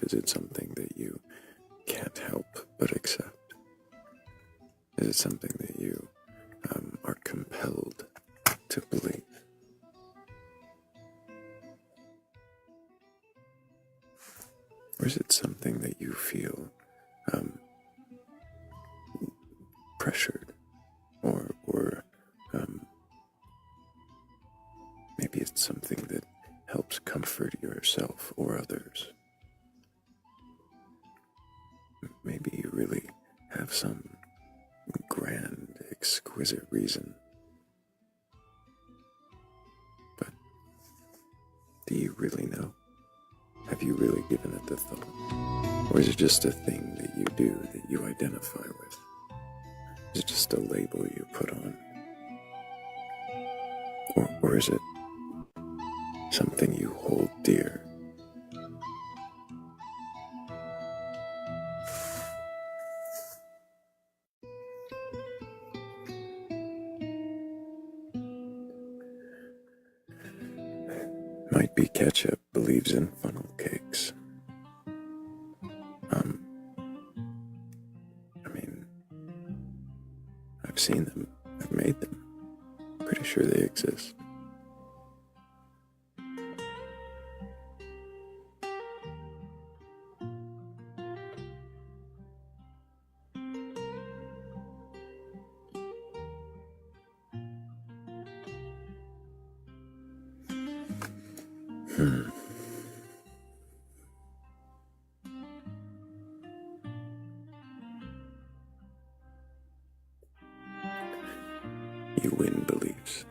belief? Is it something that you can't help but accept? Is it something that you are compelled to believe? Or is it something that you feel pressured, or maybe it's something that helps comfort yourself or others? Maybe you really have some grand, exquisite reason. But do you really know? Have you really given it the thought? Or is it just a thing that you do that you identify with? Is it just a label you put on? Or is it something you hold dear? Might be Ketchup believes in funnel cakes. I've seen them. I've made them. Pretty sure they exist. You win beliefs.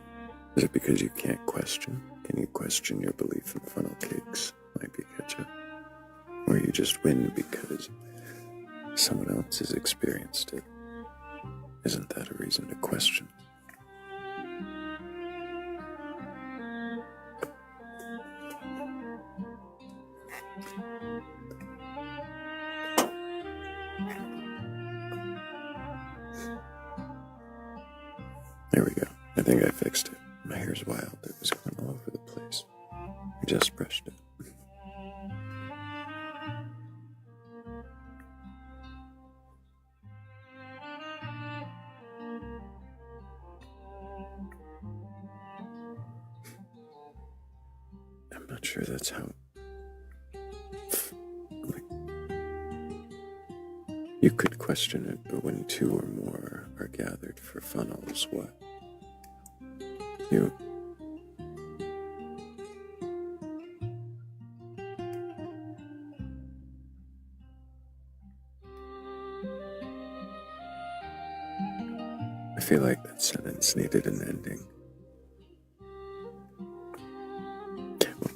Is it because you can't question? Can you question your belief in funnel cakes? Might be Ketchup. Or you just win because someone else has experienced it. Isn't that a reason to question? There we go. I think I fixed it. My hair's wild. It was going all over the place. I just brushed it. I'm not sure that's how... You could question it, but when two or more are gathered for funnels, what? I feel like that sentence needed an ending.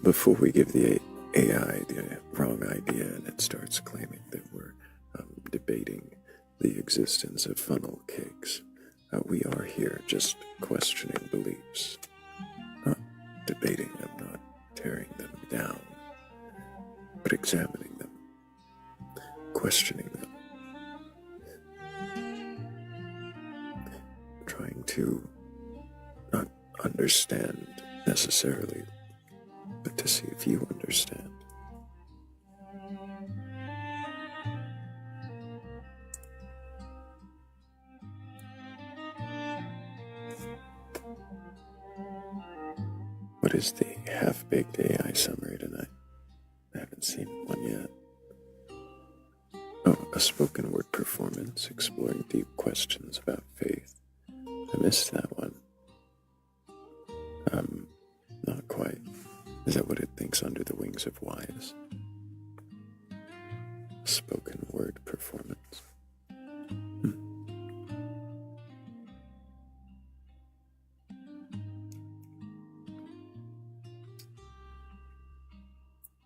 Before we give the AI the wrong idea and it starts claiming that we're debating the existence of funnel cakes, we are here just questioning beliefs, not debating them, not tearing them down, but examining them, questioning them, trying to not understand necessarily, but to see if you understand. What is the half-baked AI summary tonight? I haven't seen one yet. Oh, a spoken word performance exploring deep questions about faith. I missed that one. Not quite. Is that what it thinks Under the Wings of Y is? A spoken word performance.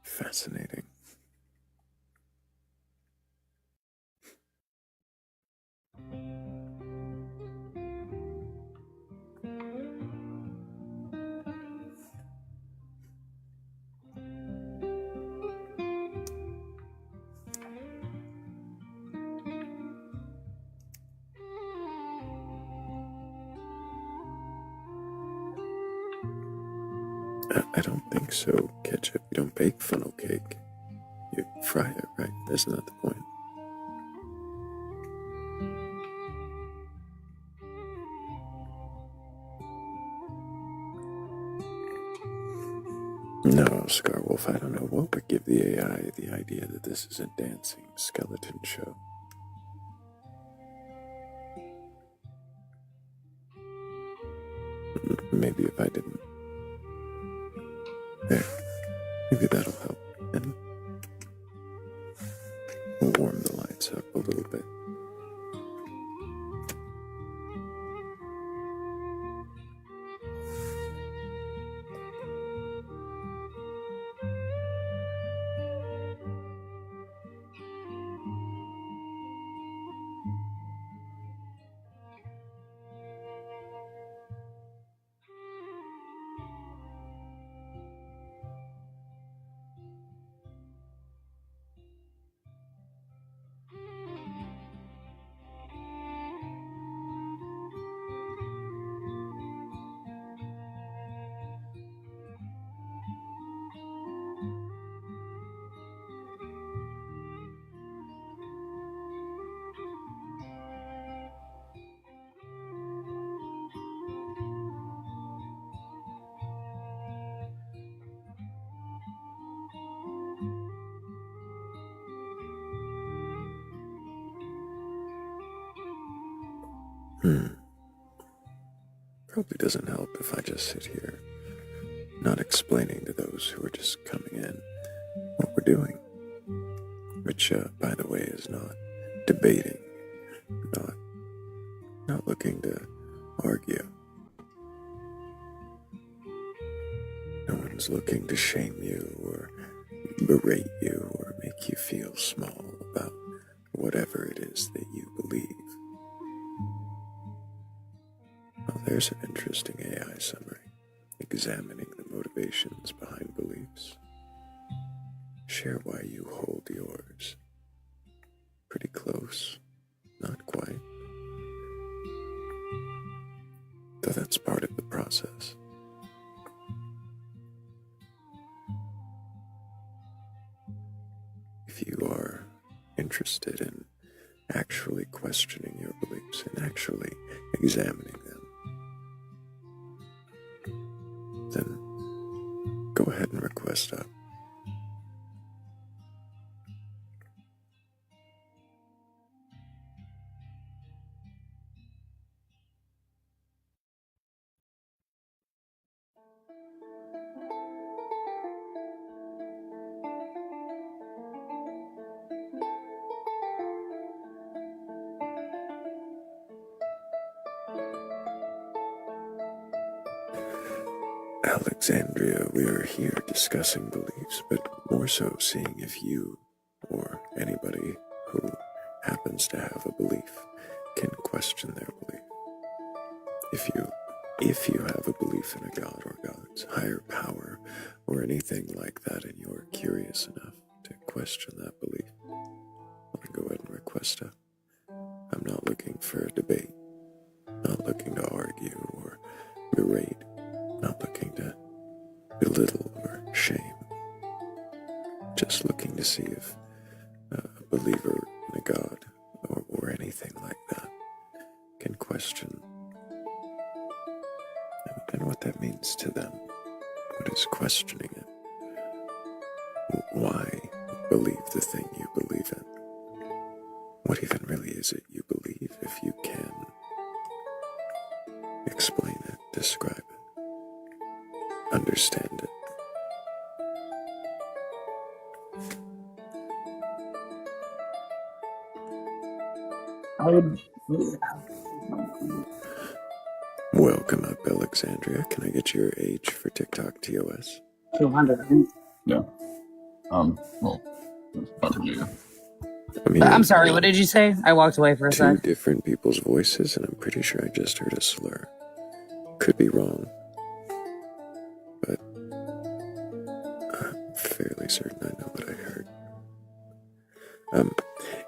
Fascinating. I don't think so, Ketchup. You don't bake funnel cake. you fry it, right? That's not the point. No, Scarwolf, I don't know what would give the AI the idea that this is a dancing skeleton show. Maybe if I didn't. There. Maybe that'll help. And we'll warm the lights up a little bit. Probably doesn't help if I just sit here, not explaining to those who are just coming in what we're doing. Which, by the way, is not debating, not looking to argue. No one's looking to shame you or berate you or make you feel small about whatever it is that you believe. Well, there's an interesting AI summary, examining the motivations behind beliefs. Share why you hold yours. Pretty close, not quite. Though that's part of the process. If you are interested in actually questioning your beliefs and actually examining them, then go ahead and request up. Alexandria, we are here discussing beliefs, but more so seeing if you or anybody who happens to have a belief can question their belief. If you have a belief in a god or God's higher power or anything like that and you're curious enough to question that belief, then go ahead and request it. I'm not looking for a debate, not looking to argue or berate, not looking to belittle or shame, just looking to see if a believer in a god or anything like that can question and what that means to them. What is questioning it? Why believe the thing you believe in? What even really is it you believe if you can explain it, describe it, understand it? Welcome up, Alexandria. Can I get your age for TikTok TOS? 200, I think. Yeah. Well, it's about to do. I'm sorry, what did you say? I walked away for a Two sec. different people's voices, and I'm pretty sure I just heard a slur. Could be wrong, but I'm fairly certain I know what I heard.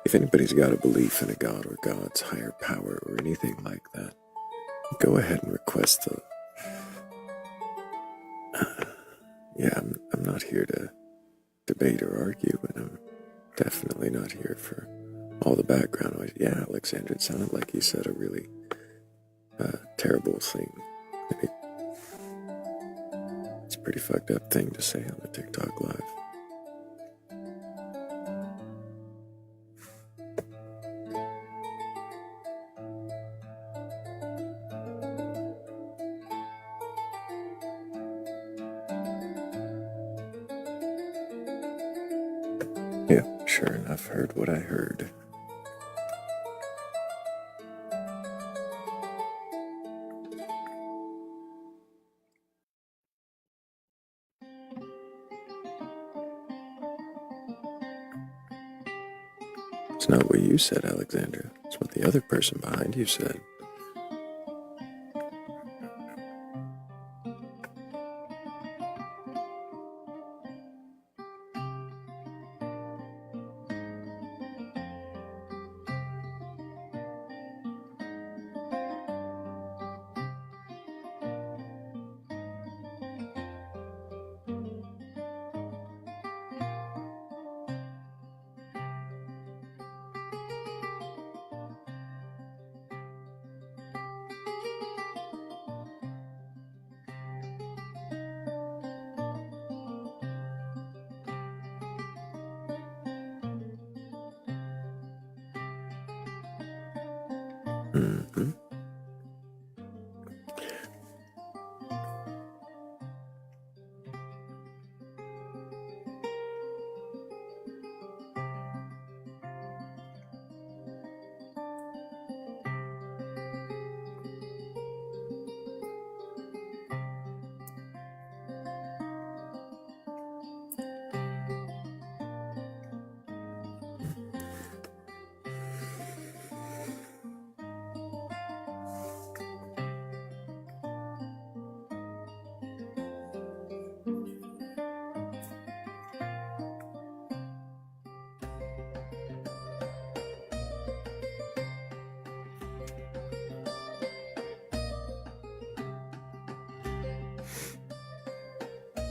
If anybody's got a belief in a god or God's higher power or anything like that, go ahead and request the... I'm not here to debate or argue, and definitely not here for all the background noise. Yeah, Alexandra, it sounded like you said a really terrible thing. It's a pretty fucked up thing to say on the TikTok live. Yeah, sure enough, heard what I heard. It's not what you said, Alexandra. It's what the other person behind you said. Mm-hmm.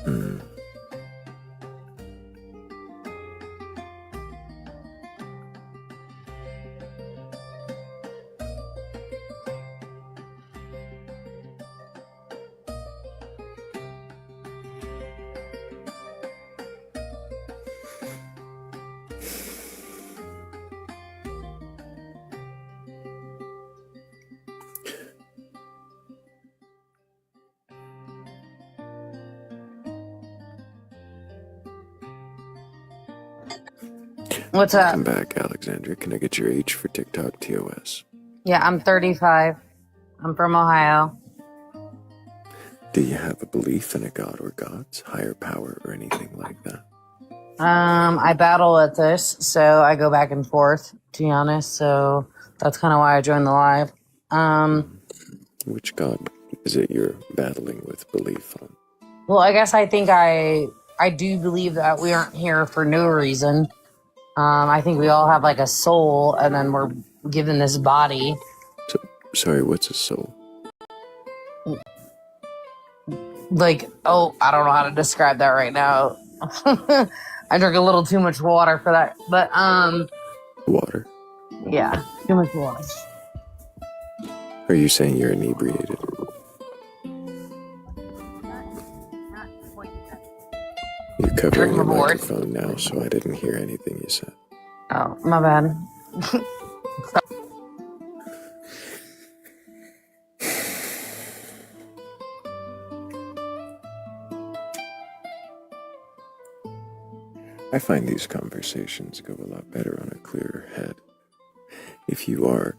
Mm. What's up? Welcome back, Alexandra. Can I get your age for TikTok TOS? Yeah, I'm 35. I'm from Ohio. Do you have a belief in a god or gods, higher power, or anything like that? I battle at this, so I go back and forth, to be honest. So that's kind of why I joined the live. Which god is it you're battling with belief on? Well, I guess I think I do believe that we aren't here for no reason. I think we all have like a soul, and then we're given this body. Sorry, what's a soul? Like, I don't know how to describe that right now. I drink a little too much water for that, but Water. yeah, too much water. Are you saying you're inebriated? You're covering your microphone now, so I didn't hear anything you said. Oh, my bad. I find these conversations go a lot better on a clearer head. If you are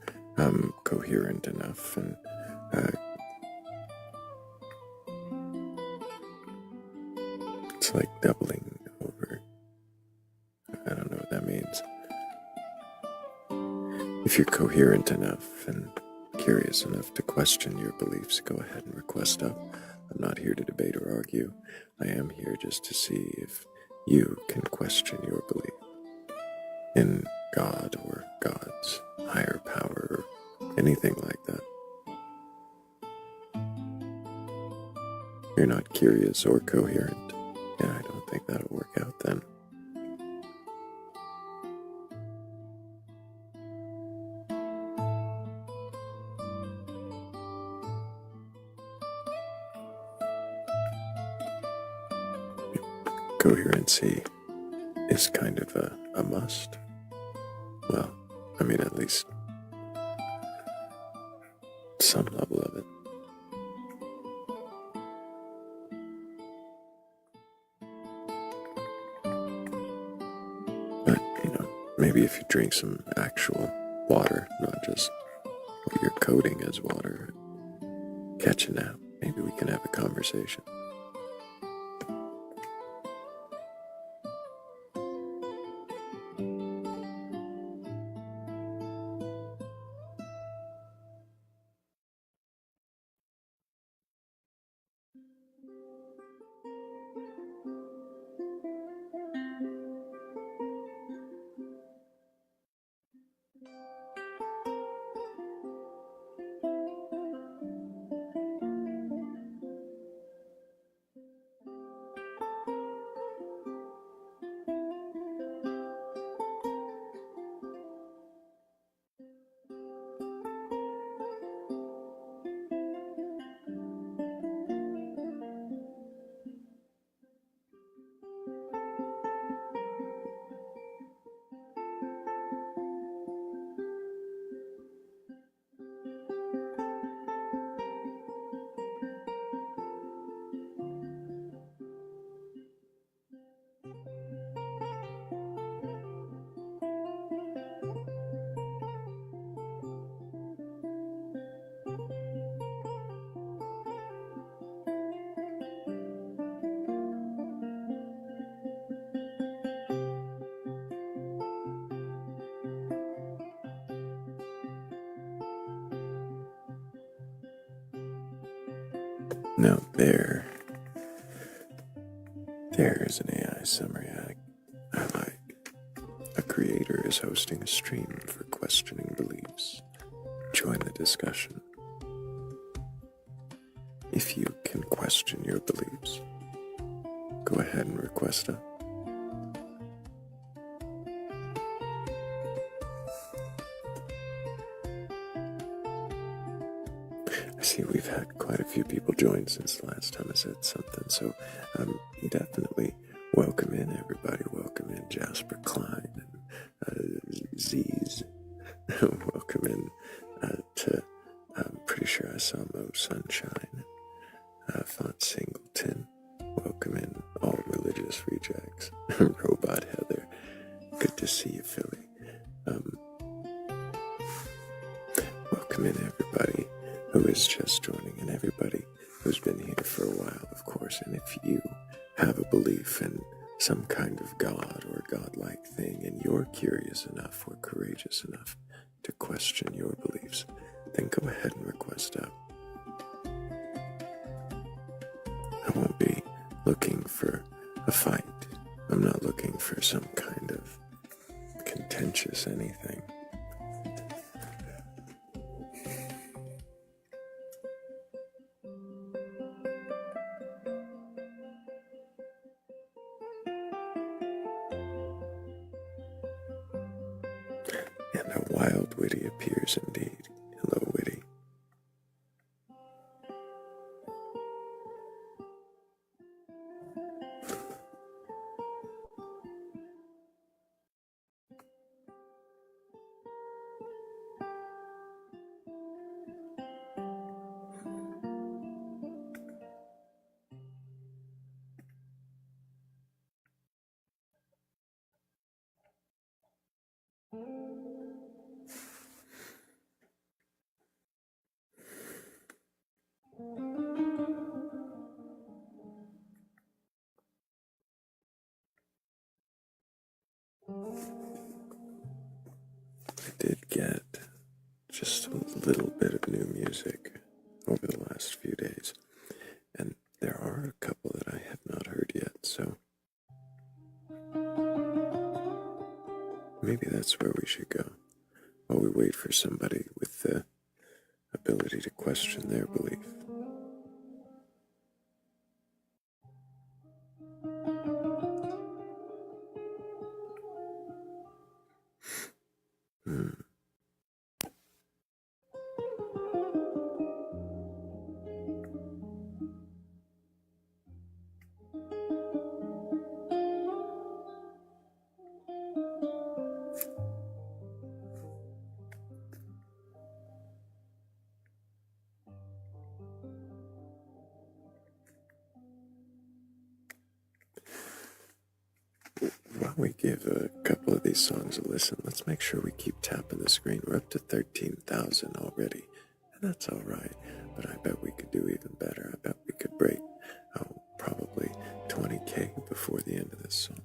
coherent enough and it's like doubling over. I don't know what that means. If you're coherent enough and curious enough to question your beliefs, go ahead and request up. I'm not here to debate or argue. I am here just to see if you can question your belief in God or gods, higher power, or anything like that. You're not curious or coherent. Yeah, I don't think that'll work out then. coherency is kind of a must. Well, I mean, at least some level of it. But, maybe if you drink some actual water, not just what you're coding as water, catch a nap, maybe we can have a conversation. Now there's an AI summary I like. A creator is hosting a stream for questioning beliefs. Join the discussion. If you can question your beliefs, go ahead and request a. I see we've had quite a few people join since the last time I said something, so definitely welcome in, everybody. Welcome in Jasper Klein and Z's. Welcome in to, I'm pretty sure I saw Mo Sunshine, Font Singleton. Welcome in all religious rejects. Robot Heather. Good to see you, Philly. Welcome in, everybody who is just joining, and everybody who's been here for a while, of course. And if you have a belief in some kind of God or godlike thing, and you're curious enough or courageous enough to question your beliefs, then go ahead and request up. I won't be looking for a fight. I'm not looking for some kind of contentious anything. And a wild Witty appears indeed. Hello, Witty. I did get just a little bit of new music over the last few days, and there are a couple that I have not heard yet, so maybe that's where we should go while we wait for somebody with the ability to question their belief. we give a couple of these songs a listen, let's make sure we keep tapping the screen. We're up to 13,000 already, and that's all right. But I bet we could do even better. I bet we could break probably 20K before the end of this song.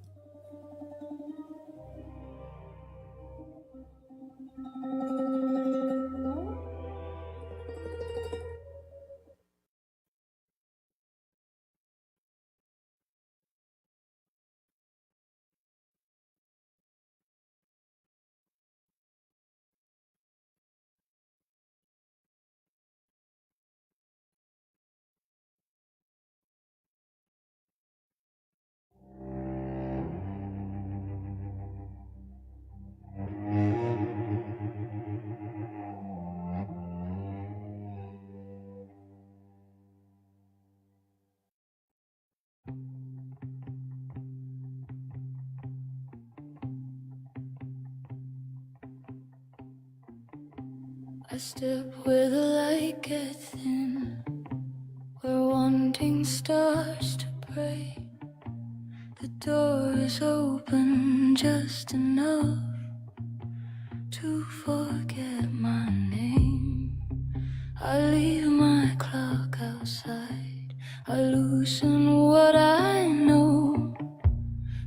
I step where the light gets thin, where wanting starts to break. The door is open just enough to forget my name. I leave my clock outside, I loosen what I know.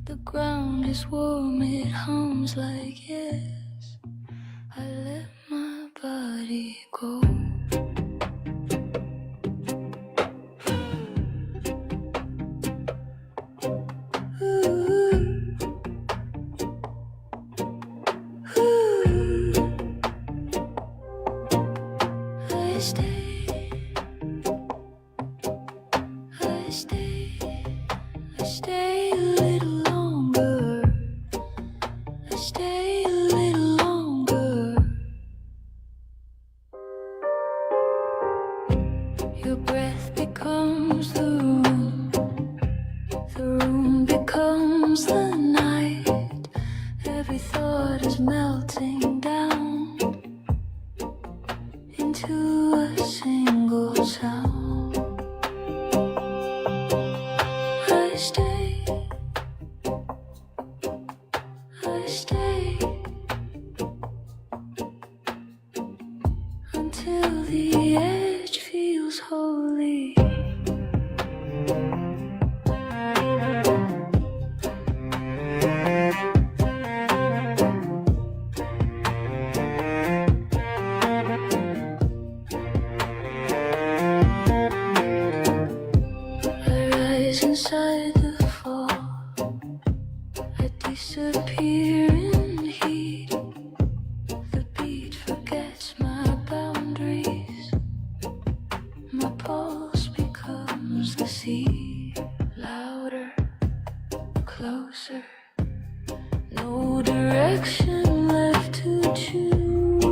The ground is warm, it hums like yes. I let my body go. I stay a little longer. I stay a little longer. Your breath becomes the room becomes the night. Every thought is melting down into a single sound. I stay until the edge feels holy. I rise inside the fall. I disappear in the heat. The beat forgets my boundaries. My pulse becomes the sea. Louder, closer. No direction left to choose.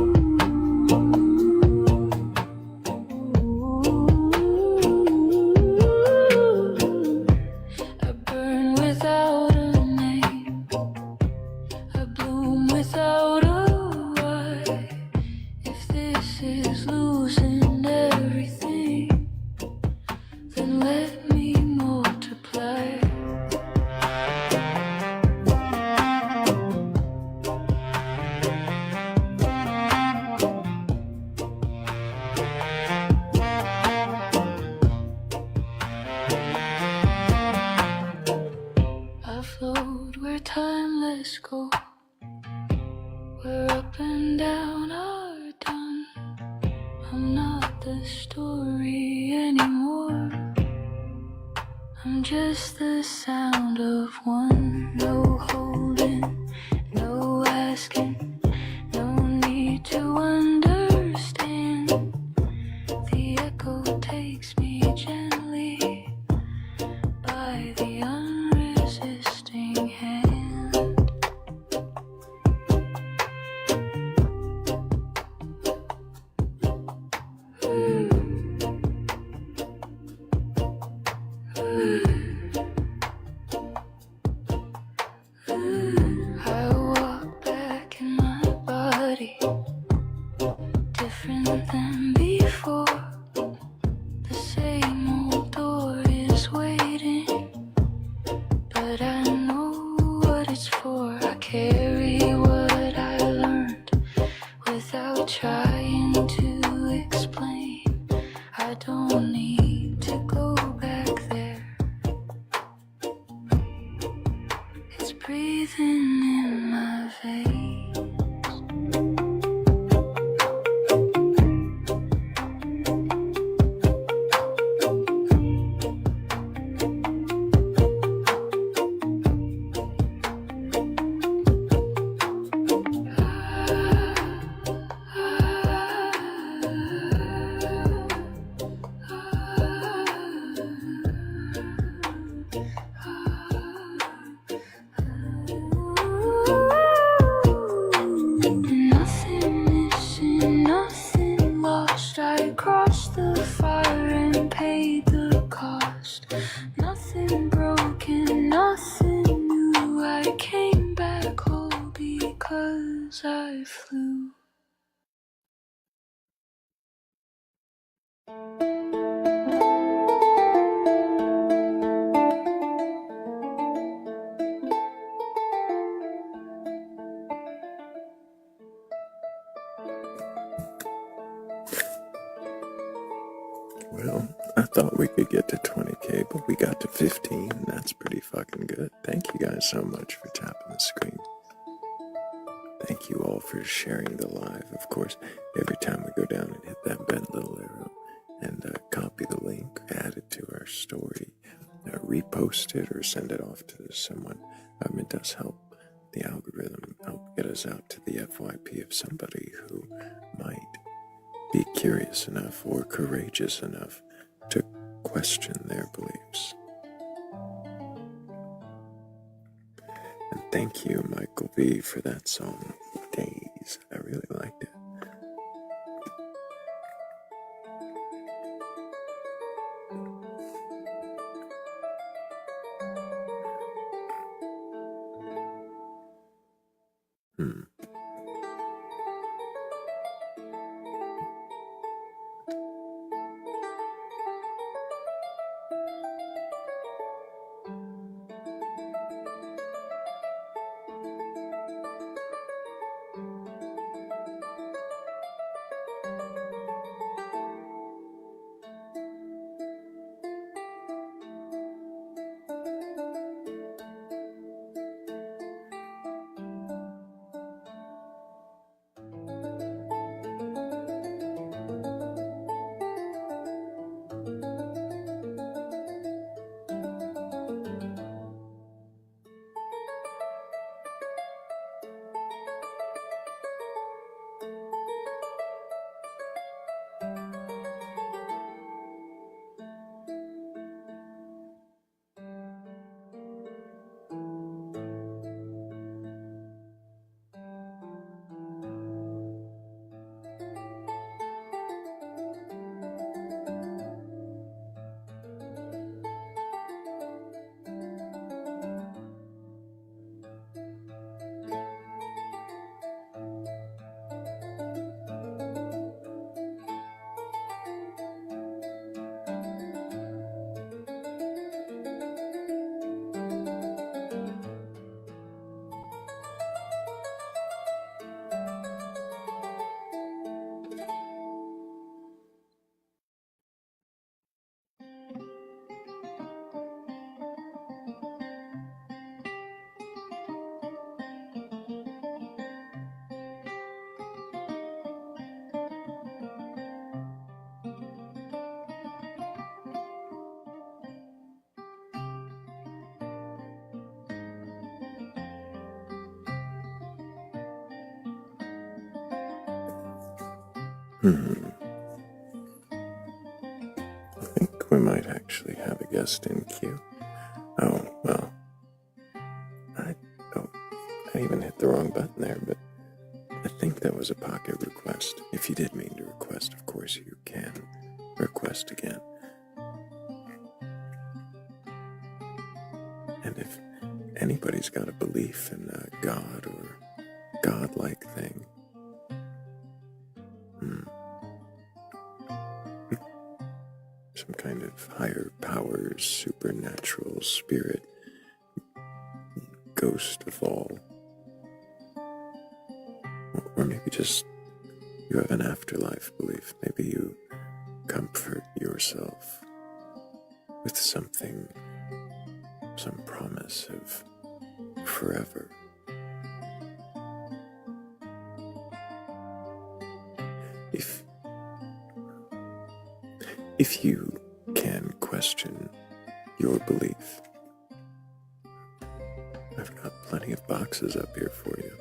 I burn without a name. I bloom without a why. If this is losing everything, then let me multiply. I float where time lets go, where up and down are done. I'm not the story anymore. I'm just the sound of one. No holding, no asking, no need to understand. The echo takes me gently by the unresisting hand. 'cause I flew. Well, I thought we could get to 20K, but we got to 15, and that's pretty fucking good. Thank you guys so much for tapping the screen. Thank you all for sharing the live. Of course, every time we go down and hit that bent little arrow and copy the link, add it to our story, repost it, or send it off to someone. It does help the algorithm, help get us out to the FYP of somebody who might be curious enough or courageous enough to question their beliefs. And thank you, Michael V, for that song, Days. I really liked it. I think we might actually have a guest in queue. Oh, well, I even hit the wrong button there, but I think that was a pocket request. If you did mean to request, of course you can request again. And if anybody's got a belief in a God or godlike thing, some kind of higher powers, supernatural spirit, ghost of all, or maybe just you have an afterlife belief. Maybe you comfort yourself with something, some promise of forever. If you can question your belief, I've got plenty of boxes up here for you.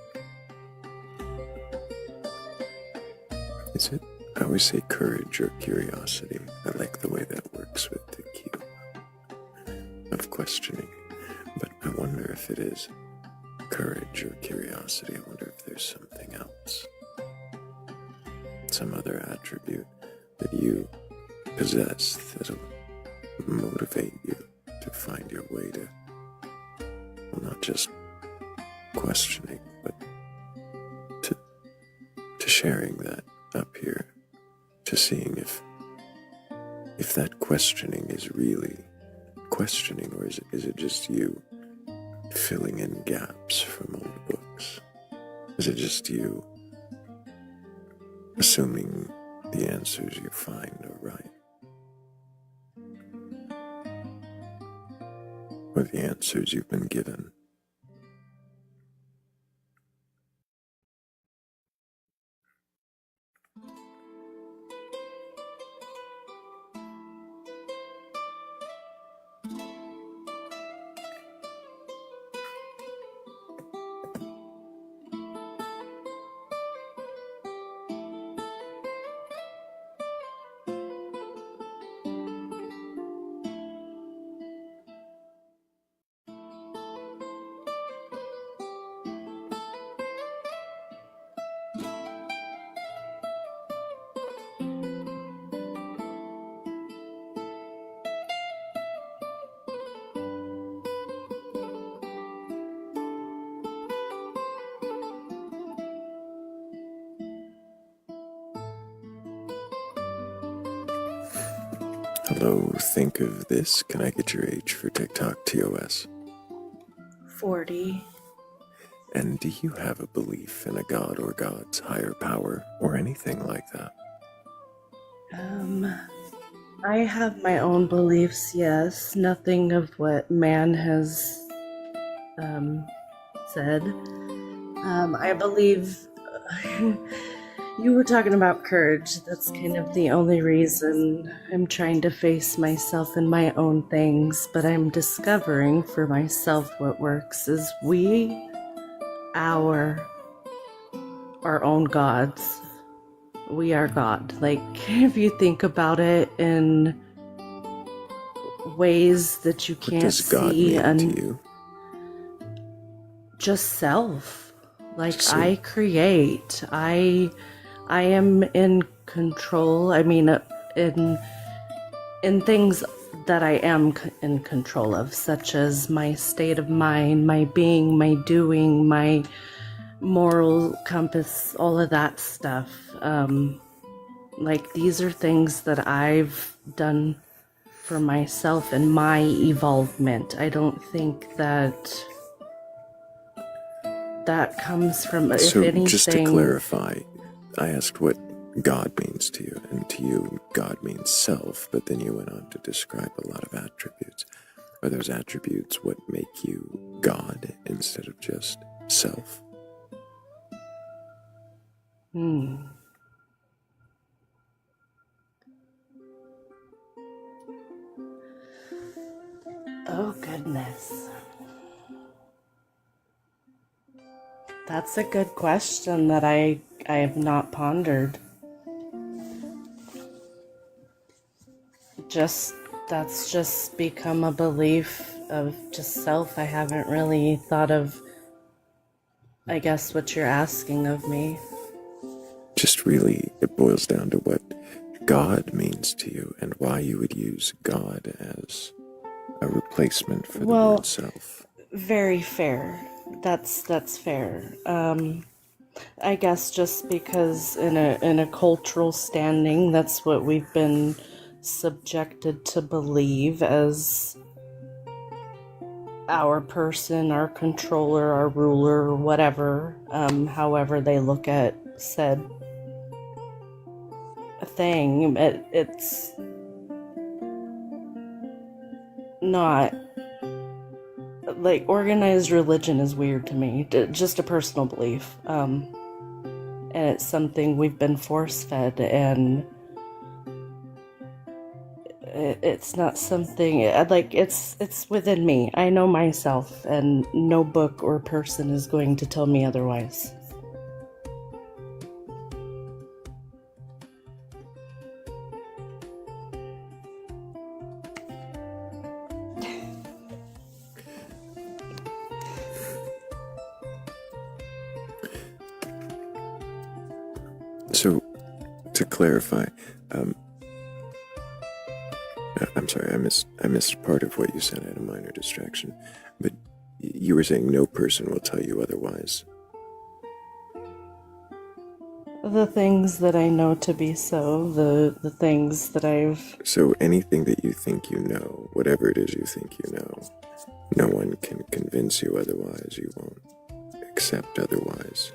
Is it, I always say courage or curiosity. I like the way that works with the Q of questioning. But I wonder if it is courage or curiosity. I wonder if there's something else. Some other attribute that you possess that'll motivate you to find your way to, well, not just questioning, but to sharing that up here, to seeing if that questioning is really questioning, or is it just you filling in gaps from old books? Is it just you assuming the answers you find are right? Or the answers you've been given? Hello, think of this. Can I get your age for TikTok TOS? 40. And do you have a belief in a god or god's higher power or anything like that? I have my own beliefs, yes. Nothing of what man has said. I believe you were talking about courage. That's kind of the only reason I'm trying to face myself and my own things, but I'm discovering for myself what works is our own gods. We are God. Like, if you think about it in ways that you What can't does God see, mean and to you? just self. Like, So- I create. I am in control. I mean, in things that I am in control of, such as my state of mind, my being, my doing, my moral compass, all of that stuff. Like, these are things that I've done for myself and my evolvement. I don't think that comes from, if So anything. just to clarify, I asked what God means to you, and to you, God means self, but then you went on to describe a lot of attributes. Are those attributes what make you God instead of just self? Oh, goodness. That's a good question that I have not pondered. That's just become a belief of just self. I haven't really thought of, I guess, what you're asking of me. Just really, it boils down to what God means to you and why you would use God as a replacement for the word self. Very fair. That's fair. I guess just because in a cultural standing, that's what we've been subjected to believe as our person, our controller, our ruler, whatever, however they look at said thing. It's not, like, organized religion is weird to me. Just a personal belief. And it's something we've been force-fed, and it's not something, like, it's within me. I know myself, and no book or person is going to tell me otherwise. So, to clarify, I'm sorry, I missed part of what you said. I had a minor distraction, but you were saying no person will tell you otherwise. The things that I know to be so, the things that I've... So anything that you think you know, whatever it is you think you know, no one can convince you otherwise. You won't accept otherwise.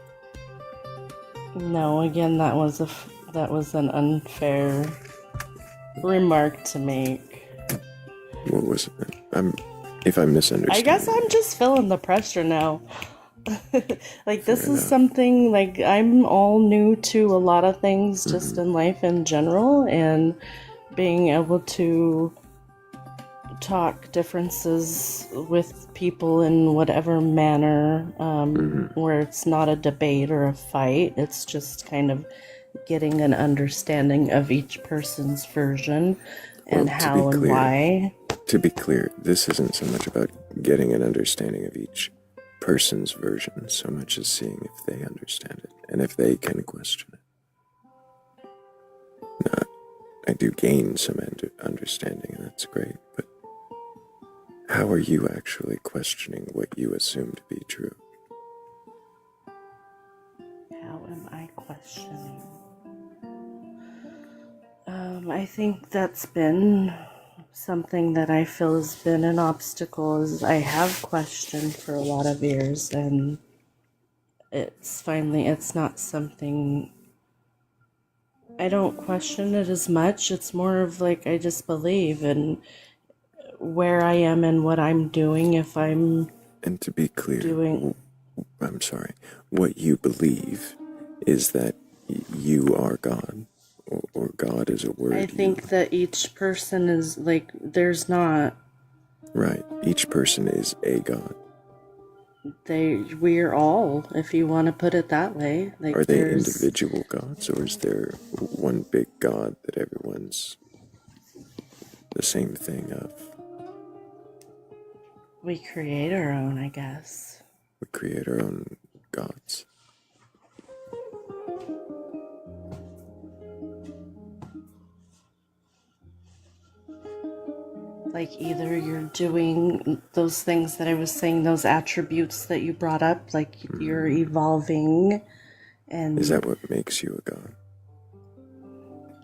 No, again, that was an unfair remark to make. What was it? If I'm misunderstanding. I guess I'm just feeling the pressure now. Like, this Fair is enough. something, like, I'm all new to a lot of things just in life in general, and being able to talk differences with people in whatever manner, where it's not a debate or a fight, it's just kind of getting an understanding of each person's version and Well, to how be and clear- why. To be clear, this isn't so much about getting an understanding of each person's version, so much as seeing if they understand it and if they can question it. Not, I do gain some understanding, and that's great, but how are you actually questioning what you assume to be true? How am I questioning? I think that's been something that I feel has been an obstacle, is I have questioned for a lot of years, and it's not something, I don't question it as much. It's more of like, I just believe in where I am and what I'm doing. If I'm And to be clear, doing... I'm sorry, what you believe is that you are God, or God is a word. I think that each person is like, there's not... Right, each person is a God. We're all, if you want to put it that way. Like, Are they there's... individual gods, or is there one big God that everyone's the same thing of? We create our own, I guess. We create our own gods. Like, either you're doing those things that I was saying, those attributes that you brought up, like you're evolving, and... Is that what makes you a god?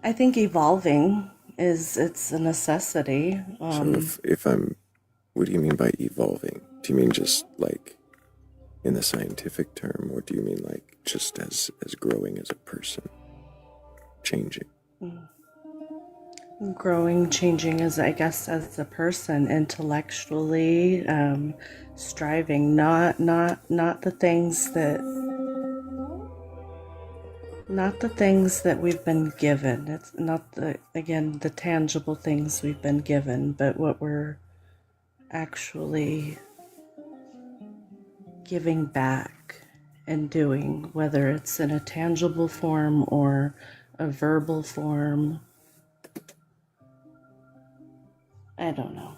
I think evolving it's a necessity. So if I'm, what do you mean by evolving? Do you mean just like in the scientific term, or do you mean like just as growing as a person, changing? Growing, changing as, I guess, as a person, intellectually, striving, not the things that... Not the things that we've been given. It's not the tangible things we've been given, but what we're actually giving back and doing, whether it's in a tangible form or a verbal form. I don't know.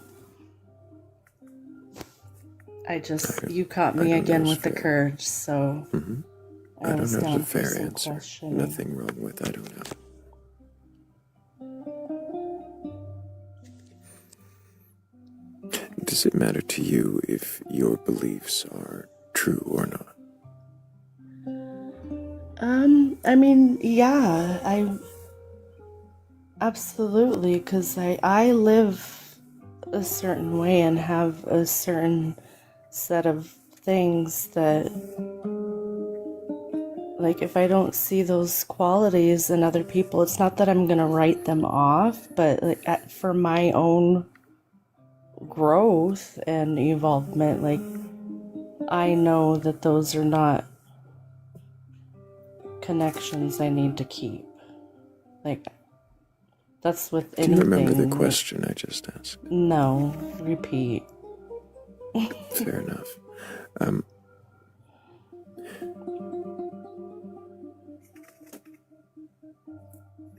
You caught me again with the courage, so... I don't know the fair some answer. questioning. Nothing wrong with I don't know. Does it matter to you if your beliefs are true or not? I mean, yeah, absolutely, because I live a certain way and have a certain set of things that, like, if I don't see those qualities in other people, it's not that I'm gonna write them off, but like, for my own growth and evolvement, like, I know that those are not connections I need to keep. Like, that's with anything. Do you remember the question I just asked? No, repeat. Fair enough.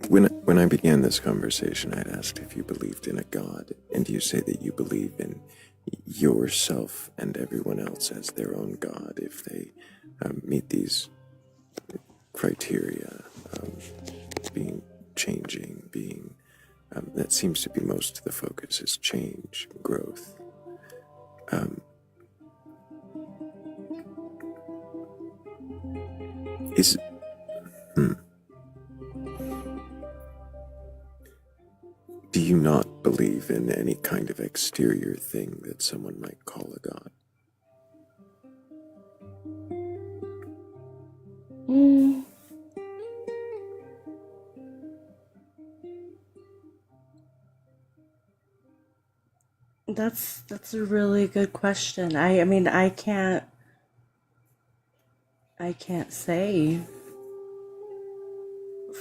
When I began this conversation, I'd asked if you believed in a God, and you say that you believe in yourself and everyone else as their own God if they meet these criteria, being changing, being that seems to be most of the focus is change, growth. Do you not believe in any kind of exterior thing that someone might call a god? Mm, that's a really good question. I mean, I can't say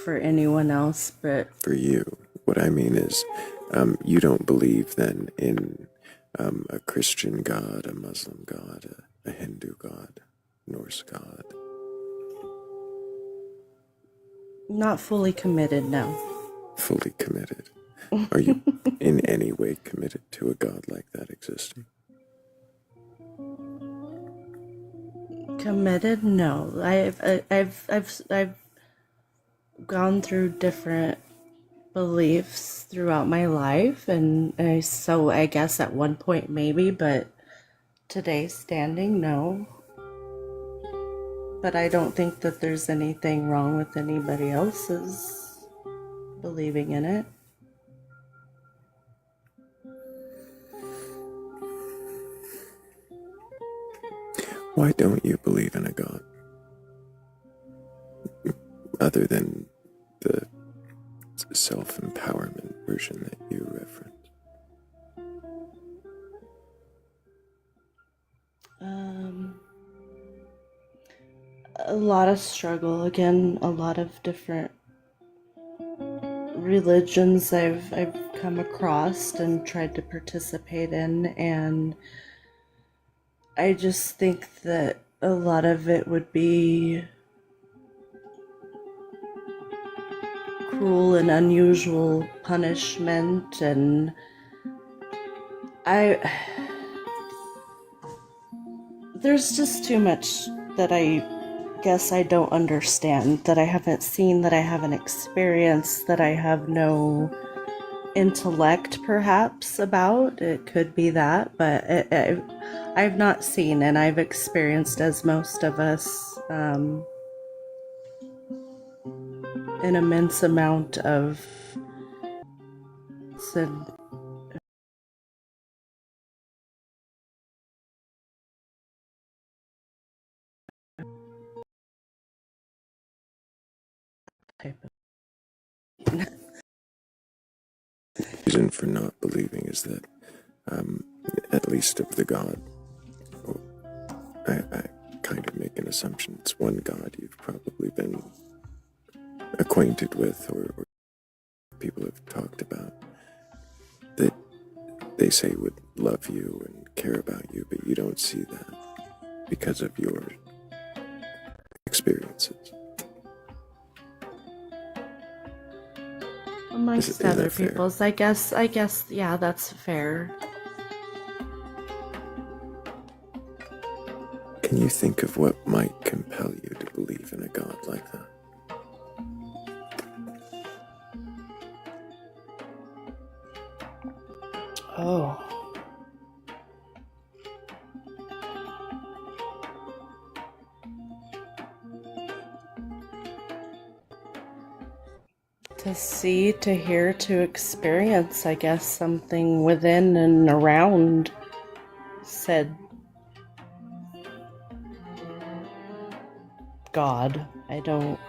for anyone else, but For you, what I mean is, you don't believe then in a Christian god, a Muslim god, a Hindu god, Norse god. not fully committed now. Fully committed. Are you in any way committed to a god like that existing? Committed? No. I've gone through different beliefs throughout my life, and so I guess at one point maybe, but today standing, no. But I don't think that there's anything wrong with anybody else's believing in it. Why don't you believe in a god? Other than the self-empowerment version that you referenced. A lot of struggle, again, a lot of different religions I've come across and tried to participate in, and I just think that a lot of it would be cruel and unusual punishment, and there's just too much that I guess I don't understand, that I haven't seen, that I haven't experienced, that I have no intellect perhaps about. It could be that, but I've not seen, and I've experienced, as most of us, an immense amount of sin. Type of Reason for not believing is that, at least of the god, I kind of make an assumption it's one god you've probably been acquainted with, or people have talked about, that they say would love you and care about you, but you don't see that because of your experiences. amongst is other that fair? people's, I guess, yeah, that's fair. Can you think of what might compel you to believe in a god like that? Oh. To see, to hear, to experience, I guess, something within and around said God. I don't.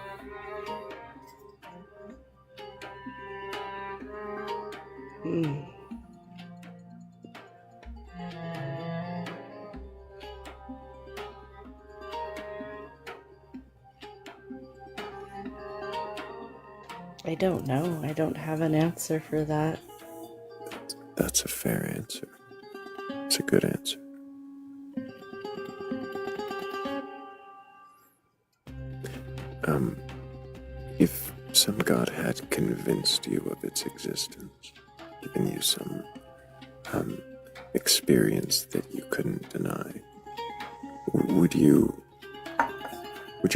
I don't know. I don't have an answer for that. That's a fair answer. It's a good answer. If some god had convinced you of its existence, given you some experience that you couldn't deny, would you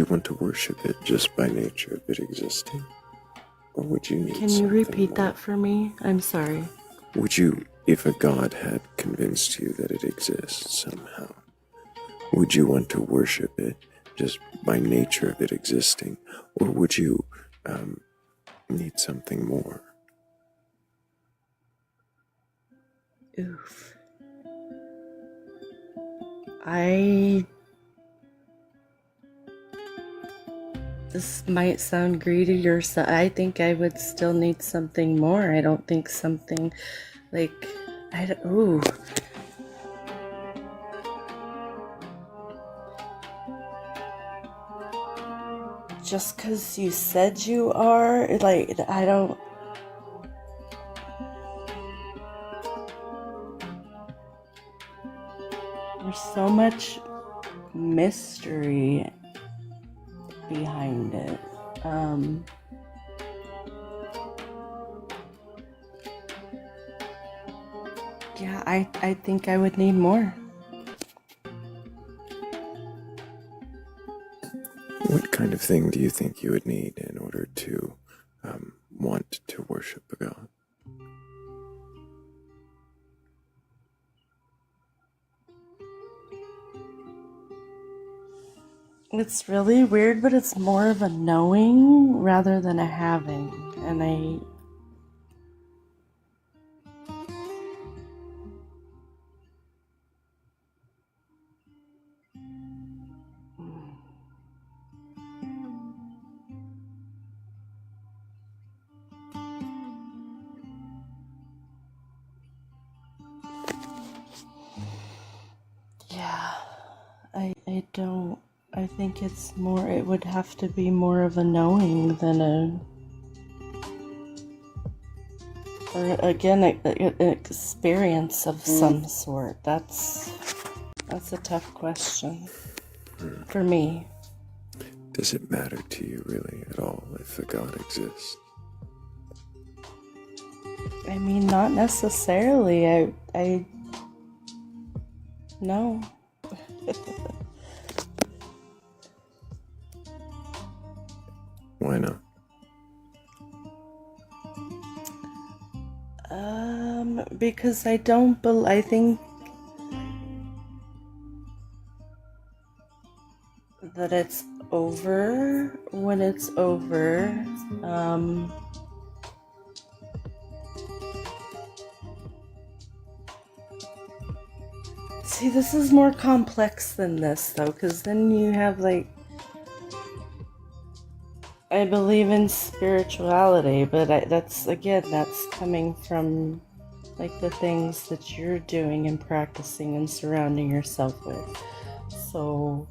want to worship it just by nature of it existing? Or would you need Can you something repeat more? that for me? I'm sorry. Would you, if a god had convinced you that it exists somehow, would you want to worship it just by nature of it existing, or would you need something more? Oof. This might sound greedy or so. I think I would still need something more. I don't think something like ooh. Just because you said you are, like, I don't. There's so much mystery behind it. Yeah, I think I would need more. What kind of thing do you think you would need in order to want to worship a god? It's really weird, but it's more of a knowing rather than a having. And yeah, I don't. I think it's more, it would have to be more of a knowing than or again, an experience of some sort. That's a tough question for me. Does it matter to you really at all if a god exists? I mean, not necessarily. I no. Why not? Because I don't I think that it's over when it's over. See, this is more complex than this, though, because then you have, like, I believe in spirituality, but that's coming from, like, the things that you're doing and practicing and surrounding yourself with. So,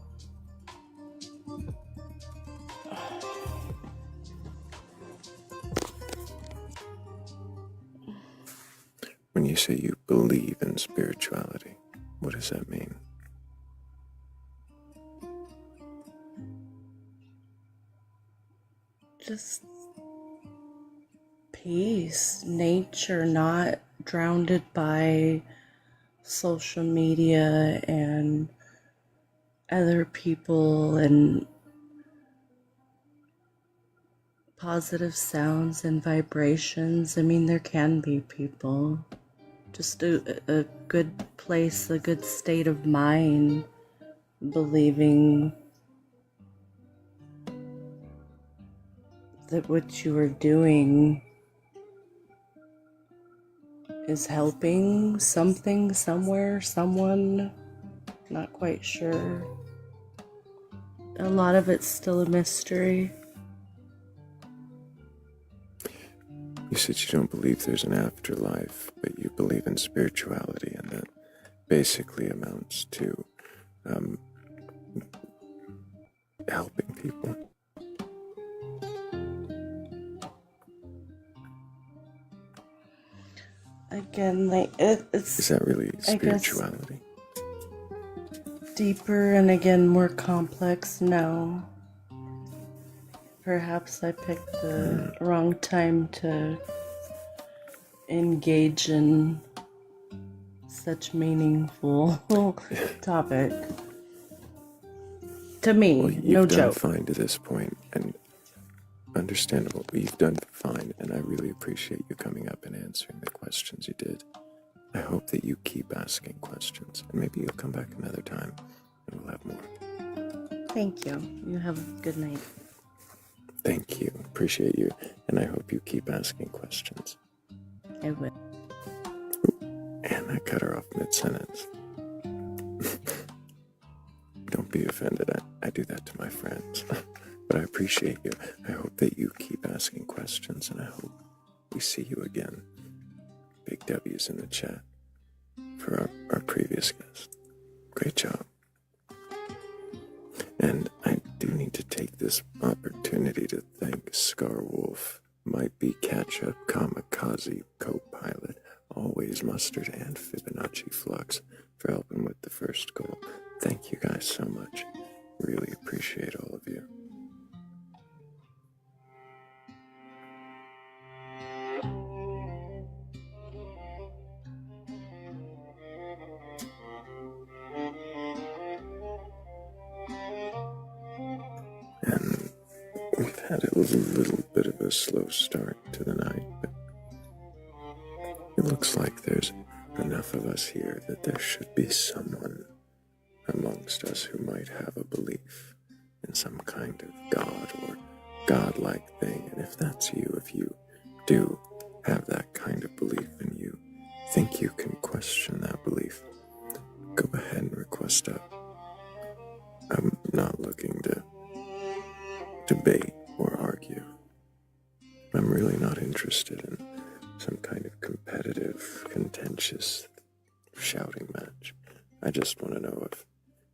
When you say you believe in spirituality, what does that mean? just peace, nature, not drowned by social media and other people and positive sounds and vibrations. I mean, there can be people. Just a good place, a good state of mind, believing that what you are doing is helping something, somewhere, someone. Not quite sure. A lot of it's still a mystery. You said you don't believe there's an afterlife, but you believe in spirituality, and that basically amounts to helping people. Again, like it's. Is that really spirituality? Deeper and again more complex. No. Perhaps I picked the wrong time to engage in such meaningful topic. To me, Well, you've no done joke. fine to this point, and understandable, but you've done fine, and I really appreciate you coming up and answering the questions you did. I hope that you keep asking questions, and maybe you'll come back another time, and we'll have more. Thank you. You have a good night. Thank you. Appreciate you. And I hope you keep asking questions. I will. And I cut her off mid-sentence. Don't be offended. I do that to my friends. But I appreciate you. I hope that you keep asking questions, and I hope we see you again. Big W's in the chat for our previous guest. Great job. And I do need to take this opportunity to thank Scarwolf, Might Be Ketchup, Kamikaze, Co-Pilot, Always Mustard, and Fibonacci Flux for helping with the first goal. Thank you guys so much. Really appreciate all of you. And we've had a little bit of a slow start to the night, but it looks like there's enough of us here that there should be someone amongst us who might have a belief in some kind of God or godlike thing. And if that's you, if you do have that kind of belief and you think you can question that belief, go ahead and request up. I'm not looking to debate or argue. I'm really not interested in some kind of competitive, contentious shouting match. I just want to know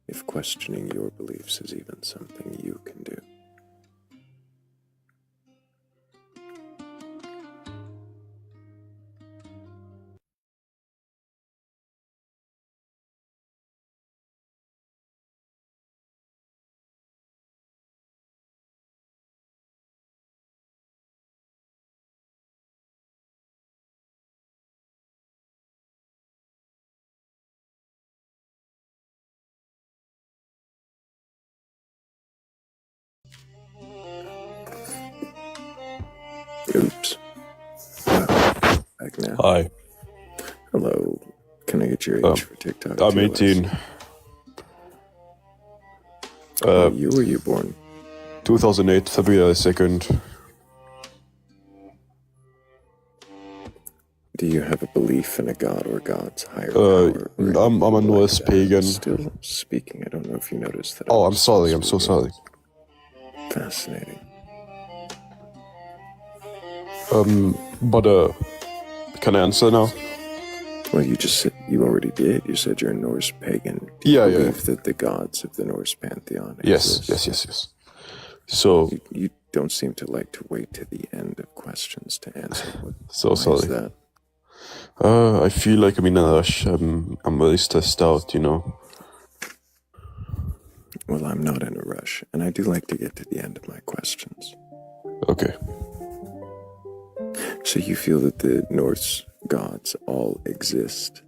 if questioning your beliefs is even something you can do. Oops. Back now. Hi, Hello. Can I get your age for TikTok? I'm TLS? 18. You were you born? 2008, February 2nd. Do you have a belief in a god or gods higher power? I'm a Norse pagan. Still speaking. I don't know if you noticed that. Oh, I'm sorry. I'm so sorry. Fascinating. But can I answer now? Well, you just said you already did. You said you're a Norse pagan. Do you believe that the gods of the Norse pantheon exist? Yes. So you don't seem to like to wait to the end of questions to answer. so sorry. Is that? I feel like I'm in a rush. I'm very stressed out, you know. Well, I'm not in a rush, and I do like to get to the end of my questions. Okay. So you feel that the Norse gods all exist?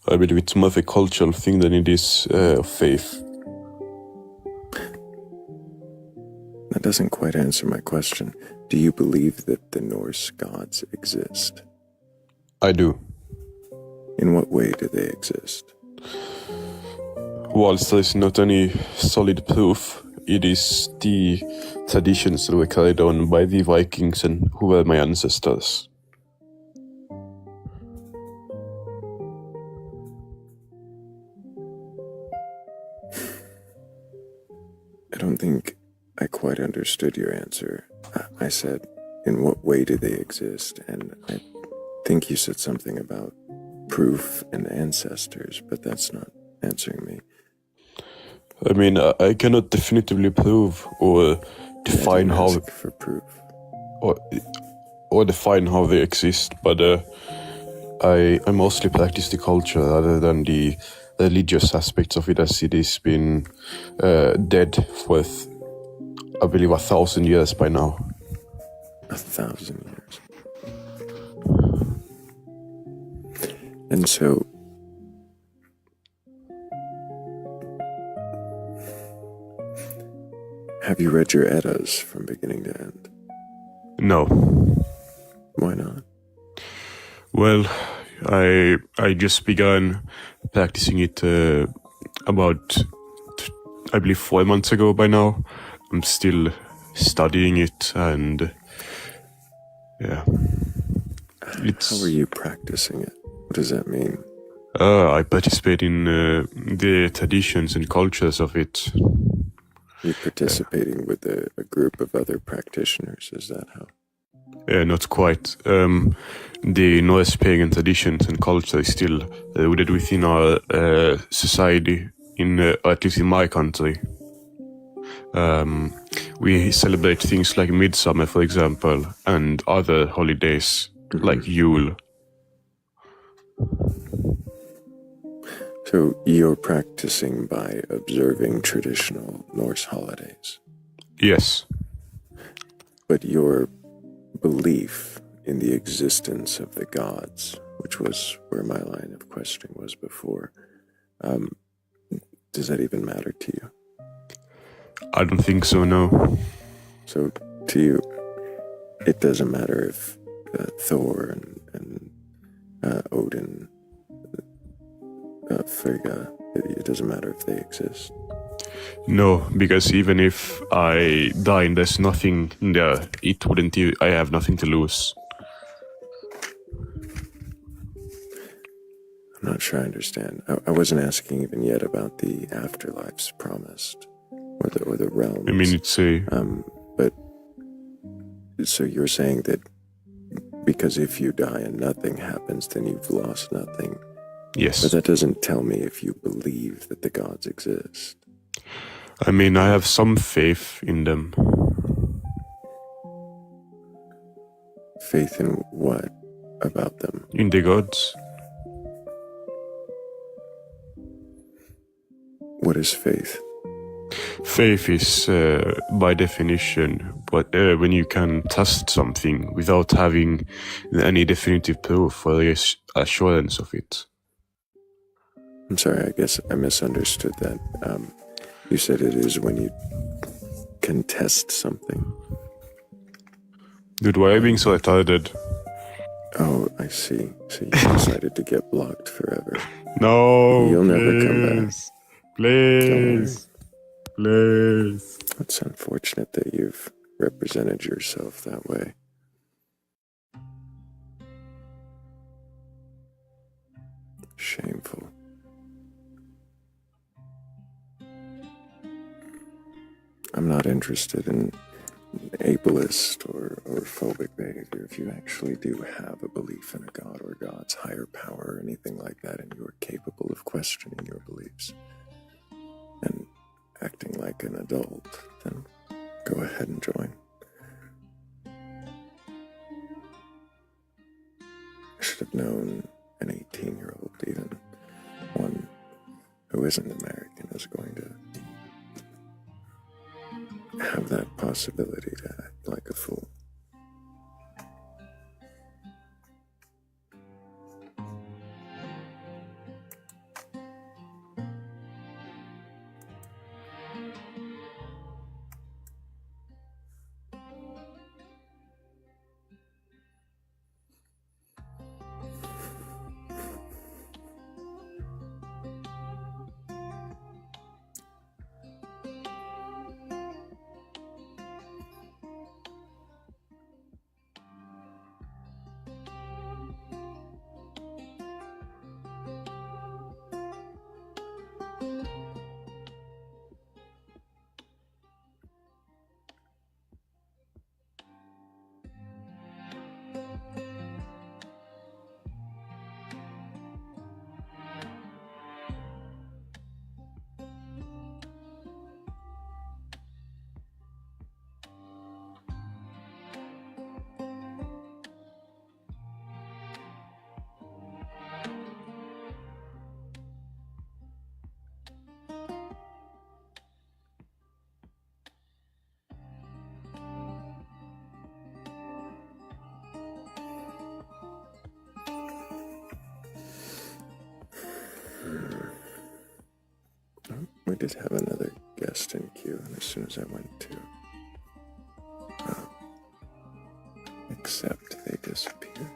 I believe it's more of a cultural thing than it is faith. That doesn't quite answer my question. Do you believe that the Norse gods exist? I do. In what way do they exist? Whilst there is not any solid proof, it is the traditions that were carried on by the Vikings and who were my ancestors. I don't think I quite understood your answer. I said, in what way do they exist? And I think you said something about proof and ancestors, but that's not answering me. I mean, I cannot definitively prove or define how for proof or define how they exist, but I mostly practice the culture rather than the religious aspects of it, as it has been dead for, I believe, 1,000 years by now. 1,000 years. And so, have you read your Eddas from beginning to end? No. Why not? Well, I just began practicing it about I believe 4 months ago by now. I'm still studying it, and yeah. How are you practicing it? What does that mean? I participate in the traditions and cultures of it. You're participating with a group of other practitioners, is that how? Not quite. The Norse pagan traditions and culture is still rooted within our society, at least in my country. We celebrate things like Midsummer, for example, and other holidays like Yule. So you're practicing by observing traditional Norse holidays, Yes. but your belief in the existence of the gods, which was where my line of questioning was before, does that even matter to you? I don't think so, no. So to you, it doesn't matter if Thor and Odin, Frigga, it doesn't matter if they exist. No, because even if I die and there's nothing there, I have nothing to lose. I'm not sure I understand. I wasn't asking even yet about the afterlives promised, or the realms. I mean, it's a... But so you're saying that because if you die and nothing happens, then you've lost nothing. Yes. But that doesn't tell me if you believe that the gods exist. I mean, I have some faith in them. Faith in what about them? In the gods. What is faith? Faith is, by definition, when you can test something without having any definitive proof or assurance of it. I'm sorry, I guess I misunderstood that. You said it is when you can test something. Dude, why are you being so retarded? Oh, I see. So you decided to get blocked forever. No, You'll never come back. Please. Please. It's unfortunate that you've represented yourself that way. Shameful. I'm not interested in ableist or phobic behavior. If you actually do have a belief in a god or God's higher power or anything like that, and you're capable of questioning your beliefs and acting like an adult, then go ahead and join. I should have known an 18-year-old, even one who isn't American, is going to have that possibility to act like a fool. We did have another guest in queue, and as soon as I went to accept, they disappeared.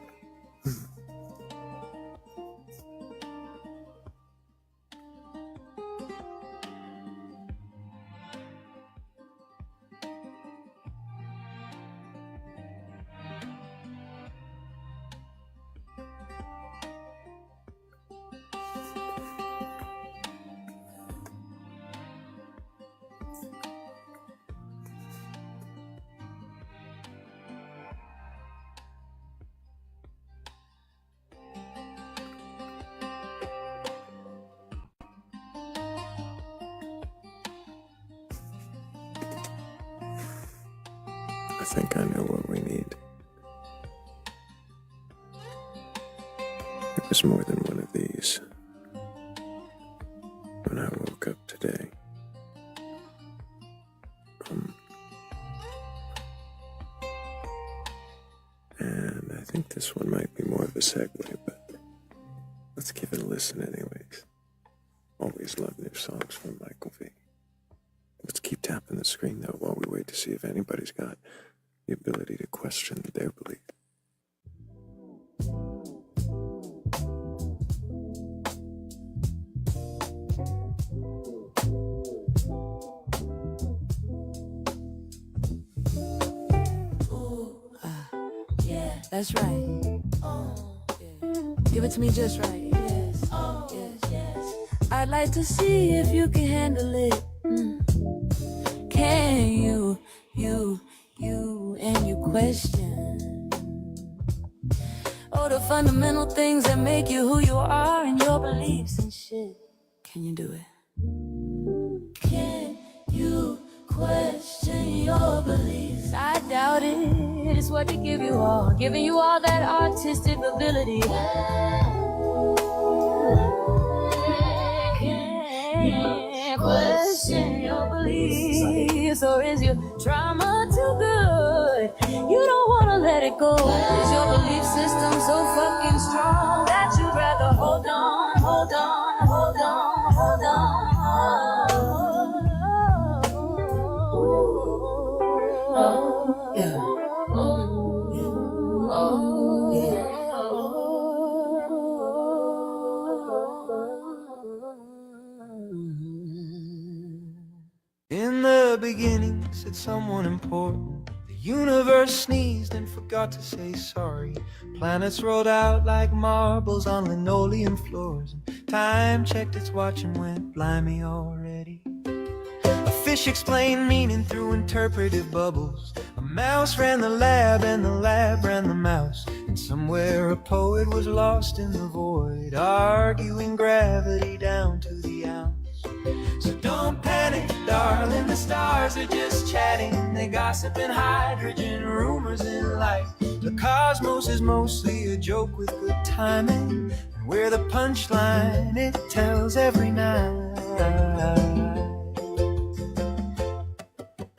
I think I know what we need. It was more than one of these when I woke up today. And I think this one might be more of a segue, but let's give it a listen anyways. Always love new songs from Michael V. Let's keep tapping the screen though while we wait to see if anybody's got the ability to question their belief. That's right. Give it to me just right. Yes. Yes. I'd like to see if you can handle it. Can you and you question all the fundamental things that make you who you are and your beliefs and shit. Can you do it? Can you question your beliefs? I doubt it. It's what they give you all, giving you all that artistic ability. Can't question your beliefs, or is your trauma too good? You don't wanna let it go. Is your belief system so fucking strong that you'd rather hold on, hold on, hold on, hold on? In the beginning, said someone important. The universe sneezed and forgot to say sorry. Planets rolled out like marbles on linoleum floors. Time checked its watch and went, blimey already. A fish explained meaning through interpretive bubbles. A mouse ran the lab and the lab ran the mouse. And somewhere a poet was lost in the void, arguing gravity down to the ounce. So don't panic, darling, the stars are just chatting. They gossip in hydrogen, rumors in light. The cosmos is mostly a joke with good timing. And we're the punchline it tells every night.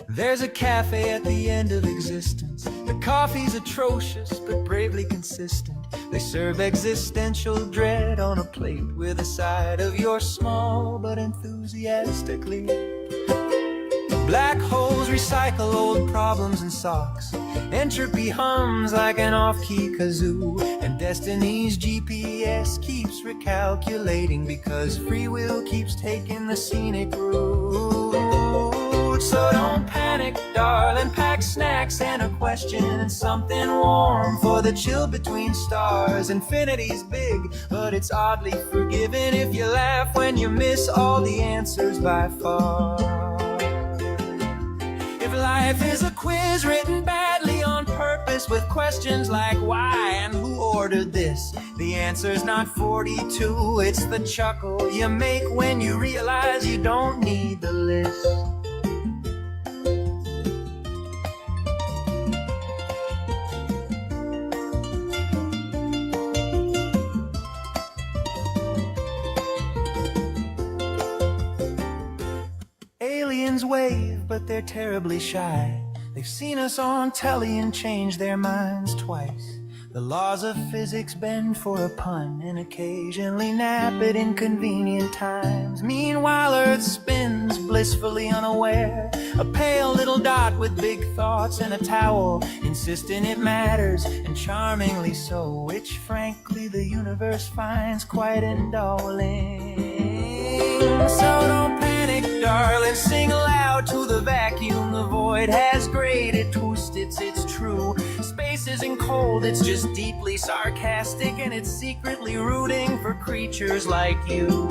There's a cafe at the end of existence. The coffee's atrocious but bravely consistent. They serve existential dread on a plate with a side of your small but enthusiastically. Black holes recycle old problems and socks. Entropy hums like an off-key kazoo. And destiny's GPS keeps recalculating because free will keeps taking the scenic route. So don't panic, darling, pack snacks and a question and something warm for the chill between stars. Infinity's big, but it's oddly forgiving if you laugh when you miss all the answers by far. If life is a quiz written badly on purpose with questions like why and who ordered this, the answer's not 42, it's the chuckle you make when you realize you don't need the list. Aliens wave, but they're terribly shy. They've seen us on telly and changed their minds twice. The laws of physics bend for a pun and occasionally nap at inconvenient times. Meanwhile, Earth spins blissfully unaware, a pale little dot with big thoughts and a towel, insisting it matters, and charmingly so, which frankly the universe finds quite indulging. So don't panic, darling, sing aloud to the vacuum. The void has graded acoustics, it's true. Space isn't cold, it's just deeply sarcastic, and it's secretly rooting for creatures like you.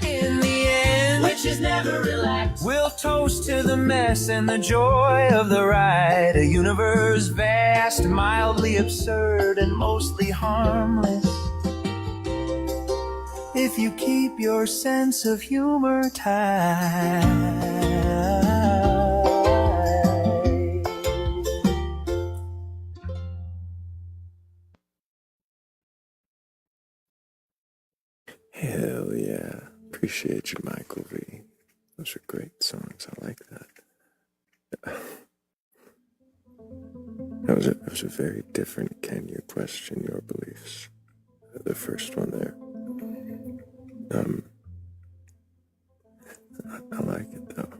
In the end, which is never relaxed, we'll toast to the mess and the joy of the ride. A universe vast, mildly absurd, and mostly harmless, if you keep your sense of humor tight. appreciate you, Michael V. Those are great songs. I like that. That was a very different "Can you question your beliefs?" The first one there. I like it though.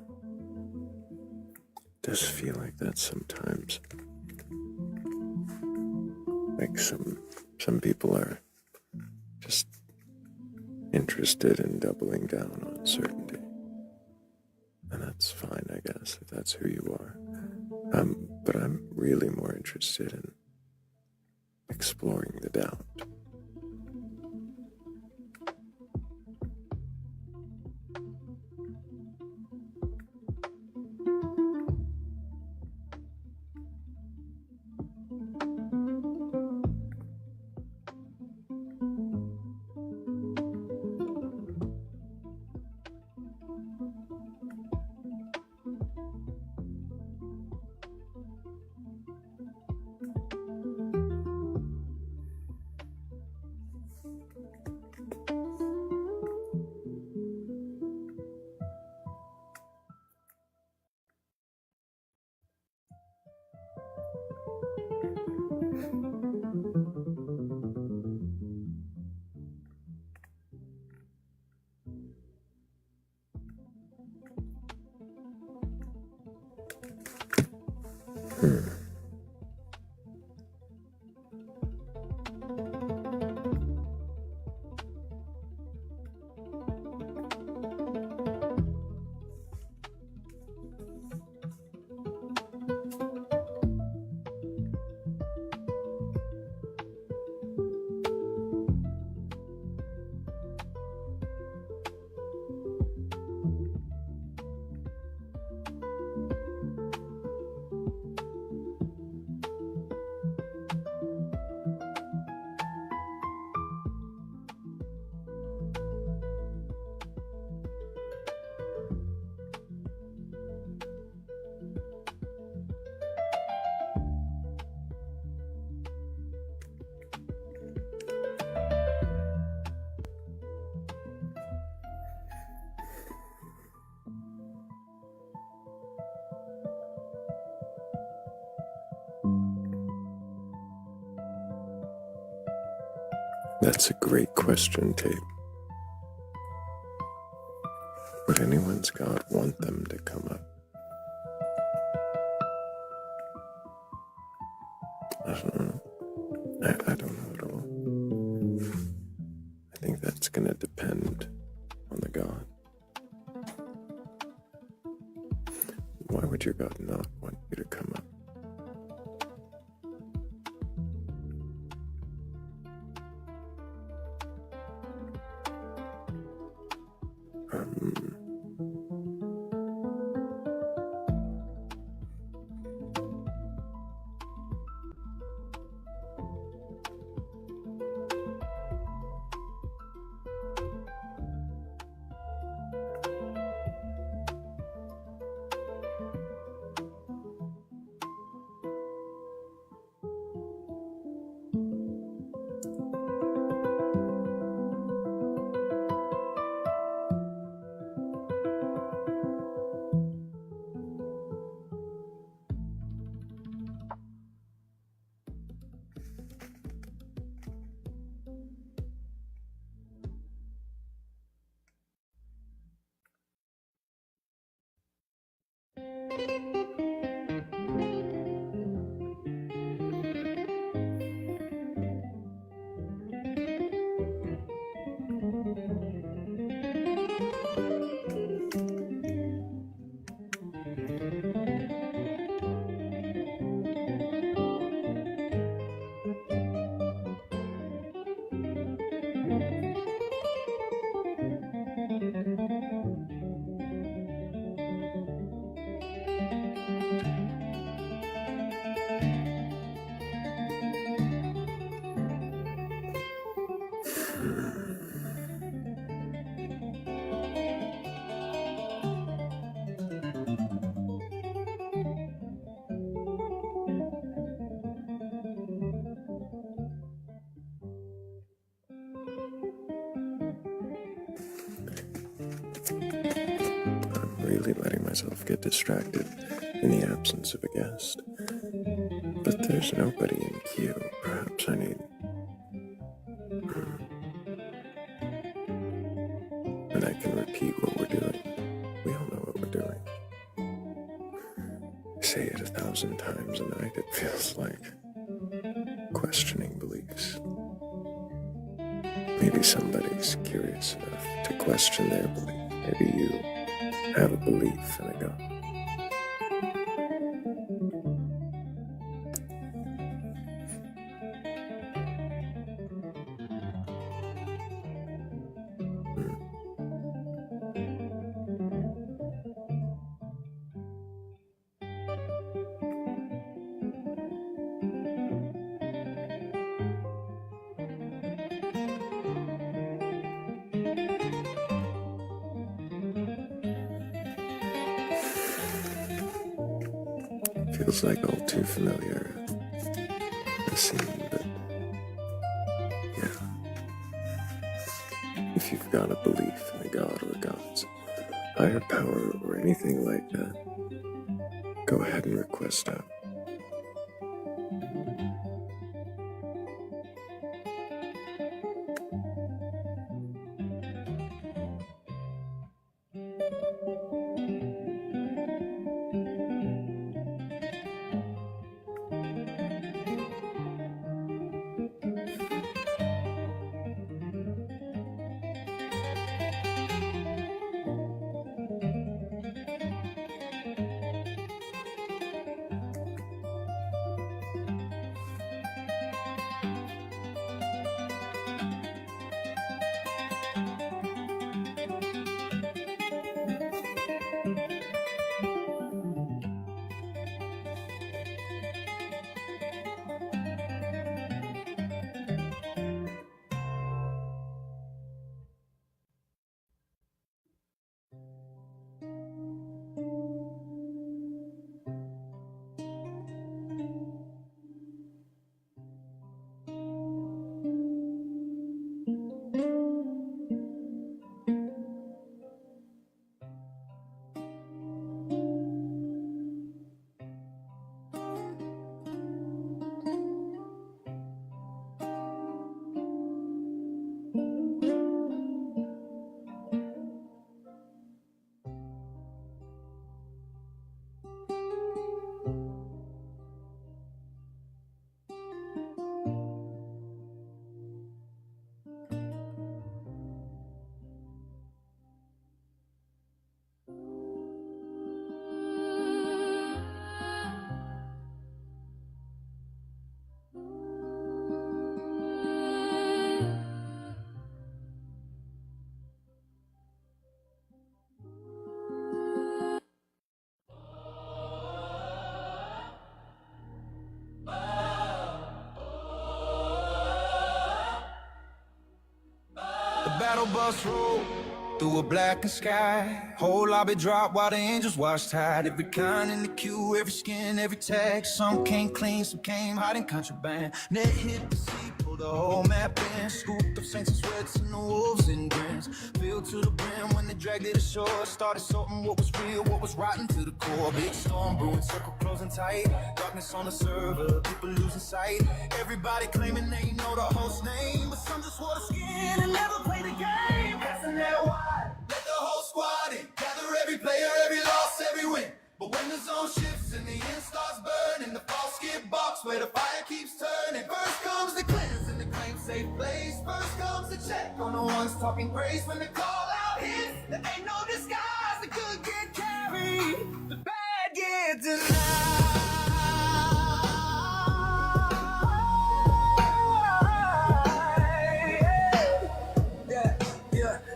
It does feel like that sometimes. Like some people are just interested in doubling down on certainty. And that's fine, I guess, if that's who you are. But I'm really more interested in exploring the doubt. That's a great question, Tape. Would anyone's God want them to come up? I don't know. I don't know at all. I think that's going to depend on the God. Why would your God not want you to come up? myself get distracted in the absence of a guest. But there's nobody in queue. Perhaps I need... And I can repeat what we're doing. We all know what we're doing. Say it 1,000 times a night, it feels like questioning beliefs. Maybe somebody's curious enough to question their belief. Maybe you have a belief in a God. Feels like all too familiar a scene, but yeah. If you've got a belief in a god or gods, higher power or anything like that, go ahead and request out. The battle bus rolled through a blackened sky. Whole lobby dropped while the angels watched tide. Every kind in the queue, every skin, every tag. Some came clean, some came hiding contraband. Net hit the sea, pulled the whole map in. Scooped up saints and sweats and the wolves and grins. Filled to the brim when they dragged it ashore. Started sorting what was real, what was rotten to the core. Big storm brewing, circle closing tight. Darkness on the server, people losing sight. Everybody claiming they know the host name, but some just wore the skin and never played the game. Passing that wide, let the whole squad in. Gather every player, every loss, every win. But when the zone shifts and the end starts burning, the false skip box where the fire keeps turning. First comes the cleanse and the claim safe place. First comes the check on the ones talking grace. When the call out hits, there ain't no disguise. The good get carried, the bad get denied.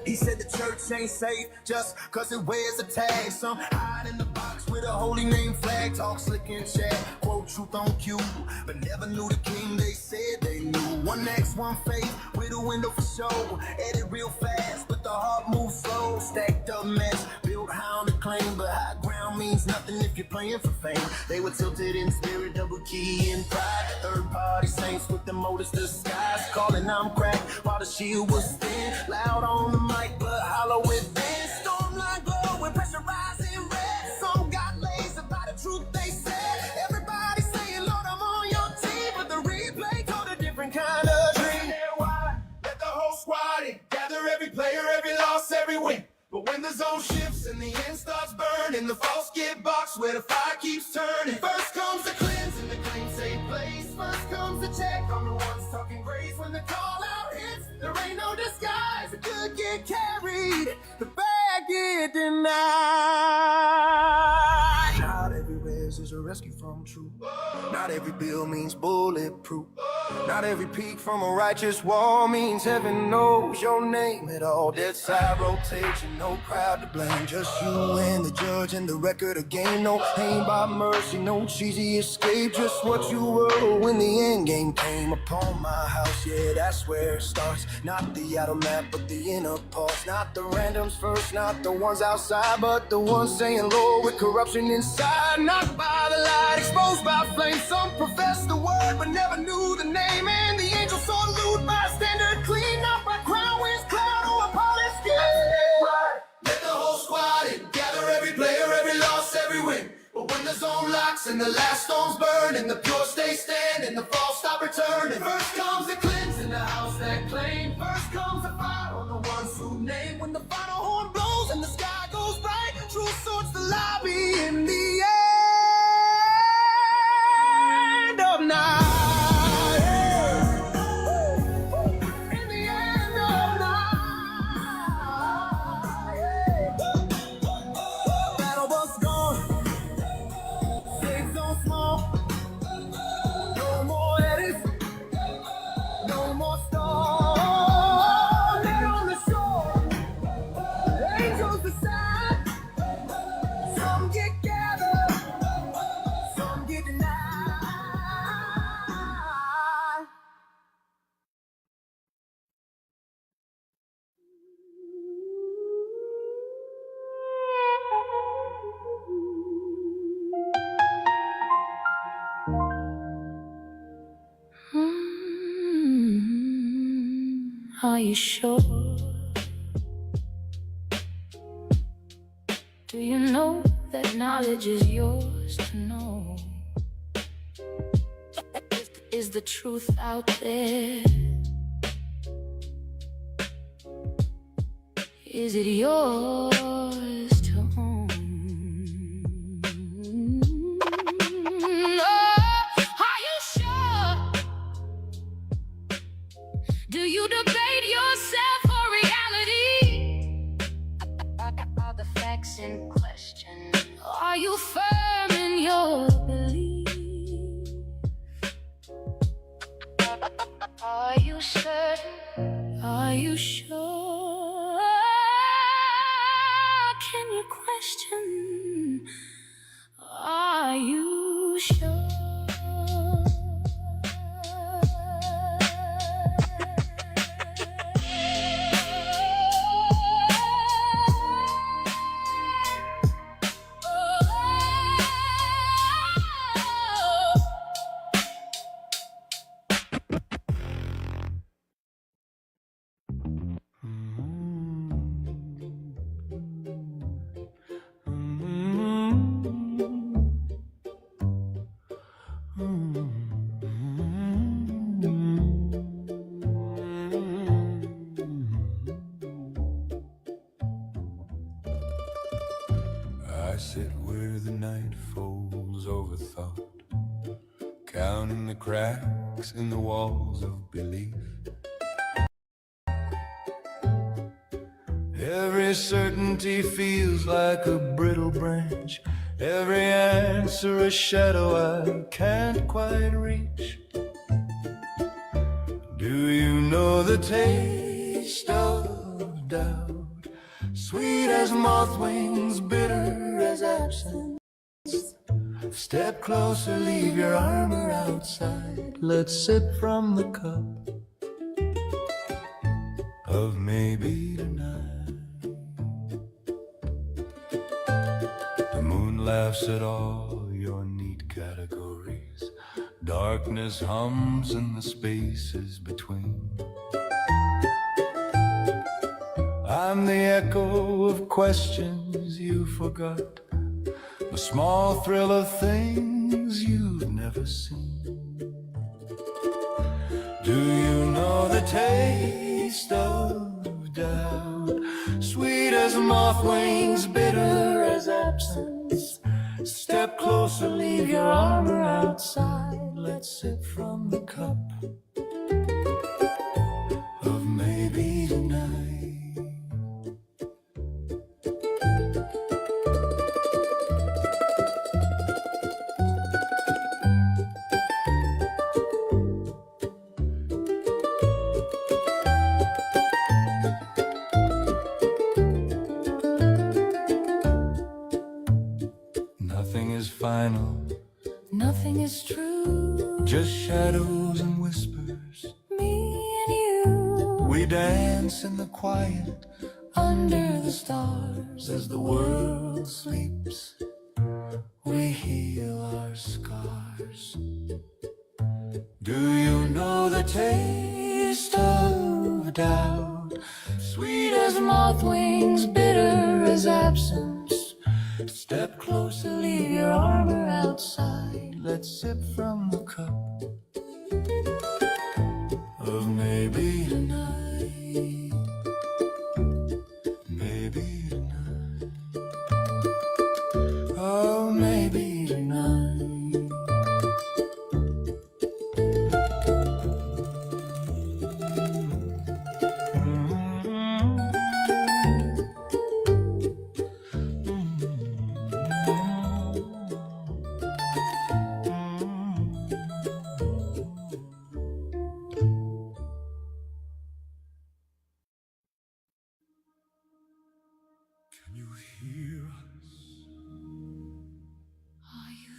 He said the church ain't safe just cause it wears a tag. Some hide in the box with a holy name flag. Talk slick and chat, quote truth on cue. But never knew the king they said they knew. One X, one faith, with a window for show. Edit real fast, but the heart moves slow. Stacked up mess, built high on the claim. But high ground means nothing if you're playing for fame. They were tilted in spirit, double key in pride. Third party saints with the motors disguised. Calling I'm cracked while the shield was thin. Loud on the mic, but hollow within. Stormline glow with pressurizing red. box where the fire keeps turning. First comes the cleanse and the clean safe place. First comes the check on the ones talking grace. When the call out hits, there ain't no disguise. The good get carried, the bad get denied. Not everywhere is a rescue from truth. Not every bill means bulletproof. Not every peak from a righteous wall means heaven knows your name at all. Dead side rotation, no crowd to blame. Just you and the judge and the record of game. No pain by mercy, no cheesy escape. Just what you were when the end game came upon my house. Yeah, that's where it starts. Not the outer map, but the inner parts. Not the randoms first, not the ones outside, but the ones saying Lord with corruption inside. Not by the light, exposed by flame. Some profess the word, but never knew the name. And the angels saw loot by standard clean. Not by crown, winds, cloud, or a polished skin. Right. Let the whole squad in. Gather every player, every loss, every win. But when the zone locks and the last stones burn, and the pure stay standing, the false stop returning. First comes the cleanse in the house that claim. First comes the fire on the ones who name. When the final horn blows and the sky goes bright, truth sorts the lobby in the end of night. In the end of night. Battle bus gone. Safe zone small. No more edits. No more stars. Dead on the shore. Angels decide. Some get gathered. Some get denied. Are you sure? Do you know that knowledge is yours to know? Is the truth out there? Is it yours to own? Are you sure? Do you debate yourself for reality? Are the facts in question? Are you firm in your belief? Are you certain? Are you sure? Can you question? Are you sure? I sit where the night folds over thought, counting the cracks in the walls of belief. Every certainty feels like a brittle branch, every answer a shadow I can't quite reach. Do you know the taste of doubt? Sweet as moth wings, bitter as absence. Step closer, leave your armor outside. Let's sip from the cup of maybe tonight. The moon laughs at all your neat categories. Darkness hums in the spaces between. I'm the echo of questions you forgot, the small thrill of things you've never seen. Do you know the taste of doubt? Sweet as moth wings, bitter as absence. Step closer, leave your armor outside. Let's sip from the cup of maybe tonight. Nothing is final, Nothing is true. just shadows and whispers. Me and you We dance in the quiet under the stars. as the world sleeps. We heal our scars. Do you know the taste of doubt? Sweet as moth wings, bitter as absence. Step closer, Leave your armor outside. let's sip from the cup of maybe tonight. Maybe tonight. Oh, maybe tonight. Can you hear us? Are you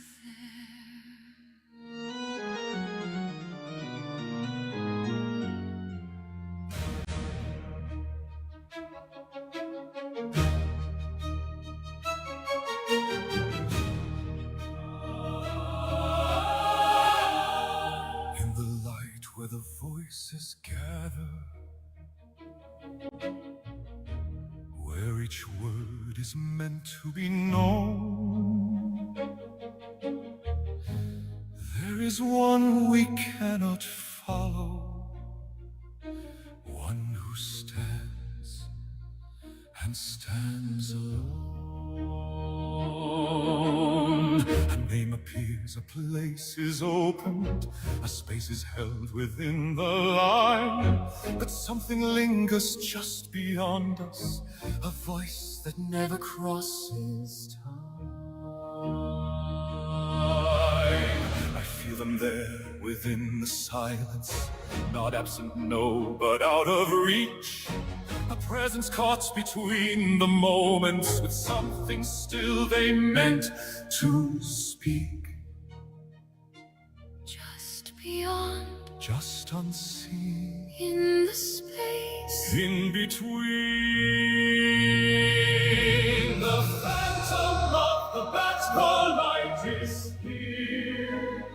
In the light where the voices gather, where each word is meant to be known, there is one we cannot follow, one who stands and stands alone. A name appears, a place is opened, a space is held within the line, but something lingers just beyond us, a voice that never crosses time. I feel them there within the silence, not absent, no, but out of reach. A presence caught between the moments, with something still they meant to speak. just beyond, Just unseen, in the space? in between. The phantom of the Batcolyte is here.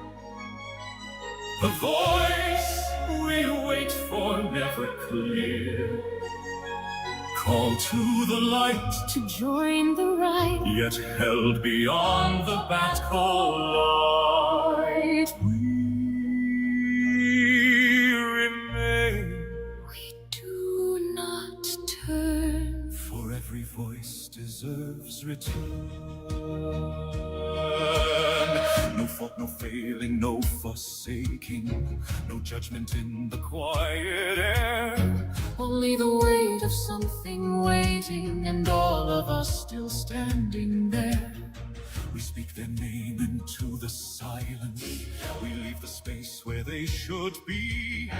The voice we wait for, never clear. Call to the light, To join the right, yet held beyond the Batcolyte. We remain, we do not turn. for every voice deserves return. No fault, no failing, no forsaking, no judgment in the quiet air. Only the weight of something waiting, And all of us still standing there. We speak their name into the silence. We leave the space where they should be,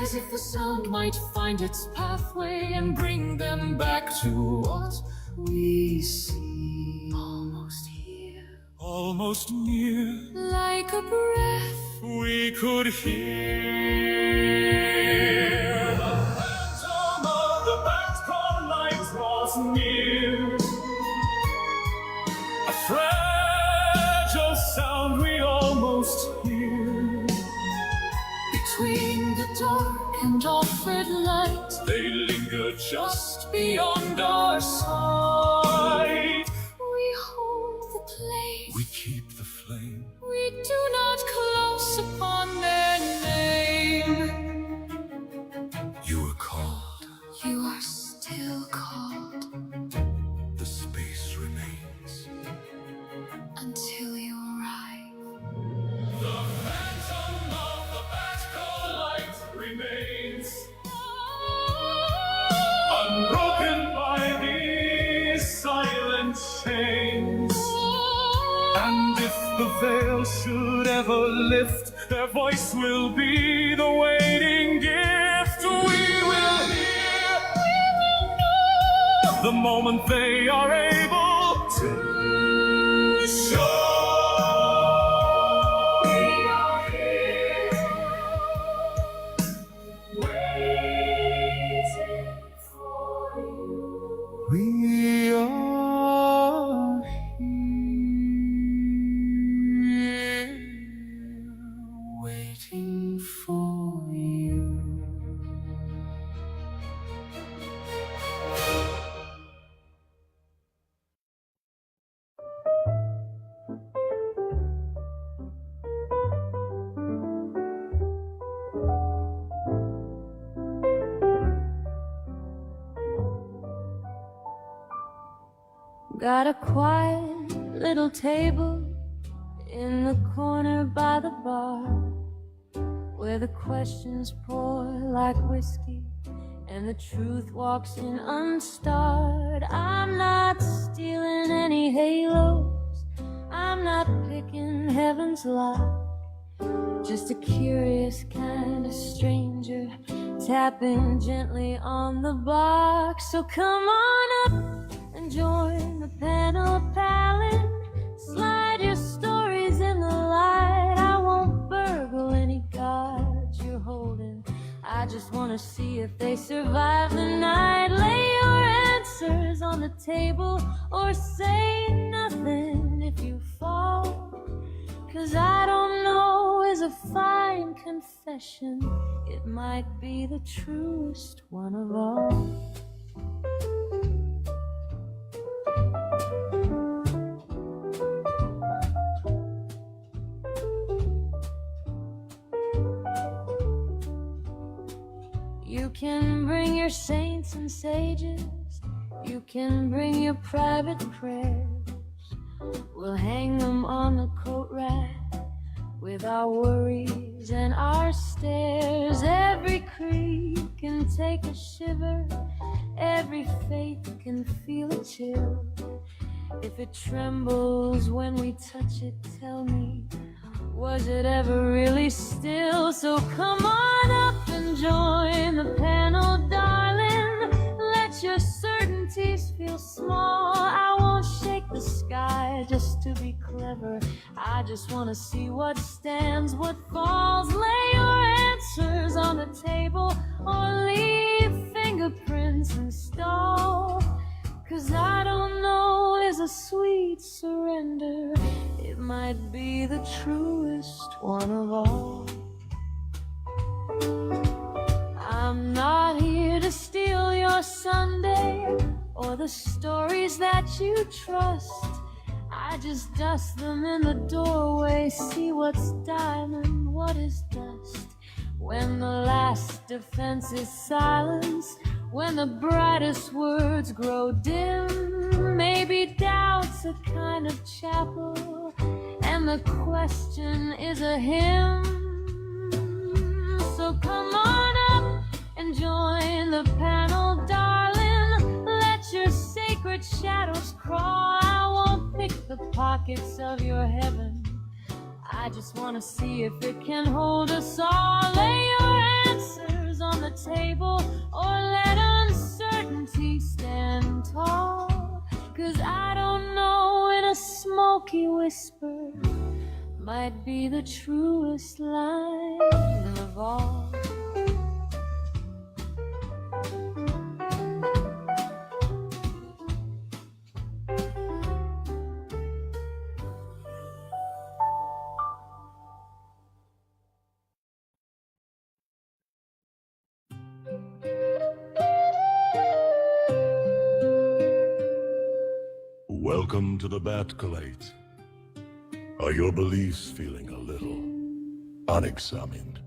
as if the sound might find its pathway and bring them back to what we see. Almost here, almost near. like a breath. We could hear the phantom of the Batcolyte draws near. A fragile sound we almost hear. Between the dark and offered light, They linger just beyond our sight. we hold the place. We keep the flame. We do not close upon their name. You are called. You are still called, The space remains. and until you arrive. The phantom of the Batcolyte remains unbroken by these silent chains. And if the veil should ever lift, their voice will be the waiting gift. We will hear, the moment they are able to show. We are here, waiting for you. We are here, waiting for you. Got a quiet little table in the corner by the bar, where the questions pour like whiskey and the truth walks in unstarred. I'm not stealing any halos, I'm not picking heaven's lock, just a curious kind of stranger tapping gently on the box. So come on up and join the panel palette. Slide your stories in the light. I won't burgle any cards you're holding, I just wanna see if they survive the night. Lay your answers on the table or say nothing if you fall, 'cause I don't know is a fine confession. It might be the truest one of all. You can bring your saints and sages, you can bring your private prayers. We'll hang them on the coat rack with our worries and our stares. Every creak can take a shiver, every faith can feel a chill. If it trembles when we touch it, tell me, was it ever really still? So come on up and join the panel, darling. Let your certainties feel small. I won't shake the sky just to be clever, I just want to see what stands, what falls. Lay your answers on the table or leave fingerprints installed, 'cause I don't know is a sweet surrender. It might be the truest one of all. I'm not here to steal your Sunday or the stories that you trust. I just dust them in the doorway, see what's diamond, what is dust. When the last defense is silence, when the brightest words grow dim, maybe doubt's a kind of chapel, and the question is a hymn. So come on up and join the panel, darling. Let your sacred shadows crawl. I won't pick the pockets of your heaven, I just want to see if it can hold us all. Lay your answers on the table or let uncertainty stand tall, 'cause I don't know in a smoky whisper might be the truest line of all. Welcome to the Batcolyte. Are your beliefs feeling a little unexamined?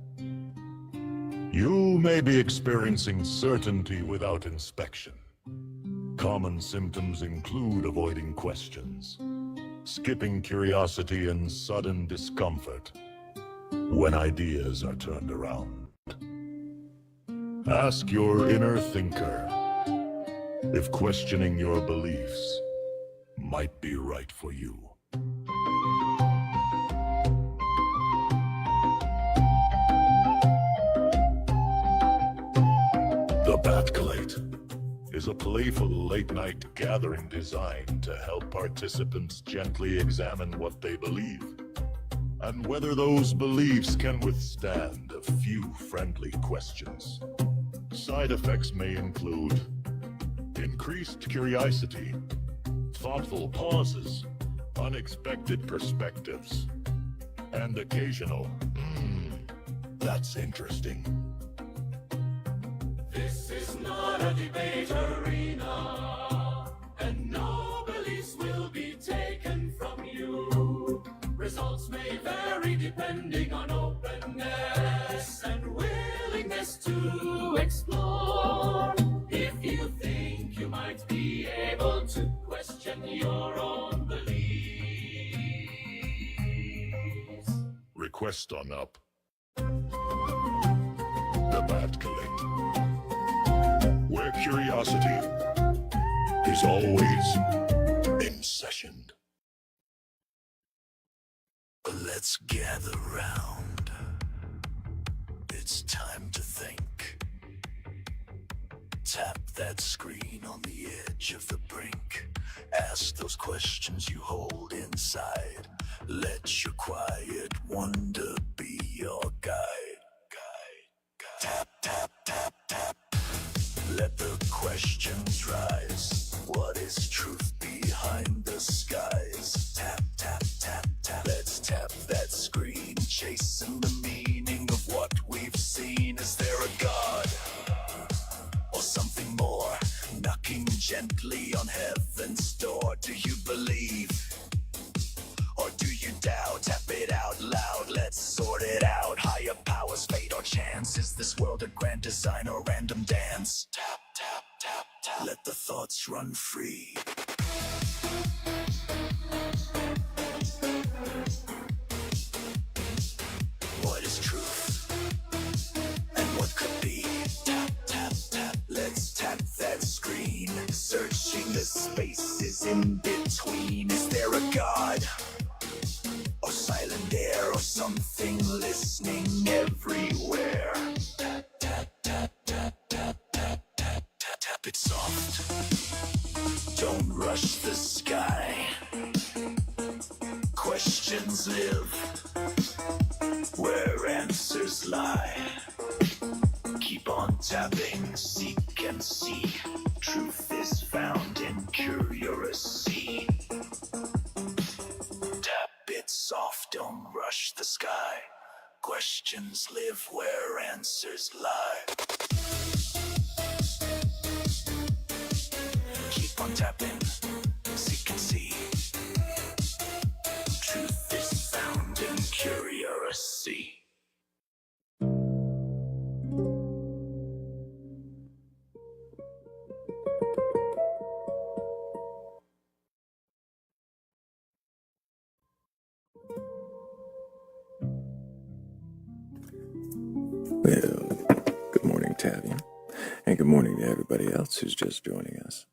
You may be experiencing certainty without inspection. Common symptoms include avoiding questions, skipping curiosity and sudden discomfort when ideas are turned around. Ask your inner thinker if questioning your beliefs might be right for you. The Batcolyte is a playful late-night gathering designed to help participants gently examine what they believe and whether those beliefs can withstand a few friendly questions. Side effects may include increased curiosity, thoughtful pauses, unexpected perspectives, and occasional, that's interesting. This is not a debate arena, and no beliefs will be taken from you. Results may vary depending on openness and willingness to explore. If you think you might be able to question your own beliefs. Request on up. The Batcolyte, where curiosity is always in session. Let's gather round. It's time to think. Tap that screen on the edge of the brink. Ask those questions you hold inside. Let your quiet wonder be your guide. Tap, tap, tap, tap. Let the questions rise. What is truth behind the skies? Tap, tap, tap, tap. Let's tap that screen, chasing the meaning of what we've seen. Is there a God or something more, knocking gently on heaven's door? Do you believe or do you doubt? Tap it out loud, let's sort it out. Higher powers, fate or chance? Is this world a grand design or random dance? Tap, tap, tap, tap. Let the thoughts run free. What is truth? And what could be? Tap, tap, tap. Let's tap that screen. Searching the spaces in between. Is there a God? Or silent air, or something listening everywhere? Tap, tap, tap, tap, tap, tap, tap, tap, tap it soft. Don't rush the sky. Questions live where answers lie. Keep on tapping, seek and see. Truth is found in curiosity. Tap it soft, don't rush the sky. Questions live where answers lie. Keep on tapping, seek and see. Truth is found in curiosity. Well, good morning, Tavian, and good morning to everybody else who's just joining us.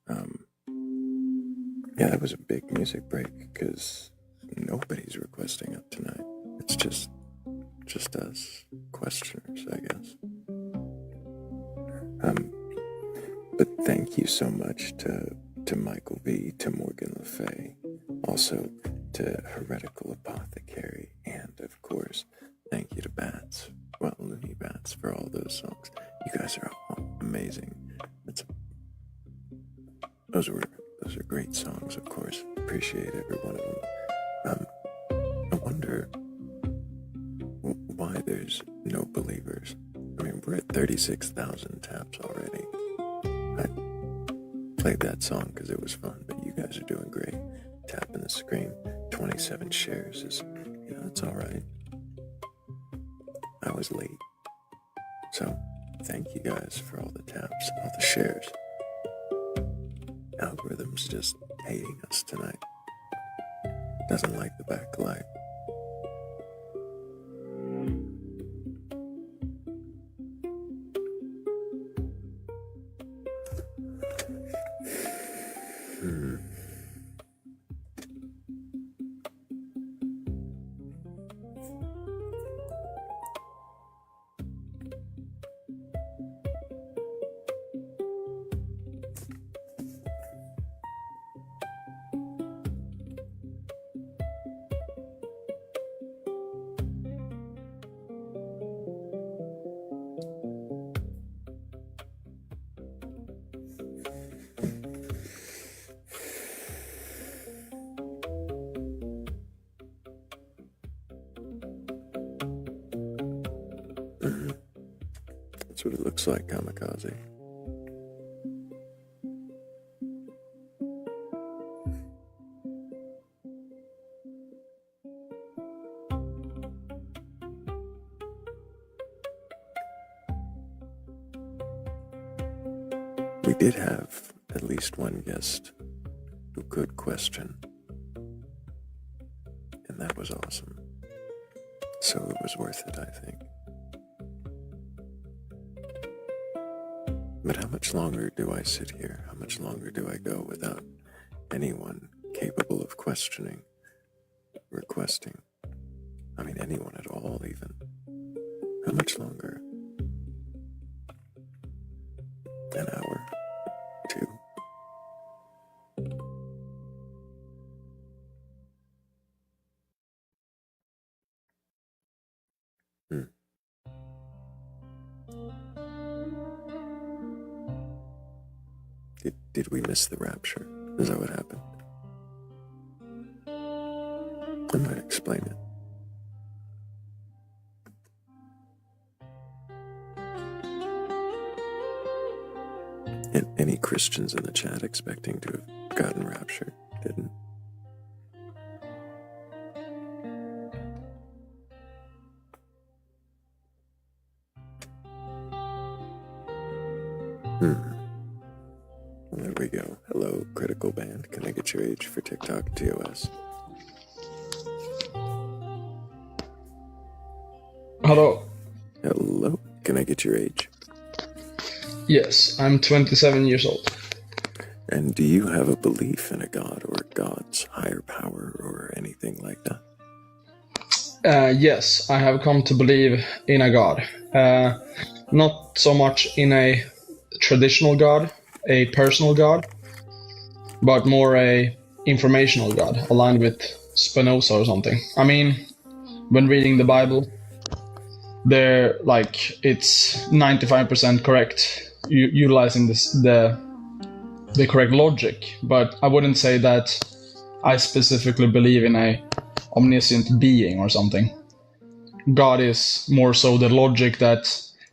Yeah, that was a big music break because nobody's requesting up tonight. It's just us questioners, I guess. But thank you so much to Michael V, to Morgan Le Fay, also to Heretical Apothecary, and of course, thank you to Bats. Well, Looney Bats for all those songs. You guys are all amazing. Those are great songs, of course. Appreciate every one of them. I wonder why there's no believers. I mean, we're at 36,000 taps already. I played that song because it was fun, but you guys are doing great. Tapping the screen, 27 shares is, it's all right. I was late. So, thank you guys for all the taps, all the shares. Algorithm's just hating us tonight. doesn't like the backlight. That's what it looks like, Kamikaze. We did have at least one guest who could question, and that was awesome. So it was worth it, I think. But how much longer do I sit here? How much longer do I go without anyone capable of questioning, requesting? I mean, anyone at all, even. How much longer? An hour? 2? Did we miss the rapture? Is that what happened? I might explain it. And any Christians in the chat expecting to have gotten raptured didn't. There we go. Hello, Critical Band. Can I get your age for TikTok TOS? Hello. Hello. Can I get your age? Yes, I'm 27 years old. And do you have a belief in a god or God's higher power or anything like that? Yes, I have come to believe in a god. Not so much in a traditional god, a personal god, but more a informational god, aligned with Spinoza or something. I mean, when reading the Bible, they're like, it's 95% correct, utilizing the correct logic, but I wouldn't say that I specifically believe in a omniscient being or something. God is more so the logic that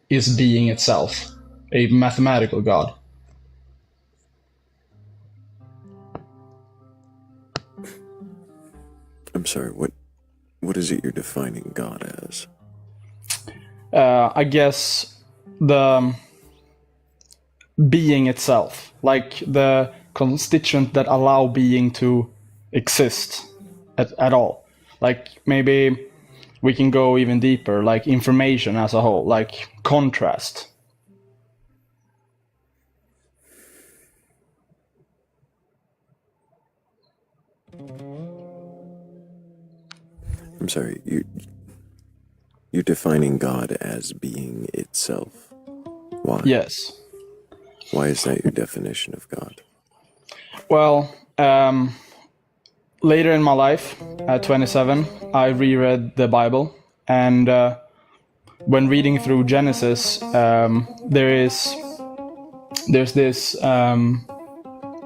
is being itself, a mathematical god. I'm sorry, what is it you're defining God as? I guess the being itself, like the constituent that allow being to exist at all. Like maybe we can go even deeper, like information as a whole, like contrast. I'm sorry, you're defining God as being itself. Why? Yes. Why is that your definition of God? Well, later in my life, at 27, I reread the Bible, and when reading through Genesis, there's this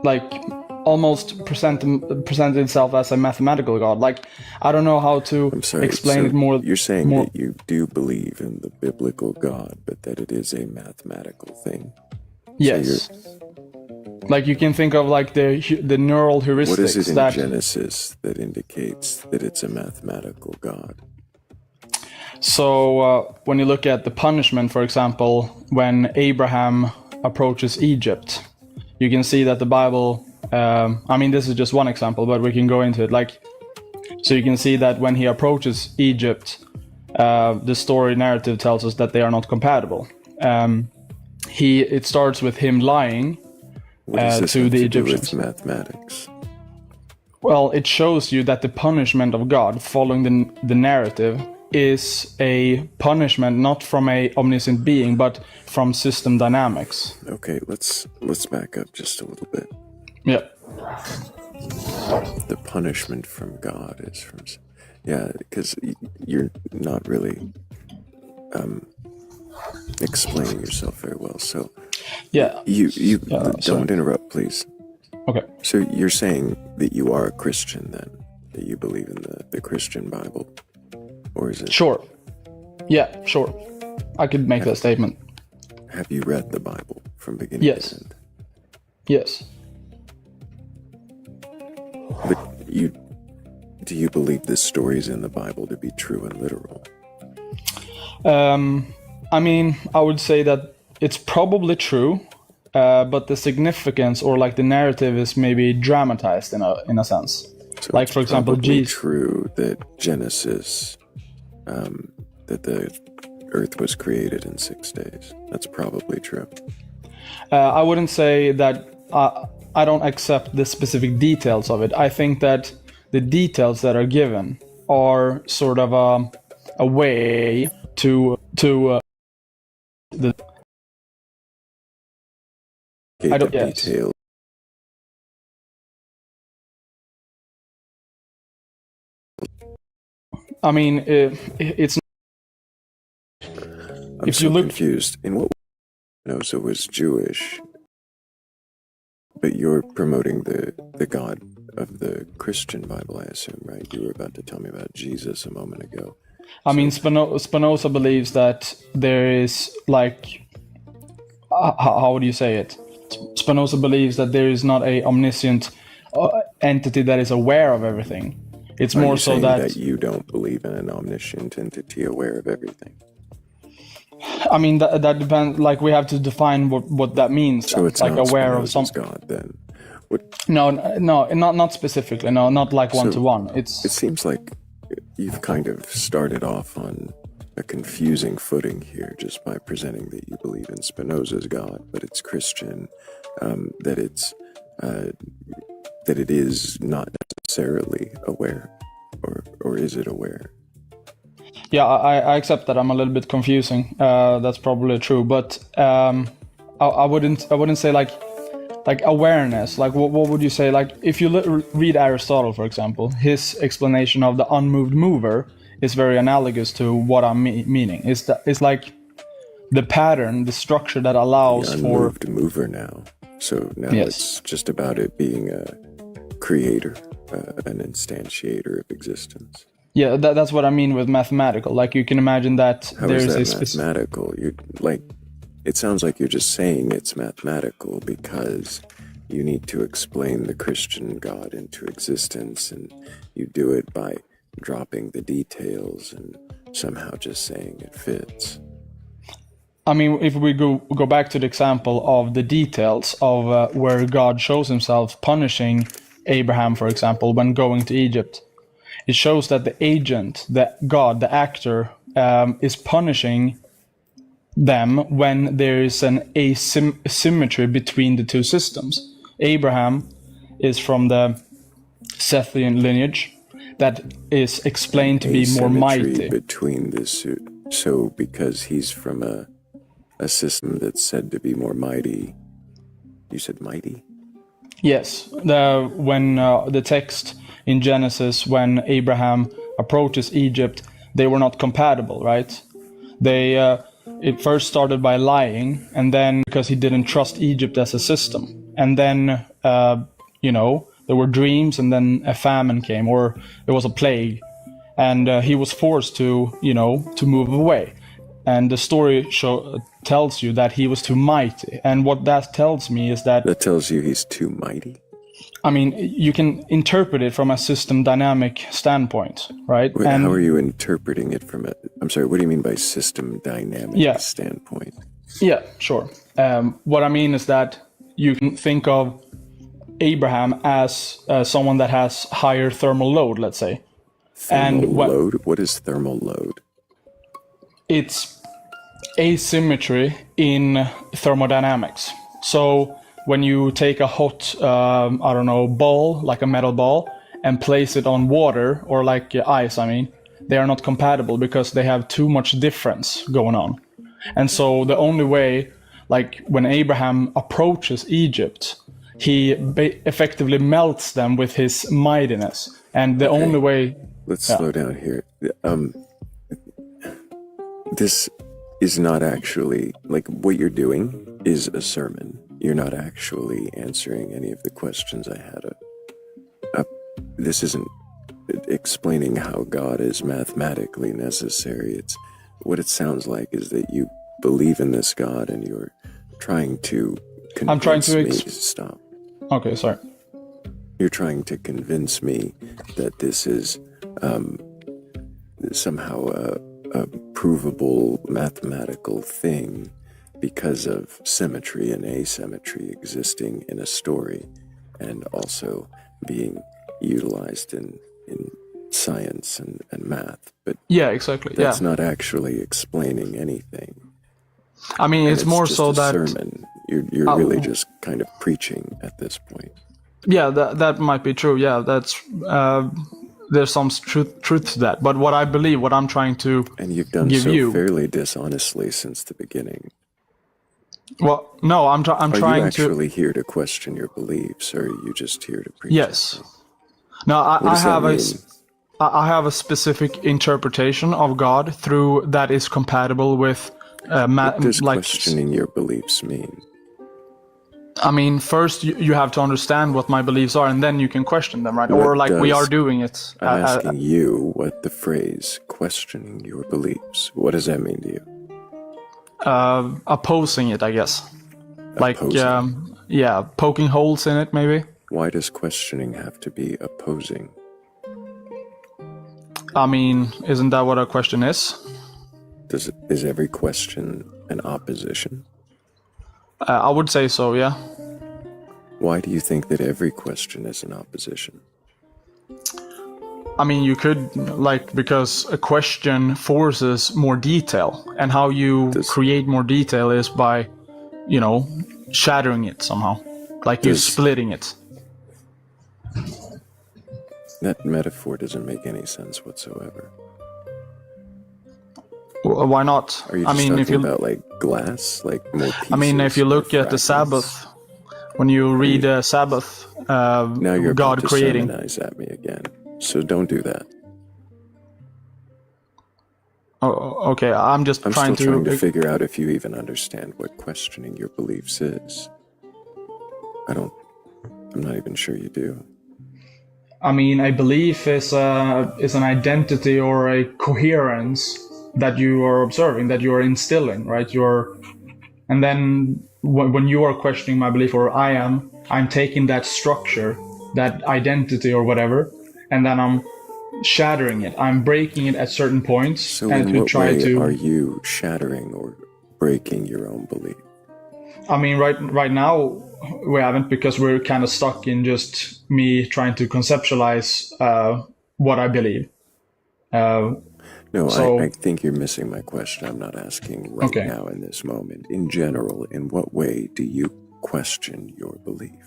like almost presented itself as a mathematical god. Like, I don't know how to explain it more. You're saying that you do believe in the biblical God, but that it is a mathematical thing. Yes. Like you can think of like the neural heuristics. What is it in Genesis that indicates that it's a mathematical God? So when you look at the punishment, for example, when Abraham approaches Egypt, you can see that the Bible, I mean, this is just one example, but we can go into it. Like So you can see that when he approaches Egypt, the story narrative tells us that they are not compatible. It starts with him lying What does this to have the to do Egyptians. with mathematics? Well, it shows you that the punishment of God, following the narrative, is a punishment not from a omniscient being, but from system dynamics. Okay, let's back up just a little bit. Yeah. The punishment from God is from... Yeah, because you're not really explaining yourself very well. So Yeah. you sorry. don't interrupt, please. Okay. So you're saying that you are a Christian then? That you believe in the Christian Bible? Or is it... Sure. Yeah, sure. I could make that statement. Have you read the Bible from beginning Yes. to end? Yes. But do you believe the stories in the Bible to be true and literal? I mean, I would say that it's probably true, but the significance or like the narrative is maybe dramatized in a sense. So like it's for example, probably Jesus. true that Genesis, that the Earth was created in 6 days. That's probably true. I wouldn't say that. I don't accept the specific details of it. I think that the details that are given are sort of a way to the. I don't. Yes. Detail. I mean, it's. I'm if so you look confused. In what Spinoza was Jewish, but you're promoting the God of the Christian Bible, I assume, right? You were about to tell me about Jesus a moment ago. I mean, Spinoza believes that there is like, how would you say it? Spinoza believes that there is not a omniscient entity that is aware of everything. It's more so that you don't believe in an omniscient entity aware of everything. I mean, that depends. Like, we have to define what that means. So it's like not aware of Spinoza's some. God then. What? No, not specifically. No, not like one to one. It seems like you've kind of started off on a confusing footing here just by presenting that you believe in Spinoza's God, but it's Christian, that it is not necessarily aware, or is it aware? Yeah, I accept that I'm a little bit confusing. That's probably true, but I wouldn't say like awareness. Like what would you say? Like if you read Aristotle, for example, his explanation of the unmoved mover is very analogous to what I'm meaning. It's like the pattern, the structure that allows the for unmoved mover now. So now it's just about it being a creator, an instantiator of existence. Yeah, that's what I mean with mathematical. Like you can imagine that How there's is that mathematical? It sounds like you're just saying it's mathematical because you need to explain the Christian God into existence, and you do it by dropping the details and somehow just saying it fits. I mean, if we go back to the example of the details of where God shows himself punishing Abraham, for example, when going to Egypt, it shows that the agent, God, the actor, is punishing them when there is an asymmetry between the two systems. Abraham is from the Sethian lineage that is explained to be more mighty. Between this, so because he's from a system that's said to be more mighty. You said mighty? Yes. When the text in Genesis, when Abraham approaches Egypt, they were not compatible, right? It first started by lying, and then because he didn't trust Egypt as a system. And then, there were dreams, and then a famine came, or there was a plague, and he was forced to move away. And the story tells you that he was too mighty. And what that tells me is that... That tells you he's too mighty? I mean, you can interpret it from a system dynamic standpoint, right? Wait, how are you interpreting it from I'm sorry, what do you mean by system dynamic standpoint? Yeah, sure. What I mean is that you can think of Abraham as someone that has higher thermal load, let's say. Thermal And load? What is thermal load? it's asymmetry in thermodynamics. So when you take a hot, ball, like a metal ball, and place it on water, or like ice, they are not compatible because they have too much difference going on. And so the only way, like when Abraham approaches Egypt, he effectively melts them with his mightiness. And the only way... Let's slow down here. This is not actually, like, what you're doing is a sermon. You're not actually answering any of the questions I had. This isn't explaining how God is mathematically necessary. It's what it sounds like is that you believe in this God and you're trying to convince me. Stop. Okay, sorry. You're trying to convince me that this is somehow a provable mathematical thing because of symmetry and asymmetry existing in a story and also being utilized in science and math. But yeah, exactly. That's not actually explaining anything. It's more just so a that sermon. You're really just kind of preaching at this point. Yeah, that might be true. Yeah, that's there's some truth to that. But what I believe, what I'm trying to and you've done give so you fairly dishonestly since the beginning. Well, no, I'm trying to. Are you actually here to question your beliefs, or are you just here to preach? Yes. No, I have a specific interpretation of God through that is compatible with what does questioning your beliefs mean? First you have to understand what my beliefs are, and then you can question them, right? Or like we are doing it. I'm asking you what the phrase "questioning your beliefs." What does that mean to you? Opposing it, I guess. Opposing. Poking holes in it, maybe. Why does questioning have to be opposing? Isn't that what a question is? Is every question an opposition? I would say so, yeah. Why do you think that every question is an opposition? You could, because a question forces more detail, and how you create more detail is by, shattering it somehow. You're splitting it. That metaphor doesn't make any sense whatsoever. Why not? Are you just talking about glass, more pieces? If you look at the Sabbath, when you read Sabbath, now you're God about to creating. sermonize at me again, so don't do that. Oh, okay. I'm still trying to figure out if you even understand what questioning your beliefs is. I'm not even sure you do. A belief is an identity or a coherence that you are observing, that you are instilling, right? And then when you are questioning my belief, or I'm taking that structure, that identity or whatever, and then I'm shattering it. I'm breaking it at certain points. So in what way are you shattering or breaking your own belief? Right now we haven't, because we're kind of stuck in just me trying to conceptualize what I believe. No, I think you're missing my question. I'm not asking now in this moment. In general, in what way do you question your belief?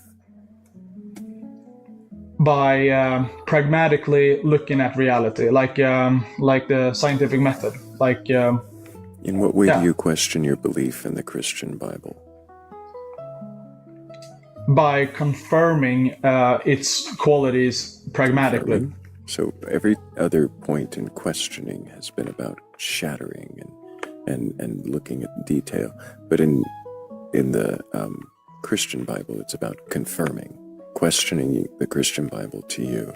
By pragmatically looking at reality, like the scientific method. In what way do you question your belief in the Christian Bible? By confirming its qualities pragmatically. So every other point in questioning has been about shattering and looking at detail. But in the Christian Bible, it's about confirming. Questioning the Christian Bible to you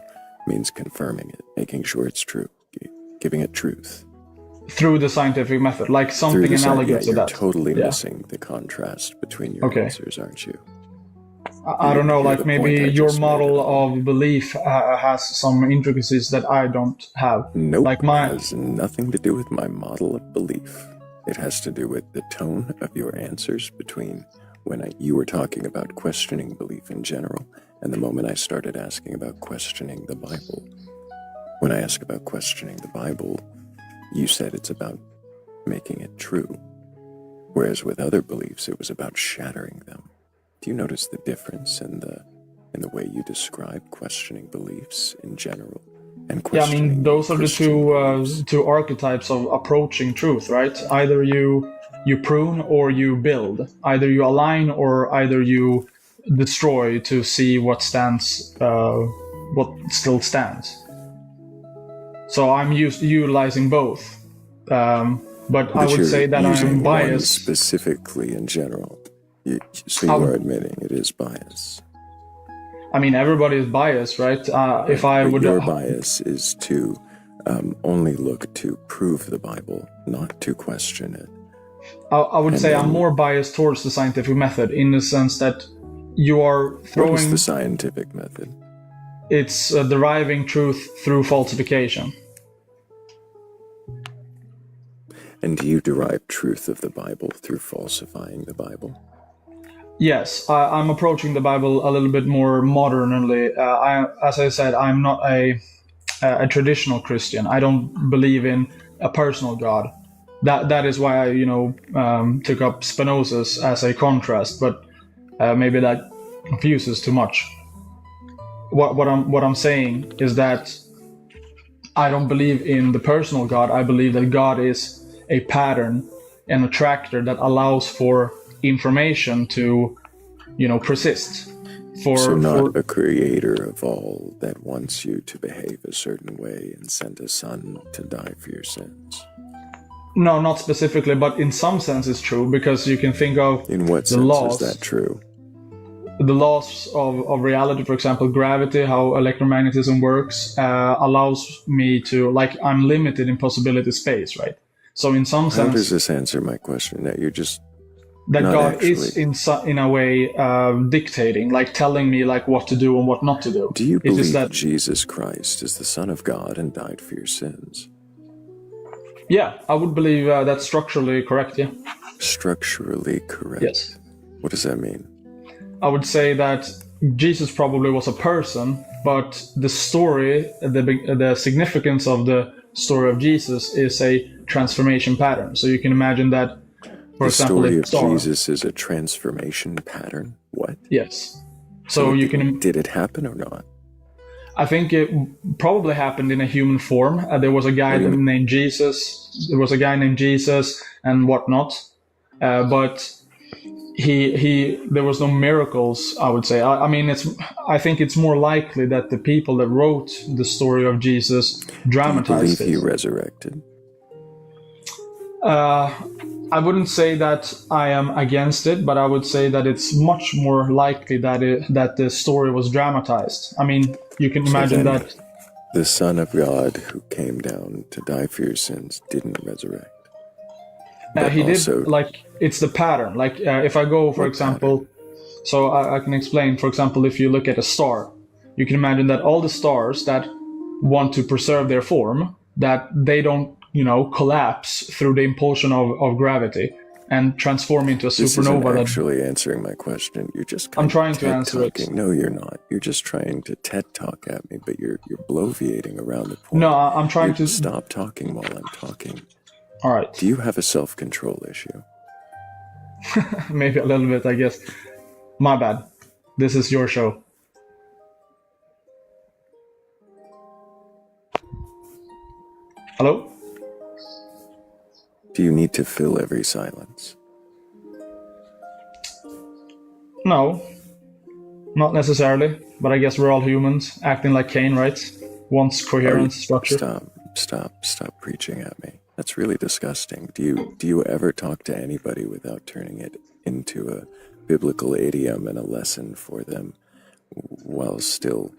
means confirming it, making sure it's true, giving it truth. Through the scientific method, like something analogous to that. You're totally missing the contrast between your answers, aren't you? I don't know, maybe your model of belief has some intricacies that I don't have. Nope, it has nothing to do with my model of belief. It has to do with the tone of your answers between when you were talking about questioning belief in general and the moment I started asking about questioning the Bible. when I ask about questioning the Bible, you said it's about making it true, whereas with other beliefs, it was about shattering them. Do you notice the difference in the way you describe questioning beliefs in general? And Yeah, I mean, those are the Christian two archetypes of approaching truth, right? Either you prune or you build. Either you align or either you destroy to see what stands, what still stands. So I'm utilizing both, but I would say that I'm biased. Specifically in general, so you are admitting it is bias. I mean, everybody is biased, right? If I would, your bias is to only look to prove the Bible, not to question it. I would say I'm more biased towards the scientific method in the sense that you are throwing. What is the scientific method? It's deriving truth through falsification. And do you derive truth of the Bible through falsifying the Bible? Yes, I'm approaching the Bible a little bit more modernly. As I said, I'm not a traditional Christian. I don't believe in a personal God. That is why I took up Spinoza's as a contrast, but maybe that confuses too much. What I'm saying is that I don't believe in the personal God. I believe that God is a pattern and a tractor that allows for information to, persist. So not a creator of all that wants you to behave a certain way and sent a son to die for your sins. No, not specifically, but in some sense it's true, because you can think of in what the sense laws. Is that true? The laws of reality, for example, gravity, how electromagnetism works, allows me to, I'm limited in possibility space, right? So in some sense... How does this answer my question? That you're just... That God is in a way dictating, telling me what to do and what not to do. Do you believe that Jesus Christ is the Son of God and died for your sins? Yeah, I would believe that's structurally correct, yeah. Structurally correct? Yes. What does that mean? I would say that Jesus probably was a person, but the story, the significance of the story of Jesus is a transformation pattern. So you can imagine that, for example, the story of Jesus is a transformation pattern? What? Yes. So you can... Did it happen or not? I think it probably happened in a human form. There was a guy named Jesus. There was a guy named Jesus and whatnot. But there was no miracles, I would say. I think it's more likely that the people that wrote the story of Jesus dramatized it. Do you believe he resurrected? I wouldn't say that I am against it, but I would say that it's much more likely that the story was dramatized. I mean, you can imagine that the Son of God who came down to die for your sins didn't resurrect. He did, it's the pattern. If I go, for example, so I can explain, for example, if you look at a star, you can imagine that all the stars that want to preserve their form, that they don't, collapse through the impulsion of gravity and transform into a supernova. This isn't actually answering my question. You're just I'm trying to answer it. No, you're not. You're just trying to TED talk at me, but you're bloviating around the point. No, I'm trying to stop talking while I'm talking. All right. Do you have a self-control issue? Maybe a little bit, I guess. My bad. This is your show. Hello? Do you need to fill every silence? No, not necessarily. But I guess we're all humans, acting like Cain, right? Wants coherence, structure. Stop preaching at me. That's really disgusting. Do you ever talk to anybody without turning it into a biblical idiom and a lesson for them while still,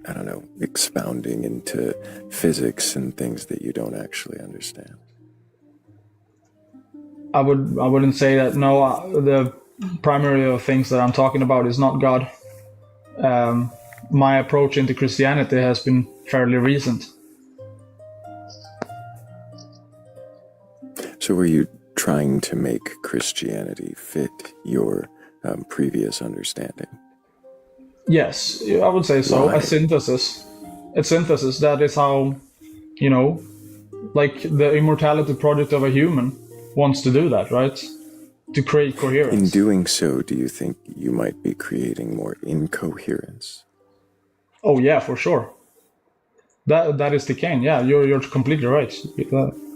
I don't know, expounding into physics and things that you don't actually understand? I wouldn't say that. No, the primary things that I'm talking about is not God. My approach into Christianity has been fairly recent. So were you trying to make Christianity fit your previous understanding? Yes, I would say so. Why? A synthesis. It's synthesis. That is how, you know, like the immortality project of a human wants to do that, right? To create coherence. In doing so, do you think you might be creating more incoherence? Oh yeah, for sure. That is the Cain. Yeah, you're completely right.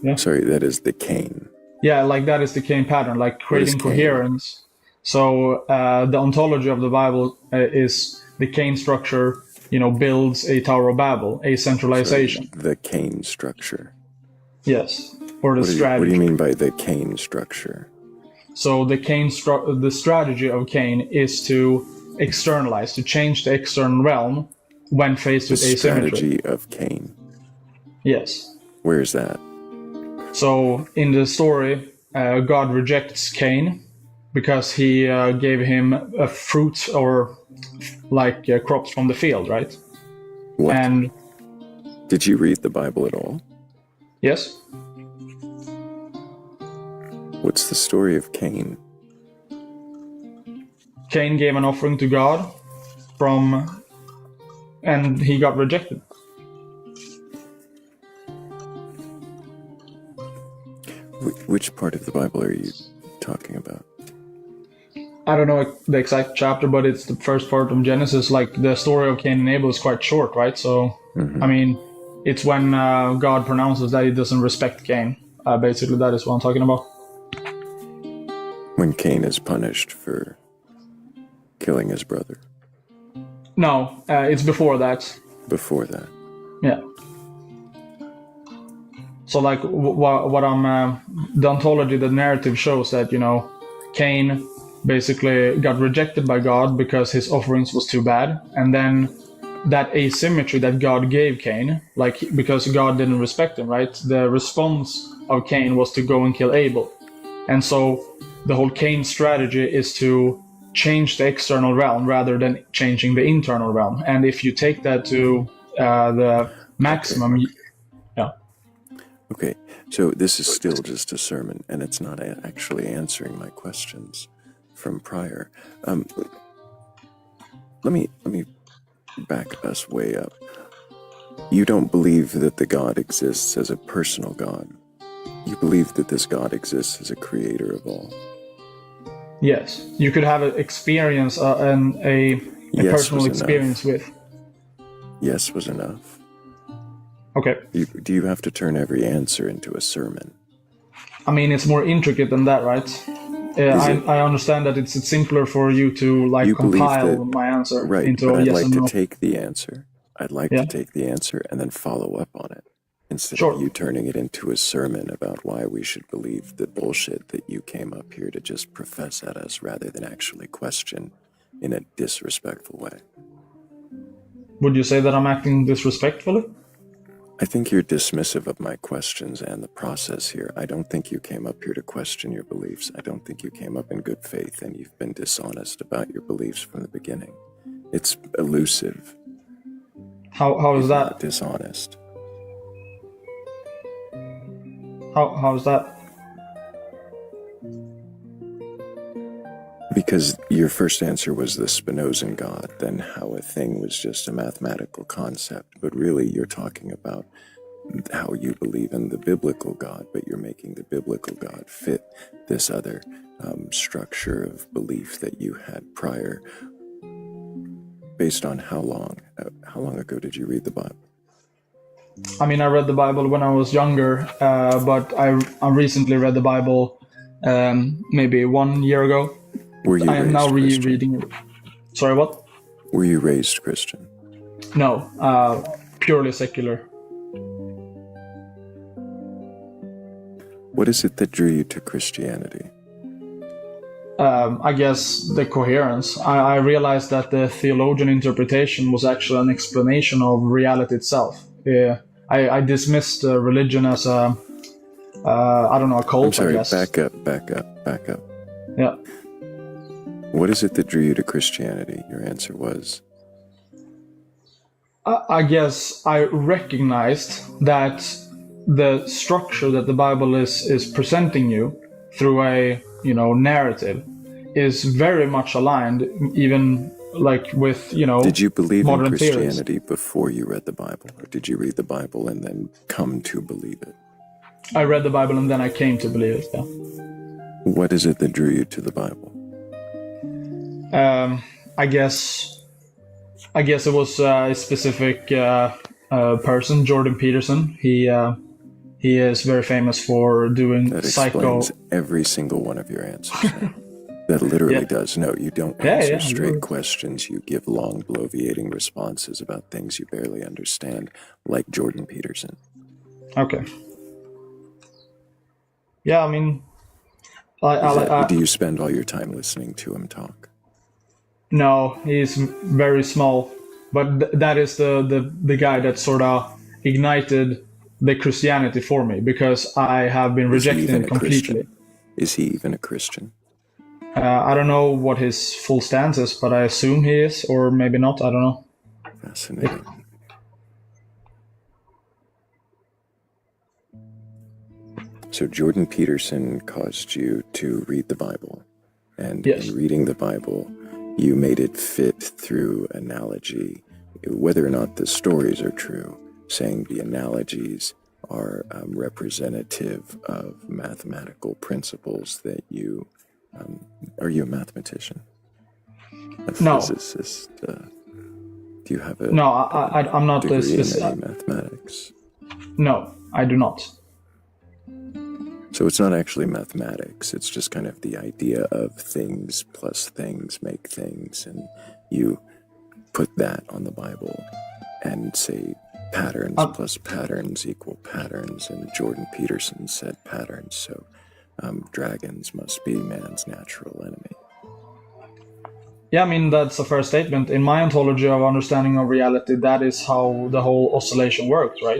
Yeah. Sorry, that is the Cain. Yeah, like that is the Cain pattern, like creating coherence. So the ontology of the Bible is the Cain structure, you know, builds a Tower of Babel, a centralization. Sorry, the Cain structure. Yes, or the strategy. What do you mean by the Cain structure? So the strategy of Cain is to externalize, to change the external realm when faced with asymmetry. The strategy of Cain. Yes. Where is that? So in the story, God rejects Cain because he gave him a fruit or like crops from the field, right? What? And did you read the Bible at all? Yes. What's the story of Cain? Cain gave an offering to God and he got rejected. Which part of the Bible are you talking about? I don't know the exact chapter, but it's the first part of Genesis. Like the story of Cain and Abel is quite short, right? So, I mean, it's when God pronounces that he doesn't respect Cain. Basically, that is what I'm talking about. When Cain is punished for killing his brother. No, it's before that. Before that. Yeah. So, like, what I'm the ontology, the narrative shows that, you know, Cain basically got rejected by God because his offerings was too bad, and then that asymmetry that God gave Cain, like because God didn't respect him, right? The response of Cain was to go and kill Abel, and so the whole Cain strategy is to change the external realm rather than changing the internal realm. And if you take that to the maximum, yeah. Okay, so this is still just a sermon, and it's not actually answering my questions from prior. Let me back us way up. You don't believe that the God exists as a personal God. You believe that this God exists as a creator of all. Yes, you could have an experience and a personal experience with. Yes was enough. Okay. Do you have to turn every answer into a sermon? I mean, it's more intricate than that, right? I understand that it's simpler for you to compile my answer into a yes and no. I'd like to take the answer. I'd like to take the answer and then follow up on it. Instead of you turning it into a sermon about why we should believe the bullshit that you came up here to just profess at us rather than actually question in a disrespectful way. Would you say that I'm acting disrespectfully? I think you're dismissive of my questions and the process here. I don't think you came up here to question your beliefs. I don't think you came up in good faith, and you've been dishonest about your beliefs from the beginning. It's elusive. How is that? Not dishonest. How is that? Because your first answer was the Spinozan God, then how a thing was just a mathematical concept. But really, you're talking about how you believe in the biblical God, but you're making the biblical God fit this other structure of belief that you had prior. Based on how long? How long ago did you read the Bible? I mean, I read the Bible when I was younger, but I recently read the Bible maybe 1 year ago. Were you I am now rereading it. Sorry, what? Were you raised Christian? No, purely secular. What is it that drew you to Christianity? I guess the coherence. I realized that the theologian interpretation was actually an explanation of reality itself. I dismissed religion as a, I don't know, a cult, I'm sorry, I guess. back up. Yeah. What is it that drew you to Christianity? Your answer was? I guess I recognized that the structure that the Bible is presenting you through a narrative is very much aligned, even like with Did you believe in modern theories. Christianity before you read the Bible, or did you read the Bible and then come to believe it? I read the Bible and then I came to believe it. Yeah. What is it that drew you to the Bible? I guess it was a specific person, Jordan Peterson. He is very famous for doing That psycho. explains every single one of your answers now. That literally does. No, you don't answer straight questions. You give long, bloviating responses about things you barely understand, like Jordan Peterson. Okay. Yeah, I mean, do you spend all your time listening to him talk? No, he's very small, but that is the guy that sort of ignited the Christianity for me, because I have been rejecting it completely. Is he even a Christian? I don't know what his full stance is, but I assume he is, or maybe not. I don't know. Fascinating. So Jordan Peterson caused you to read the Bible, and in reading the Bible, you made it fit through analogy, whether or not the stories are true, saying the analogies are representative of mathematical principles that you... are you a mathematician? A physicist? Do you have a I'm not degree in any mathematics? No, I do not. So it's not actually mathematics, it's just kind of the idea of things plus things make things, and you put that on the Bible and say patterns plus patterns equal patterns, and Jordan Peterson said patterns, so dragons must be man's natural enemy. Yeah, I mean, that's a fair statement. In my ontology of understanding of reality, that is how the whole oscillation works, right?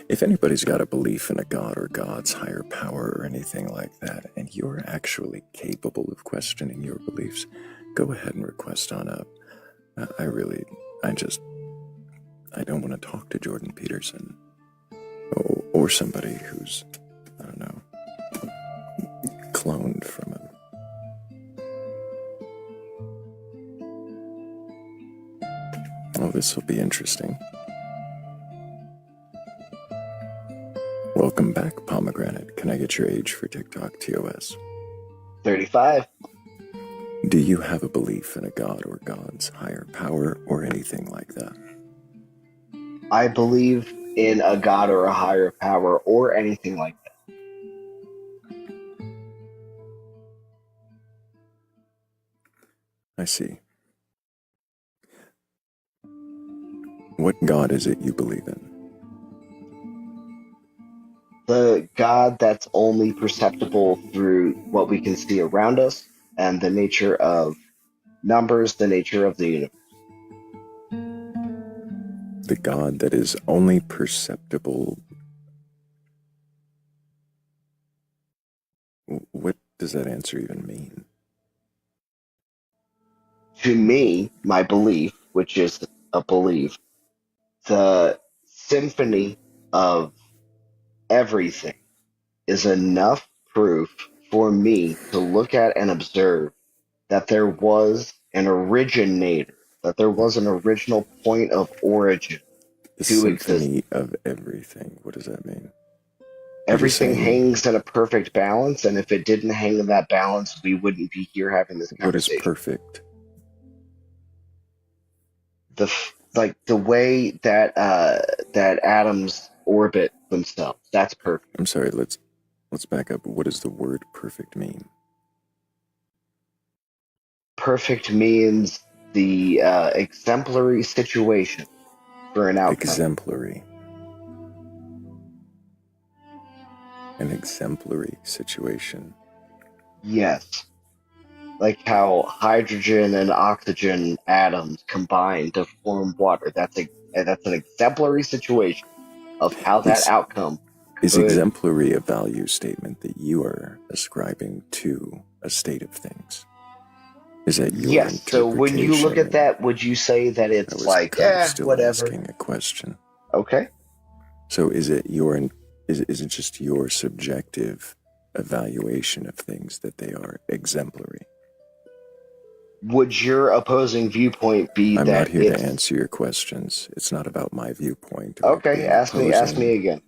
If anybody's got a belief in a god or God's higher power or anything like that, and you're actually capable of questioning your beliefs, go ahead and request on up. I don't want to talk to Jordan Peterson or somebody who's, I don't know, cloned from him. Oh, this will be interesting. Welcome back, Pomegranate. Can I get your age for TikTok TOS? 35. Do you have a belief in a god or God's higher power or anything like that? I believe in a god or a higher power or anything like that. I see. What god is it you believe in? The God that's only perceptible through what we can see around us, and the nature of numbers, the nature of the universe. The God that is only perceptible. What does that answer even mean? To me, my belief, which is a belief, the symphony of everything is enough proof for me to look at and observe that there was an originator, that there was an original point of origin The to symphony exist. of everything. What does that mean? Everything hangs in a perfect balance, and if it didn't hang in that balance, we wouldn't be here having this conversation. What is perfect? The way that that atoms orbit themselves. That's perfect. I'm sorry, let's back up. What does the word perfect mean? Perfect means the exemplary situation for an outcome. Exemplary. An exemplary situation. Yes. Like how hydrogen and oxygen atoms combine to form water. That's an exemplary situation of how that outcome could... Is exemplary a value statement that you are ascribing to a state of things? Is that your Yes, so when you look at that, would you say that it's like, still whatever? Asking a question. Okay. So is it just your subjective evaluation of things that they are exemplary? would your opposing viewpoint be I'm not that here to it's answer your questions. It's not about my viewpoint or it okay? being Ask me opposing. again.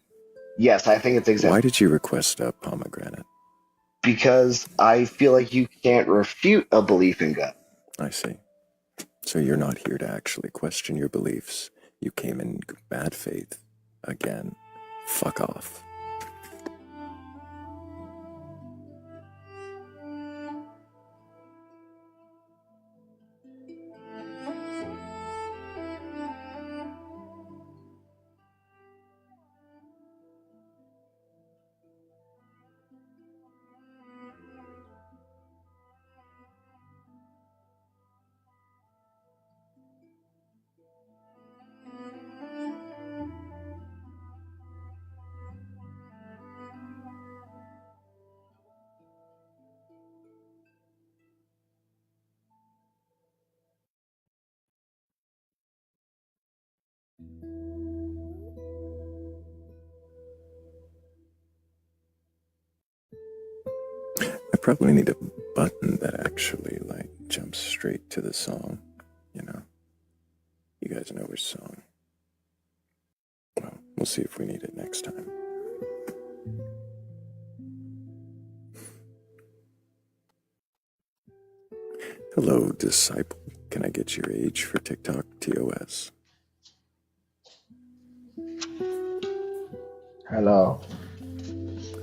Yes, I think it's Why exactly did you request a pomegranate? because I feel like you can't refute a belief in God. I see. So you're not here to actually question your beliefs. You came in bad faith. Again. Fuck off. I probably need a button that actually, like, jumps straight to the song. You know? You guys know which song. Well, we'll see if we need it next time. Hello, disciple. Can I get your age for TikTok TOS? Hello.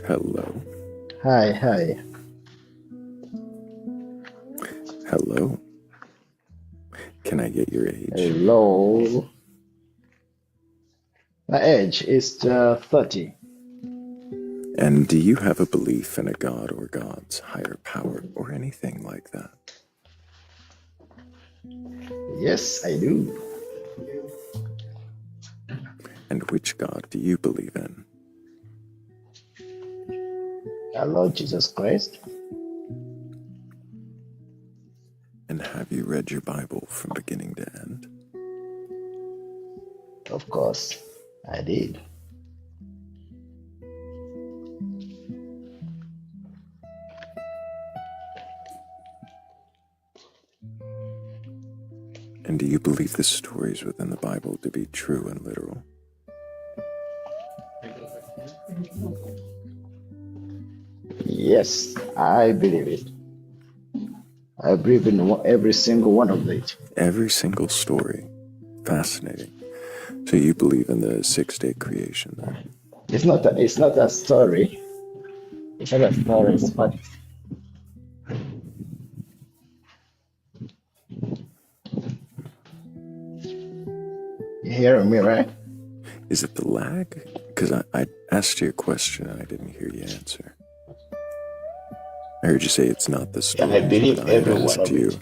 Hello. Hi. Hello. Can I get your age? Hello. My age is 30. And do you have a belief in a god or gods, higher power, or anything like that? Yes, I do. And which god do you believe in? Our Lord Jesus Christ. And have you read your Bible from beginning to end? Of course, I did. And do you believe the stories within the Bible to be true and literal? Yes, I believe it. I believe in every single one of it. Every single story. Fascinating. So you believe in the 6-day creation then? It's not a story. It's not a story, it's fact. You hearing me, right? Is it the lag? Because I asked you a question and I didn't hear you answer. I heard you say it's not the story. I believe every one of it.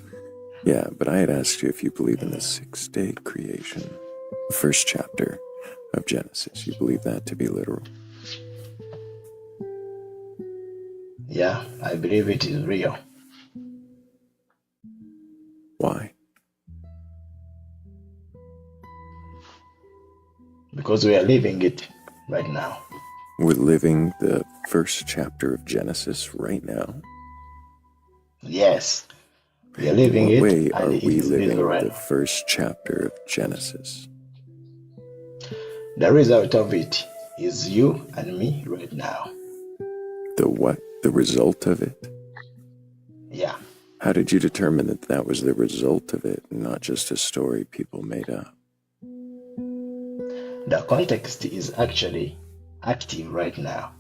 Yeah, but I had asked you if you believe in the 6-day creation, the first chapter of Genesis. You believe that to be literal? Yeah, I believe it is real. Why? Because we are living it right now. We're living the first chapter of Genesis right now. Yes, we are living In it. what way And are it we is living real right the now. first chapter of Genesis? The result of it is you and me right now. The what? The result of it? Yeah. How did you determine that that was the result of it and not just a story people made up? The context is actually active right now.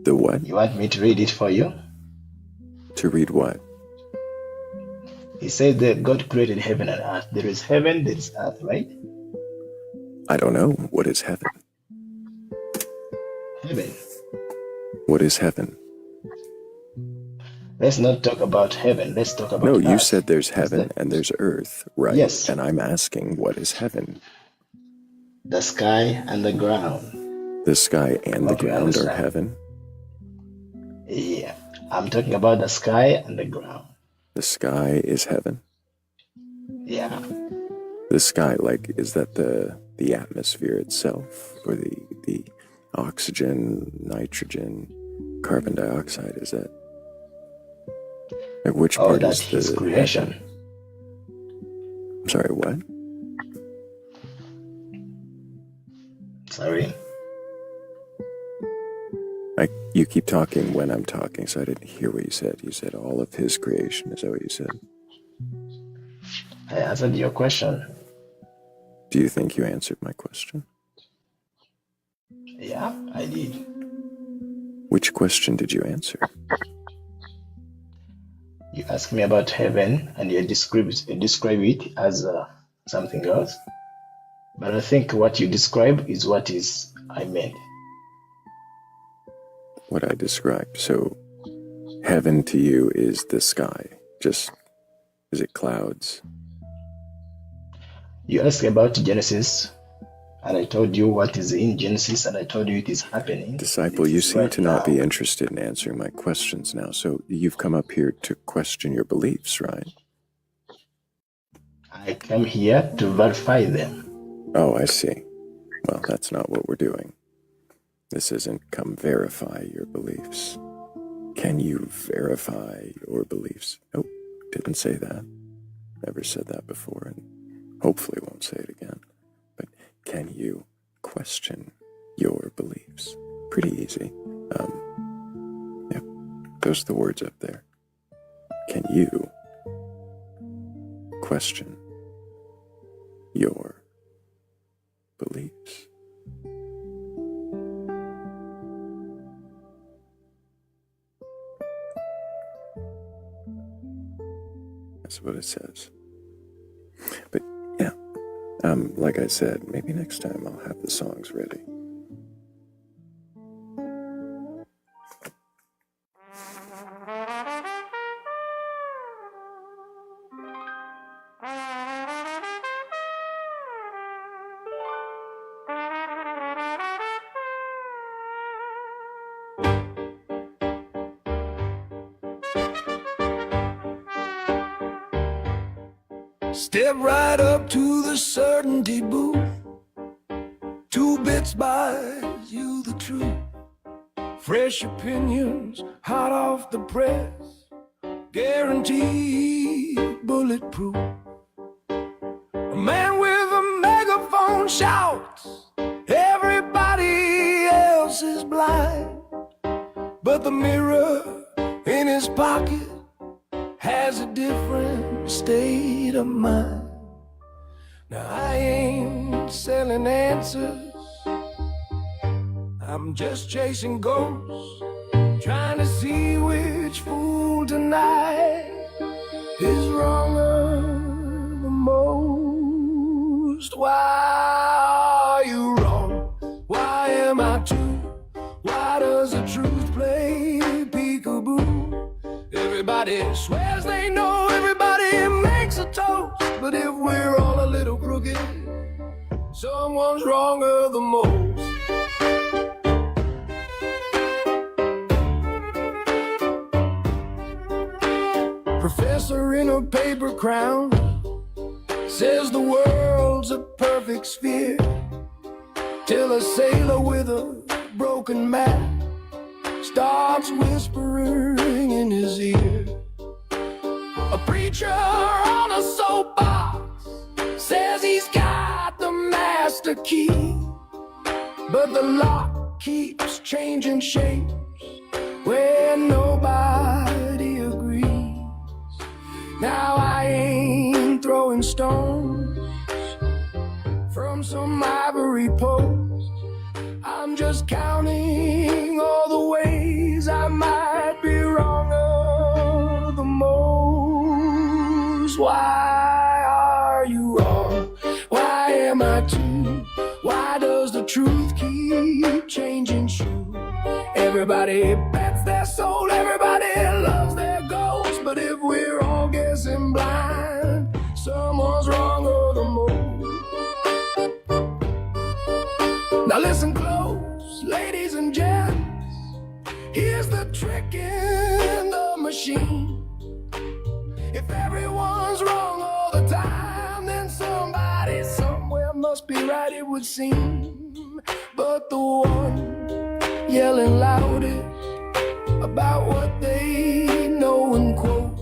The what? You want me to read it for you? To read what? He said that God created heaven and earth. There is heaven, there is earth, right? I don't know. What is heaven? Heaven. What is heaven? Let's not talk about heaven. Let's talk about No, earth. you said there's heaven and there's earth, right? Yes. And I'm asking, what is heaven? The sky and the ground. The sky and the Hope you ground are understand. heaven? Yeah. I'm talking about the sky and the ground. The sky is heaven? Yeah. The sky, like, is that the atmosphere itself? Or the oxygen, nitrogen, carbon dioxide, is that? Like, which or part that is his the creation. I'm sorry, what? Sorry. You keep talking when I'm talking, so I didn't hear what you said. You said all of his creation. Is that what you said? I answered your question. Do you think you answered my question? Yeah, I did. Which question did you answer? You asked me about heaven and you describe it as something else. But I think what you describe is what is I meant. What I described. So, heaven to you is the sky. Just, is it clouds? You asked about Genesis, and I told you what is in Genesis, and I told you it is happening. Disciple, you seem to not be interested in answering my questions now, so you've come up here to question your beliefs, right? I came here to verify them. Oh, I see. Well, that's not what we're doing. This isn't come verify your beliefs. Can you verify your beliefs? Nope, didn't say that. Never said that before, and hopefully won't say it again. But can you question your beliefs? Pretty easy. Yeah, those are the words up there. Can you question your beliefs? That's what it says. But yeah, like I said, maybe next time I'll have the songs ready. Step right up to the certainty booth. 2 bits buys you the truth. Fresh opinions, hot off the press, guaranteed bulletproof. A man with a megaphone shouts, everybody else is blind. But the mirror in his pocket has a different state of mind. Now I ain't selling answers, I'm just chasing ghosts, trying to see which fool tonight is wronger the most. Why are you wrong? Why am I too? Why does the truth play peekaboo? Everybody swears they know, everybody makes a toast, but if we're all a little crooked, someone's wronger the most. Professor in a paper crown says the world's a perfect sphere, till a sailor with a broken map starts whispering in his ear. A preacher on a soapbox says he's got the master key, but the lock keeps changing shapes where nobody agrees. Now I ain't throwing stones from some ivory post, I'm just counting all the ways I might be wronger the most. Why are you wrong? Why am I too? Why does the truth keep changing shoes? Everybody bets their soul, everybody loves their ghost, but if we're all guessing blind, someone's wronger the most. Now listen close, ladies and gents, here's the trick in the machine. If everyone's wrong all the time, then somebody somewhere must be right, it would seem. But the one yelling loudest about what they know and quote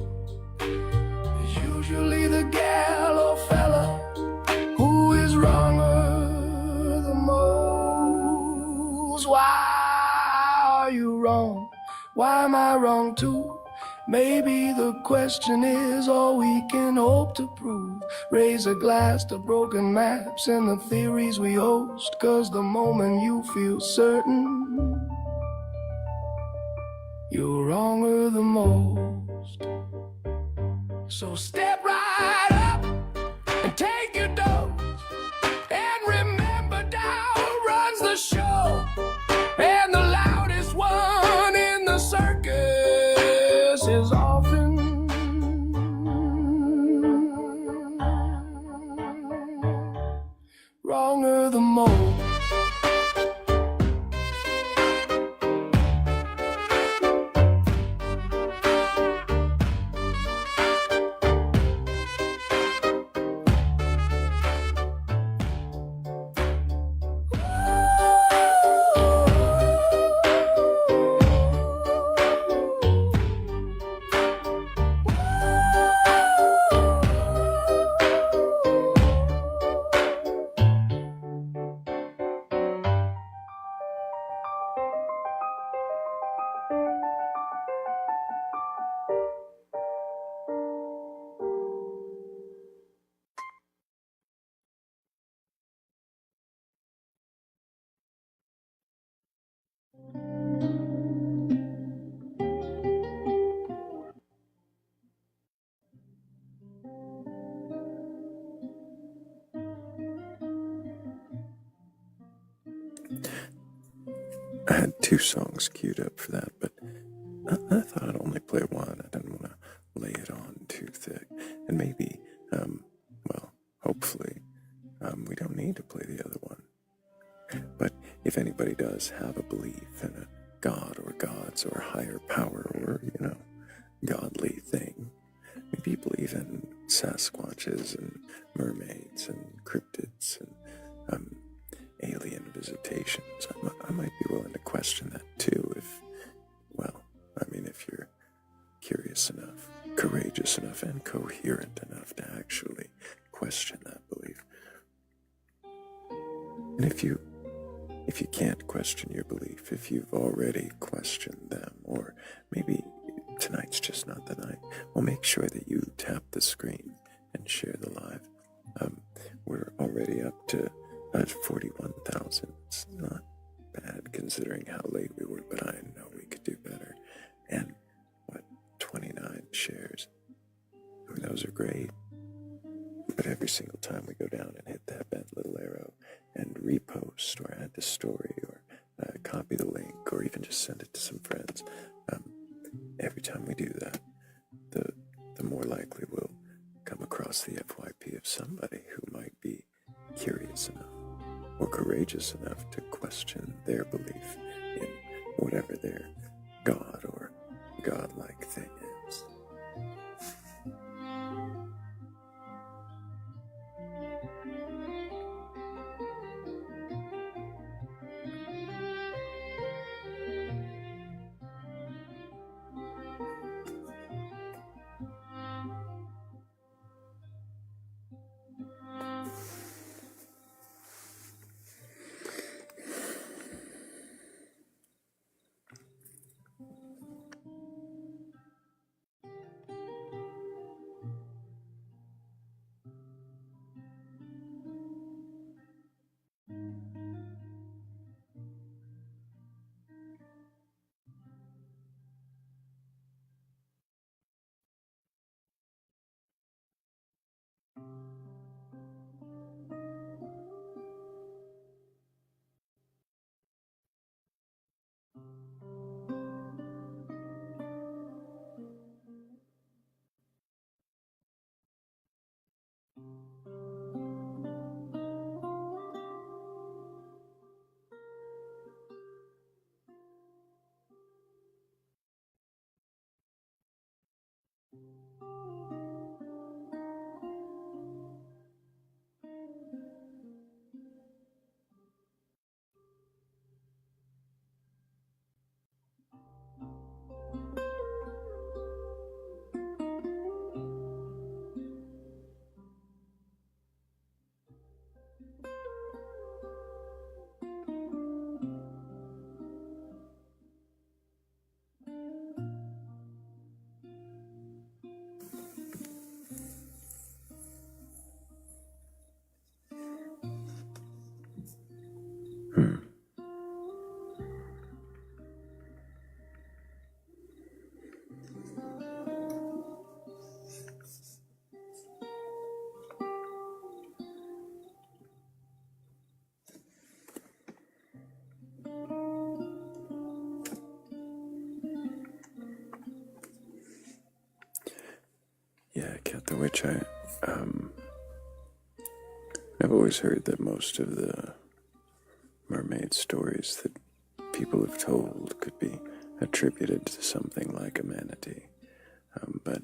are you wrong? Why am I wrong too? Maybe the question is all we can hope to prove. Raise a glass to broken maps and the theories we host. 'Cause the moment you feel certain, you're wronger the most. So step right up and take your dose. And remember, Dow runs the show. And the loudest one in the circus is often wronger the most. I had 2 songs queued up for that, but I thought I'd only play one. I didn't want to lay it on too thick. And maybe, well, hopefully, we don't need to play the other one. But if anybody does have a belief in a god or gods or higher power or, godly thing, maybe you believe in Sasquatches and mermaids and cryptids and alien visitations, I might be willing to question that too if you're curious enough, courageous enough, and coherent enough to actually question that belief. And if you can't question your belief, if you've already questioned them, or maybe tonight's just not the night, well, make sure that you tap the screen and share the live. We're already up to 41,000. It's not bad considering how late we were, but I know we could do better. And 29 shares. I mean, those are great. But every single time we go down and hit that bent little arrow and repost or add to story or copy the link or even just send it to some friends, every time we do that, the more likely we'll come across the FYP of somebody who might be curious enough or courageous enough to question their belief in whatever their god or godlike thing is. Cat the Witch, I've always heard that most of the mermaid stories that people have told could be attributed to something like a manatee. But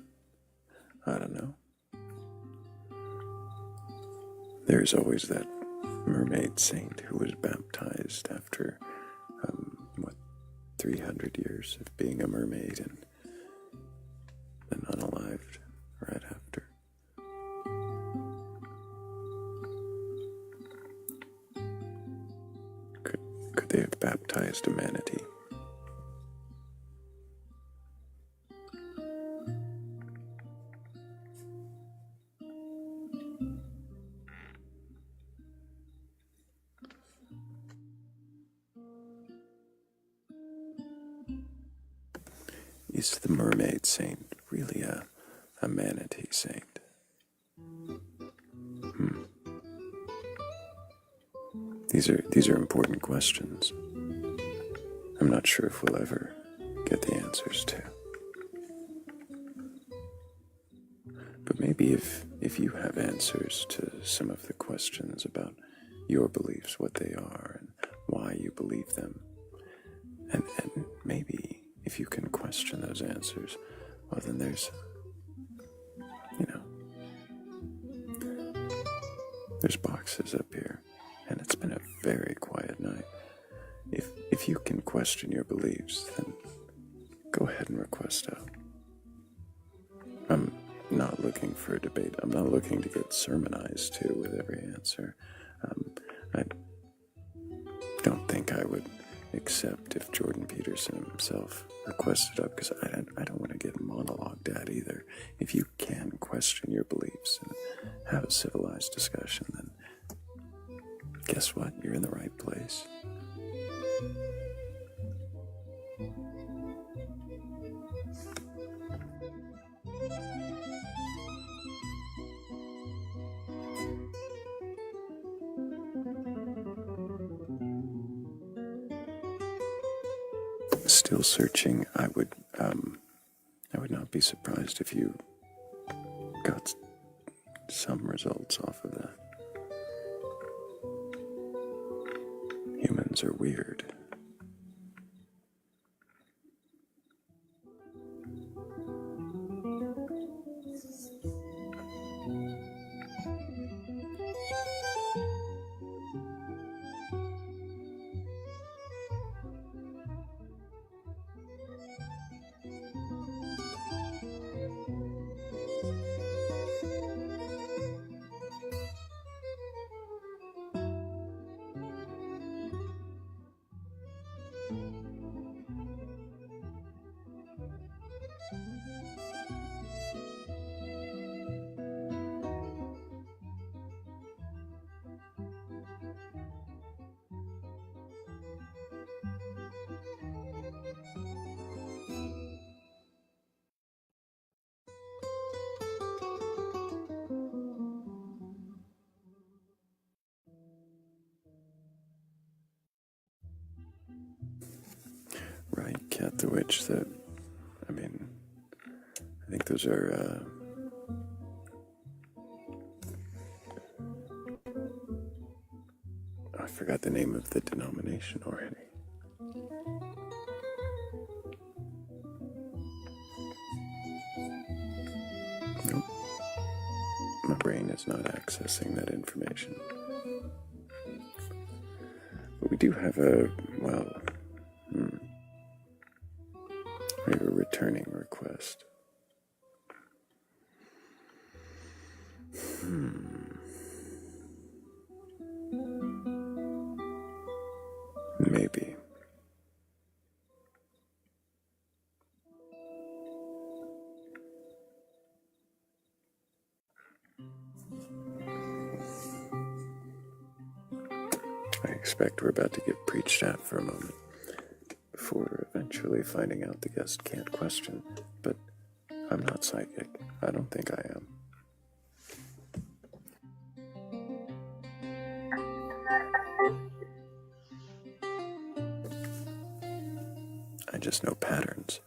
I don't know. There's always that mermaid saint who was baptized after, 300 years of being a mermaid and then unalived right after. Could they have baptized a manatee? Is the mermaid saint really a manatee saint? These are important questions. I'm not sure if we'll ever get the answers to. But maybe if you have answers to some of the questions about your beliefs, what they are, and why you believe them, and maybe if you can question those answers, well, then there's boxes up here, and it's been a very quiet night. If you can question your beliefs, then go ahead and request out. I'm not looking for a debate. I'm not looking to get sermonized to with every answer. I don't think I would accept if Jordan Peterson himself requested up, because I don't want to get monologued at either. If you can question your beliefs and have a civilized discussion, then guess what? You're in the right place. Still searching. I would not be surprised if you got some results off of that. Humans are weird. Right, Cat the Witch, I think those are, I forgot the name of the denomination already. Nope. My brain is not accessing that information. But we do have we have a returning request. Maybe. I expect we're about to get preached at for a moment before eventually finding out the guest can't question, but I'm not psychic. I don't think I am. I just know patterns.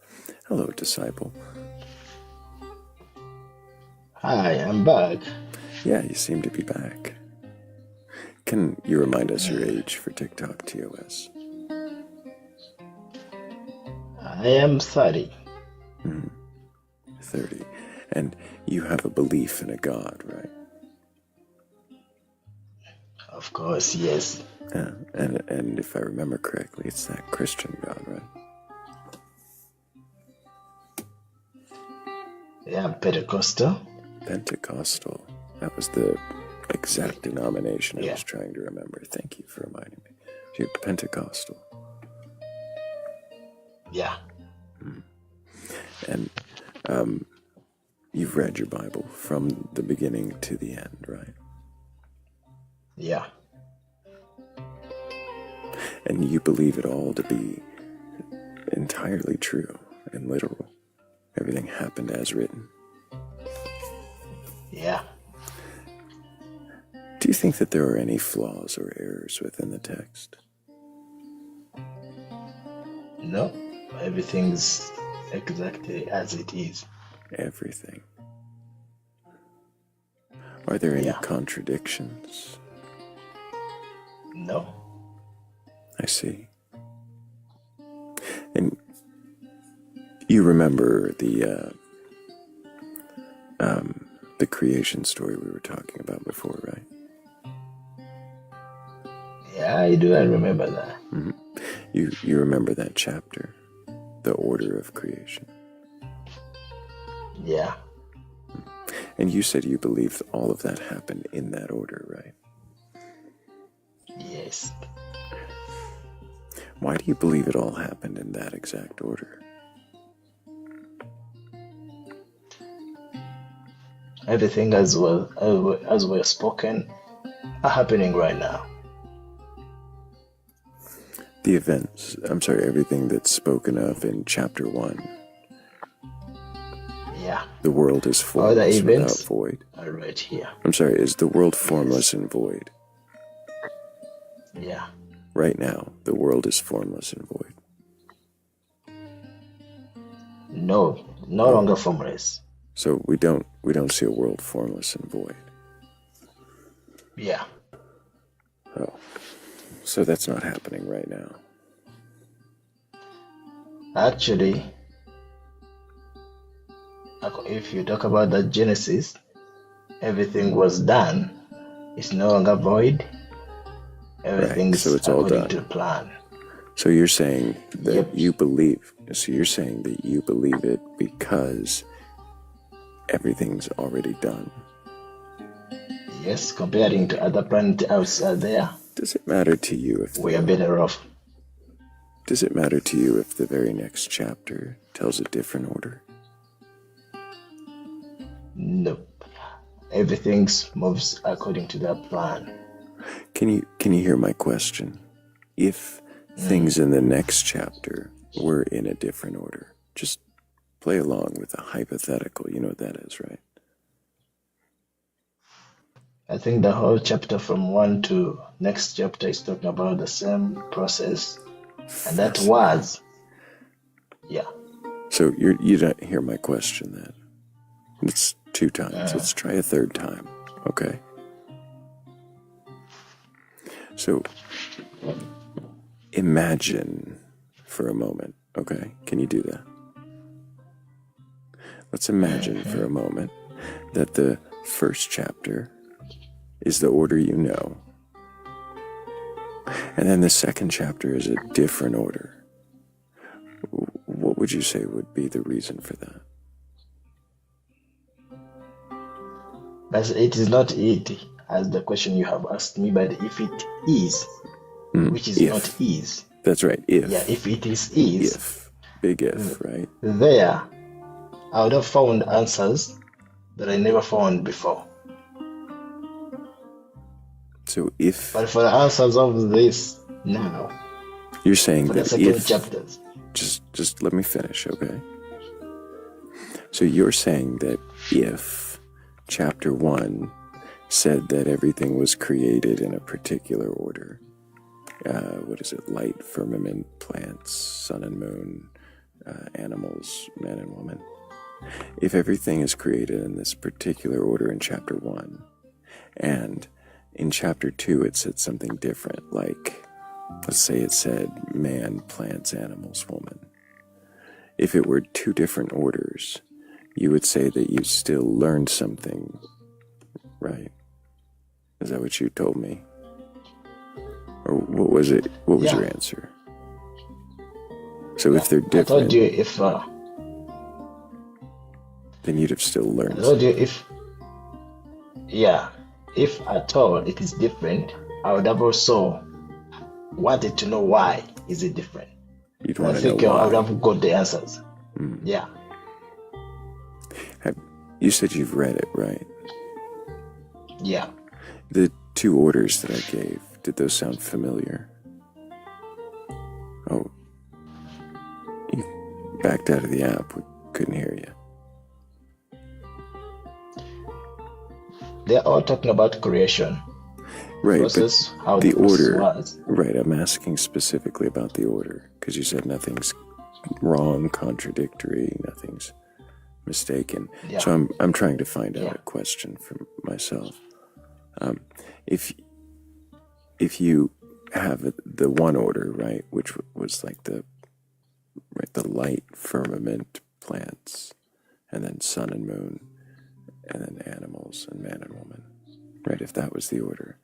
Hello, disciple. Hi, I'm back. Yeah, you seem to be back. Can you remind us your age for TikTok TOS? I am 30. 30. And you have a belief in a God, right? Of course, yes. Yeah. And if I remember correctly, it's that Christian God, right? Yeah, Pentecostal. Pentecostal. That was the exact denomination I Yeah. was trying to remember. Thank you for reminding me. You're Pentecostal. Yeah. And you've read your Bible from the beginning to the end, right? Yeah. And you believe it all to be entirely true and literal. Everything happened as written. Yeah. Do you think that there are any flaws or errors within the text? No, everything's exactly as it is. Everything. Are there any Yeah. contradictions? No. I see. And you remember the creation story we were talking about before, right? Yeah, I do. I remember that. You remember that chapter, the order of creation. Yeah. And you said you believed all of that happened in that order, right? Yes. Why do you believe it all happened in that exact order? Everything as well spoken are happening right now. The events, everything that's spoken of in chapter 1. Yeah. The world is All the formless without events void. are right here. Is the world formless and void? Yeah. Right now, the world is formless and void. No, no longer formless. So we don't see a world formless and void. Yeah. Oh. So that's not happening right now. Actually, if you talk about the Genesis, everything was done. It's no longer void. Everything's so it's all according done. to the plan. So you're saying that Yep. you believe. So you're saying that you believe it because everything's already done. Yes, comparing to other planets outside there, Does it matter to you if we are better off. Does it matter to you if the very next chapter tells a different order? Nope. Everything moves according to that plan. Can you hear my question? If things in the next chapter were in a different order, just play along with a hypothetical. You know what that is, right? I think the whole chapter from 1 to next chapter is talking about the same process. And that was, yeah. So you don't hear my question then. It's 2 times. Let's try a 3rd time, okay? So imagine for a moment, okay? Can you do that? Let's imagine for a moment that the first chapter is the order you know. And then the second chapter is a different order. What would you say would be the reason for that? But it is not it, as the question you have asked me, but if it is, which is not is. That's right, if. Yeah, if it is. If. Big if, right? There, I would have found answers that I never found before. So if... But for the answers of this now, you're saying for that the second if... chapters. Just let me finish, okay? So you're saying that if chapter 1 said that everything was created in a particular order, light, firmament, plants, sun and moon, animals, man and woman, If everything is created in this particular order in chapter 1, and in chapter 2 it said something different, like, let's say it said man, plants, animals, woman. If it were 2 different orders, you would say that you still learned something, right? Is that what you told me? Or what was it? What was your answer? So if they're different, I told you if then you'd have still learned. I told you if at all it is different, I would have also wanted to know why is it different. You'd want I to know think why. I would have got the answers. Yeah. You said you've read it, right? Yeah. The 2 orders that I gave, did those sound familiar? Oh, you backed out of the app. We couldn't hear you. They're all talking about creation. Right, Process, but how the process order, was. right, I'm asking specifically about the order, because you said nothing's wrong, contradictory, nothing's mistaken. Yeah. So I'm trying to find out a question for myself. If you have the one order, right, which was like the light, firmament, plants, and then sun and moon, and then animals and man and woman, right, if that was the order.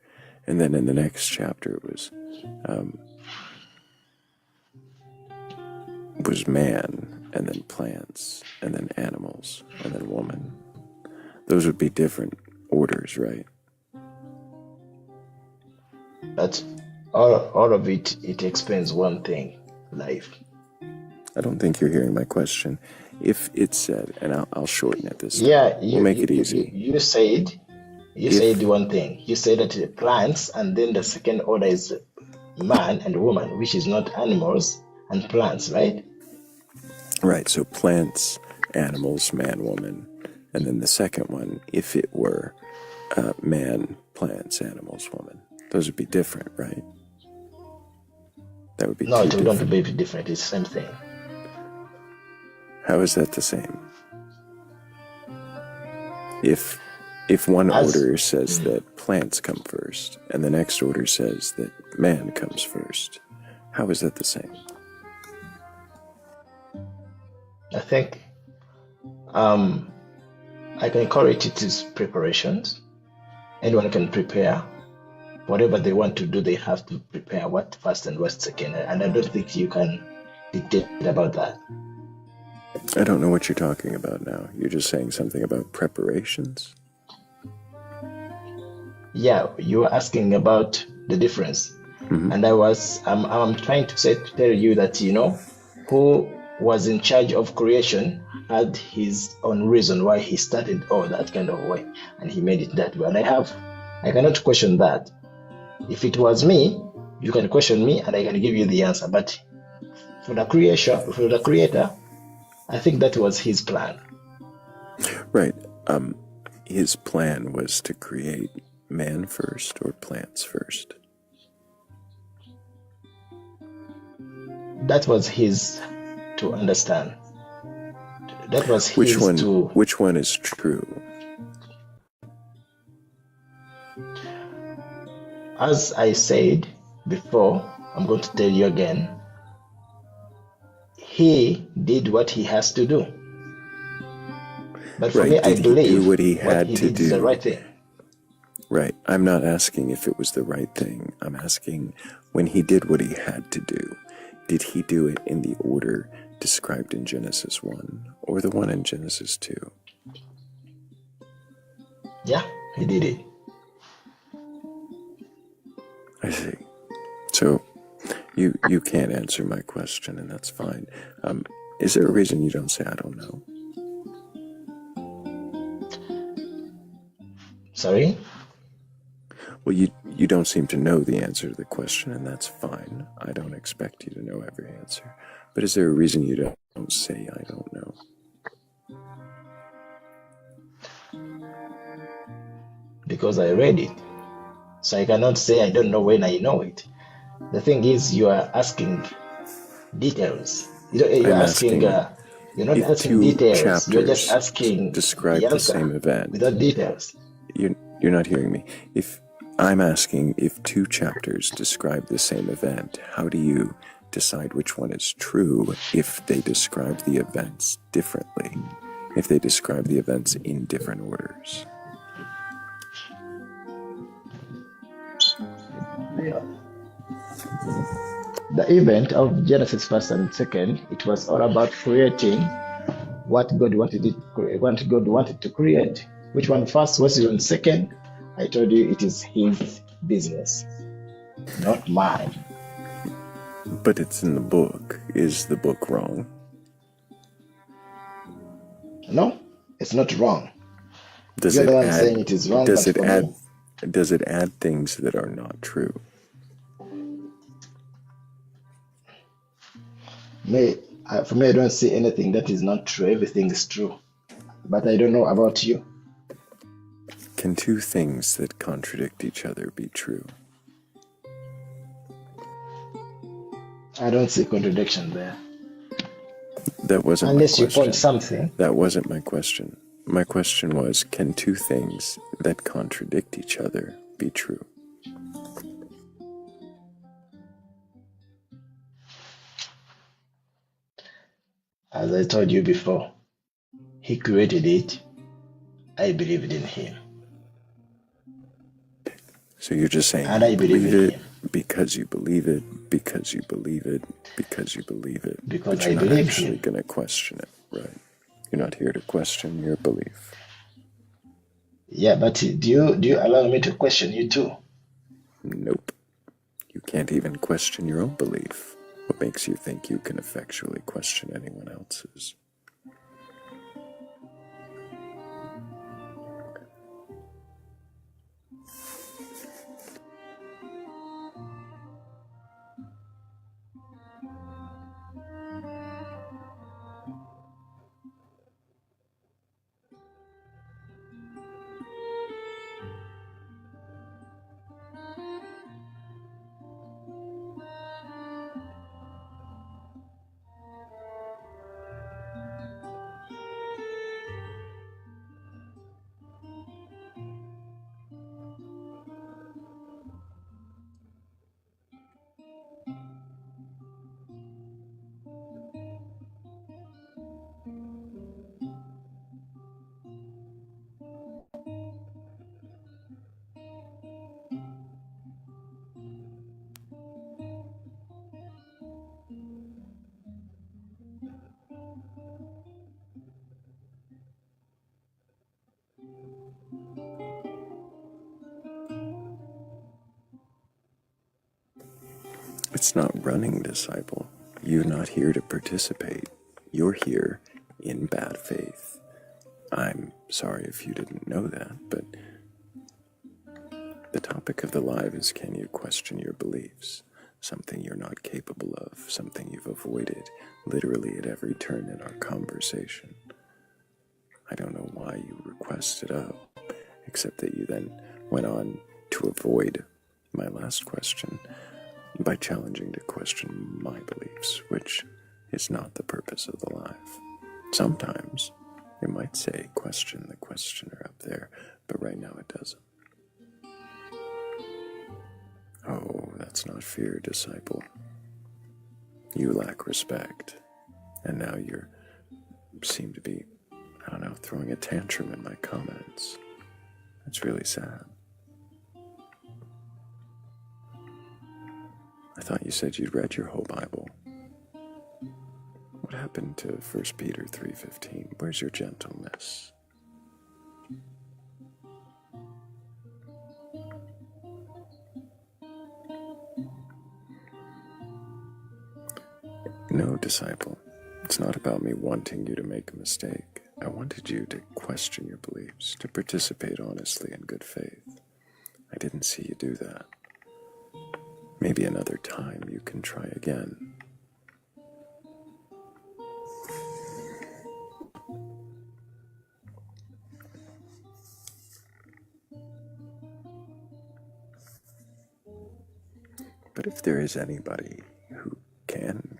And then in the next chapter it was man, and then plants, and then animals, and then woman. Those would be different orders, right? But all of it explains one thing: life. I don't think you're hearing my question. If it said, and I'll shorten it this time. Yeah, We'll make it easy. You said one thing. You said that plants, and then the second order is man and woman, which is not animals and plants, right? Right, so plants, animals, man, woman. And then the second one, if it were man, plants, animals, woman. Those would be different, right? That would be No, two it wouldn't different. be different. It's the same thing. How is that the same? If one order says that plants come first, and the next order says that man comes first, how is that the same? I think I can call it is preparations. Anyone can prepare. Whatever they want to do, they have to prepare what first and what second. And I don't think you can dictate about that. I don't know what you're talking about now. You're just saying something about preparations? Yeah, you were asking about the difference. Mm-hmm. And I'm trying to tell you that, who was in charge of creation had his own reason why he started that kind of way, and he made it that way. And I cannot question that. If it was me, you can question me and I can give you the answer. But for the creator, I think that was his plan. Right. His plan was to create man first or plants first. That was his to understand. That was his Which one is true? As I said before, I'm going to tell you again. He did what he has to do. But for right. me, Did I believe he do what he had to did do? is the right thing. Right. I'm not asking if it was the right thing. I'm asking when he did what he had to do, did he do it in the order described in Genesis 1 or the one in Genesis 2? Yeah, he did it. I see. So you can't answer my question, and that's fine. Is there a reason you don't say I don't know? Sorry? Well, you don't seem to know the answer to the question, and that's fine. I don't expect you to know every answer. But is there a reason you don't say I don't know? Because I read it. So I cannot say I don't know when I know it. The thing is, you are asking details. You're asking You're not if asking two details. You're just chapters asking describe the the same answer event, without details. you're not hearing me. If I'm asking if two chapters describe the same event, how do you decide which one is true if they describe the events differently, if they describe the events in different orders? Yeah. The event of Genesis first and second, it was all about creating what God wanted to create. Which one first, which one second? I told you it is His business, not mine. But it's in the book. Is the book wrong? No, it's not wrong. Does You're it the one add saying it is wrong, does but it for add me, does it add things that are not true? for me, I don't see anything that is not true. Everything is true. But I don't know about you. Can two things that contradict each other be true? I don't see contradiction there. That wasn't Unless my you point question. something. That wasn't my question. My question was, can two things that contradict each other be true? As I told you before, He created it. I believed in Him. So you're just saying And you I believe believe in it Him. because you believe it, because you believe it, because you believe it. Because But I you're not believe actually Him. going to question it, right? You're not here to question your belief. Yeah, but do you allow me to question you too? Nope. You can't even question your own belief. What makes you think you can effectually question anyone else's? It's not running, disciple. You're not here to participate. You're here in bad faith. I'm sorry if you didn't know that, but the topic of the live is, can you question your beliefs? Something you're not capable of, something you've avoided literally at every turn in our conversation. I don't know why you requested up, except that you then went on to avoid my last question by challenging to question my beliefs, which is not the purpose of the live. Sometimes it might say question the questioner up there, but right now it doesn't. Oh, that's not fear, disciple. You lack respect, and now you seem to be, I don't know, throwing a tantrum in my comments. That's really sad. I thought you said you'd read your whole Bible. What happened to 1 Peter 3:15? Where's your gentleness? No, disciple. It's not about me wanting you to make a mistake. I wanted you to question your beliefs, to participate honestly in good faith. I didn't see you do that. Maybe another time you can try again. But if there is anybody who can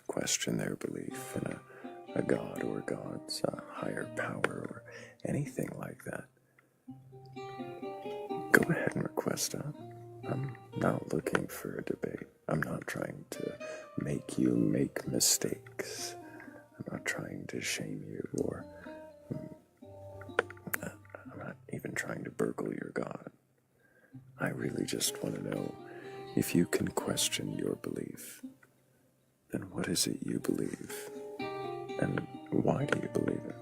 question their belief in a a god or gods, a higher power, or anything like that, go ahead and request up. I'm not looking for a debate. I'm not trying to make you make mistakes. I'm not trying to shame you, or I'm not even trying to burgle your god. I really just want to know if you can question your belief. Then what is it you believe? And why do you believe it?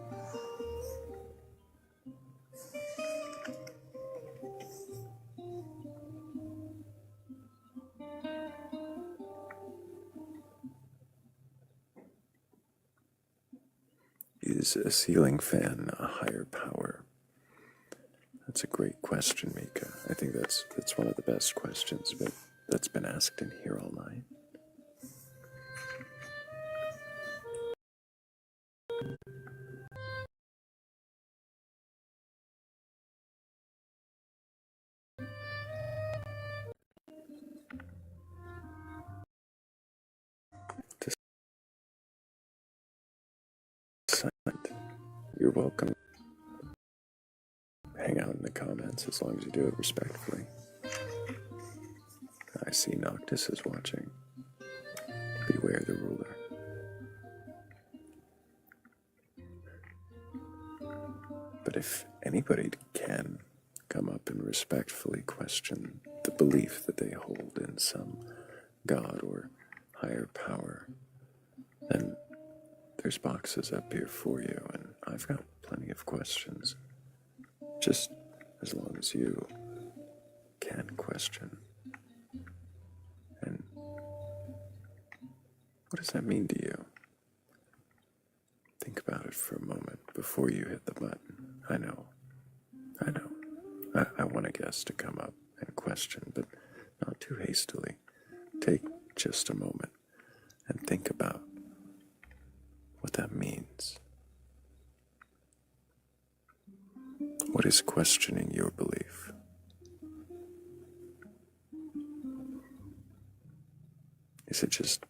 Is a ceiling fan a higher power? That's a great question, Mika. I think that's one of the best questions that's been asked in here all night. You're welcome. Hang out in the comments as long as you do it respectfully. I see Noctis is watching. Beware the ruler. But if anybody can come up and respectfully question the belief that they hold in some god or higher power, then there's boxes up here for you, and I've got plenty of questions. Just as long as you can question. And what does that mean to you? Think about it for a moment before you hit the button. I know. I want a guest to come up and question, but not too hastily. Take just a moment and think about what that means. What is questioning your belief? Is it just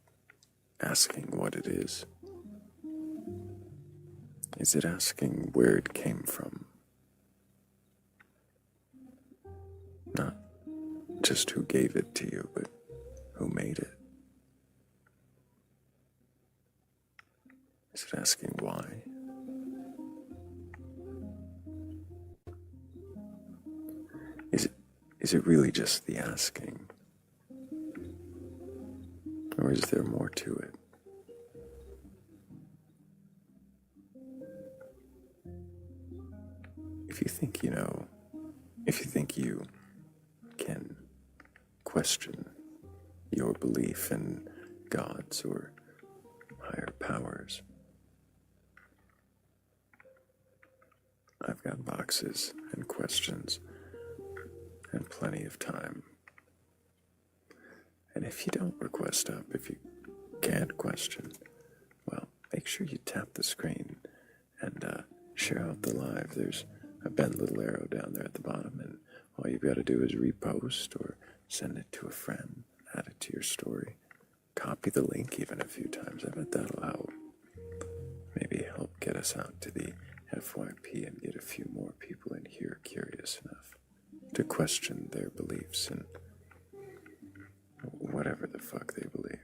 asking what it is? Is it asking where it came from? Not just who gave it to you, but who made it? Is it asking why? Is it really just the asking? Or is there more to it? If you think you know, if you think you can question your belief in gods or higher powers, I've got boxes and questions and plenty of time. And if you don't request up, if you can't question, well, make sure you tap the screen and share out the live. There's a bent little arrow down there at the bottom, and all you've got to do is repost or send it to a friend, add it to your story, copy the link even a few times. I bet that'll help. Maybe help get us out to the FYP and get a few more people in here curious enough to question their beliefs in whatever the fuck they believe.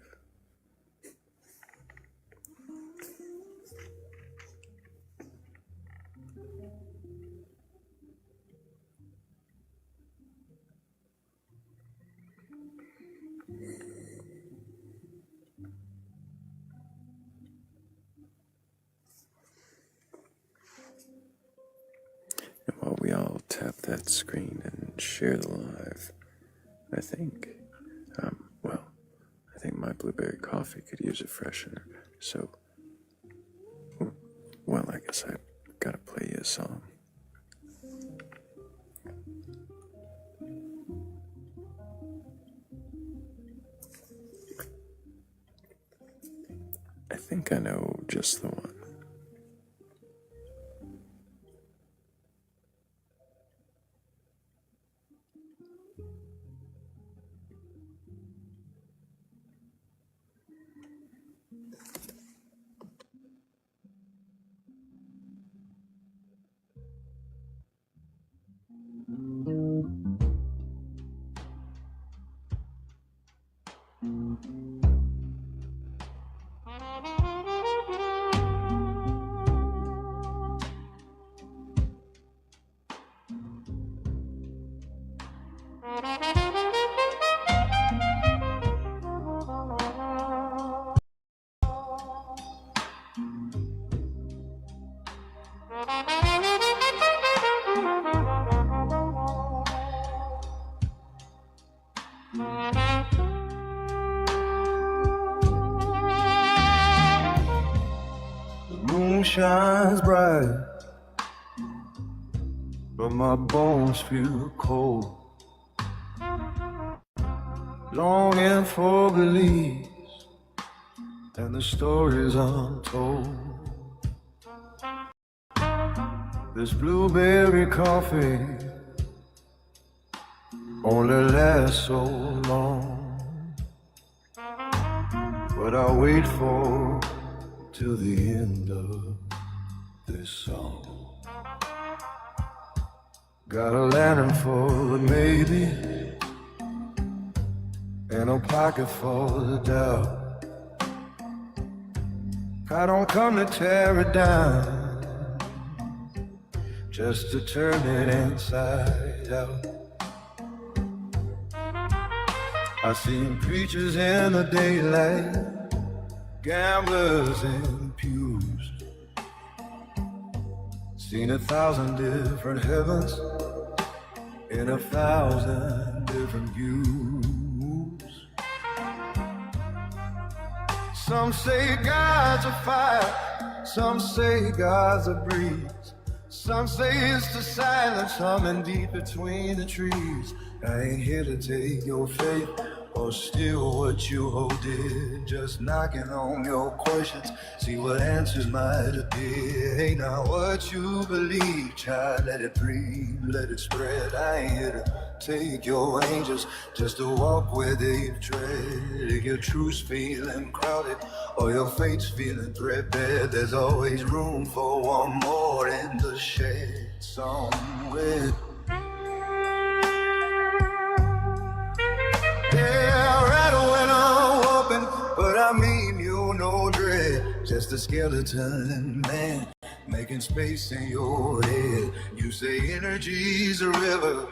And while we all tap that screen and share the live, I think, I think my blueberry coffee could use a freshener. So, well, I guess I've got to play you a song. I think I know just the one. The moon shines bright, but my bones feel cold. Longing for beliefs and the stories untold. This blueberry coffee only lasts so long, but I'll wait for till the end of this song. Got a lantern full of maybe and a pocket full of doubt. I don't come to tear it down, just to turn it inside out. I seen preachers in the daylight, gamblers in pews. Seen 1,000 different heavens in 1,000 different views. Some say God's a fire, some say God's a breeze. Some say it's the silence humming deep between the trees. I ain't here to take your faith or steal what you hold dear. Just knocking on your questions, see what answers might appear. Ain't not what you believe, child, let it breathe, let it spread. I ain't here to take your angels, just to walk where they've tread. If your truth's feeling crowded or your fate's feeling threadbare, there's always room for one more in the shed somewhere. Yeah, right when I'm whooping, but I mean you no dread. Just a skeleton man making space in your head. You say energy's a river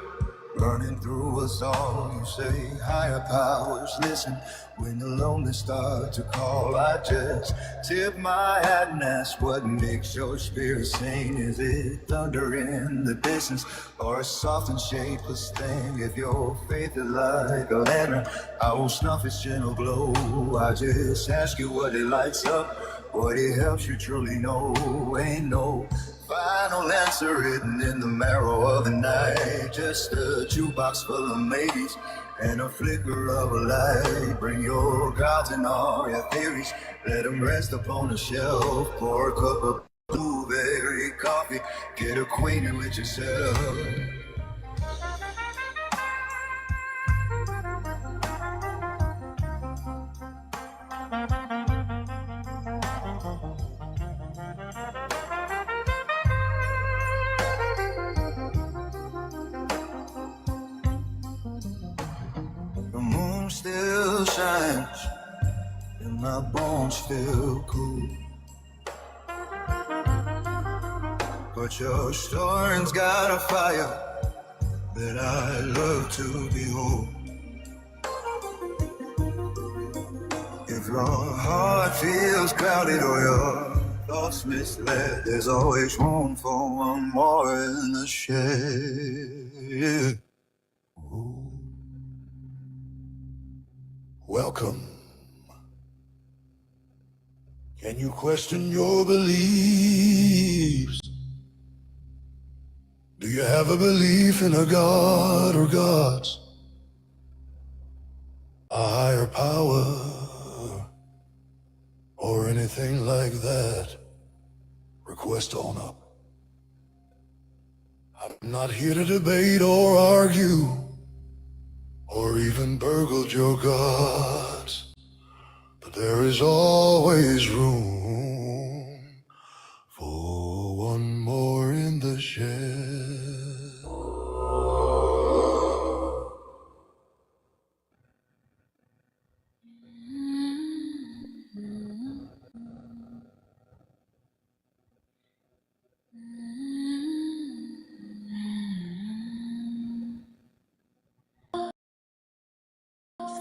running through us all. You say higher powers listen when the lonely start to call. I just tip my hat and ask what makes your spirit sing. Is it thunder in the distance or a soft and shapeless thing? If your faith is like a lantern, I will snuff its gentle glow. I just ask you what it lights up, what it helps you truly know. Ain't no final answer written in the marrow of the night. Just a jukebox full of maybes and a flicker of a light. Bring your gods and all your theories, let them rest upon a shelf. Pour a cup of blueberry coffee, get acquainted with yourself. The moon still shines and my bones feel cool, but your story's got a fire that I love to behold. If your heart feels crowded or your thoughts misled, there's always room for one more in the shed. Ooh. Welcome. Can you question your beliefs? Do you have a belief in a God or gods? A higher power? Or anything like that? Request on up. I'm not here to debate or argue, or even burgle your gods, but there is always room for one more in the shed.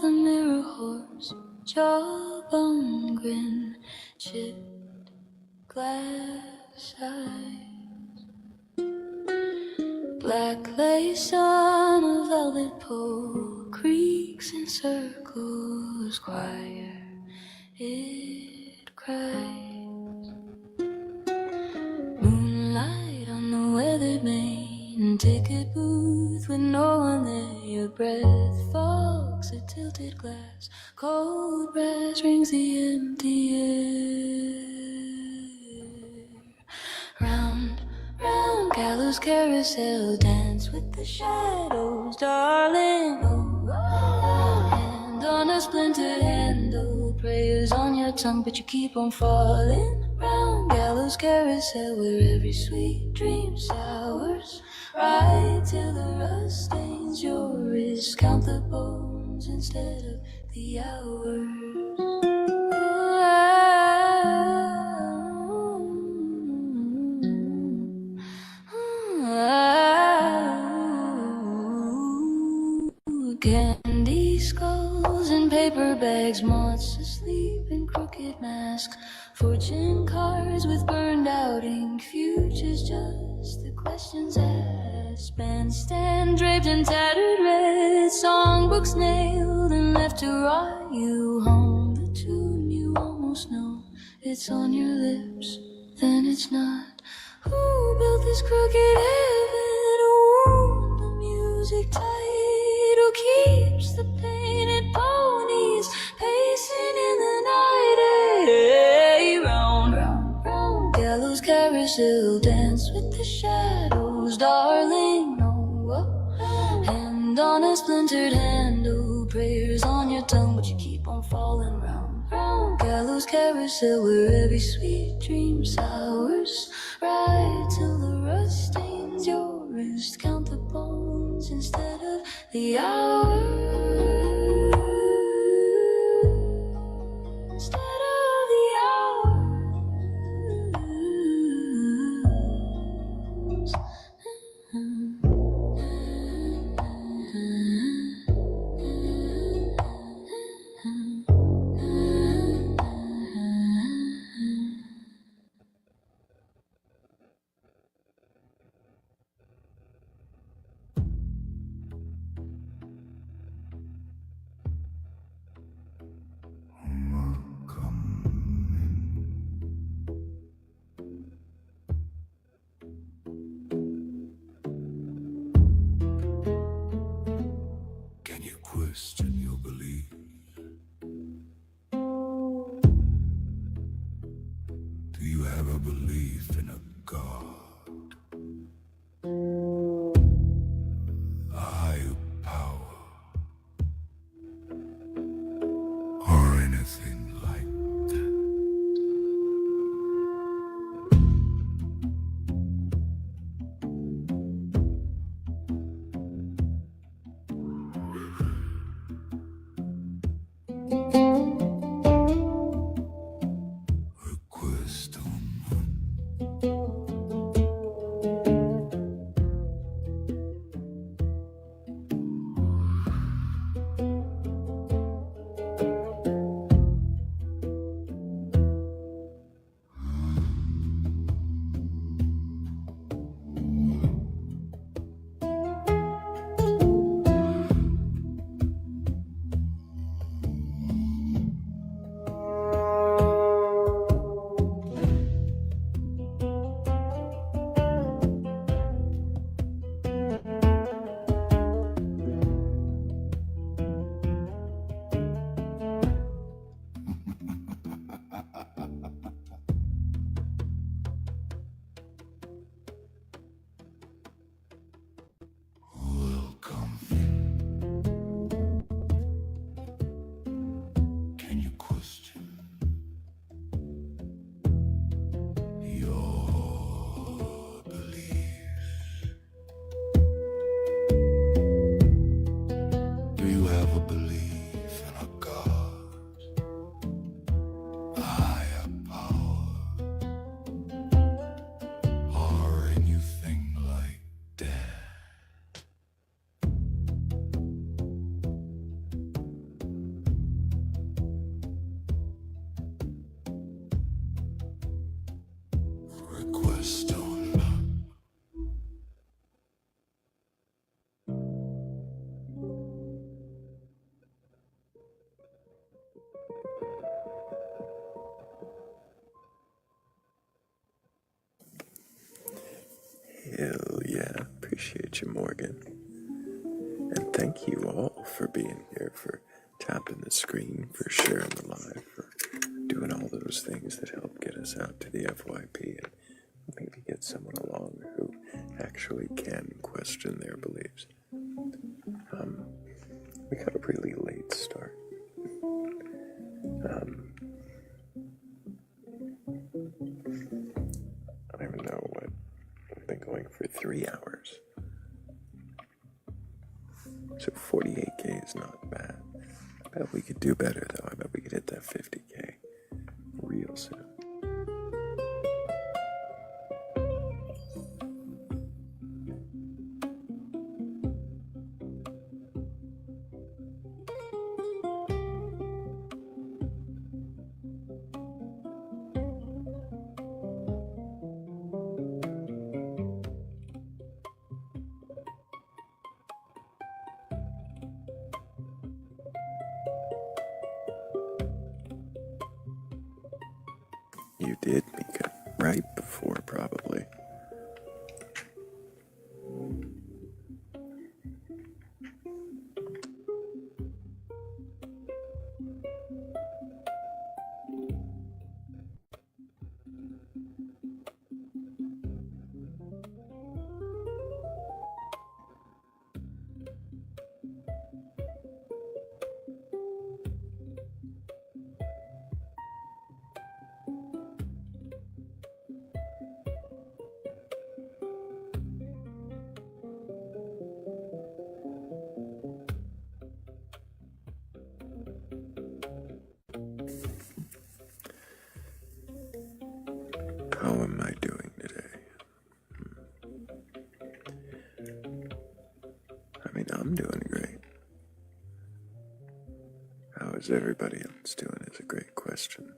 The mirror horse, jawbone grin, chipped glass eye. Black lace on a velvet pole creaks in circles, choir it cries. Moonlight on the weathered main, ticket booth with no one there. Your breath fogs a tilted glass, cold brass rings the empty air. Round, round gallows carousel, dance with the shadows, darling. Oh, hand on a splintered handle, prayers on your tongue, but you keep on falling. Round gallows carousel, where every sweet dream sours, right till the rust stains your wrist. Count the bones instead of the hours. Candy skulls and paper bags, moths asleep in crooked masks, fortune cards with burned out ink, futures just the questions asked. Bandstand draped in tattered red, songbooks nailed and left to rot. You hum the tune you almost know, it's on your lips, then it's not. Who built this crooked heaven? Who wound the music tight? Who keeps the painted ponies pacing in the night? Hey, round, round, round gallows carousel, dance with the shadows, darling. No, hand on a splintered handle, prayers on your tongue, but you keep on falling. Round, round gallows carousel, where every sweet dream sours, right till the rust stains your wrist. Count the bones instead of the hours. Instead of the hours. Can you question your belief? Do you have a belief in a God? A higher power? Or anything like that? Can you question your belief? Do you have a belief in a God, a higher power, or anything like that? Request on. Hell yeah. Appreciate you, Morgan. And thank you all for being here, for tapping the screen, for sharing the live, for doing all those things that help get us out to the FYP and maybe get someone along who actually can question their beliefs. We got a really late start. I don't even know what. We've been going for 3 hours. So 48K is not bad. I bet we could do better, though. I bet we could hit that 50K real soon. You did, Mika. Right before, probably. How am I doing today? I mean, I'm doing great. How is everybody else doing is a great question.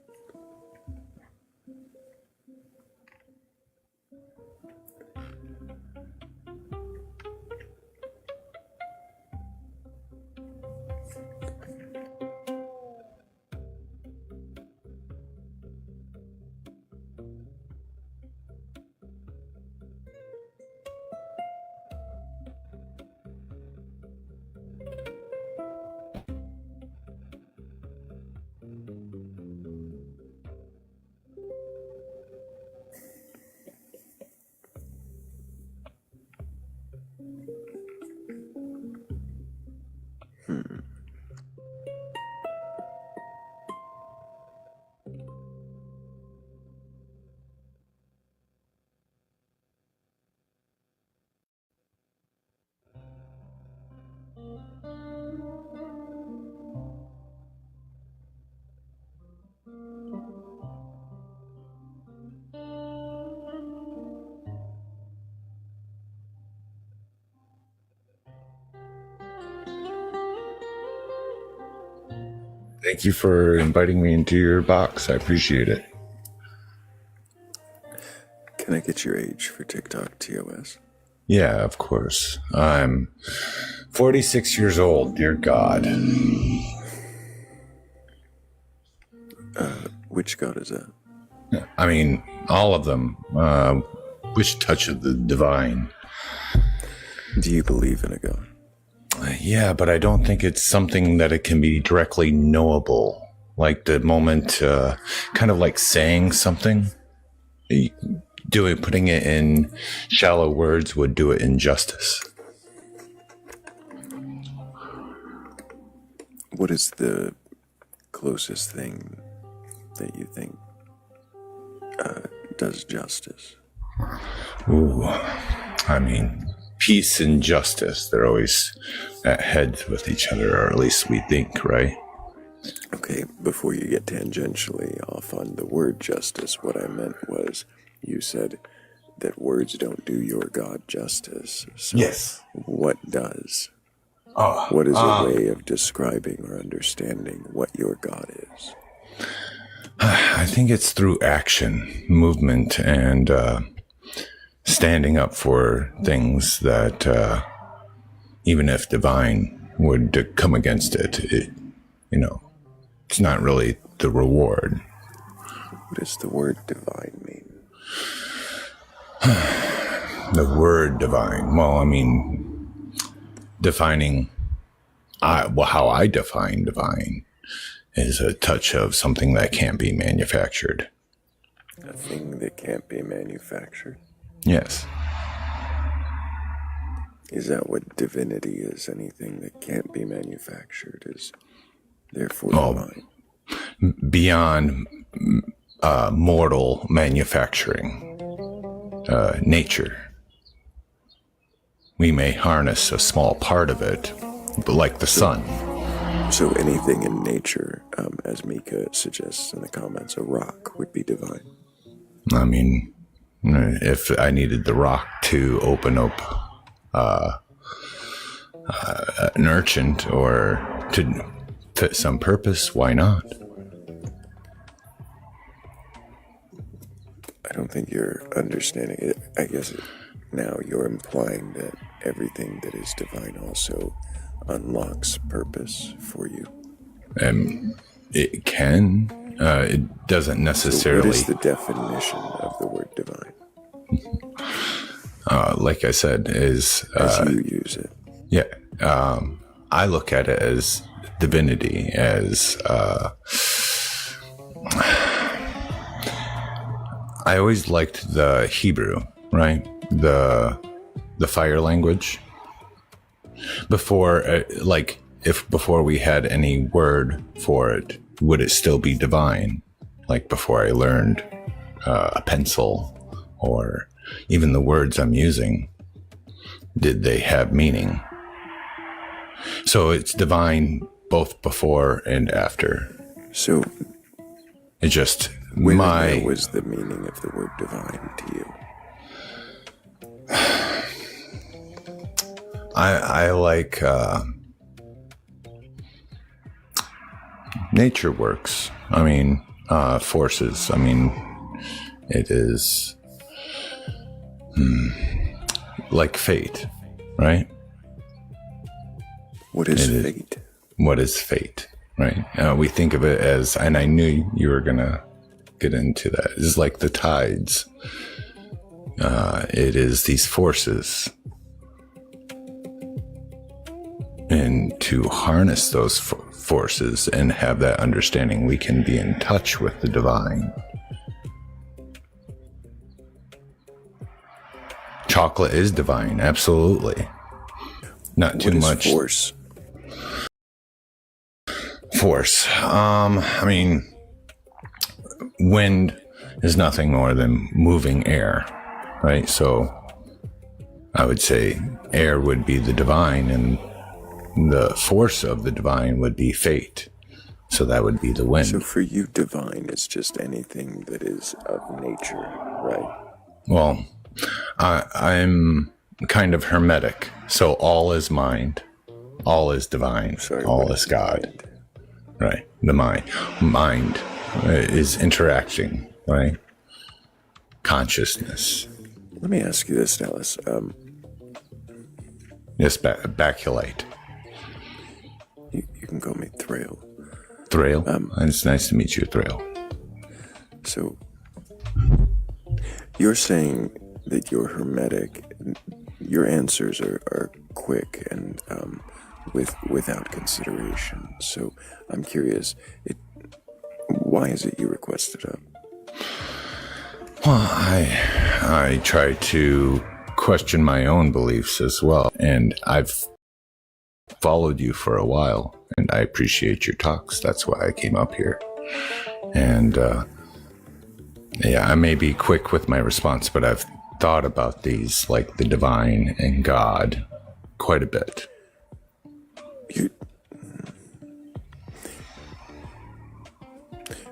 Thank you for inviting me into your box. I appreciate it. Can I get your age for TikTok TOS? Yeah, of course. I'm 46 years old, dear God. Which god is that? I mean, all of them. Which touch of the divine? Do you believe in a god? Yeah, but I don't think it's something that it can be directly knowable. Like the moment, kind of like saying something. Putting it in shallow words would do it injustice. What is the closest thing that you think does justice? Ooh, I mean, peace and justice, they're always at heads with each other, or at least we think, right? Okay, before you get tangentially off on the word justice, what I meant was you said that words don't do your God justice. So yes. What does? Oh, what is a way of describing or understanding what your God is? I think it's through action, movement, and standing up for things that, even if divine would come against it, it's not really the reward. What does the word divine mean? The word divine. Well, I mean, defining, how I define divine is a touch of something that can't be manufactured. A thing that can't be manufactured? Yes. Is that what divinity is? Anything that can't be manufactured is therefore divine? Beyond mortal manufacturing, nature. We may harness a small part of it, but like the sun. So anything in nature, as Mika suggests in the comments, a rock would be divine. I mean, if I needed the rock to open up an urchin or to fit some purpose, why not? I don't think you're understanding it. I guess now you're implying that everything that is divine also unlocks purpose for you. It can. It doesn't necessarily. So what is the definition of the word divine? Like I said, is as you use it. Yeah. I look at it as divinity, as I always liked the Hebrew, right? The fire language. Before, before we had any word for it, would it still be divine? Like before I learned a pencil or even the words I'm using, did they have meaning? So it's divine both before and after. So it just what was the meaning of the word divine to you? I like nature works. I mean, forces. I mean, it is like fate, right? What is fate? What is fate, right? We think of it as, and I knew you were going to get into that, it's like the tides. It is these forces. And to harness those forces and have that understanding, we can be in touch with the divine. Chocolate is divine, absolutely. Not too much force. Force. I mean, wind is nothing more than moving air, right? So I would say air would be the divine, and the force of the divine would be fate. So that would be the wind. So for you, divine is just anything that is of nature, right? Well, I'm kind of hermetic. So all is mind, all is divine, all is God. Right. The mind is interacting, right? Consciousness. Let me ask you this, Dallas. Yes, Batcolyte. You can call me Thrayle. Thrayle? It's nice to meet you, Thrayle. So, you're saying that you're hermetic. Your answers are quick and without consideration. So, I'm curious, why is it you requested up? Well, I try to question my own beliefs as well, and I've followed you for a while, and I appreciate your talks. That's why I came up here. And yeah, I may be quick with my response, but I've thought about these, like the divine and God, quite a bit.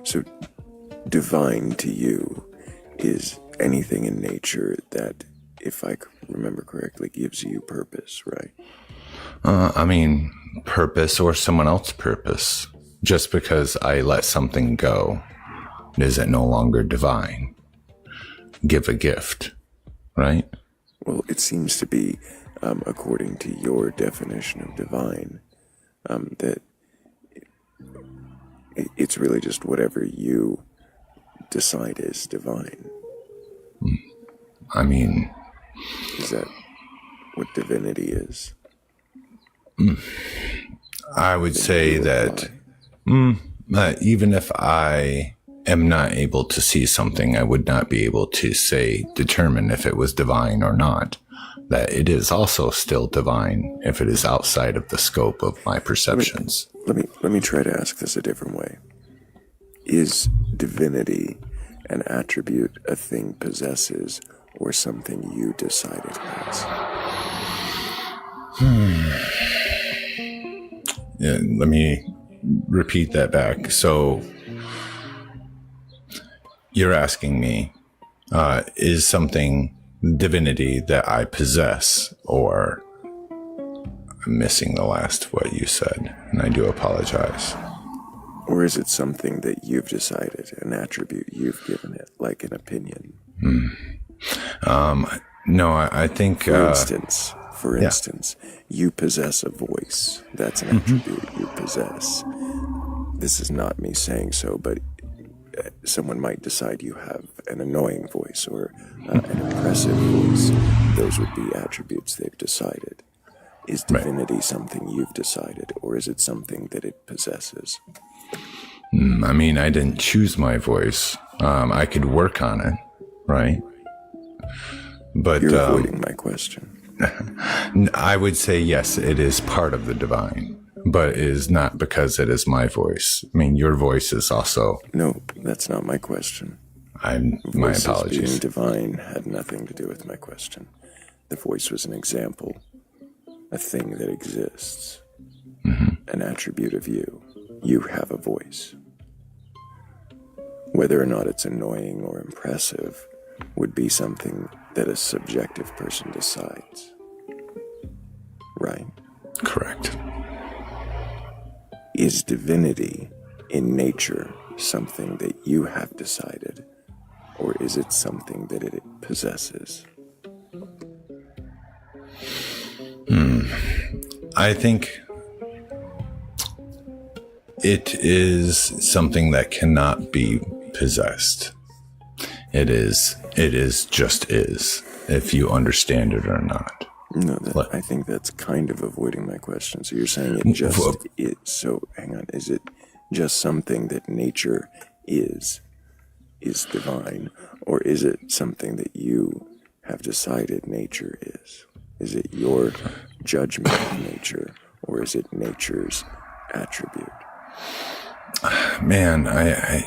So, divine to you is anything in nature that, if I remember correctly, gives you purpose, right? I mean, purpose or someone else's purpose. Just because I let something go, is it no longer divine? Give a gift, right? Well, it seems to be, according to your definition of divine, that it's really just whatever you decide is divine. I mean, Is that what divinity is? I would say that even if I am not able to see something, I would not be able to determine if it was divine or not. That it is also still divine if it is outside of the scope of my perceptions. Let me try to ask this a different way. Is divinity an attribute a thing possesses or something you decide it has? Yeah, let me repeat that back. So you're asking me, is something divinity that I possess, or I'm missing the last what you said, and I do apologize. Or is it something that you've decided, an attribute you've given it, like an opinion? No, I think... For instance, you possess a voice. That's an attribute you possess. This is not me saying so, but someone might decide you have an annoying voice or an impressive voice. Those would be attributes they've decided. Is divinity something you've decided, or is it something that it possesses? I mean, I didn't choose my voice. I could work on it, right? But you're avoiding my question. I would say yes, it is part of the divine, but it is not because it is my voice. I mean, your voice is also... No, that's not my question. My apologies. Being divine had nothing to do with my question. The voice was an example, a thing that exists, an attribute of you. You have a voice. Whether or not it's annoying or impressive would be something that a subjective person decides. Right? Correct. Is divinity in nature something that you have decided, or is it something that it possesses? I think it is something that cannot be possessed. It is just is, if you understand it or not. No, I think that's kind of avoiding my question. So you're saying it just is. So hang on, is it just something that nature is divine, or is it something that you have decided nature is? Is it your judgment of nature, or is it nature's attribute? Man, I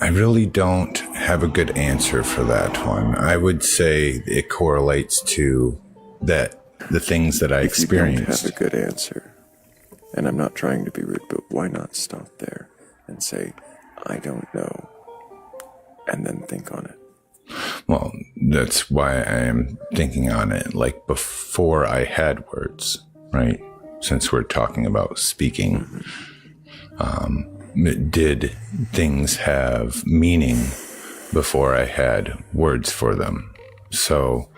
really don't have a good answer for that one. I would say it correlates to the things that I experienced. If you don't have a good answer, and I'm not trying to be rude, but why not stop there and say, I don't know, and then think on it? Well, that's why I am thinking on it, like before I had words, right? Since we're talking about speaking, did things have meaning before I had words for them? So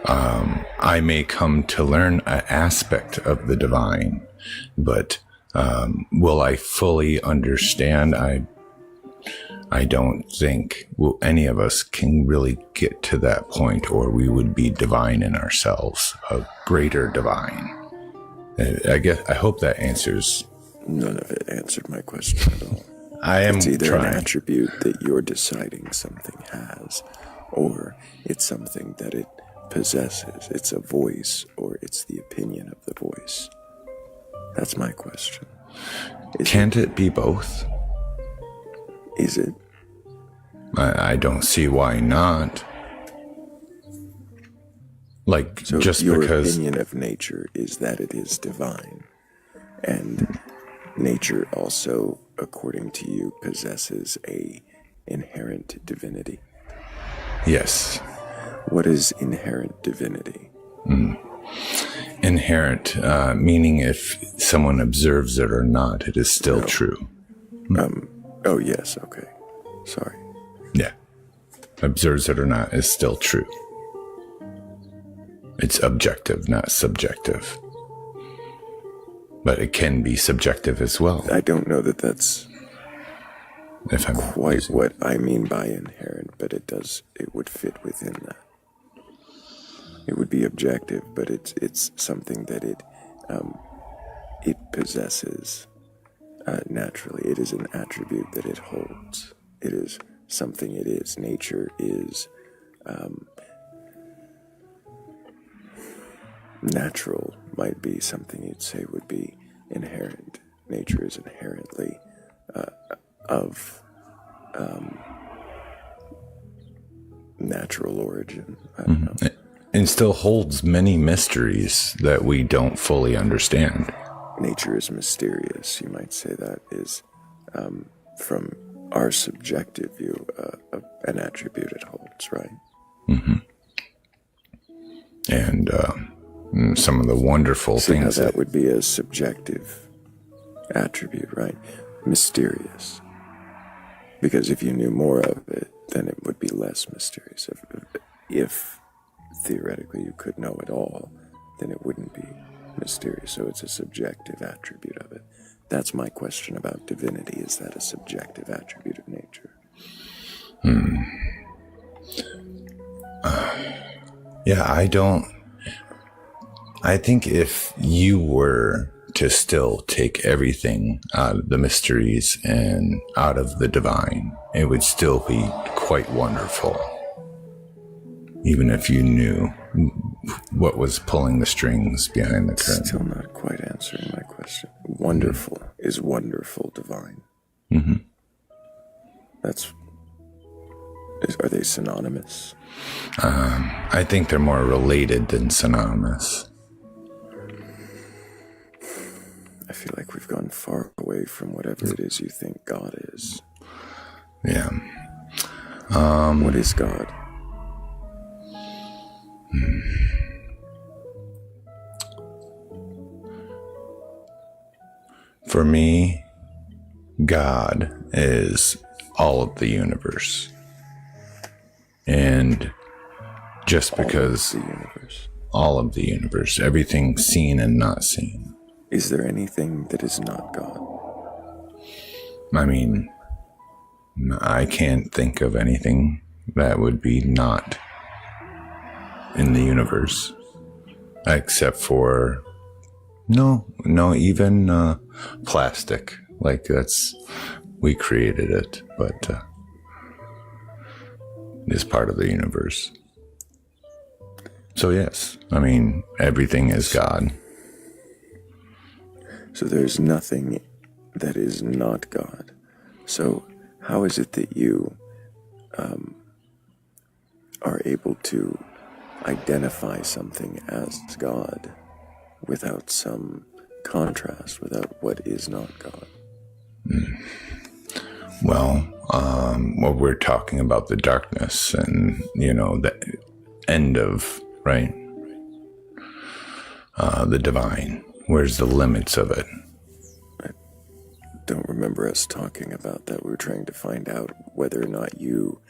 I may come to learn an aspect of the divine, but will I fully understand? I don't think any of us can really get to that point, or we would be divine in ourselves, a greater divine. I hope that answers. None of it answered my question at all. It's either an attribute that you're deciding something has, or it's something that it possesses. It's a voice, or it's the opinion of the voice. That's my question. Can't it be both? Is it? I don't see why not. So just your because... opinion of nature is that it is divine, and nature also, according to you, possesses a inherent divinity. Yes. What is inherent divinity? Inherent, meaning if someone observes it or not, it is still true. Oh, yes, okay. Sorry. Yeah. Observes it or not is still true. It's objective, not subjective. But it can be subjective as well. I don't know that that's quite what I mean by inherent, but it would fit within that. It would be objective, but it's something that it possesses naturally. It is an attribute that it holds. It is something it is. Nature is natural, might be something you'd say would be inherent. Nature is inherently of natural origin. I don't know. And still holds many mysteries that we don't fully understand. Nature is mysterious. You might say that is, from our subjective view, an attribute it holds, right? And some of the wonderful things how that would be a subjective attribute, right? Mysterious. Because if you knew more of it, then it would be less mysterious. If theoretically you could know it all, then it wouldn't be mysterious. So it's a subjective attribute of it. That's my question about divinity. Is that a subjective attribute of nature? Yeah, I think if you were to still take everything out of the mysteries and out of the divine, it would still be quite wonderful. Even if you knew what was pulling the strings behind the curtain. Still not quite answering my question. Wonderful. Is wonderful divine? Are they synonymous? I think they're more related than synonymous. I feel like we've gone far away from whatever it is you think God is. Yeah. What is God? For me, God is all of the universe. And just because all of the universe, everything seen and not seen. Is there anything that is not God? I mean, I can't think of anything that would be not in the universe, except for even plastic. Like we created it, but it's part of the universe. So yes, I mean, everything is God. So there's nothing that is not God. So how is it that you are able to identify something as God without some contrast, without what is not God? Well, we're talking about the darkness and, the end of, right? The divine. Where's the limits of it? I don't remember us talking about that. We were trying to find out whether or not you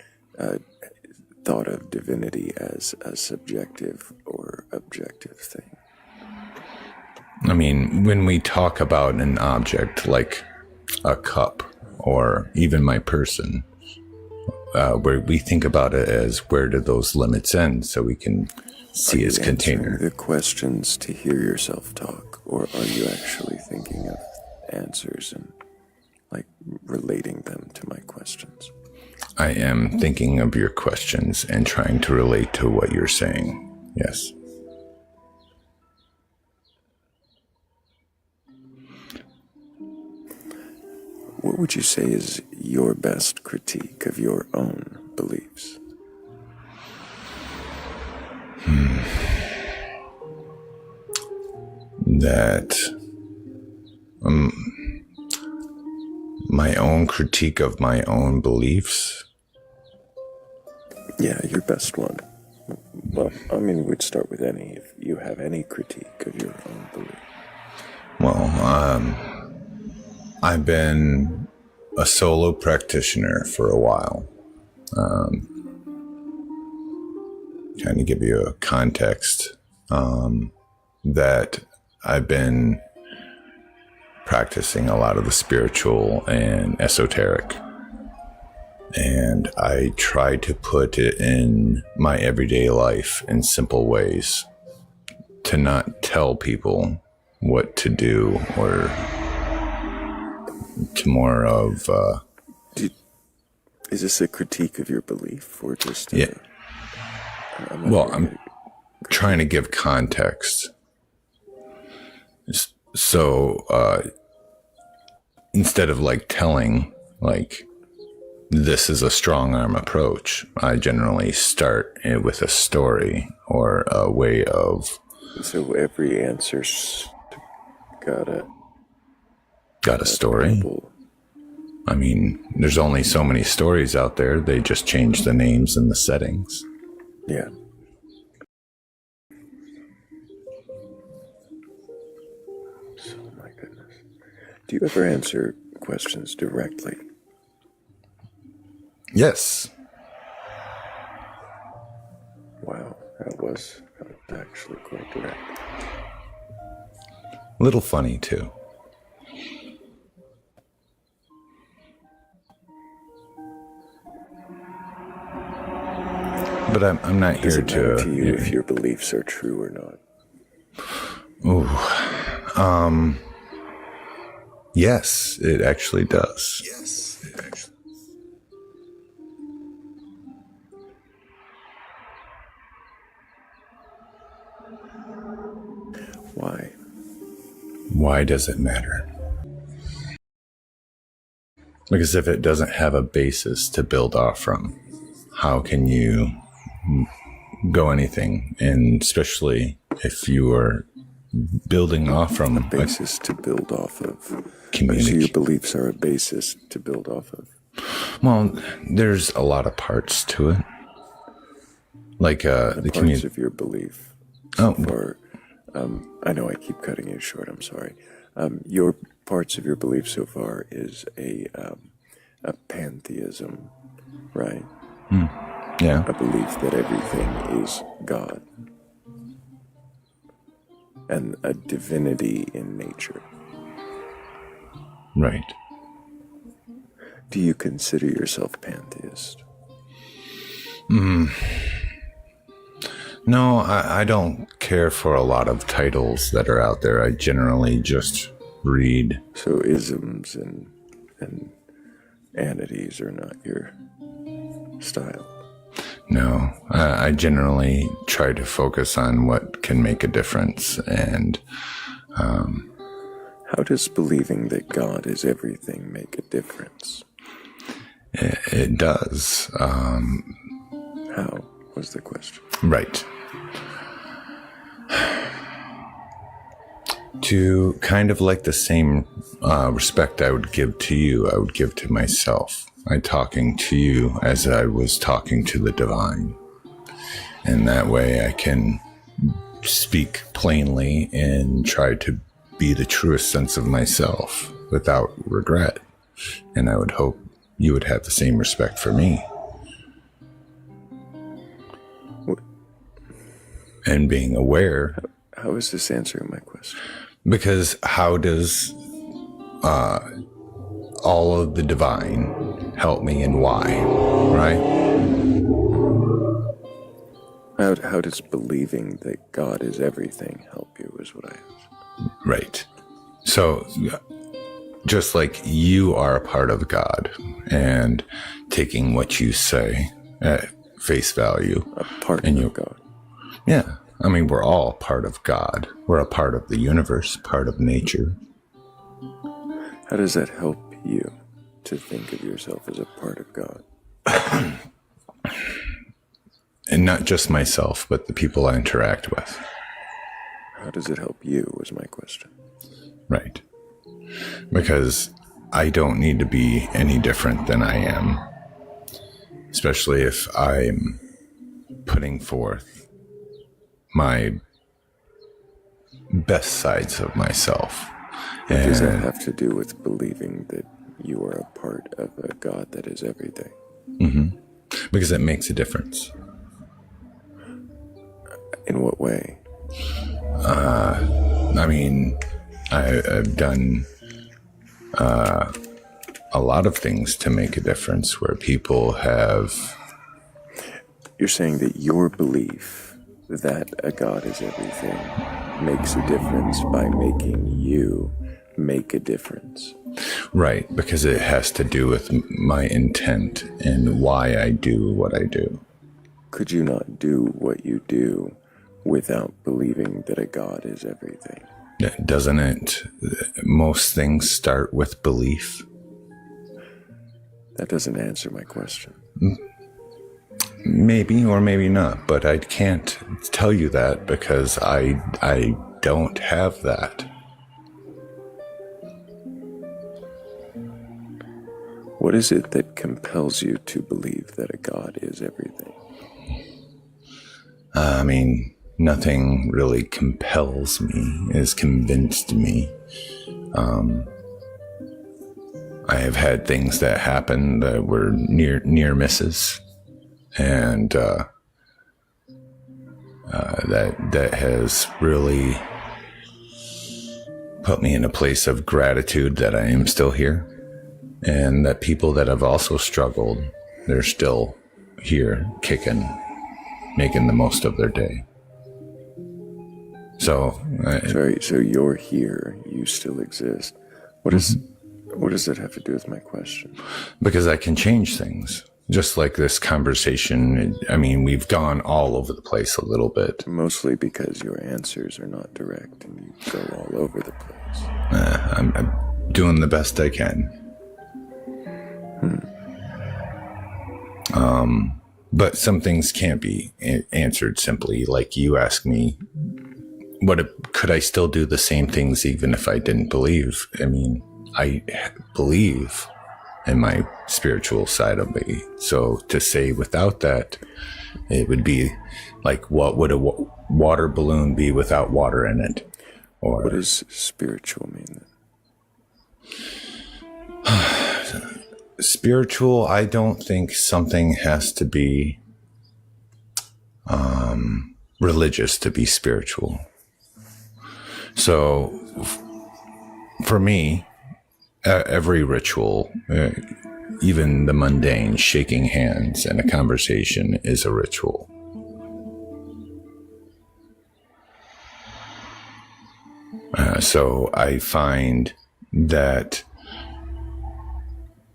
thought of divinity as a subjective or objective thing. I mean, when we talk about an object like a cup or even my person, where we think about it as where do those limits end so we can see its container. Are you answering the questions to hear yourself talk, or are you actually thinking of answers and relating them to my questions? I am thinking of your questions and trying to relate to what you're saying. Yes. What would you say is your best critique of your own beliefs? That my own critique of my own beliefs. Yeah, your best one. Well, I mean, we'd start with any, if you have any critique of your own belief. Well, I've been a solo practitioner for a while. Kind of give you a context, that I've been practicing a lot of the spiritual and esoteric. And I try to put it in my everyday life in simple ways to not tell people what to do, or to more of... Is this a critique of your belief, or just... yeah. I'm trying to give context. So instead of like telling, like, this is a strong arm approach, I generally start with a story or a way of... So every answer's got a story? couple. I mean, there's only so many stories out there. They just change the names and the settings. Yeah. So, my goodness. Do you ever answer questions directly? Yes. Wow, that was actually quite direct. A little funny, too. But I'm not here to you if your beliefs are true or not. Ooh. Yes, it actually does. Yes, it actually. Why? Why does it matter? Because if it doesn't have a basis to build off from, how can you go anything? And especially if you are building off from a basis to build off of. So your beliefs are a basis to build off of. Well, there's a lot of parts to it. Like the parts of your belief. So far, I know I keep cutting you short. I'm sorry. Your parts of your belief so far is a pantheism, right? Yeah. A belief that everything is God. And a divinity in nature. Right. Do you consider yourself pantheist? No, I don't care for a lot of titles that are out there. I generally just read. So isms and anities are not your style? No, I generally try to focus on what can make a difference. And how does believing that God is everything make a difference? It does. How was the question? Right. To kind of like the same respect I would give to you, I would give to myself. I'm talking to you as I was talking to the divine. And that way I can speak plainly and try to be the truest sense of myself without regret. And I would hope you would have the same respect for me. What? And being aware. How is this answering my question? Because how does all of the divine help me, and why, right? How does believing that God is everything help you is what I asked. Right. So just like you are a part of God, and taking what you say at face value. A part of God. Yeah. I mean, we're all part of God. We're a part of the universe, part of nature. How does that help you to think of yourself as a part of God? And not just myself, but the people I interact with. How does it help you was my question. Right. Because I don't need to be any different than I am. Especially if I'm putting forth my best sides of myself. What does that have to do with believing that you are a part of a God that is everything? Mm-hmm. Because it makes a difference. In what way? I mean, I've done a a lot of things to make a difference, where people have... You're saying that your belief that a God is everything makes a difference by making you make a difference. Right, because it has to do with my intent and why I do what I do. Could you not do what you do without believing that a God is everything? Doesn't it? Most things start with belief. That doesn't answer my question. Maybe or maybe not, but I can't tell you that because I don't have that. What is it that compels you to believe that a God is everything? I mean, nothing really compels me, has convinced me. I have had things that happened that were near misses, and that has really put me in a place of gratitude that I am still here, and that people that have also struggled, they're still here, kicking, making the most of their day. So you're here, you still exist. What does that have to do with my question? Because I can change things. Just like this conversation, I mean, we've gone all over the place a little bit. Mostly because your answers are not direct and you go all over the place. I'm doing the best I can. But some things can't be answered simply. Like you asked me, could I still do the same things even if I didn't believe? I mean, I believe in my spiritual side of me. So to say without that, it would be like, what would a water balloon be without water in it? Or what does spiritual mean then? Spiritual, I don't think something has to be religious to be spiritual. So for me, every ritual, even the mundane, shaking hands and a conversation, is a ritual. So I find that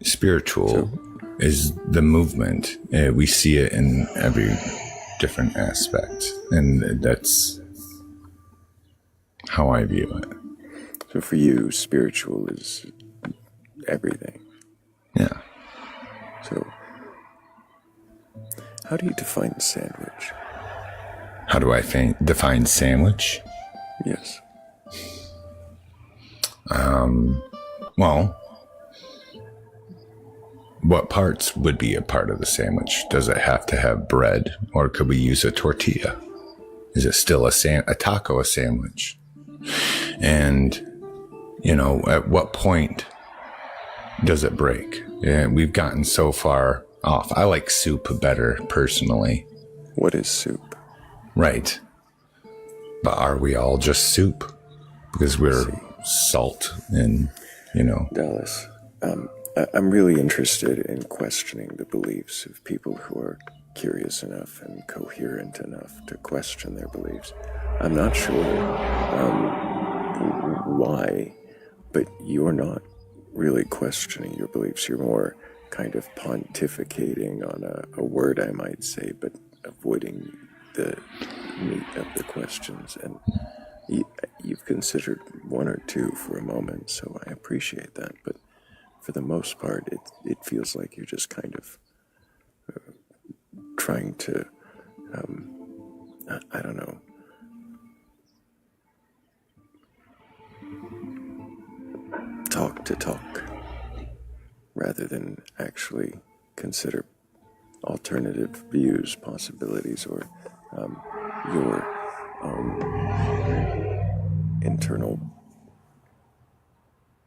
spiritual is the movement. We see it in every different aspect, and that's how I view it. So for you, spiritual is everything. Yeah. So how do you define sandwich? How do I define sandwich? Yes. Well, what parts would be a part of the sandwich? Does it have to have bread, or could we use a tortilla? Is it still a taco a sandwich? And, at what point does it break? Yeah, we've gotten so far off. I like soup better, personally. What is soup? Right. But are we all just soup? Because we're salt and, Dallas, I'm really interested in questioning the beliefs of people who are curious enough and coherent enough to question their beliefs. I'm not sure why, but you're not really questioning your beliefs. You're more kind of pontificating on a word, I might say, but avoiding the meat of the questions. And you've considered one or two for a moment, so I appreciate that. But for the most part, it feels like you're just kind of trying to, I don't know, talk to talk, rather than actually consider alternative views, possibilities, or your own internal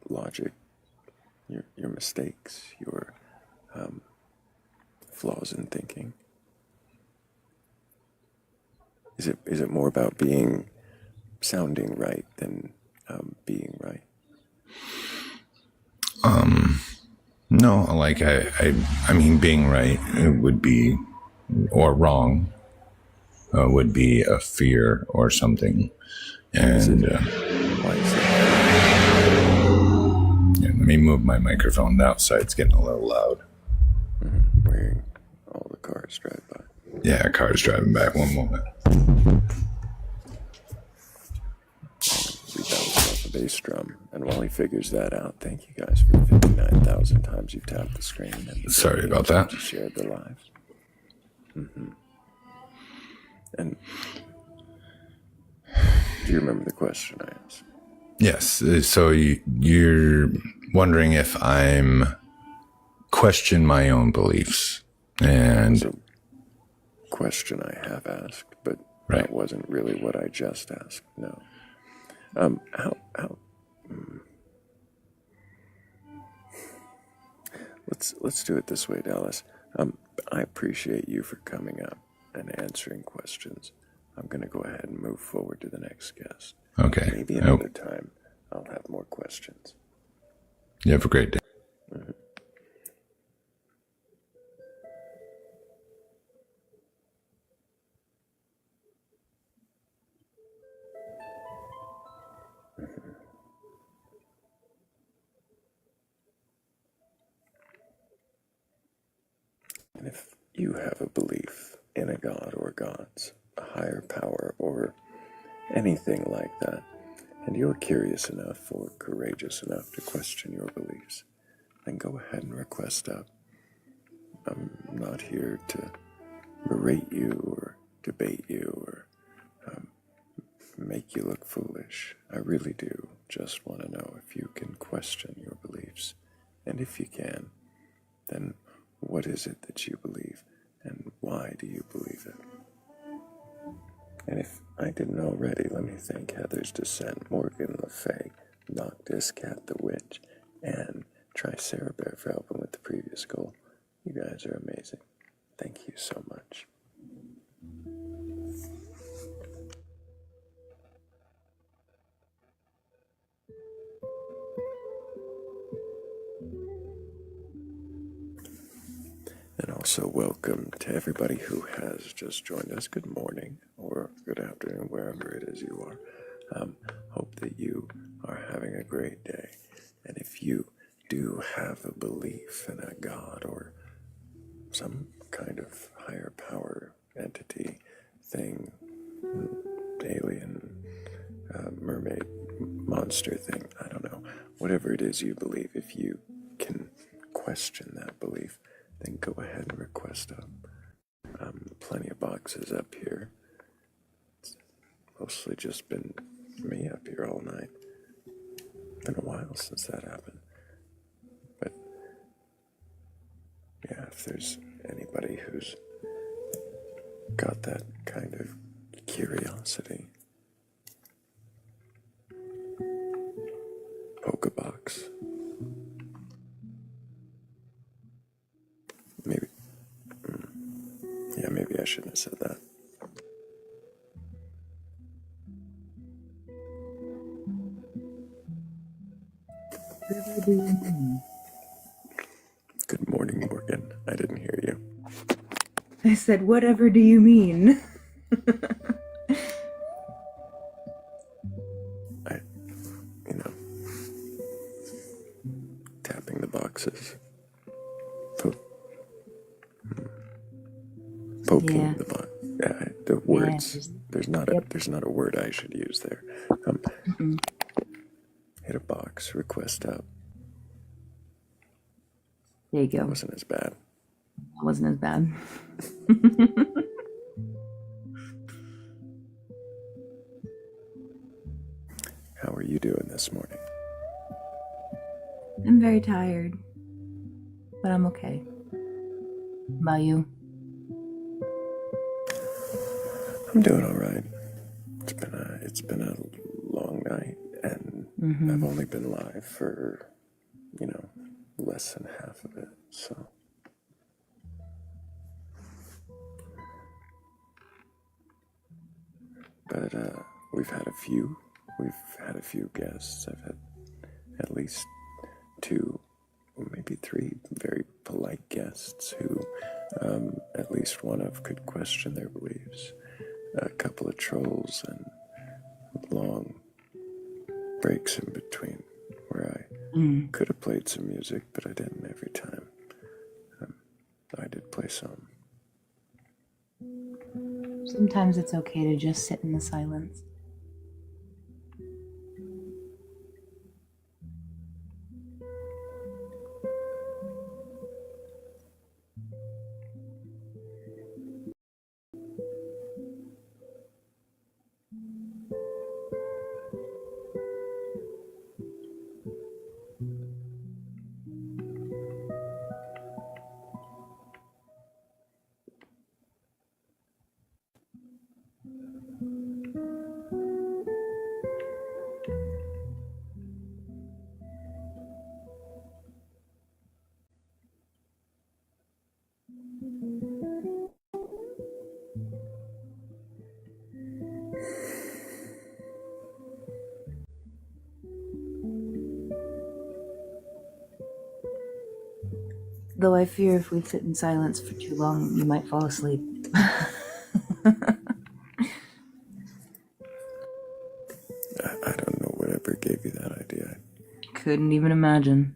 logic, your mistakes, your flaws in thinking. Is it more about sounding right than being right? No, like I mean, being right would be, or wrong, would be a fear or something. And Why is it? yeah, let me move my microphone outside. It's getting a little loud. Where all the cars drive by. Yeah, car's driving back. One moment. We bounced off the bass drum, and while he figures that out, thank you guys for the 59,000 times you've tapped the screen. And Sorry about that. Shared their lives. And do you remember the question I asked? Yes. So you're wondering if I'm question my own beliefs, and It's a question I have asked, but right. that wasn't really what I just asked. No. Let's do it this way, Dallas. I appreciate you for coming up and answering questions. I'm going to go ahead and move forward to the next guest. Okay. Maybe another time I'll have more questions. You have a great day. And if you have a belief in a god or gods, a higher power, or anything like that, and you're curious enough or courageous enough to question your beliefs, then go ahead and request up. I'm not here to berate you or debate you or make you look foolish. I really do just want to know if you can question your beliefs. And if you can, then what is it that you believe and why do you believe it? And if I didn't already, let me thank Heather's Descent, Morgan Le Fay, Noctis, Cat the Witch, and Tricerbear for helping with the previous goal. You guys are amazing. Thank you so much. And also welcome to everybody who has just joined us. Good morning or good afternoon, wherever it is you are. Hope that you are having a great day. And if you do have a belief in a god or some kind of higher power entity, thing, alien, mermaid, monster thing, I don't know, whatever it is you believe, if you can question that belief, then go ahead and request up. Plenty of boxes up here. It's mostly just been me up here all night. Been a while since that happened. But yeah, if there's anybody who's got that kind of curiosity, poke a box. Maybe. Yeah, maybe I shouldn't have said that. Good morning, Morgan. I didn't hear you. I said, whatever do you mean? Tapping the boxes. Poking Yeah. the box. Yeah, the words. Yeah, there's not a word I should use there. Hit a box, request up. There you go. It wasn't as bad. It wasn't as bad. How are you doing this morning? I'm very tired, but I'm okay. How about you? I'm doing all right. It's been a long night, and I've only been live for, less than half of it. So, but we've had a few guests. I've had at least two, or maybe maybe 3 very polite guests who at least one of could question their beliefs, a couple of trolls, and long breaks in between where I could have played some music, but I didn't every time. I did play some. Sometimes it's okay to just sit in the silence. Though I fear if we sit in silence for too long, you might fall asleep. I don't know whatever gave you that idea. Couldn't even imagine.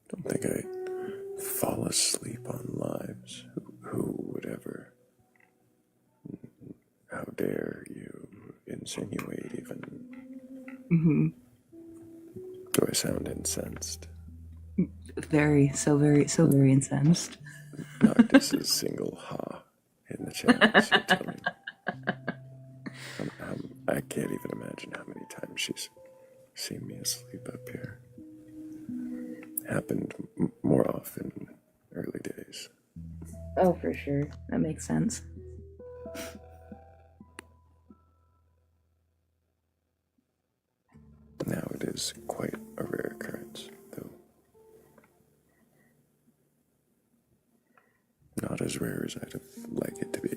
I don't think I fall asleep on lives. Who would ever? How dare you insinuate even? Do I sound incensed? So very incensed. Noctis's single ha in the chat. So tell me. I can't even imagine how many times she's seen me asleep up here. Happened more often in early days. Oh, for sure. That makes sense. Now it is quite a rare occurrence, though not as rare as I'd have liked it to be.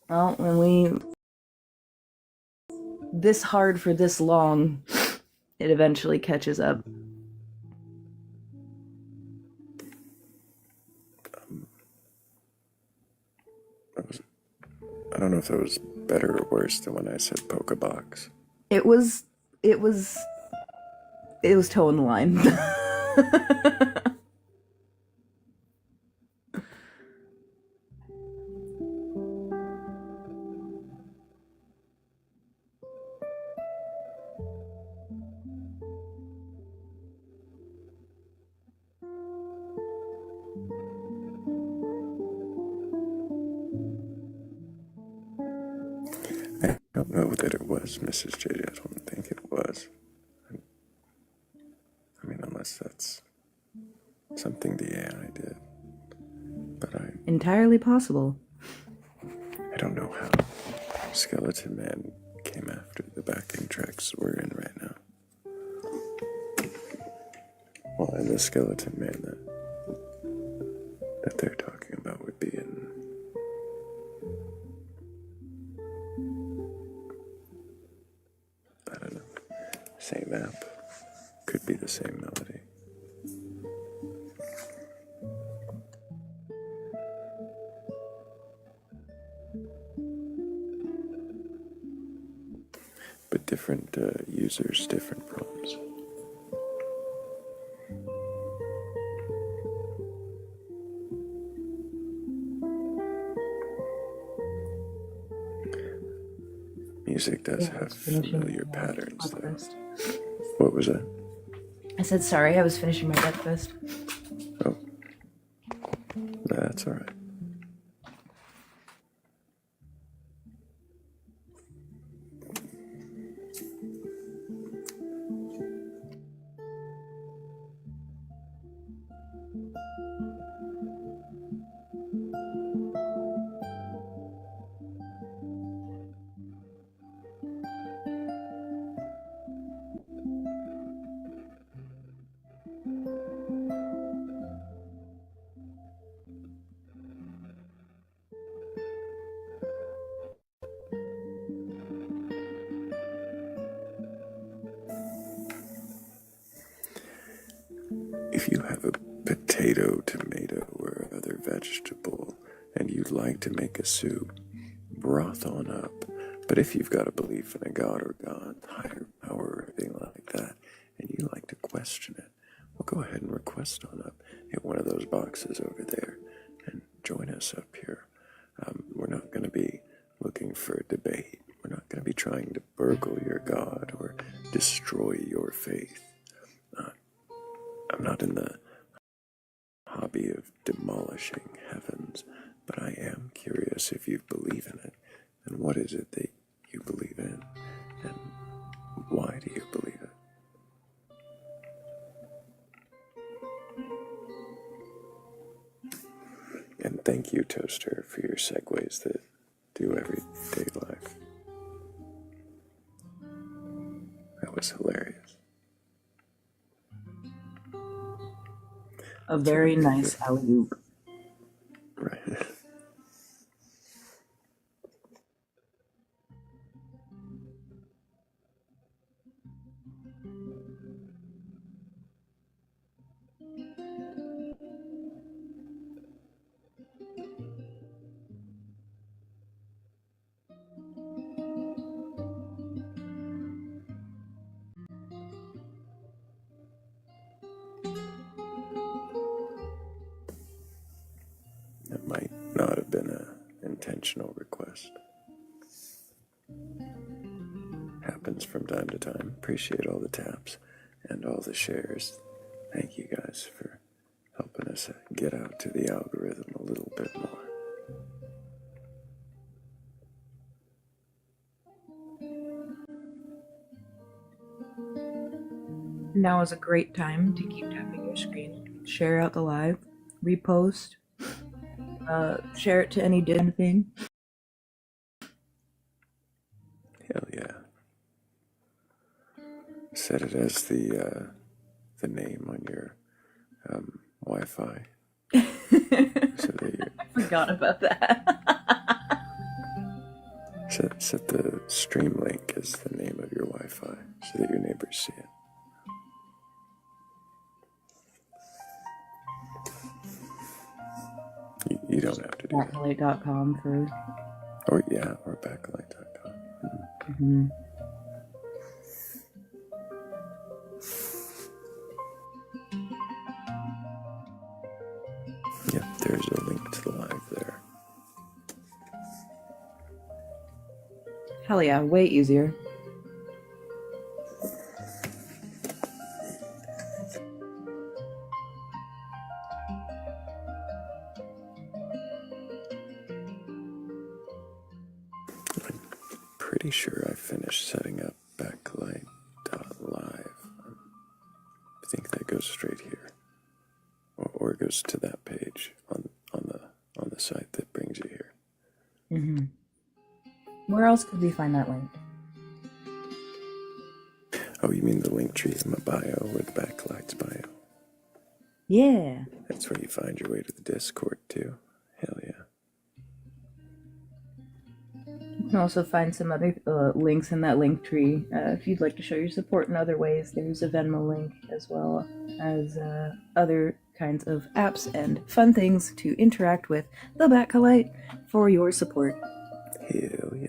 Well, when we this hard for this long, it eventually catches up. I don't know if that was better or worse than when I said polka box. It was toeing the line. I don't know that it was, Mrs. JJ. I don't think it was. I mean, unless that's something the AI did. But Entirely possible. I don't know how Skeleton Man came after the backing tracks we're in right now. Well, and the Skeleton Man that they're talking about would be in... I don't know. Same app. Could be the same melody. But different users, different prompts. Music does have familiar patterns, though. What was that? I said sorry, I was finishing my breakfast. Oh. That's all right. If you have a potato, tomato, or other vegetable, and you'd like to make a soup, broth on up. But if you've got a belief in a god or gods, higher power, or anything like that, and you like to question it, well, go ahead and request on up. Hit one of those boxes over there and join us up here. We're not going to be looking for a debate. We're not going to be trying to burgle your god or destroy your faith. I'm not in the hobby of demolishing heavens, but I am curious if you believe in it, and what is it that you believe in, and why do you believe it? And thank you, Toaster, for your segues that do everyday life. That was hilarious. A very nice alley-oop. Right. That might not have been an intentional request. Happens from time to time. Appreciate all the taps and all the shares. Thank you guys for helping us get out to the algorithm a little bit more. Now is a great time to keep tapping your screen. Share out the live, repost, share it to any damn thing. Hell yeah. Set it as the name on your Wi-Fi. So that I forgot about that. set the stream link as the name of your Wi-Fi so that your neighbors see it. You don't have to do that. Batcolyte.com for... Or Batcolyte.com. Mm-hmm. Yep, there's a link to the live there. Hell yeah, way easier. Pretty sure I finished setting up Batcolyte.live. I think that goes straight here, or it goes to that page on the site that brings you here. Mm-hmm. Where else could we find that link? Oh, you mean the link tree in my bio or the Batcolyte's bio? Yeah. That's where you find your way to the Discord too. Hell yeah. You can also find some other links in that link tree. If you'd like to show your support in other ways, there's a Venmo link as well as other kinds of apps and fun things to interact with the Batcolyte for your support. Hell yeah.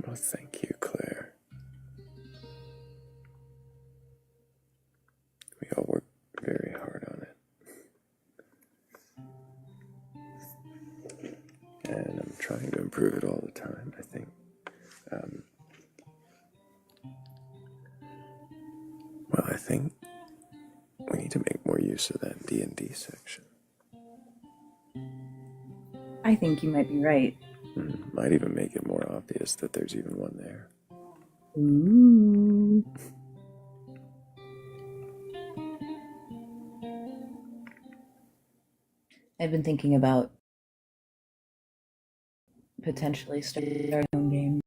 Well, thank you, Claire. We all work very hard on it. And I'm trying to improve it all the time, I think. Well, I think use of that D&D section. I think you might be right. Might even make it more obvious that there's even one there. Ooh. I've been thinking about potentially starting our own game.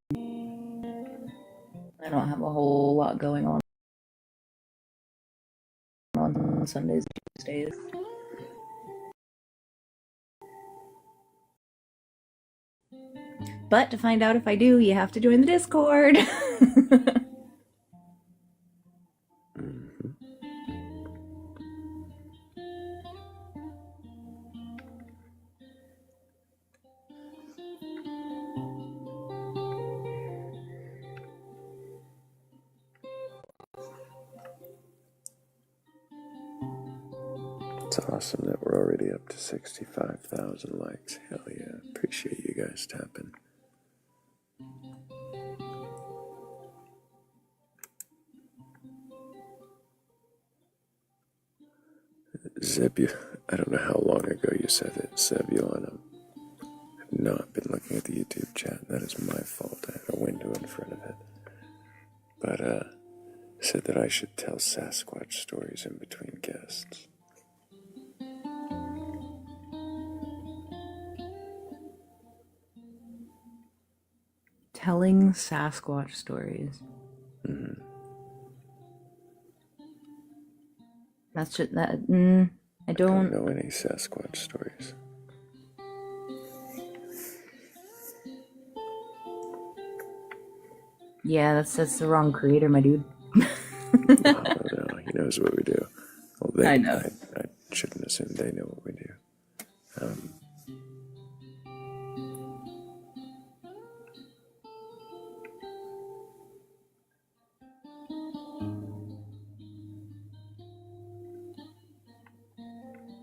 I don't have a whole lot going on Sundays and Tuesdays. But to find out if I do, you have to join the Discord. It's awesome that we're already up to 65,000 likes. Hell yeah. Appreciate you guys tapping. I don't know how long ago you said it, Zebulon. I've not been looking at the YouTube chat. That is my fault. I had a window in front of it. But, said that I should tell Sasquatch stories in between guests. Telling Sasquatch stories. That's just that. I don't know any Sasquatch stories. Yeah, that's the wrong creator, my dude. No, he knows what we do. Well, I know. I shouldn't assume they know what we do.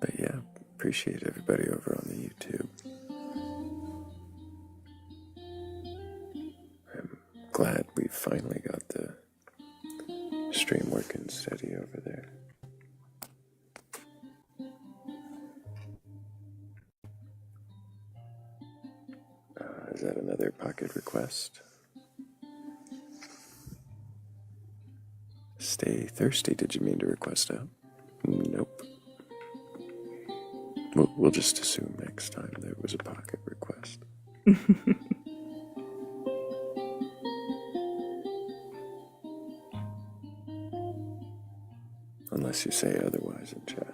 But yeah, appreciate everybody over on the YouTube. I'm glad we finally got the stream working steady over there. Is that another pocket request? Stay thirsty, did you mean to request out? Nope. We'll just assume next time there was a pocket request. Unless you say otherwise in chat.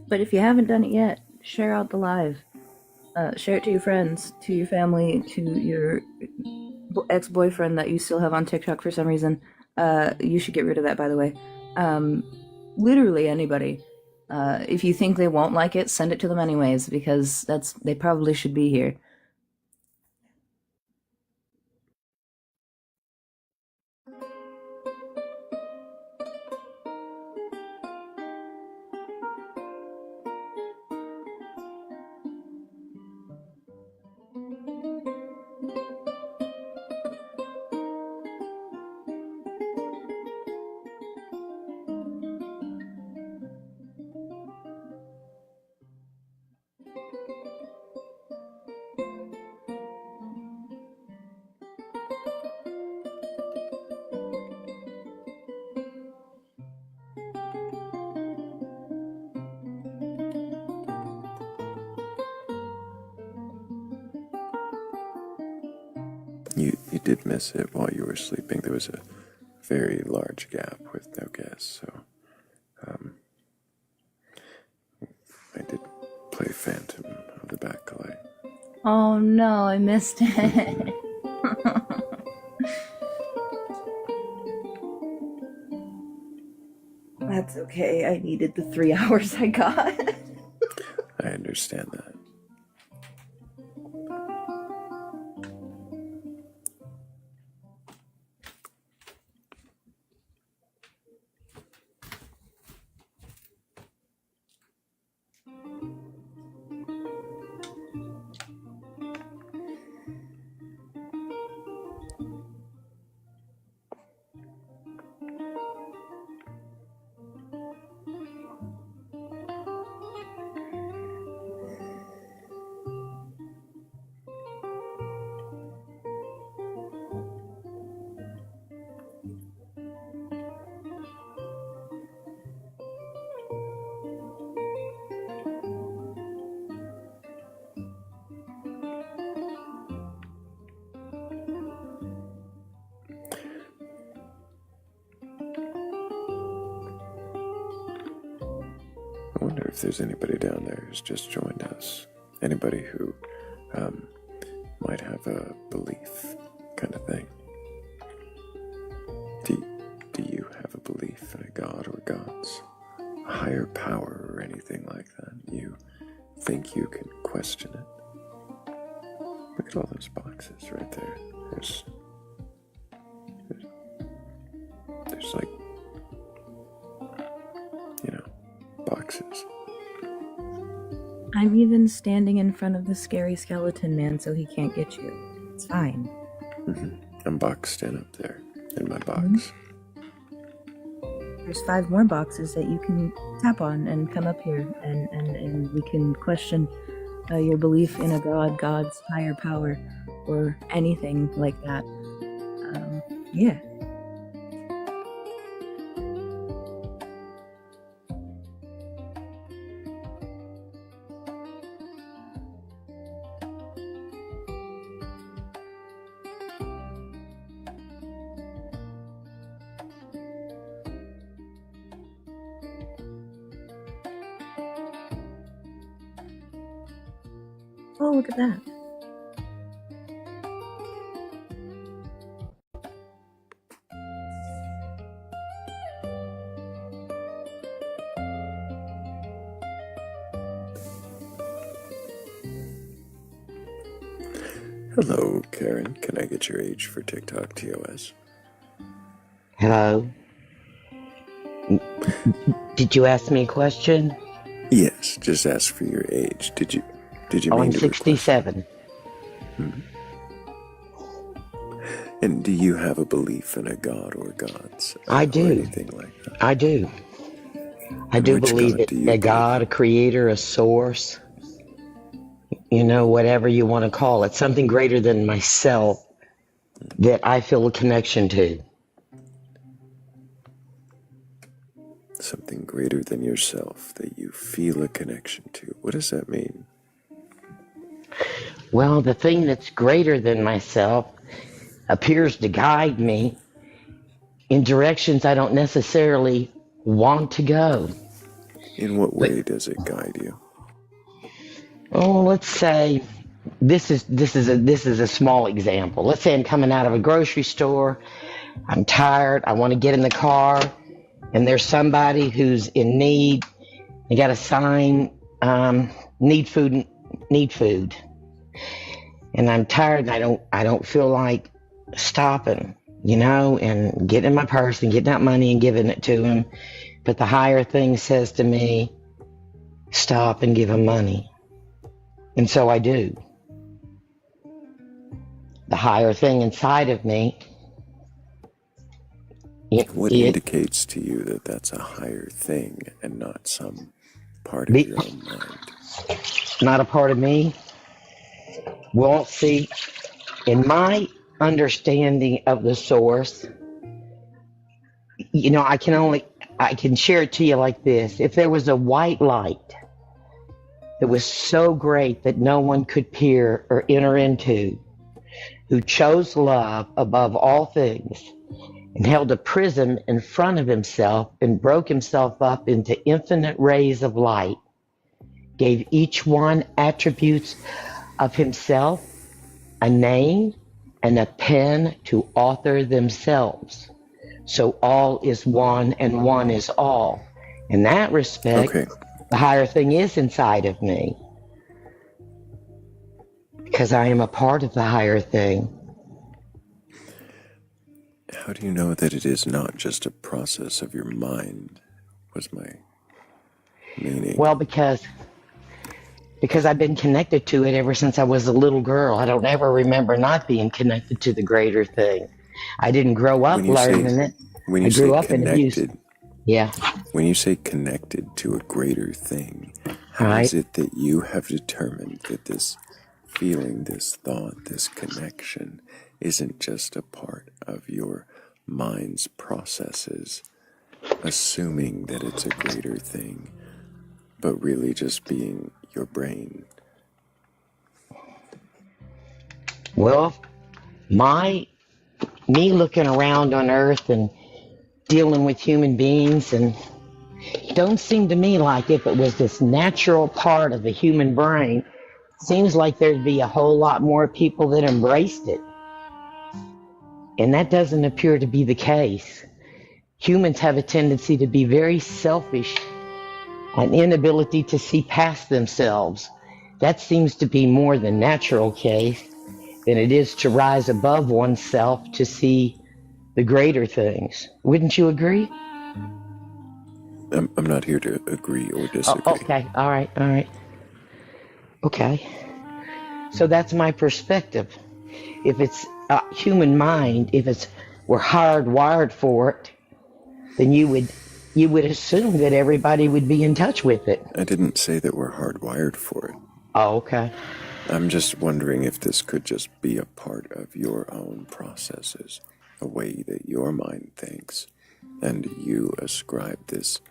But if you haven't done it yet, share out the live. Share it to your friends, to your family, to your ex-boyfriend that you still have on TikTok for some reason. You should get rid of that, by the way. Literally anybody. If you think they won't like it, send it to them anyways, because they probably should be here. You did miss it while you were sleeping. There was a very large gap with no guests, so I did play Phantom of the Batcolyte. Oh no, I missed it. That's okay. I needed the 3 hours I got. I understand that. if there's anybody down there who's just joined us, anybody who might have a belief kind of thing. Do you have a belief in a god or gods? A higher power or anything like that? You think you can question it? Look at all those boxes right there. There's like, boxes. I'm even standing in front of the scary skeleton man so he can't get you. It's fine. I'm boxed in up there, in my box. Mm-hmm. There's 5 more boxes that you can tap on and come up here, and we can question your belief in a god, God's higher power, or anything like that. Yeah. Oh, look at that. Hello, Karen. Can I get your age for TikTok TOS? Hello? Did you ask me a question? Yes, just ask for your age. Did you Oh, mean I'm to 67. And do you have a belief in a god or gods? I Or do. anything like that? I do. I And do which believe god it. do you A believe? God, a creator, a source, whatever you want to call it. Something greater than myself that I feel a connection to. Something greater than yourself that you feel a connection to. What does that mean? Well, the thing that's greater than myself appears to guide me in directions I don't necessarily want to go. In what way does it guide you? Oh, let's say this is a small example. Let's say I'm coming out of a grocery store. I'm tired. I want to get in the car, and there's somebody who's in need. They got a sign, need food, and I'm tired. And I don't feel like stopping, and getting in my purse and getting out money and giving it to him. But the higher thing says to me, stop and give him money. And so I do. The higher thing inside of me. What indicates to you that that's a higher thing and not some part of your own mind? Not a part of me? Well, see, in my understanding of the source, I can share it to you like this. If there was a white light that was so great that no one could peer or enter into, who chose love above all things, and held a prism in front of himself and broke himself up into infinite rays of light, gave each one attributes of himself, a name, and a pen to author themselves. So all is one and one is all. In that respect, the higher thing is inside of me. Because I am a part of the higher thing. How do you know that it is not just a process of your mind, was my meaning? Well, because I've been connected to it ever since I was a little girl. I don't ever remember not being connected to the greater thing. I didn't grow up learning it. When you I grew say up in abuse. connected, Yeah. when you say connected to a greater thing, how is it that you have determined that this feeling, this thought, this connection isn't just a part of your mind's processes, assuming that it's a greater thing, but really just being your brain? Well, me looking around on Earth and dealing with human beings and don't seem to me like if it was this natural part of the human brain, seems like there'd be a whole lot more people that embraced it. And that doesn't appear to be the case. Humans have a tendency to be very selfish, an inability to see past themselves. That seems to be more the natural case than it is to rise above oneself to see the greater things. Wouldn't you agree? I'm not here to agree or disagree. Oh, okay, all right. Okay. So that's my perspective. If it's a human mind, if we're hardwired for it, then you would assume that everybody would be in touch with it. I didn't say that we're hardwired for it. Oh, okay. I'm just wondering if this could just be a part of your own processes, a way that your mind thinks, and you ascribe this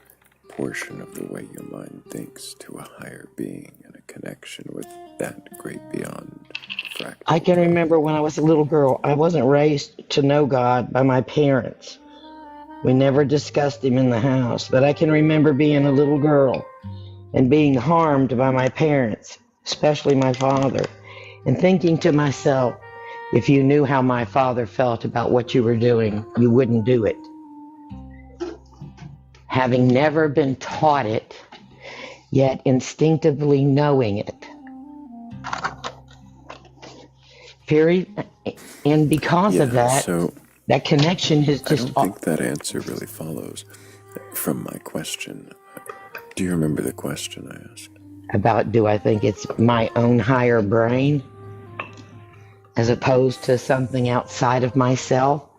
portion of the way your mind thinks to a higher being and a connection with that great beyond fractal. I can remember when I was a little girl, I wasn't raised to know God by my parents. We never discussed him in the house, but I can remember being a little girl and being harmed by my parents, especially my father, and thinking to myself, if you knew how my father felt about what you were doing, you wouldn't do it. Having never been taught it, yet instinctively knowing it. And because of that, so that connection has just... I don't think that answer really follows from my question. Do you remember the question I asked? About do I think it's my own higher brain as opposed to something outside of myself?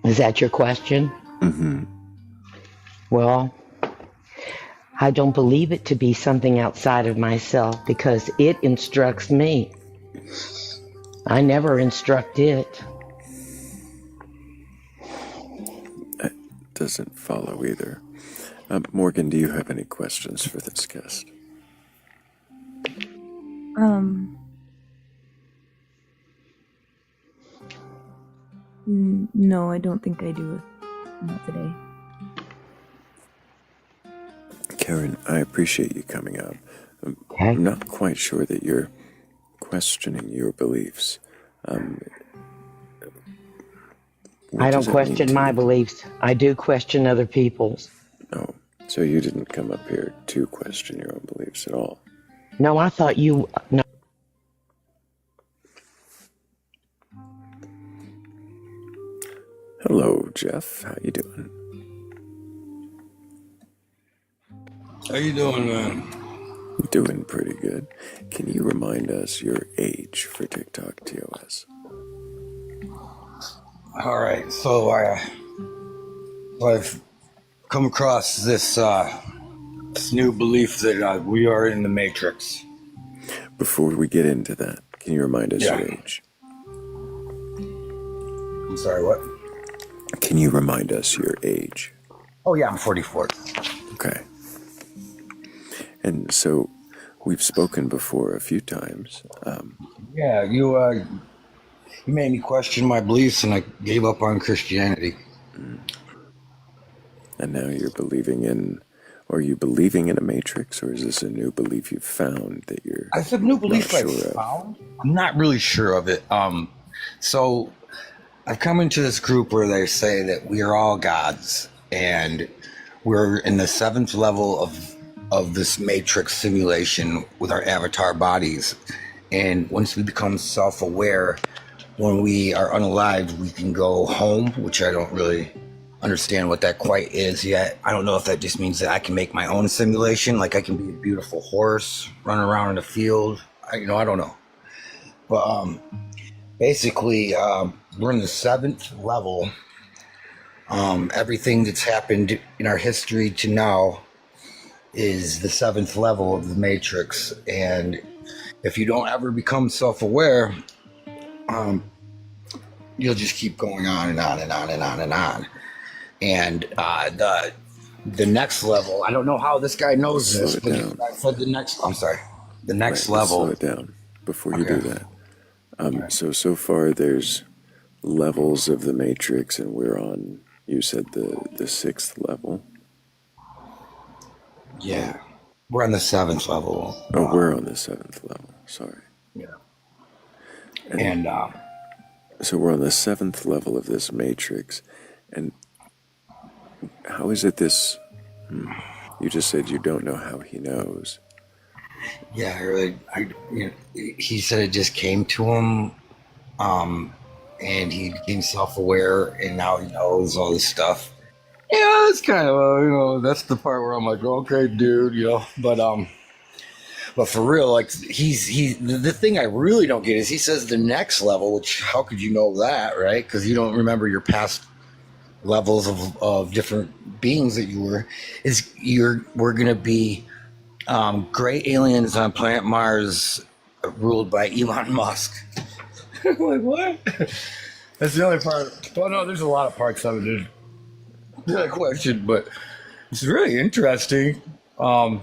Is that your question? Mm-hmm. Well, I don't believe it to be something outside of myself because it instructs me. I never instruct it. That doesn't follow either. Morgan, do you have any questions for this guest? No, I don't think I do. Not today. Karen, I appreciate you coming up. Okay. I'm not quite sure that you're questioning your beliefs. I don't question my beliefs. I do question other people's. Oh, so you didn't come up here to question your own beliefs at all? No, I thought you... No. Hello, Jeff. How you doing? How you doing, man? Doing pretty good. Can you remind us your age for TikTok TOS? All right, so I've come across this new belief that we are in the Matrix. Before we get into that, can you remind us your age? I'm sorry, what? Can you remind us your age? Oh yeah, I'm 44. Okay. And so we've spoken before a few times. Yeah, you made me question my beliefs, and I gave up on Christianity. And now you're believing in, or are you believing in a matrix, or is this a new belief you've found that you're It's a new belief not I sure of? found. I'm not really sure of it. So I've come into this group where they say that we are all gods, and we're in the 7th level of this matrix simulation with our avatar bodies. And once we become self-aware, when we are unalived, we can go home, which I don't really understand what that quite is yet. I don't know if that just means that I can make my own simulation, like I can be a beautiful horse running around in the field. I don't know. But basically, we're in the 7th level. Everything that's happened in our history to now is the 7th level of the matrix. And if you don't ever become self-aware, you'll just keep going on and on and on and on and on. And the next level, I don't know how this guy knows this, but I said the next level. Slow it down before you do that. So far there's levels of the matrix, and we're on You said the sixth level. Yeah, we're on the seventh level. Oh, we're on the seventh level. Sorry. Yeah. And so we're on the seventh level of this matrix, and how is it this? You just said you don't know how he knows. Yeah, he said it just came to him, and he became self-aware, and now he knows all this stuff. Yeah, it's kind of that's the part where I'm like, okay, dude, but for real, like the thing I really don't get is he says the next level, which how could you know that, right? Because you don't remember your past levels of different beings that you were. We're gonna be great aliens on planet Mars, ruled by Elon Musk. I'm like, what? That's the only part. Well, no, there's a lot of parts of it that question, but it's really interesting. I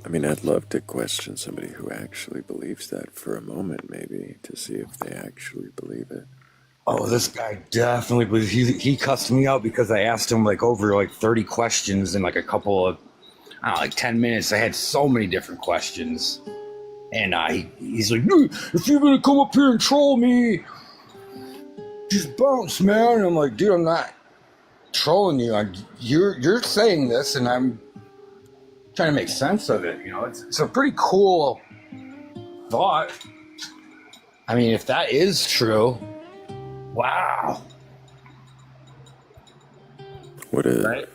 mean, I'd love to question somebody who actually believes that for a moment, maybe, to see if they actually believe it. Oh, this guy definitely believes. He cussed me out because I asked him like over 30 questions in like a couple of, I don't know, like 10 minutes. I had so many different questions. And he's like, dude, if you're going to come up here and troll me, just bounce, man. And I'm like, dude, I'm not trolling you. You're saying this, and I'm trying to make sense of it. It's a pretty cool thought. I mean, if that is true, wow. What a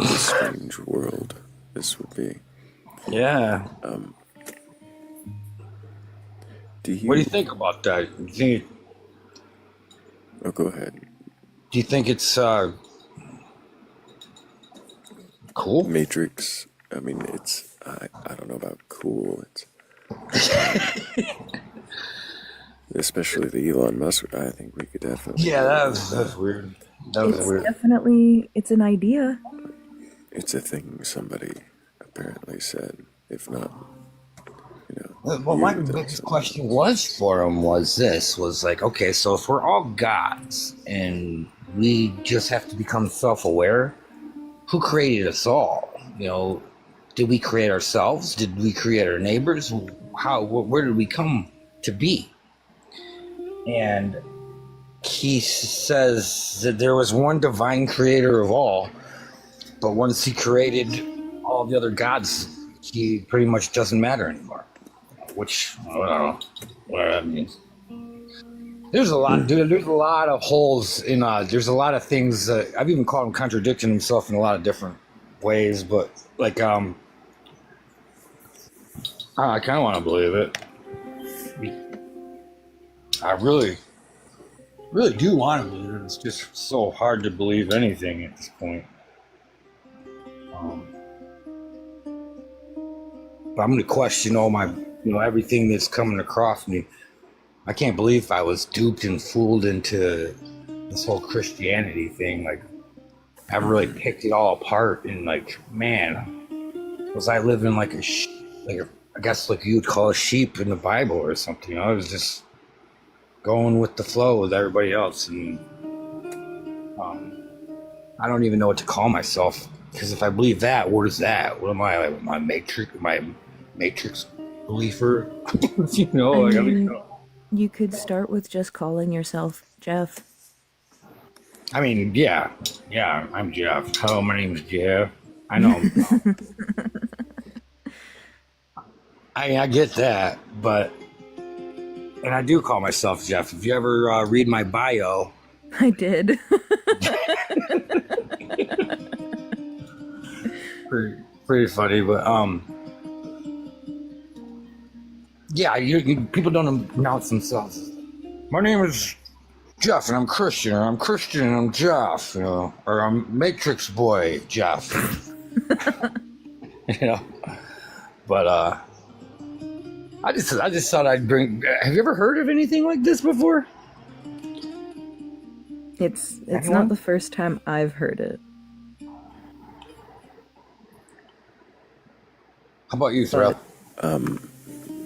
strange world this would be. Yeah. What do you think about that? Oh, go ahead. Do you think it's cool? Matrix. I mean, it's. I don't know about cool. It's. Especially the Elon Musk. I think we could definitely. Yeah, that's weird. That was weird. Definitely, it's an idea. It's a thing somebody apparently said. If not, Well, my biggest question for him was like, okay, so if we're all gods and we just have to become self-aware, who created us all? Did we create ourselves? Did we create our neighbors? Where did we come to be? And he says that there was one divine creator of all, but once he created all the other gods, he pretty much doesn't matter anymore. Which, I don't know what that means. There's a lot, dude. There's a lot of holes in. There's a lot of things. I've even called him contradicting himself in a lot of different ways. But like, I kind of want to believe it. I really do want to believe it. It's just so hard to believe anything at this point. But I'm going to question all my, everything that's coming across me. I can't believe I was duped and fooled into this whole Christianity thing. Like, I've really picked it all apart, and like, man, was I living like I guess like you'd call a sheep in the Bible or something? I was just going with the flow with everybody else, and I don't even know what to call myself, because if I believe that, where's that? What am I? Like, my Matrix believer? You could start with just calling yourself Jeff. I mean, yeah, I'm Jeff. Hello, my name is Jeff. I know. I get that, but, and I do call myself Jeff. If you ever read my bio, I did. pretty funny, but yeah, people don't announce themselves. My name is Jeff, and I'm Christian, or I'm Christian and I'm Jeff, or I'm Matrix Boy Jeff. But I just thought I'd bring. Have you ever heard of anything like this before? It's not the first time I've heard it. How about you, Thrayle?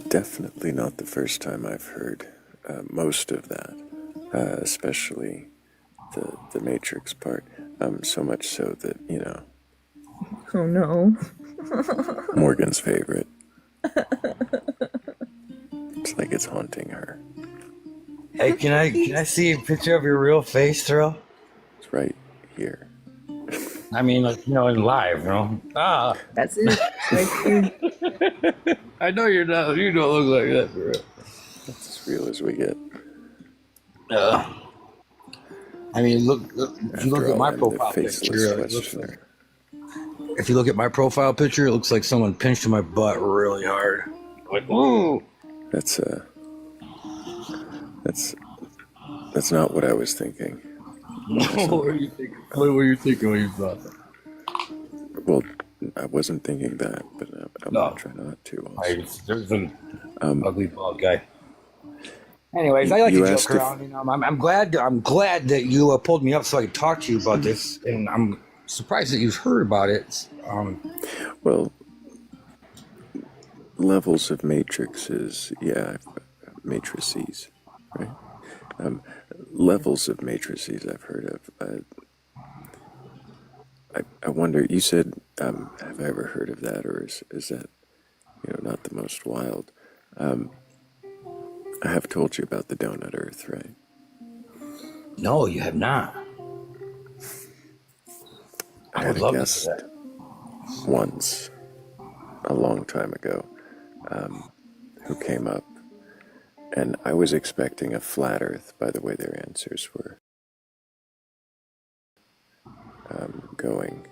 Definitely not the first time I've heard most of that, especially the Matrix part. So much so that, Oh no. Morgan's favorite. It's like it's haunting her. Hey, can I see a picture of your real face, Thrayle? It's right here. I mean, like, in live, Ah. That's it. Right there. I know you don't look like that, bro. That's as real as we get. I mean, look if you look at my profile picture, if you look at my profile picture, it looks like someone pinched my butt really hard. Like, whoa. That's not what I was thinking. What were you thinking? What were you thinking when you thought that? Well, I wasn't thinking that, but I'm gonna try not to. There's an ugly bald guy. Anyways, I like to joke around. I'm glad that you pulled me up so I could talk to you about this, and I'm surprised that you've heard about it. Well, levels of matrices, matrices, right? Levels of matrices I've heard of. I wonder, you said, have I ever heard of that, or is that, not the most wild? I have told you about the donut Earth, right? No, you have not. I had a guest once, a long time ago, who came up, and I was expecting a flat Earth by the way their answers were going.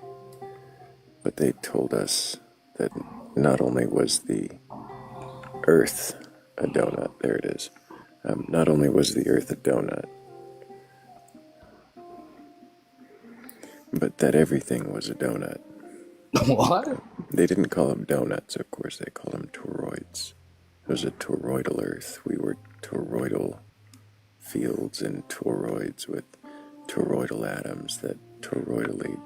But they told us that not only was the Earth a donut, there it is, not only was the Earth a donut, but that everything was a donut. What? They didn't call them donuts, of course, they called them toroids. It was a toroidal Earth. We were toroidal fields and toroids with toroidal atoms that toroidally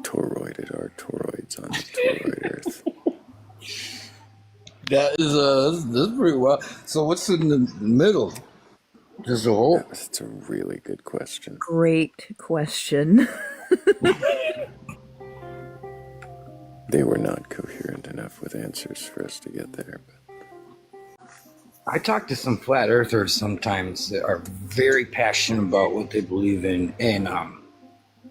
toroided our toroids on the toroid Earth. That's pretty wild. So what's in the middle? Just a hole? That's a really good question. Great question. They were not coherent enough with answers for us to get there. But I talk to some flat earthers sometimes that are very passionate about what they believe in, and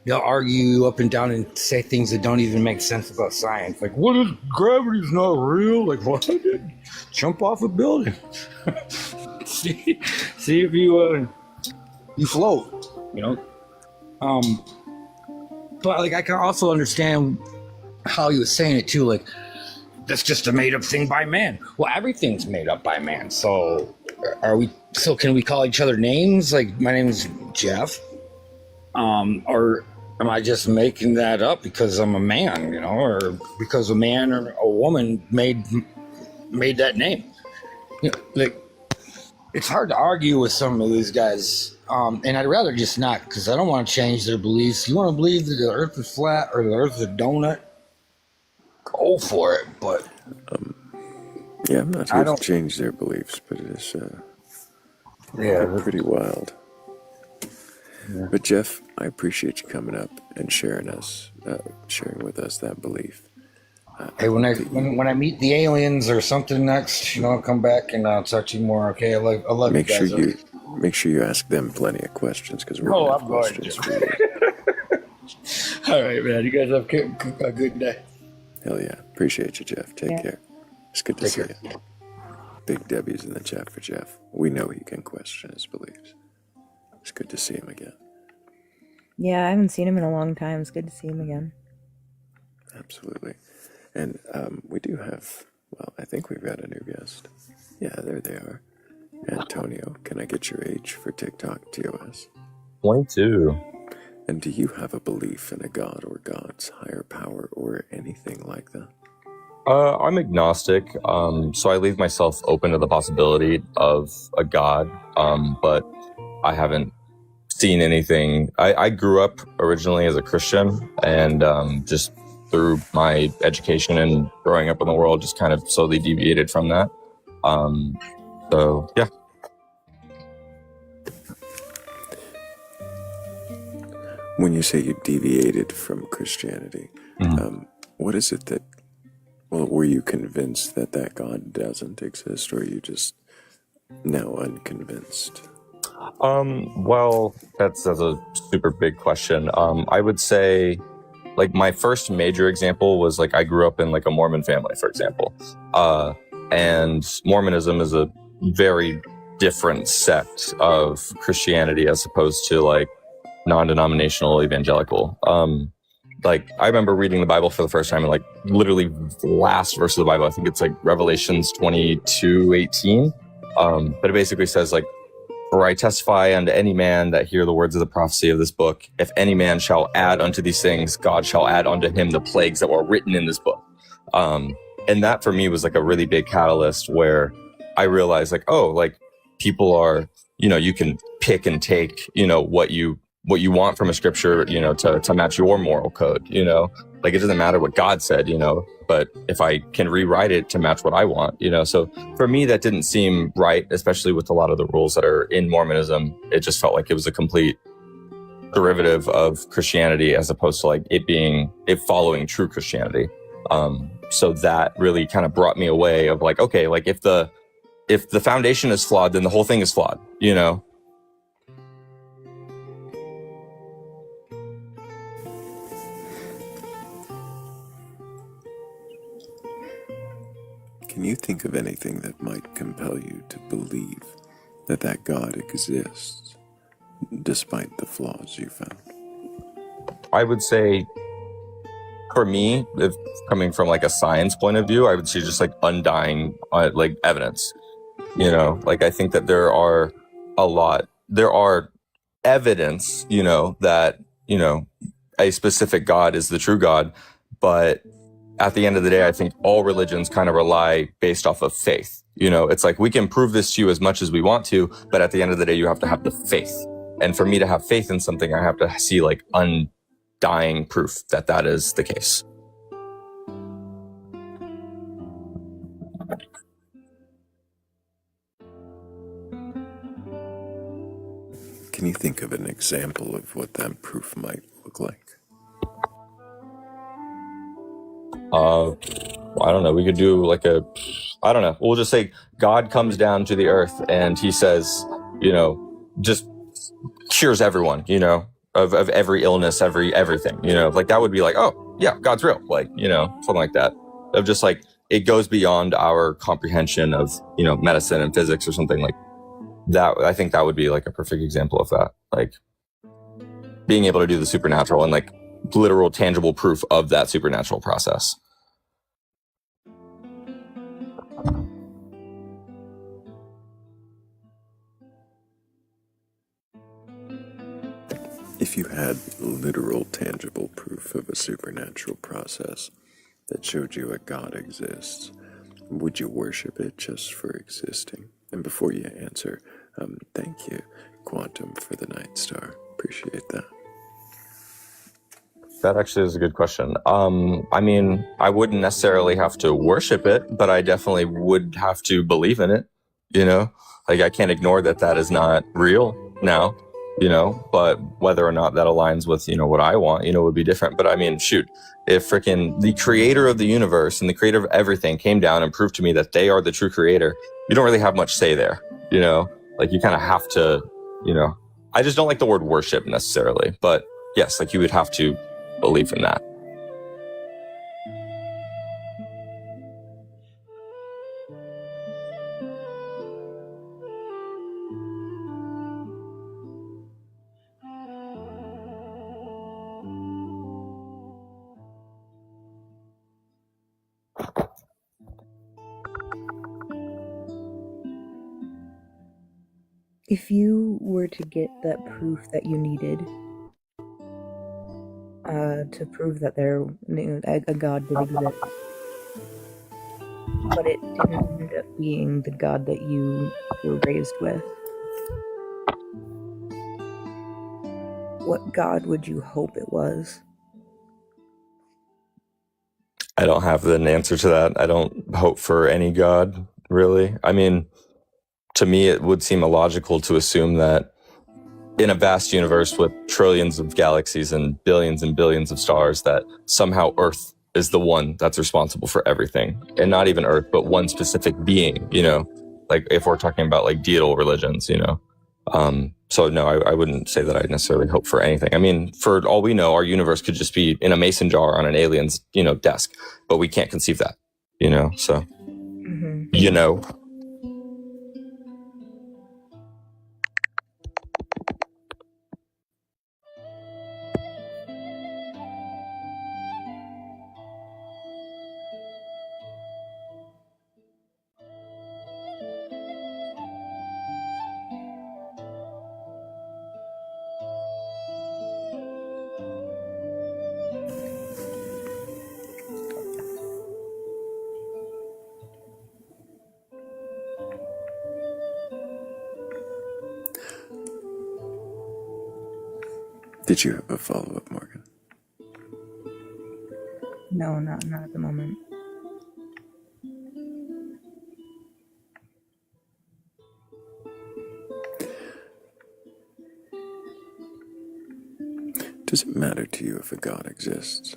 they'll argue up and down and say things that don't even make sense about science. Like, what if gravity's not real? Like, what? Jump off a building. see if you float, But like, I can also understand how he was saying it too. Like, that's just a made-up thing by man. Well, everything's made up by man. So, can we call each other names? Like, my name is Jeff. Or am I just making that up because I'm a man, or because a man or a woman made that name? Like, it's hard to argue with some of these guys, and I'd rather just not, because I don't want to change their beliefs. You want to believe that the Earth is flat or the Earth is a donut? Go for it, but I'm not here to change their beliefs, but it is pretty wild. Yeah. But Jeff, I appreciate you coming up and sharing with us that belief. Hey, when I meet the aliens or something next, I'll come back and I'll talk to you more. Okay, I love make you guys. Make sure you ask them plenty of questions, because we're going to have questions for you. All right, man. You guys have a good day. Hell yeah. Appreciate you, Jeff. Take care. It's good to see you. Big W's in the chat for Jeff. We know he can question his beliefs. It's good to see him again. Yeah, I haven't seen him in a long time. It's good to see him again. Absolutely. And we do have, I think we've got a new guest. Yeah, there they are. Antonio, can I get your age for TikTok TOS? 22. And do you have a belief in a god or gods, higher power, or anything like that? I'm agnostic, so I leave myself open to the possibility of a god, but I haven't seen anything. I grew up originally as a Christian, and just through my education and growing up in the world, just kind of slowly deviated from that. So, yeah. When you say you deviated from Christianity, what is it that, well, were you convinced that that God doesn't exist, or are you just now unconvinced? Well, that's a super big question. I would say, like, my first major example was, like, I grew up in, like, a Mormon family, for example. And Mormonism is a very different sect of Christianity as opposed to, like, non-denominational evangelical. Like, I remember reading the Bible for the first time, and, like, literally the last verse of the Bible, I think it's, like, Revelations 22:18. But it basically says, like, "For I testify unto any man that hear the words of the prophecy of this book, if any man shall add unto these things, God shall add unto him the plagues that were written in this book." And that for me was like a really big catalyst where I realized, like, oh, like, people are, you can pick and take, what you want from a scripture, to match your moral code, like, it doesn't matter what God said, but if I can rewrite it to match what I want, so for me, that didn't seem right, especially with a lot of the rules that are in Mormonism. It just felt like it was a complete derivative of Christianity as opposed to, like, it following true Christianity. So that really kind of brought me away of, like, okay, like, if the foundation is flawed, then the whole thing is flawed, Can you think of anything that might compel you to believe that that God exists, despite the flaws you found? I would say, for me, if coming from, like, a science point of view, I would say just, like, undying, like, evidence. Like, I think that there are evidence, that, a specific God is the true God, but at the end of the day, I think all religions kind of rely based off of faith. It's like, we can prove this to you as much as we want to, but at the end of the day, you have to have the faith. And for me to have faith in something, I have to see, like, undying proof that that is the case. Can you think of an example of what that proof might look like? I don't know. We could do like I don't know. We'll just say God comes down to the earth and he says, just cures everyone, of every illness, everything, like, that would be like, oh yeah, God's real. Like, something like that, of just, like, it goes beyond our comprehension of, medicine and physics or something like that. I think that would be, like, a perfect example of that. Like, being able to do the supernatural and, like, literal tangible proof of that supernatural process. If you had literal tangible proof of a supernatural process that showed you a God exists, would you worship it just for existing? And before you answer, thank you, Quantum, for the Night Star. Appreciate that. That actually is a good question. I mean, I wouldn't necessarily have to worship it, but I definitely would have to believe in it, Like, I can't ignore that that is not real now, but whether or not that aligns with, what I want, would be different. But I mean, shoot, if freaking the creator of the universe and the creator of everything came down and proved to me that they are the true creator, you don't really have much say there, Like, you kind of have to, I just don't like the word worship necessarily, but yes, like, you would have to believe in that. If you were to get that proof that you needed to prove that a God did exist, but it didn't end up being the God that you were raised with, what God would you hope it was? I don't have an answer to that. I don't hope for any God, really. I mean, to me, it would seem illogical to assume that in a vast universe with trillions of galaxies and billions of stars, that somehow Earth is the one that's responsible for everything. And not even Earth, but one specific being, you know, like if we're talking about like deical religions, you know. So no, I wouldn't say that I necessarily hope for anything. I mean, for all we know, our universe could just be in a mason jar on an alien's, you know, desk, but we can't conceive that, you know, so, you know. Did you have a follow-up, Morgan? No, not at the moment. Does it matter to you if a god exists?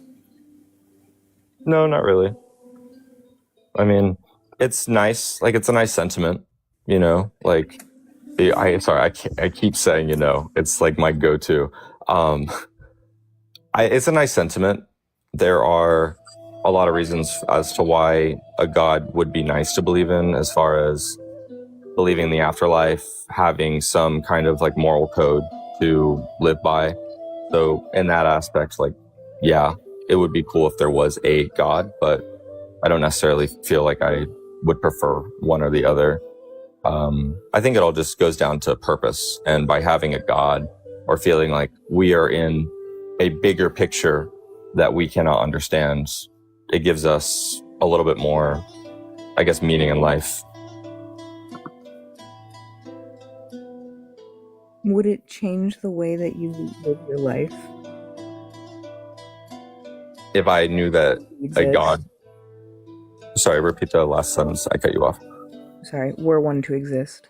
No, not really. I mean, it's nice. Like, it's a nice sentiment, you know, like I keep saying, you know, it's like my go-to. It's a nice sentiment. There are a lot of reasons as to why a god would be nice to believe in, as far as believing in the afterlife, having some kind of like moral code to live by. So in that aspect, like, yeah, it would be cool if there was a god, but I don't necessarily feel like I would prefer one or the other. I think it all just goes down to purpose. And by having a god, or feeling like we are in a bigger picture that we cannot understand, it gives us a little bit more, I guess, meaning in life. Would it change the way that you live your life? If I knew that a god... Sorry, repeat the last sentence. I cut you off. Sorry, were one to exist.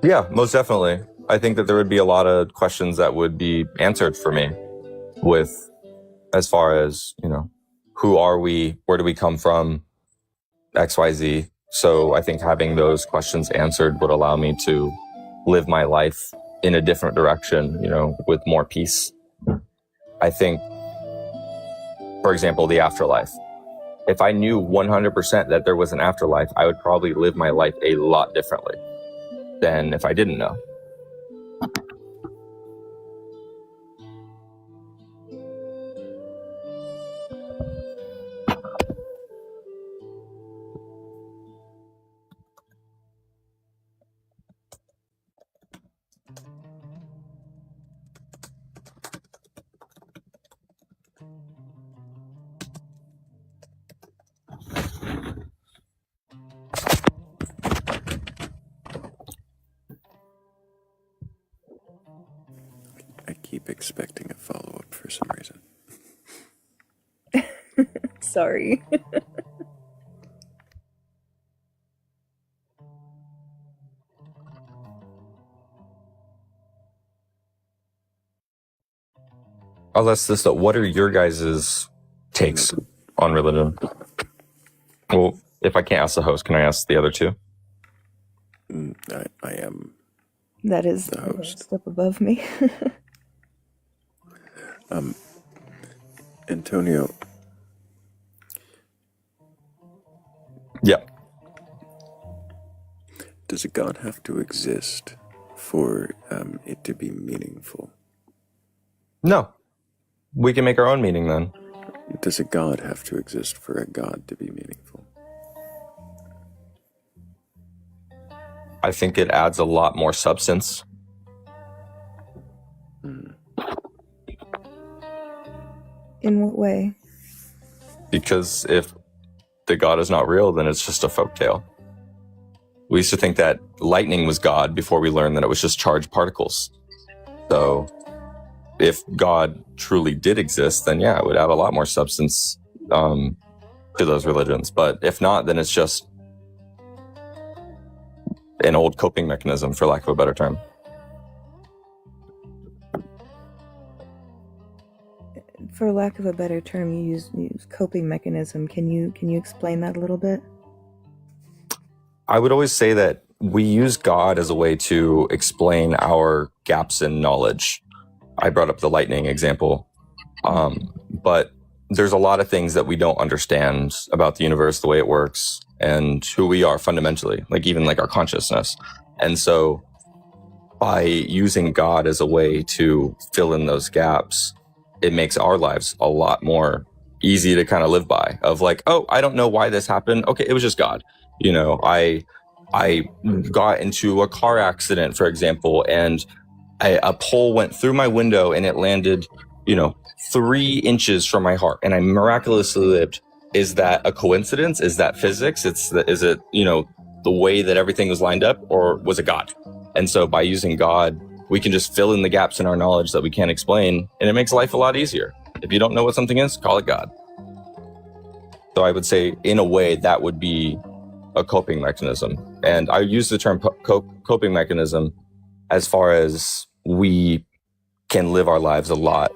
Yeah, most definitely. I think that there would be a lot of questions that would be answered for me with, as far as, you know, who are we? Where do we come from? XYZ. So I think having those questions answered would allow me to live my life in a different direction, you know, with more peace. I think, for example, the afterlife. If I knew 100% that there was an afterlife, I would probably live my life a lot differently than if I didn't know. I keep expecting a follow-up for some reason. Sorry. I'll ask this though. What are your guys' takes on religion? Well, if I can't ask the host, can I ask the other two? I am That is the a host. step above me. Antonio. Yeah. Does a god have to exist for it to be meaningful? No. We can make our own meaning then. Does a god have to exist for a god to be meaningful? I think it adds a lot more substance. In what way? Because if the god is not real, then it's just a folktale. We used to think that lightning was God before we learned that it was just charged particles. So if God truly did exist, then yeah, it would add a lot more substance to those religions. But if not, then it's just an old coping mechanism, for lack of a better term. for lack of a better term, you use coping mechanism. Can you explain that a little bit? I would always say that we use God as a way to explain our gaps in knowledge. I brought up the lightning example, but there's a lot of things that we don't understand about the universe, the way it works, and who we are fundamentally, like even like our consciousness. And so by using God as a way to fill in those gaps, it makes our lives a lot more easy to kind of live by, of like, oh, I don't know why this happened. Okay, it was just God. You know, I got into a car accident, for example, and a pole went through my window and it landed, 3 inches from my heart, and I miraculously lived. Is that a coincidence? Is that physics? Is it, the way that everything was lined up, or was it God? And so by using God, we can just fill in the gaps in our knowledge that we can't explain, and it makes life a lot easier. If you don't know what something is, call it God. So I would say, in a way, that would be a coping mechanism. And I use the term coping mechanism as far as we can live our lives a lot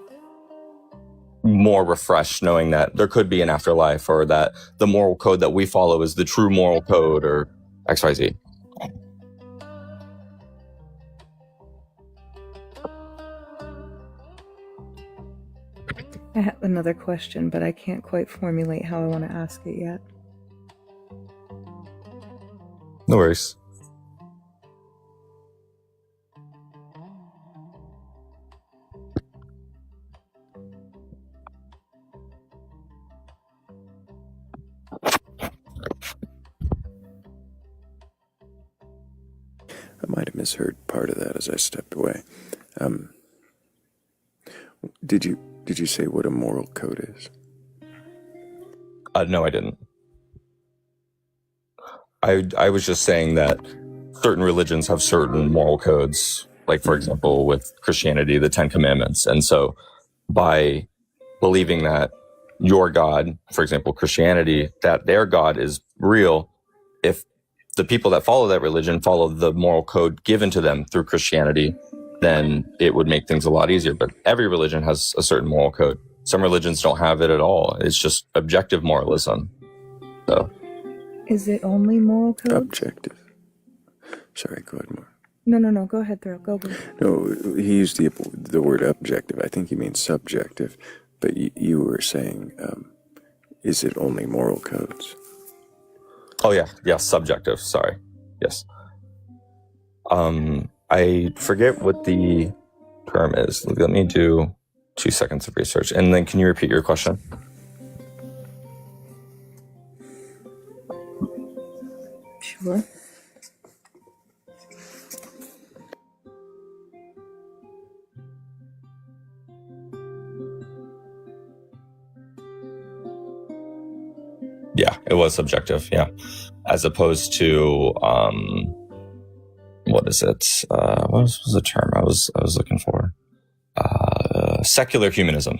more refreshed, knowing that there could be an afterlife, or that the moral code that we follow is the true moral code, or XYZ. I have another question, but I can't quite formulate how I want to ask it yet. No worries. I might have misheard part of that as I stepped away. Did you say what a moral code is? No, I didn't. I was just saying that certain religions have certain moral codes, like, for example, with Christianity, the 10 Commandments. And so by believing that your God, for example, Christianity, that their God is real, if the people that follow that religion follow the moral code given to them through Christianity, then it would make things a lot easier. But every religion has a certain moral code. Some religions don't have it at all. It's just objective moralism. So, Is it only moral codes? Objective. Sorry, go ahead, Mark. No. Go ahead, Thrayle. Go. No, he used the word objective. I think he means subjective. But you were saying, is it only moral codes? oh yeah, subjective. Sorry, yes. I forget what the term is. Let me do 2 seconds of research, and then can you repeat your question? Sure. Yeah, it was subjective. Yeah, as opposed to what is it? What was the term I was looking for? Secular humanism.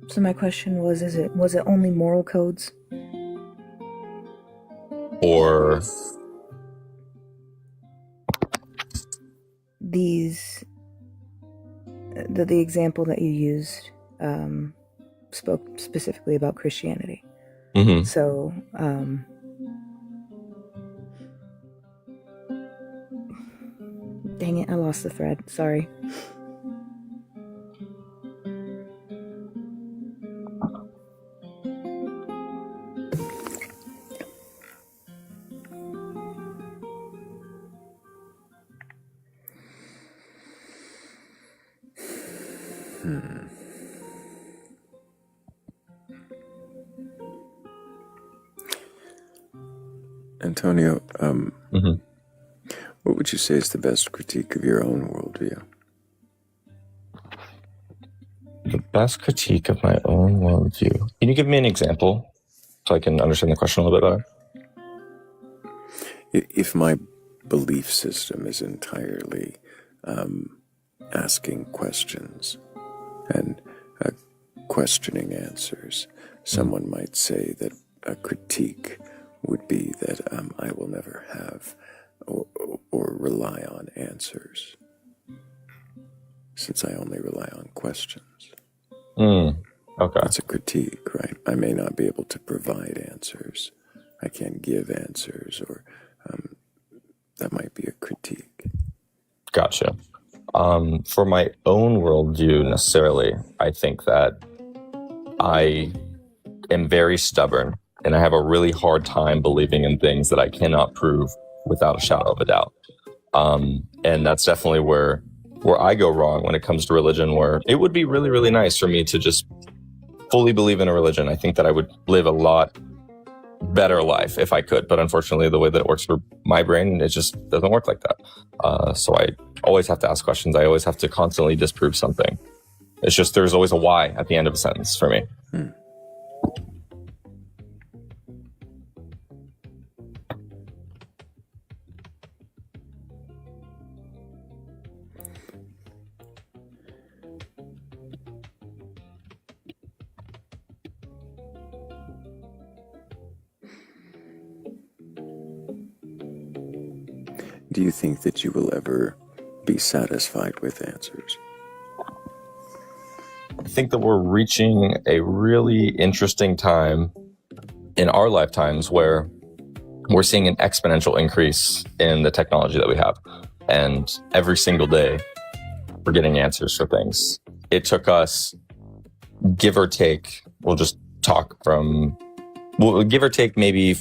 So my question was it only moral codes? Or these the example that you used spoke specifically about Christianity. Mm-hmm. So dang it, I lost the thread. Sorry. Antonio, what would you say is the best critique of your own worldview? The best critique of my own worldview. Can you give me an example so I can understand the question a little bit better? If my belief system is entirely asking questions and questioning answers, someone might say that a critique would be that I will never have or rely on answers. since I only rely on questions. Okay. That's a critique, right? I may not be able to provide answers. I can't give answers, or that might be a critique. Gotcha. For my own worldview, necessarily, I think that I am very stubborn and I have a really hard time believing in things that I cannot prove without a shadow of a doubt. And that's definitely where I go wrong when it comes to religion, where it would be really, really nice for me to just fully believe in a religion. I think that I would live a lot better life if I could, but unfortunately the way that it works for my brain, it just doesn't work like that. So I always have to ask questions. I always have to constantly disprove something. It's just there's always a why at the end of a sentence for me. Do you think that you will ever be satisfied with answers? I think that we're reaching a really interesting time in our lifetimes where we're seeing an exponential increase in the technology that we have. And every single day, we're getting answers for things. It took us, give or take, give or take maybe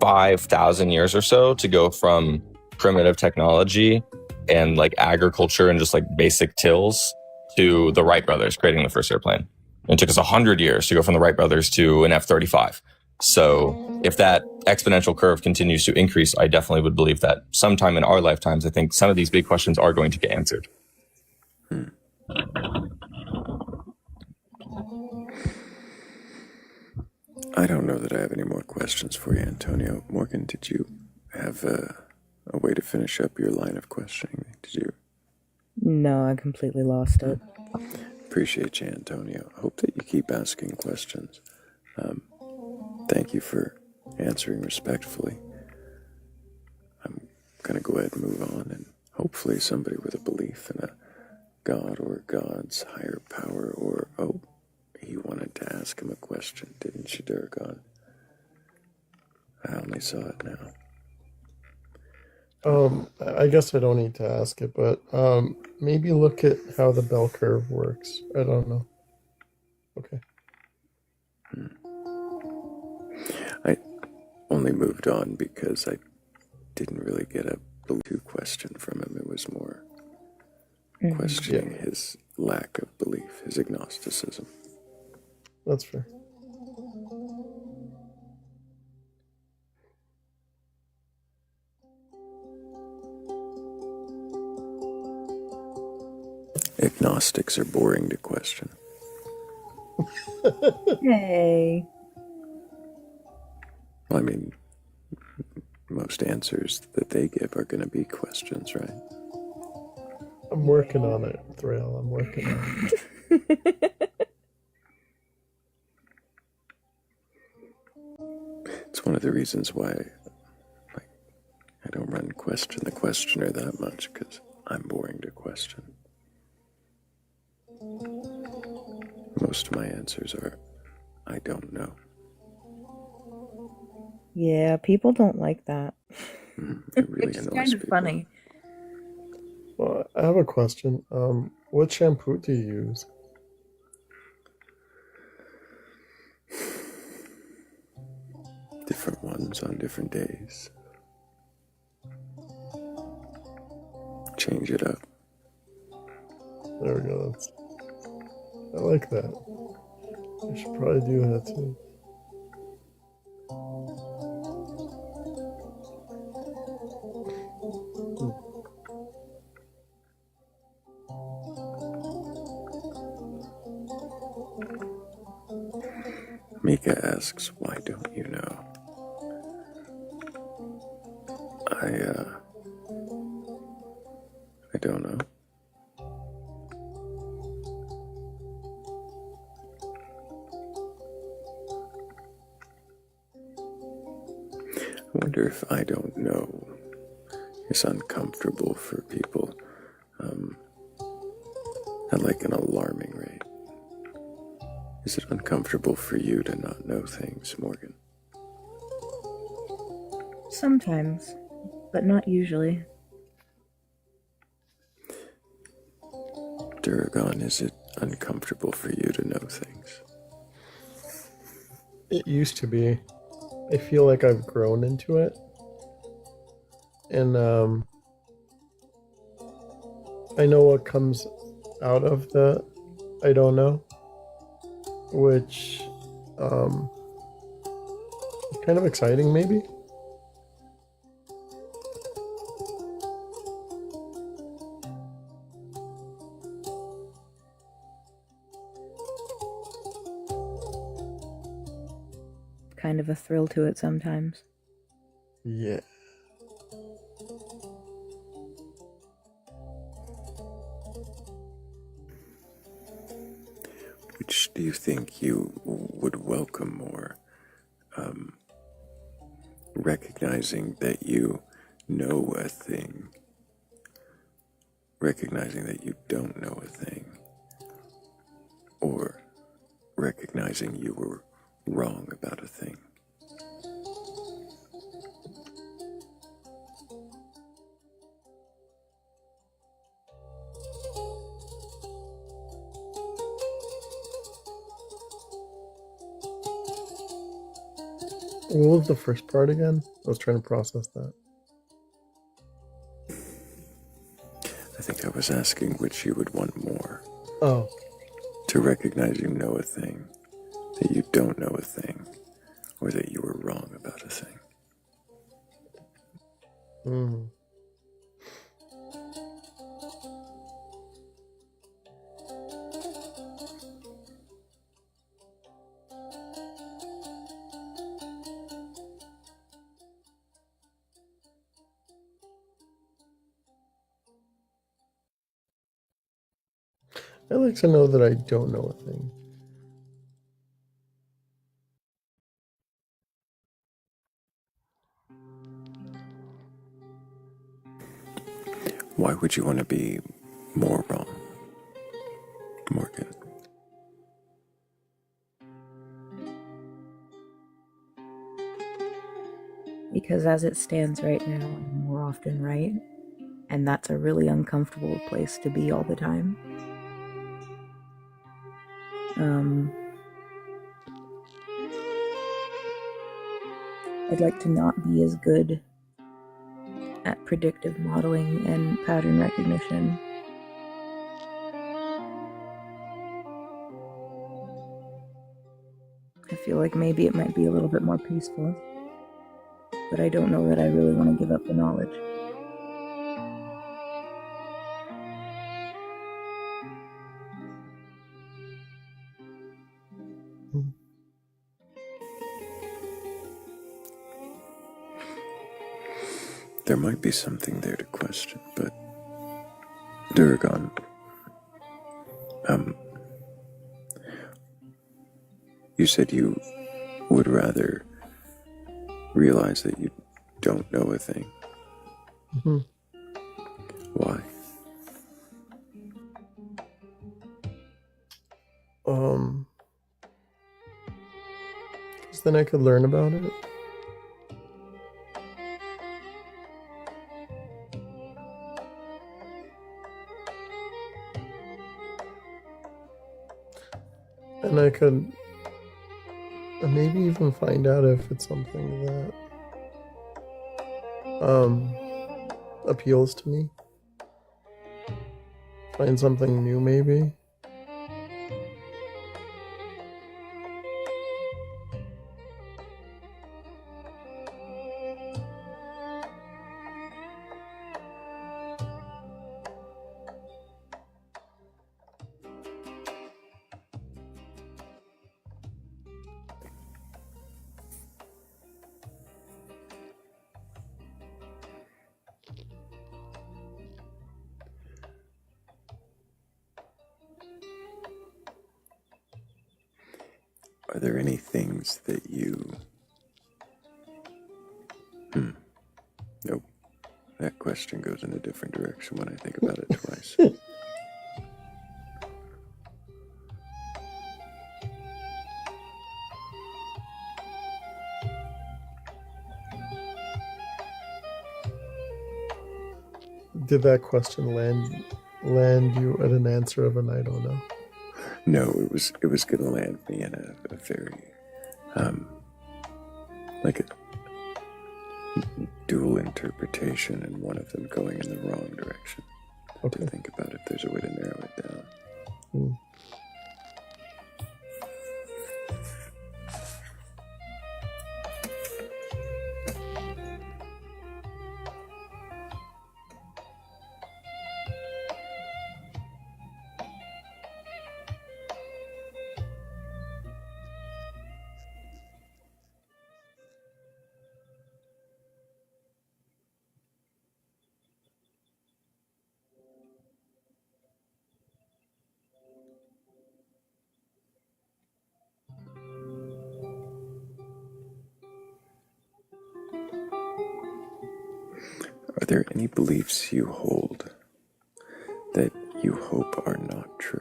5,000 years or so to go from primitive technology and like agriculture and just like basic tills to the Wright brothers creating the first airplane. And it took us 100 years to go from the Wright brothers to an F-35. So if that exponential curve continues to increase, I definitely would believe that sometime in our lifetimes, I think some of these big questions are going to get answered. I don't know that I have any more questions for you, Antonio. Morgan, did you have a way to finish up your line of questioning? Did you? No, I completely lost it. Appreciate you, Antonio. Hope that you keep asking questions. Thank you for answering respectfully. I'm going to go ahead and move on, and hopefully somebody with a belief in a God or God's higher power, or, oh, you wanted to ask him a question, didn't you, Durgon? I only saw it now. I guess I don't need to ask it, but maybe look at how the bell curve works. I don't know. Okay. I only moved on because I didn't really get a belief question from him. It was more questioning his lack of belief, his agnosticism. That's fair. Agnostics are boring to question. Hey. I mean, most answers that they give are going to be questions, right? I'm working on it, Thrayle. I'm working on it. It's one of the reasons why I don't run Question the Questioner that much, because I'm boring to question. Most of my answers are, I don't know. Yeah, people don't like that. It really It's annoys kind of people. funny. Well, I have a question. What shampoo do you use? Different ones on different days. Change it up. There we go. I like that. I should probably do that too. Mika asks, why don't you know? I don't know. I wonder if I don't know is uncomfortable for people. at like an alarming rate. Is it uncomfortable for you to not know things, Morgan? Sometimes, but not usually. Duragon, is it uncomfortable for you to know things? It used to be. I feel like I've grown into it. And I know what comes out of the I don't know, which is kind of exciting maybe. Kind of a thrill to it sometimes. Yeah. Which do you think you would welcome more? Recognizing that you know a thing, recognizing that you don't know a thing, or recognizing you were wrong about a thing? What was the first part again? I was trying to process that. I think I was asking which you would want more. Oh. To recognize you know a thing, that you don't know a thing, or that you were wrong about a thing. Hmm. I like to know that I don't know a thing. Why would you want to be more wrong, Morgan? Because as it stands right now, I'm more often right, and that's a really uncomfortable place to be all the time. I'd like to not be as good at predictive modeling and pattern recognition. I feel like maybe it might be a little bit more peaceful, but I don't know that I really want to give up the knowledge. There might be something there to question, but Duragon, you said you would rather realize that you don't know a thing. Mm-hmm. Why? Because then I could learn about it. And I could maybe even find out if it's something that appeals to me. Find something new maybe. Are there any things that you... Nope. That question goes in a different direction when I think about it twice. Did that question land you at an answer of an I don't know? No, it was going to land me in a very, like a dual interpretation, and one of them going in the wrong direction. Okay. To think about if there's a way to narrow it down. Hmm. Are there any beliefs you hold that you hope are not true?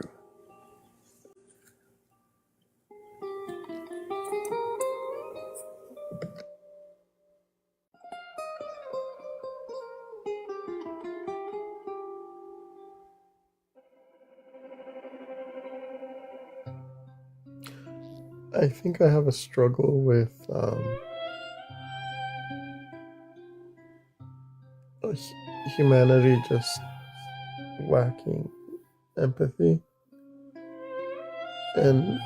I think I have a struggle with humanity just lacking empathy. And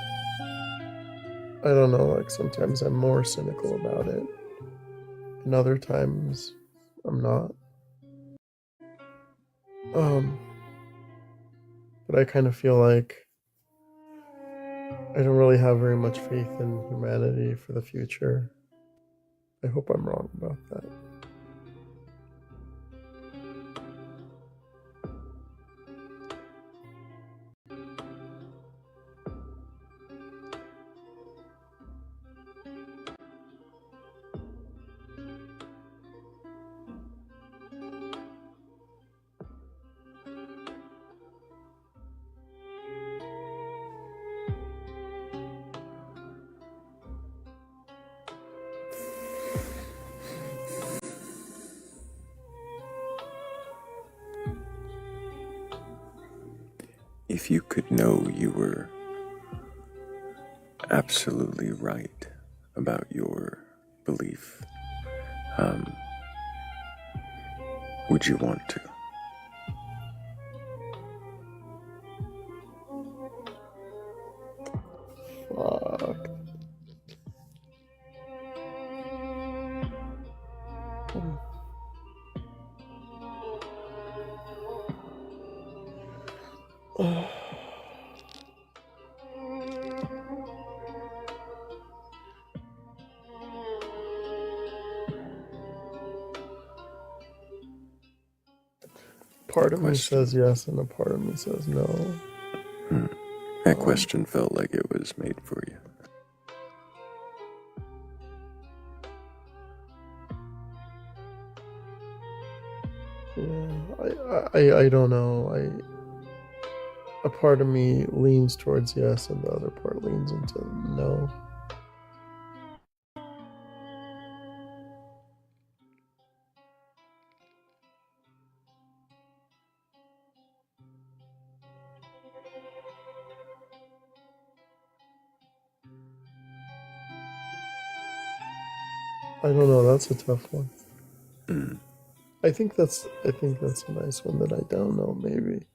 I don't know, like sometimes I'm more cynical about it, and other times I'm not. But I kind of feel like I don't really have very much faith in humanity for the future. I hope I'm wrong about that. If you could know you were absolutely right about your belief, would you want to? Fuck. Part of me says yes, and a part of me says no. That question felt like it was made for you. Yeah, I don't know. A part of me leans towards yes, and the other part leans into no. I don't know. That's a tough one. I think that's a nice one that I don't know. Maybe.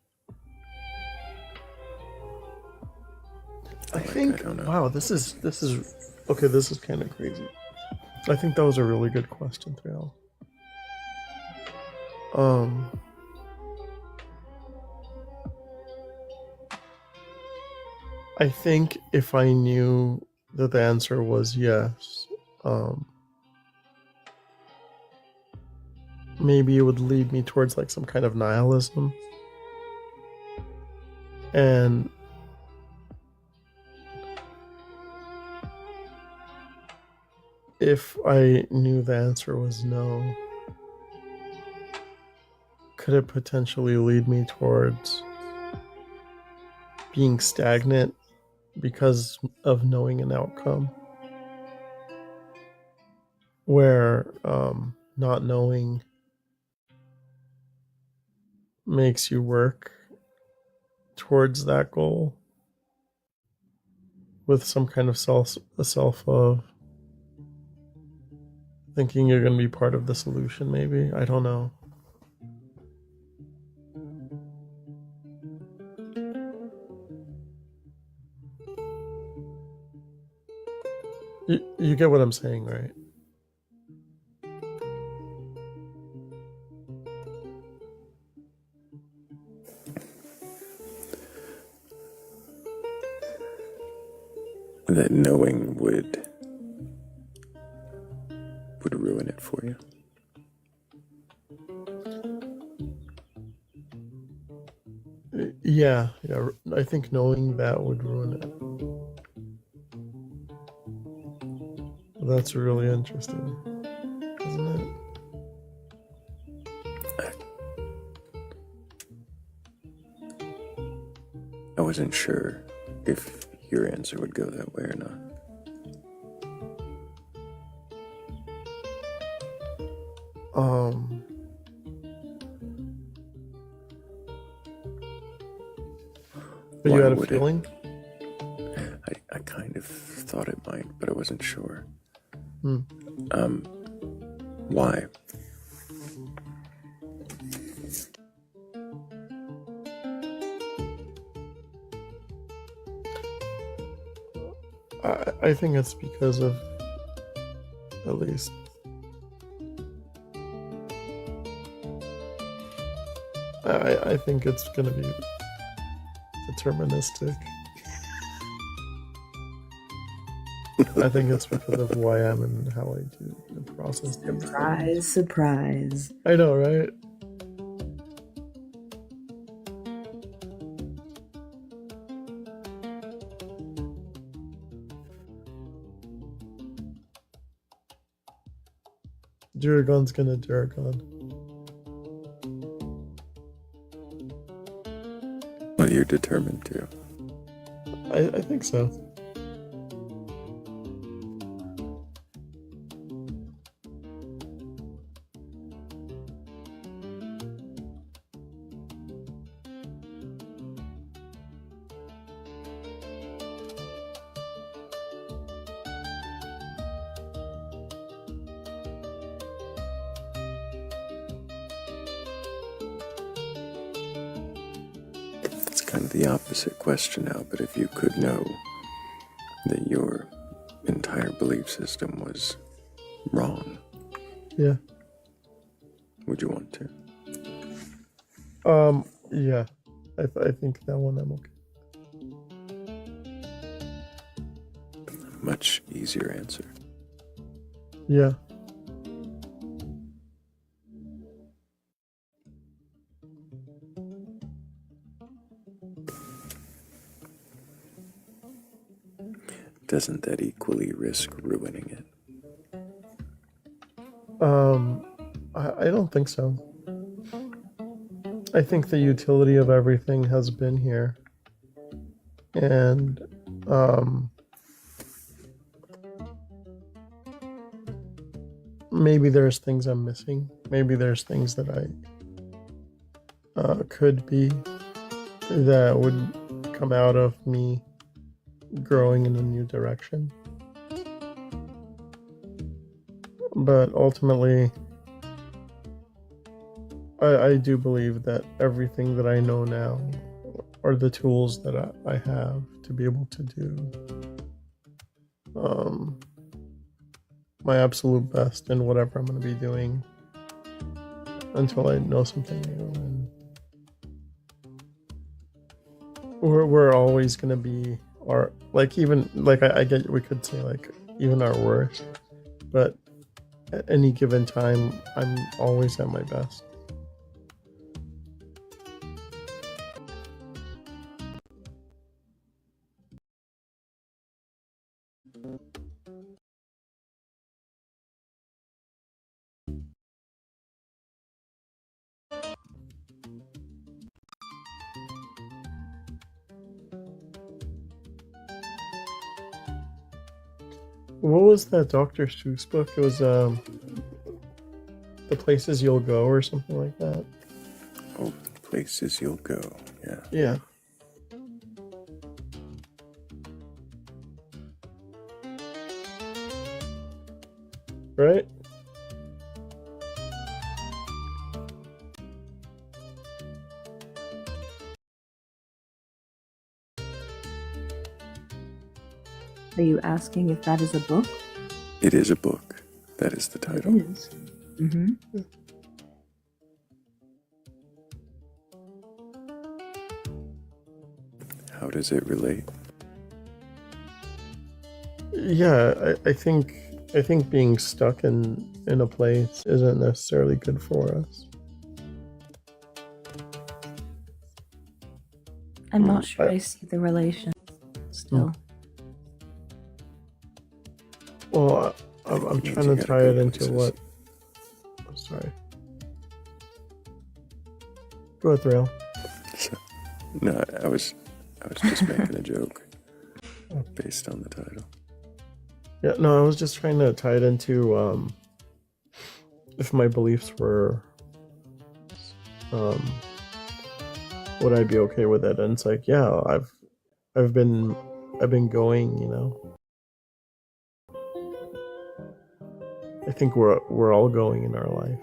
I think. Wow, this is okay. This is kind of crazy. I think that was a really good question, Thrayle. I think if I knew that the answer was yes, maybe it would lead me towards like some kind of nihilism. And if I knew the answer was no, could it potentially lead me towards being stagnant because of knowing an outcome? Where not knowing makes you work towards that goal with some kind of self of thinking you're going to be part of the solution, maybe. I don't know. You get what I'm saying, right? That knowing would ruin it for you. Yeah, I think knowing that would ruin it. That's really interesting, isn't it? I wasn't sure if your answer would go that way or not. But you had a feeling? I kind of thought it might, but I wasn't sure. Why? I think it's because of, at least, I think it's going to be deterministic. I think it's because of who I am and how I do the process. Surprise, surprise. I know, right? Duragon's gonna Duragon. Well, you're determined to. I think so. It's kind of the opposite question now, but if you could know that your entire belief system was wrong, Yeah. would you want to? Yeah. I think that one I'm okay. Much easier answer. Yeah. Doesn't that equally risk ruining it? I don't think so. I think the utility of everything has been here. And, maybe there's things I'm missing. Maybe there's things that I could be that would come out of me growing in a new direction. But ultimately, I do believe that everything that I know now are the tools that I have to be able to do my absolute best in whatever I'm going to be doing until I know something new. And we're always going to be our, like, even, like, I get, we could say, like, even our worst, but at any given time, I'm always at my best. What was that Dr. Seuss book? It was The Places You'll Go or something like that. Oh, places you'll go. Yeah. Yeah. Right? Are you asking if that is a book? It is a book. That is the title. It is. Mm-hmm. How does it relate? Yeah, I think being stuck in a place isn't necessarily good for us. I'm not sure I see the relation still. Well, I'm trying to tie it into what. I'm sorry. Go ahead, Thrayle. No, I was just making a joke based on the title. Yeah, no, I was just trying to tie it into if my beliefs were would I be okay with it? And it's like, yeah, I've been going, you know. I think we're all going in our life.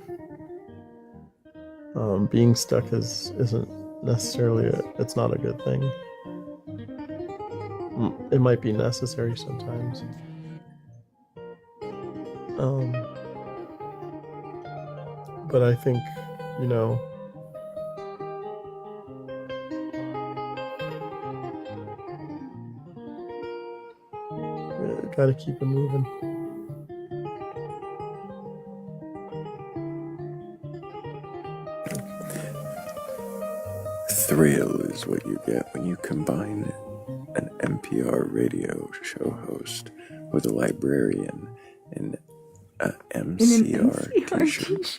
Being stuck isn't necessarily it's not a good thing. It might be necessary sometimes. But I think, you know, gotta keep it moving. Thrill is what you get when you combine an NPR radio show host with a librarian in an MCR t-shirt.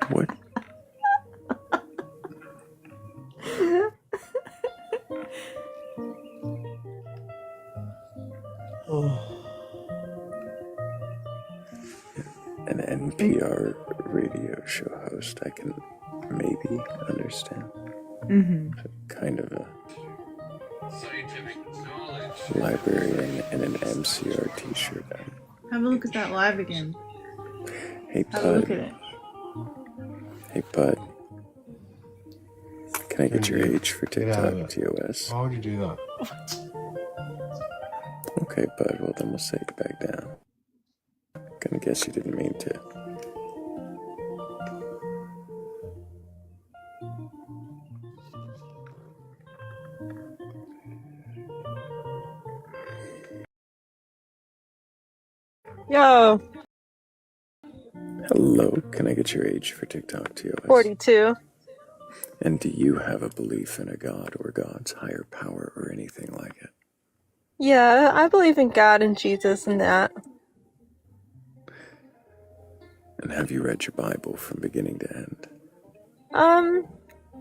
What? An NPR radio show host, I can maybe understand. Mm-hmm. Kind of a librarian in an MCR t-shirt. Have a look at that live again. Hey, Have a look at Bud. it. Hey, Bud. Can I get your age for Get out of TikTok, it. TOS? Why would you do that? Okay, Bud. Well, then we'll set you back down. Gonna guess you didn't mean to. Yo, Hello. Can I get your age for TikTok, TOS? 42. And do you have a belief in a god or God's higher power or anything like it? Yeah, I believe in God and Jesus and that. And have you read your Bible from beginning to end?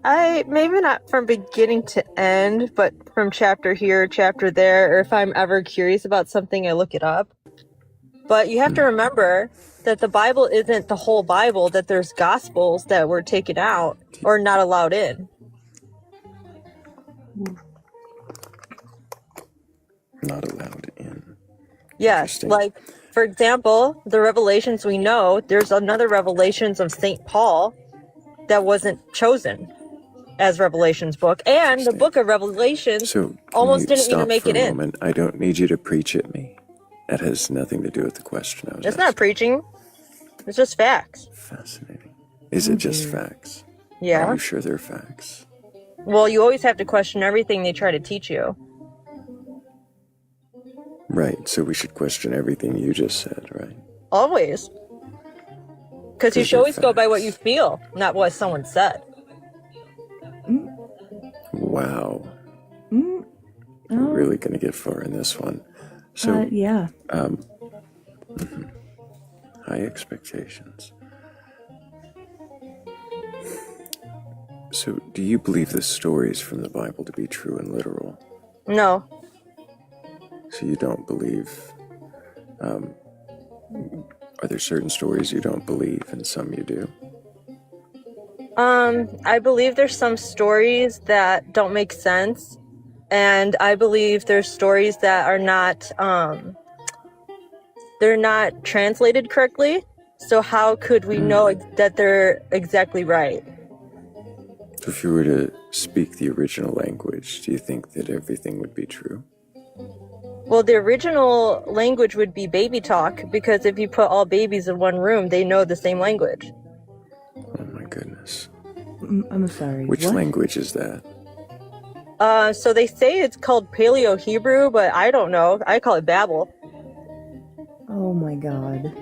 I maybe not from beginning to end, but from chapter here, chapter there, or if I'm ever curious about something, I look it up. But you have to remember that the Bible isn't the whole Bible, that there's gospels that were taken out or not allowed in. Not allowed in. Yes, like, for example, the Revelations we know, there's another Revelations of St. Paul that wasn't chosen as Revelations book, and the book of Revelations So, almost can you didn't even stop make for it a in. moment? I don't need you to preach at me. That has nothing to do with the question I was It's asking. not preaching. It's just facts. Fascinating. Is it just facts? Yeah. Are you sure they're facts? Well, you always have to question everything they try to teach you. Right, so we should question everything you just said, right? Always. Because you should always go by what you feel, not what someone said. Wow. We're really going to get far in this one. So, yeah. High expectations. So, do you believe the stories from the Bible to be true and literal? No. So you don't believe, are there certain stories you don't believe and some you do? I believe there's some stories that don't make sense, and I believe there's stories that are not, they're not translated correctly. So how could we know that they're exactly right? If you were to speak the original language, do you think that everything would be true? Well, the original language would be baby talk, because if you put all babies in one room, they know the same language. Oh my goodness. I'm sorry. Which what? language is that? So they say it's called Paleo Hebrew, but I don't know. I call it Babel. Oh my god.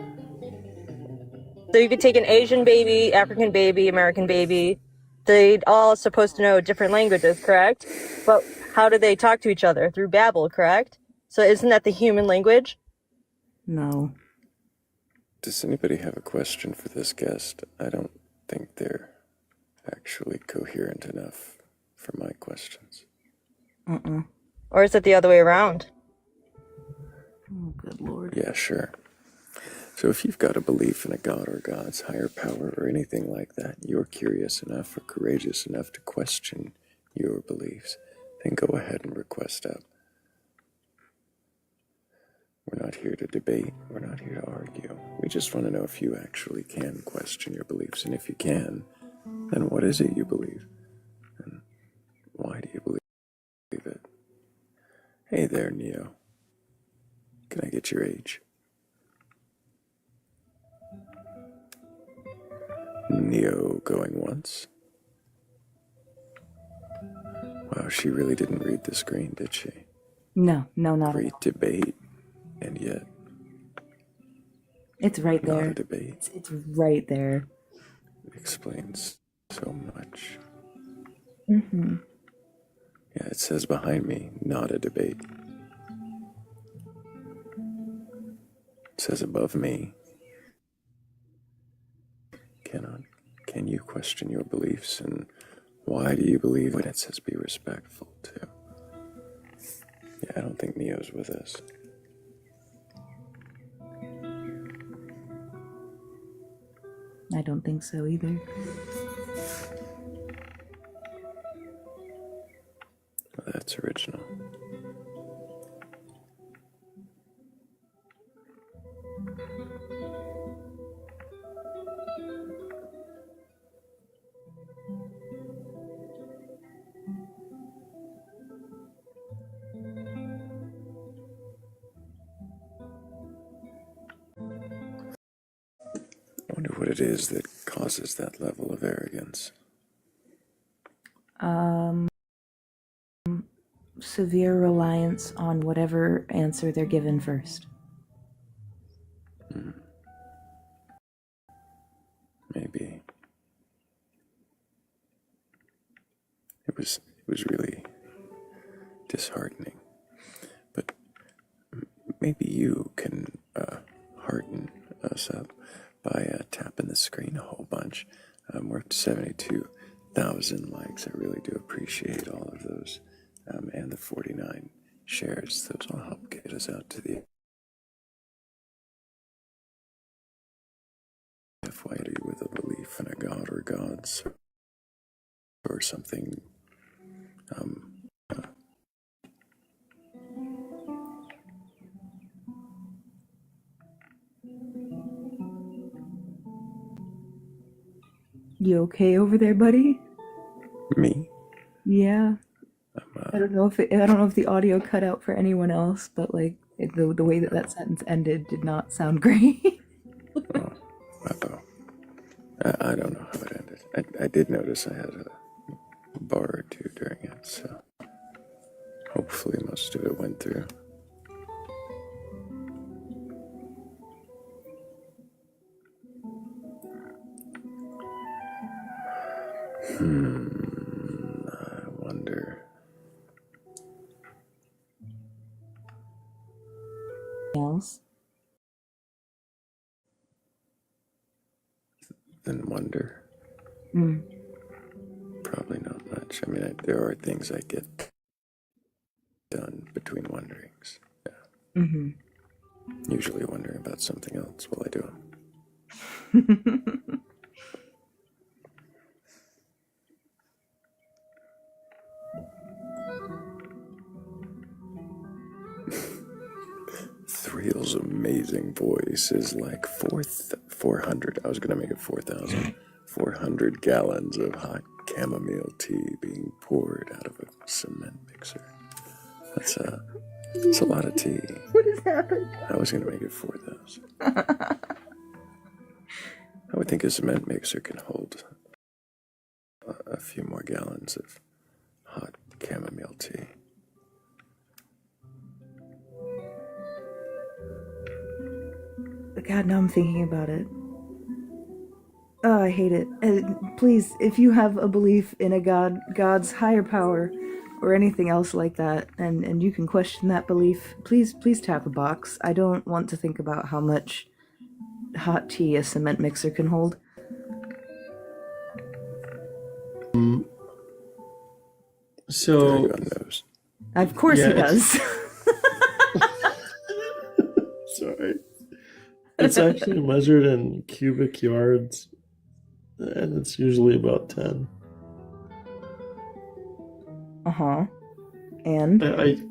So you could take an Asian baby, African baby, American baby. They're all supposed to know different languages, correct? But how do they talk to each other? Through Babel, correct? So isn't that the human language? No. Does anybody have a question for this guest? I don't think they're actually coherent enough for my questions. Or is it the other way around? Oh, good lord. Yeah, sure. So if you've got a belief in a god or gods, higher power, or anything like that, you're curious enough or courageous enough to question your beliefs, then go ahead and request up. We're not here to debate. We're not here to argue. We just want to know if you actually can question your beliefs. And if you can, then what is it you believe? And why do you believe it? Hey there, Neo. Can I get your age? Neo going once. Wow, she really didn't read the screen, did she? No, not at Great all. debate, and yet It's right not there. a debate. It's right there. It explains so much. Mm-hmm. Yeah, it says behind me, not a debate. It says above me, can you question your beliefs, and why do you believe when it says be respectful too? Yeah, I don't think Neo's with us. I don't think so either. Well, that's original. I wonder what it is that causes that level of arrogance. Severe reliance on whatever answer they're given first. Maybe. It was really disheartening. But maybe you can hearten us up by tapping the screen a whole bunch. We're up to 72,000 likes. I really do appreciate all of those. And the 49 shares. Those will help get us out to the FYD with a belief in a god or gods or something. You okay over there, buddy? Me? Yeah. I don't know if the audio cut out for anyone else, but like the way that sentence ended did not sound great. Uh-oh. I don't know how it ended. I did notice I had a bar or two during it, so hopefully most of it went through. I wonder. Else? Then wonder. Mm. Probably not much. I mean, there are things I get done between wonderings. Yeah. Mm-hmm. Usually wondering about something else while I do them. Thrayl's amazing voice is like 400. I was going to make it 4,000. 400 gallons of hot chamomile tea being poured out of a cement mixer. That's a lot of tea. What has happened? I was going to make it 4,000. I would think a cement mixer can hold a few more gallons of hot chamomile tea. God, now I'm thinking about it. Oh, I hate it. Please, if you have a belief in a God's higher power, or anything else like that, and you can question that belief, please tap a box. I don't want to think about how much hot tea a cement mixer can hold. So, Of course he does. Sorry. It's actually measured in cubic yards, and it's usually about 10. Uh-huh. And?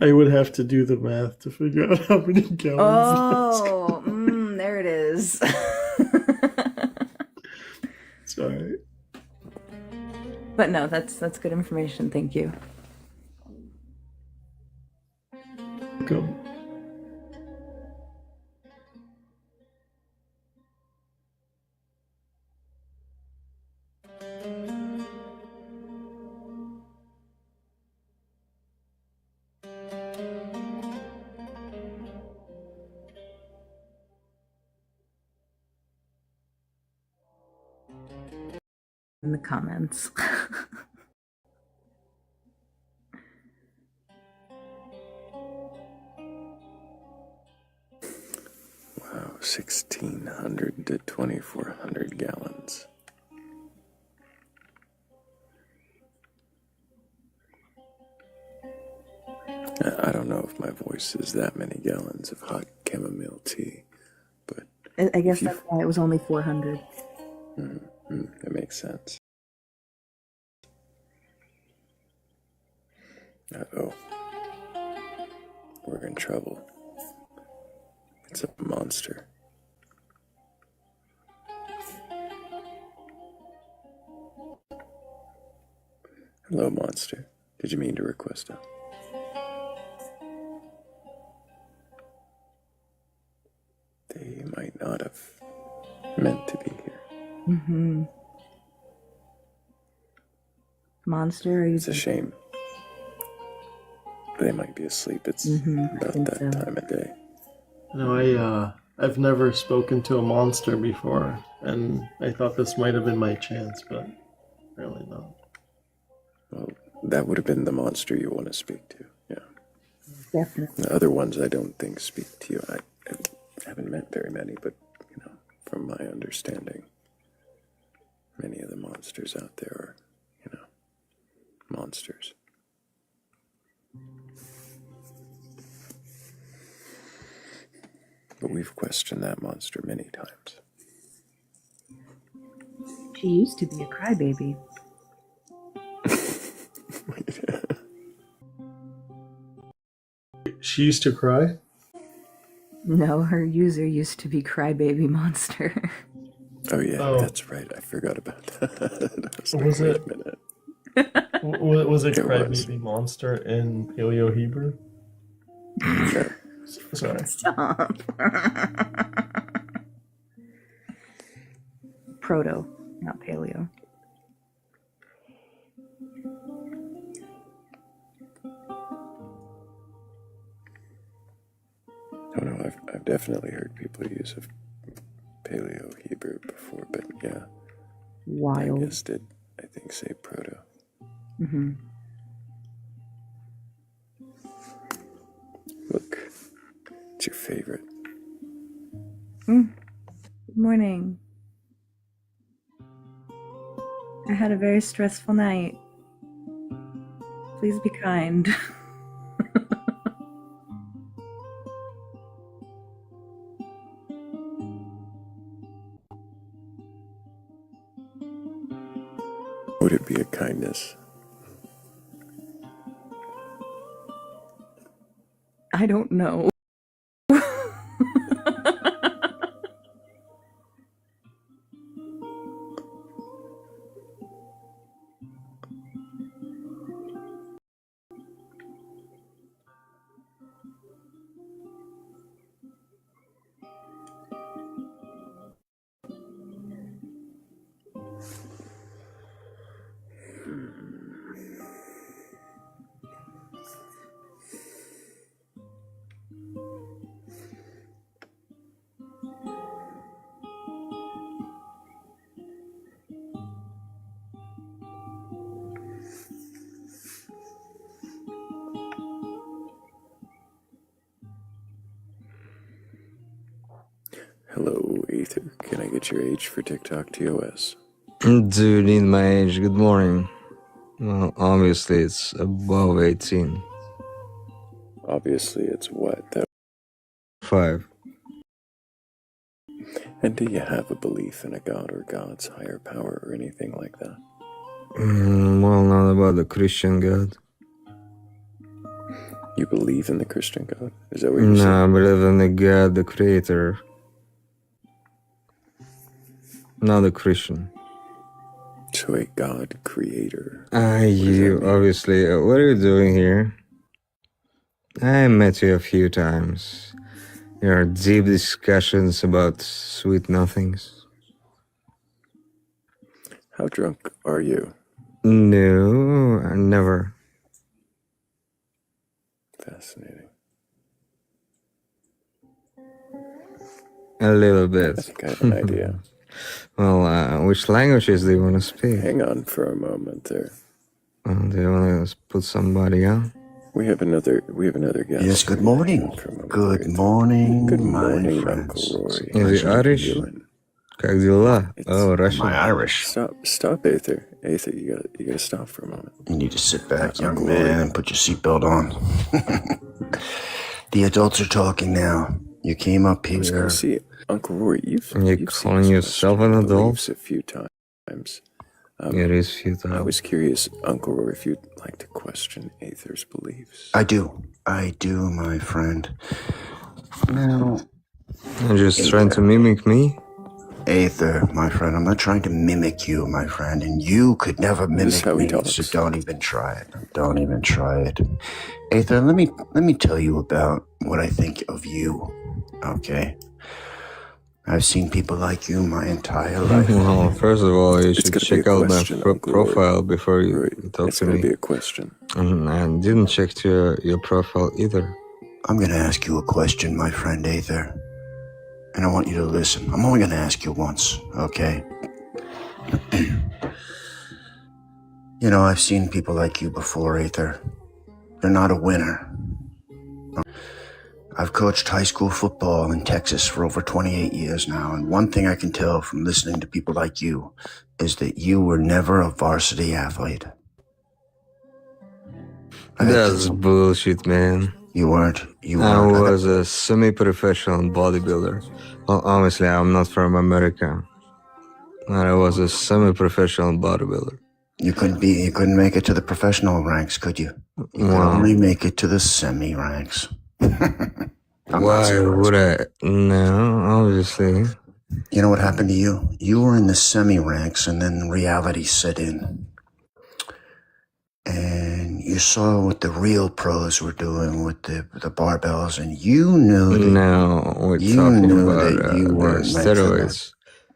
I would have to do the math to figure out how many gallons. Oh, there it is. Sorry. But no, that's good information. Thank you. Go. In the comments. Wow, 1,600 to 2,400 gallons. I don't know if my voice is that many gallons of hot chamomile tea, but I guess that's why it was only 400. That makes sense. Uh-oh. We're in trouble. It's a monster. Hello, monster. Did you mean to request a... They might not have meant to be here. Mm-hmm. Monster, are you... It's a shame. They might be asleep. It's about that time of day. No, I've never spoken to a monster before, and I thought this might have been my chance, but really not. Well, that would have been the monster you want to speak to, yeah. Definitely. The other ones I don't think speak to you. I haven't met very many, but, from my understanding, many of the monsters out there are, monsters. But we've questioned that monster many times. She used to be a crybaby. She used to cry? No, her user used to be crybaby monster. Oh yeah, that's right. I forgot about that. Was it? Wait a minute. Was it It Crybaby Monster in Paleo Hebrew? Sorry. Stop. Proto, not paleo. Oh no, I've definitely heard people use of Paleo Hebrew before, but yeah. Wild. I guess did, I think, say proto. Mm-hmm. Look, it's your favorite. Good morning. I had a very stressful night. Please be kind. Would it be a kindness? I don't know. Hello, Ether. Can I get your age for TikTok TOS? Do you need my age? Good morning. Well, obviously it's above 18. Obviously, it's what, though? 5. And do you have a belief in a god or God's higher power or anything like that? Well, not about the Christian God. You believe in the Christian God? Is that what you're saying? No, I believe in the God, the Creator. Not a Christian. So a God creator. You, obviously. What are you doing here? I met you a few times. There are deep discussions about sweet nothings. How drunk are you? No, never. Fascinating. A little bit. I think I have an idea. Well, which languages do you want to speak? Hang on for a moment there. Do you want to put somebody on? We have another guest. Yes, good morning. Good morning. Good my morning, friends. Uncle Rory. Is he Irish? Как дела? Oh, Russian. Am I Irish? Stop, Aether. Aether, you gotta stop for a moment. You need to sit back, That's young Uncle man, Rory. and put your seatbelt on. The adults are talking now. You came up I was here. gonna see, Uncle Rory, you've calling seen yourself an adult? beliefs a few times. It is futile. I was curious, Uncle Rory, if you'd like to question Aether's beliefs. I do, my friend. Now, You're just trying to mimic me? Aether, my friend, I'm not trying to mimic you, my friend, and you could never mimic how he me, talks. so don't even try it. Don't even try it. Aether, let me tell you about what I think of you, okay? I've seen people like you my entire life. Well, first of all, you should gonna be check a out my question, Uncle Rory. profile before you talk It's to gonna me. be a question. I didn't check your profile either. I'm gonna ask you a question, my friend Aether. And I want you to listen. I'm only gonna ask you once, okay? You know, I've seen people like you before, Aether. They're not a winner. I've coached high school football in Texas for over 28 years now, and one thing I can tell from listening to people like you is that you were never a varsity athlete. That's bullshit, man. You weren't. I was a semi-professional bodybuilder. Well, obviously, I'm not from America. But I was a semi-professional bodybuilder. You couldn't make it to the professional ranks, could you? You could Wow. only make it to the semi-ranks. Why would I? No, obviously. You know what happened to you? You were in the semi-ranks, and then reality set in. And you saw what the real pros were doing with the barbells, and you knew that No, we're you talking knew about that you the weren't meant for that. steroids.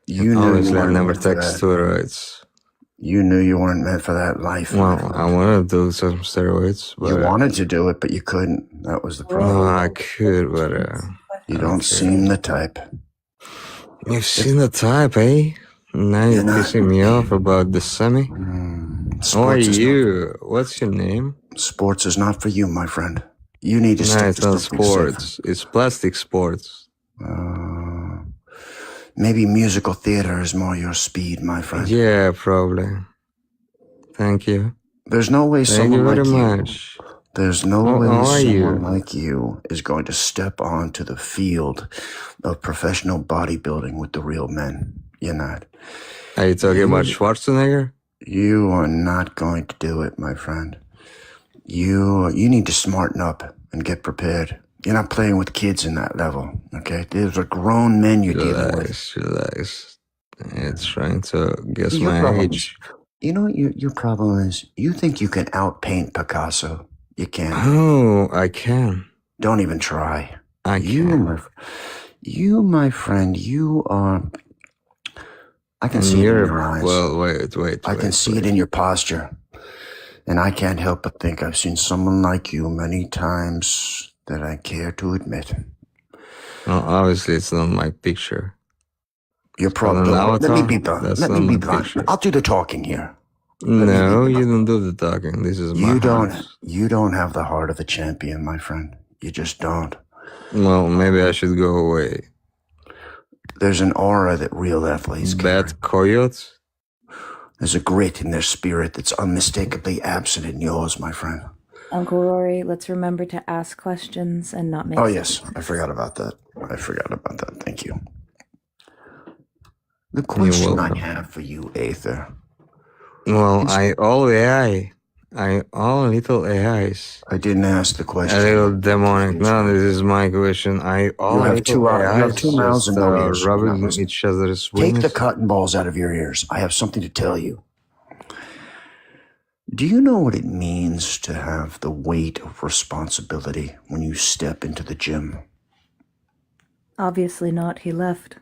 You knew Obviously, you I weren't never meant for take that. steroids. You knew you weren't meant for that life. Well, I wanted to do some steroids, but You wanted to do it, but you couldn't. That was the problem. no, I could, but You don't seem the type. you've seen the type, eh? Now you're pissing me off about the semi. Who are Sports is you? What's your name? Sports is not for you, my friend. You need to No, stick it's to not something safer. sports. It's plastic sports. Maybe musical theater is more your speed, my friend. Yeah, probably. Thank you. There's no way Thank you someone very like you. much. There's no How way are someone you? like you is going to step onto the field of professional bodybuilding with the real men. You're not. Are you talking about Schwarzenegger? You are not going to do it, my friend. You need to smarten up and get prepared, You're not playing with kids in that level, okay? These are grown men you're dealing with. Relax. It's trying to guess Your my problem age. is, you know what your problem is? You think you can outpaint Picasso. You can't. Oh, I can. Don't even try. I can. You, my friend, you are... I can And see it in you're- your eyes. well, wait. I can see it in your posture. And I can't help but think I've seen someone like you many times that I care to admit. Well, obviously, it's not my picture. You're It's not an probably... Let me avatar. be blunt. That's Let not me be my blunt. picture. I'll do the talking here. Let me No, be you blunt. don't do the talking. This is my house. You don't have the heart of a champion, my friend. You just don't. Well, maybe I should go away. There's an aura that real athletes carry. Batcolyte? There's a grit in their spirit that's unmistakably absent in yours, my friend. Uncle Rory, let's remember to ask questions and not make. Oh, yes. I forgot about that. Thank you. The question I have for you, Aether. Well, I all little AIs. I didn't ask the question. A little demonic. No, this is my question. You have two mouths and no ears. You're not rubbing listening. each other's Take wings. the cotton balls out of your ears. I have something to tell you. Do you know what it means to have the weight of responsibility when you step into the gym? Obviously not. He left.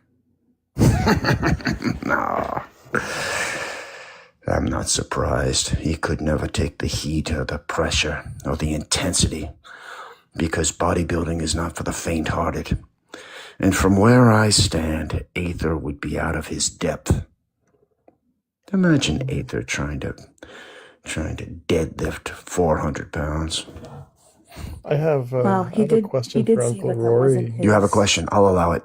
No. I'm not surprised. He could never take the heat or the pressure or the intensity because bodybuilding is not for the faint-hearted. And from where I stand, Aether would be out of his depth. Imagine Aether trying to deadlift 400 pounds. I have, Well, I have a question for Uncle Rory. You have a question? I'll allow it.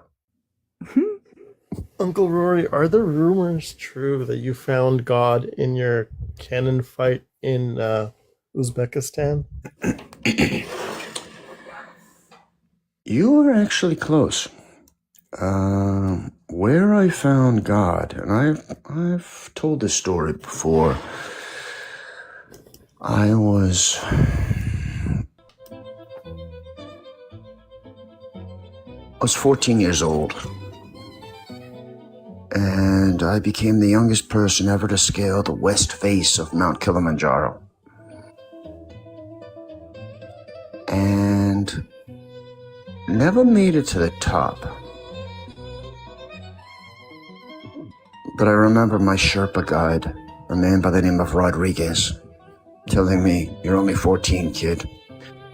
Uncle Rory, are the rumors true that you found God in your cannon fight in Uzbekistan? You were actually close. Where I found God, and I've told this story before. I was I was 14 years old, and I became the youngest person ever to scale the west face of Mount Kilimanjaro. And never made it to the top. But I remember my Sherpa guide, a man by the name of Rodriguez, telling me, "You're only 14, kid,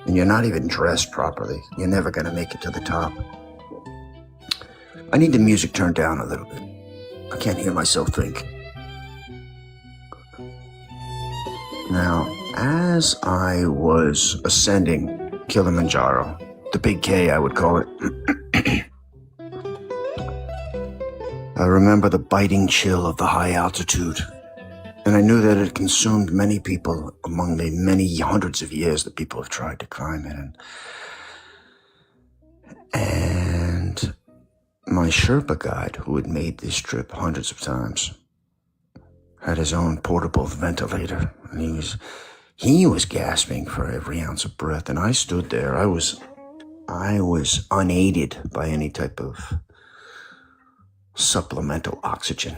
and you're not even dressed properly. You're never gonna make it to the top." I need the music turned down a little bit. I can't hear myself think. Now, as I was ascending Kilimanjaro, the big K I would call it, I remember the biting chill of the high altitude, and I knew that it consumed many people among the many hundreds of years that people have tried to climb it. And my Sherpa guide, who had made this trip hundreds of times, had his own portable ventilator, and he was gasping for every ounce of breath, and I stood there. I was unaided by any type of supplemental oxygen.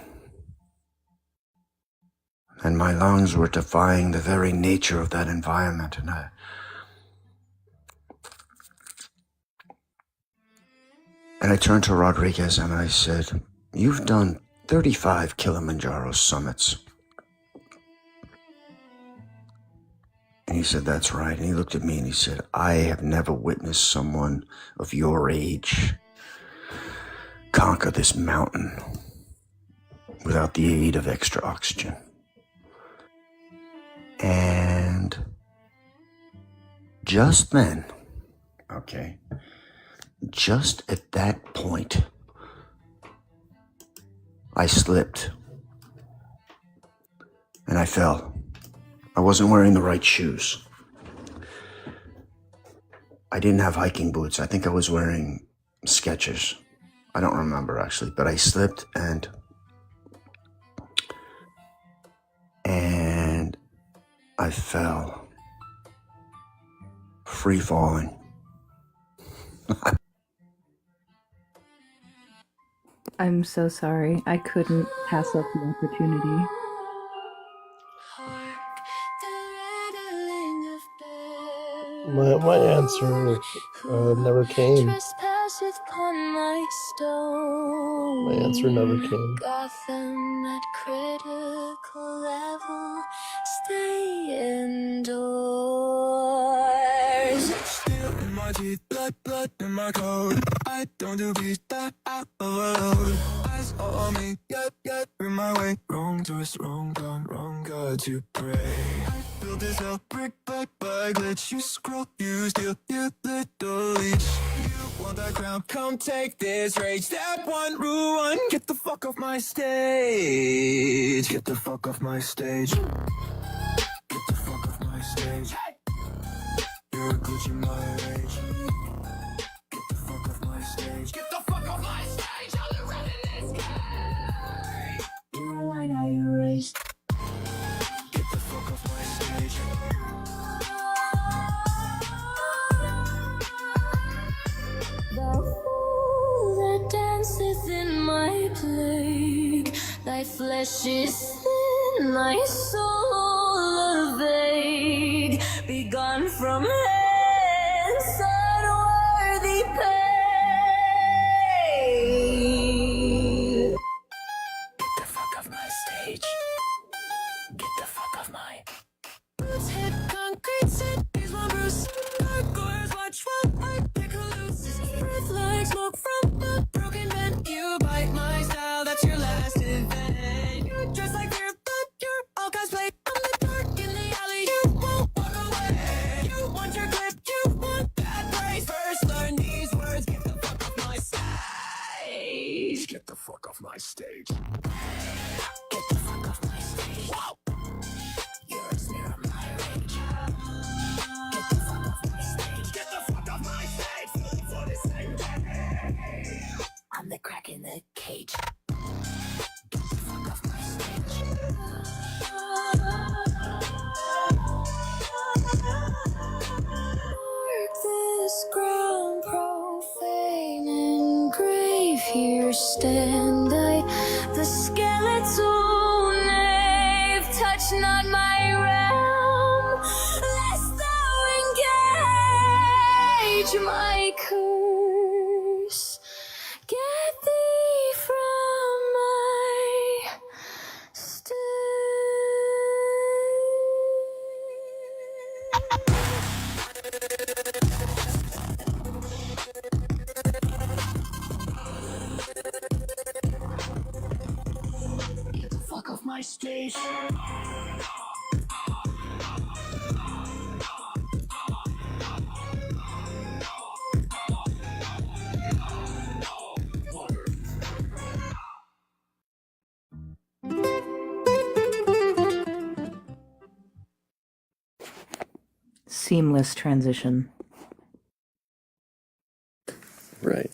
And my lungs were defying the very nature of that environment, and I turned to Rodriguez and I said, "You've done 35 Kilimanjaro summits." And he said, "That's right." And he looked at me and he said, "I have never witnessed someone of your age conquer this mountain without the aid of extra oxygen." And just then, just at that point, I slipped and I fell. I wasn't wearing the right shoes. I didn't have hiking boots. I think I was wearing Skechers. I don't remember actually, but I slipped and I fell, free falling. I'm so sorry. I couldn't pass up the opportunity. My answer never came. Trespasseth upon my stone. My answer never came. Got them at critical level. Stay indoors. Steel in my teeth, blood in my coat. I don't do beat that I overload. Eyes all on me, get in my way. Wrong twist, wrong gun, wrong God to pray. I built this hell brick by glitch. You scroll, you steal, you little leech. You want that crown? Come take this rage. Step one, rule one. Get the fuck off my stage. Get the fuck off my stage. Get the fuck off my stage. You're a glitch in my rage. Get the fuck off my stage. Get the fuck off my stage. I'll be running this game. You're a line I erased. Get the fuck off my stage. The fool that danceth in my plague. Thy flesh is thin, thy soul vague. Begone from hence, unworthy pain. Get the fuck off my stage. Get the fuck off my. Roots hit concrete, cities one bruise. Gargoyles watch while I pick a loose. Breath like smoke from a broken vent. You bite my style, that's your last event. You dress like fear, but you're all cosplay. I'm the dark in the alley, you won't walk away. You want your clip, you want that praise. First learn these words, get the fuck off my stage. Get the fuck off my stage. Get the fuck off my stage. Wow. You're a snare of my rage. Get the fuck off my stage. Get the fuck off my stage. For the same day. I'm the crack in the cage. Get the fuck off my stage. Mark this ground profane and grave. Here stand I, the skeletal knave. Touch not my realm, lest thou engage my curse. Get thee from my stage. Get the fuck off my stage. Seamless transition. Right.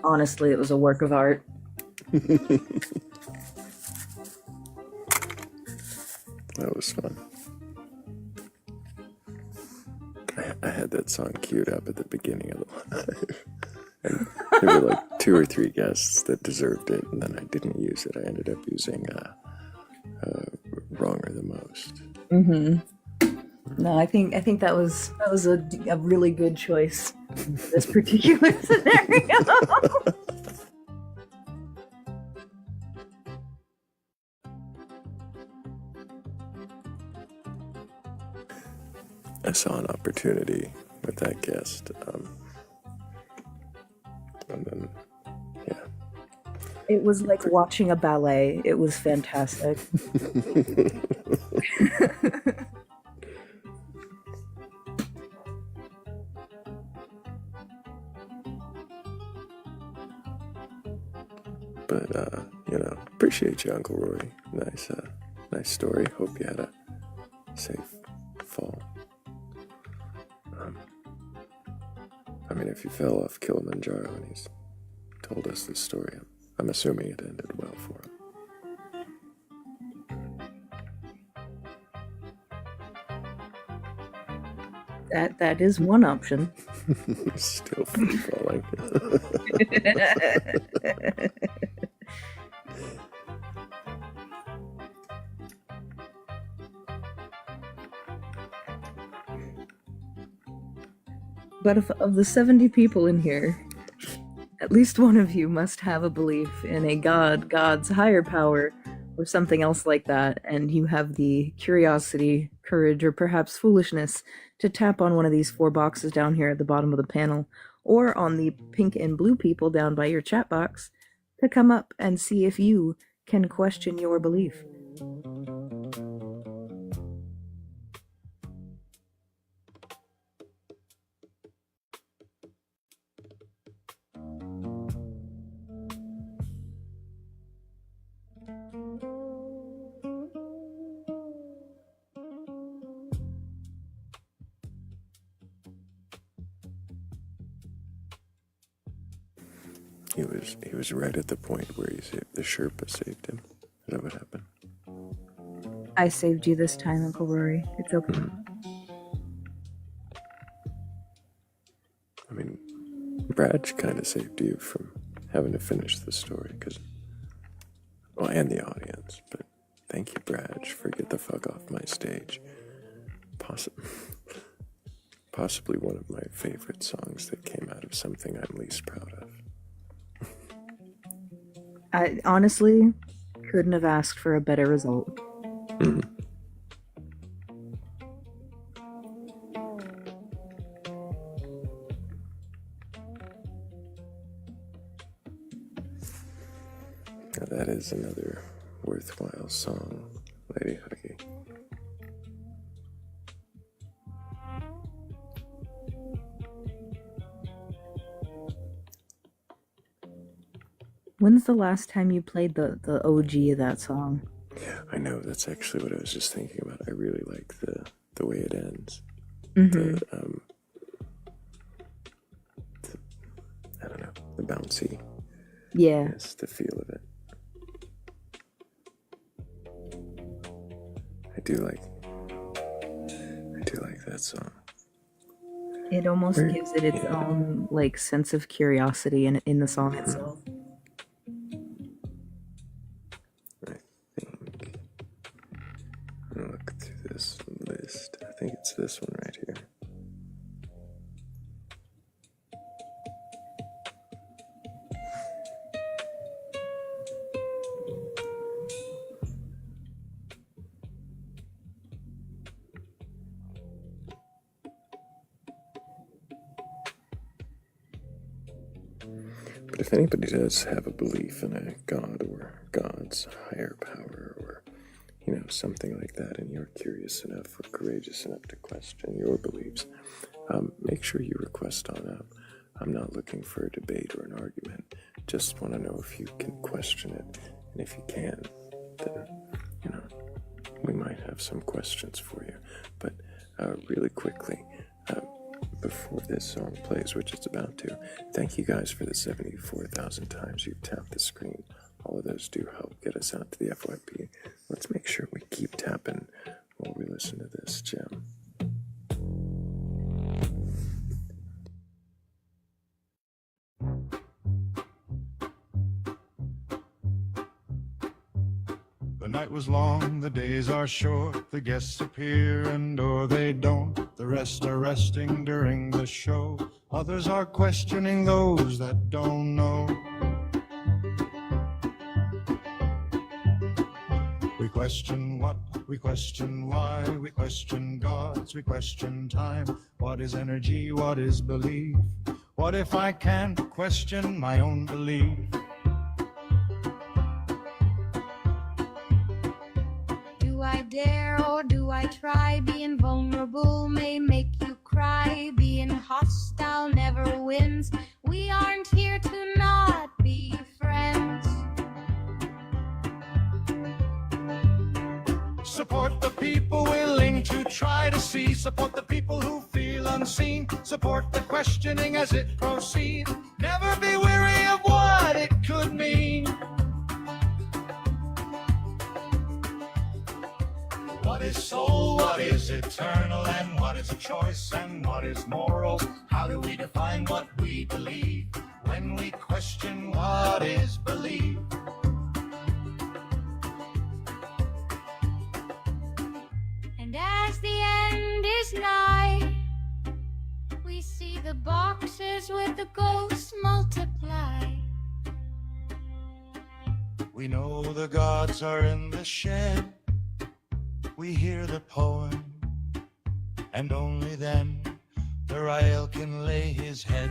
Honestly, it was a work of art. That was fun. I had that song queued up at the beginning of the live. And there were like 2 or 3 guests that deserved it, and then I didn't use it. I ended up using Wrong or the Most. Mm-hmm. No, I think that was a really good choice in this particular scenario. I saw an opportunity with that guest, and then, yeah. It was like watching a ballet. It was fantastic. But, appreciate you, Uncle Rory. Nice story. Hope you had a safe fall. If you fell off Kilimanjaro and he's told us this story, I'm assuming it ended well for him. That is one option. Still free falling. But if, of the 70 people in here, at least one of you must have a belief in a god, God's higher power, or something else like that, and you have the curiosity, courage, or perhaps foolishness to tap on one of these 4 boxes down here at the bottom of the panel, or on the pink and blue people down by your chat box, to come up and see if you can question your belief. He was right at the point where the Sherpa saved him. Is that what happened? I saved you this time, Uncle Rory. It's okay. I mean, Brad kind of saved you from having to finish the story, and the audience. But thank you, Brad, for get the fuck off my stage. Possibly one of my favorite songs that came out of something I'm least proud of. I honestly couldn't have asked for a better result. Mm-hmm. Now that is another worthwhile song, Lady Huggy. When's the last time you played the OG of that song? I know, that's actually what I was just thinking about. I really like the way it ends. Mm-hmm. I don't know, the bouncy. Yeah. Yes, the feel of it. I do like that song. It almost gives it its own like sense of curiosity in the song itself. Look through this list. I think it's this one right here. But if anybody does have a belief in a god or God's higher power or something like that, and you're curious enough or courageous enough to question your beliefs, make sure you request on up. I'm not looking for a debate or an argument. Just want to know if you can question it, and if you can, then we might have some questions for you. But really quickly, before this song plays, which it's about to, thank you guys for the 74,000 times you've tapped the screen. All of those do help get us out to the FYP. Let's make sure we keep tapping while we listen to this gem. The night was long, the days are short, the guests appear and or they don't. The rest are resting during the show. Others are questioning those that don't know. We question what, we question why, we question gods, we question time. What is energy, what is belief? What if I can't question my own belief? Do I dare or do I try? Being vulnerable may make you cry. Being hostile never wins. We aren't here to not be friends. Support the people willing to try to see. Support the people who feel unseen. Support the questioning as it proceeds. Never be weary of what it could mean. What is soul? What What is eternal and what is a choice and what is moral? How do we define what we believe when we question what is belief? And as the end is nigh, we see the boxes with the ghosts multiply. We know the gods are in the shed. We hear the poem, and only then Thrayle can lay his head.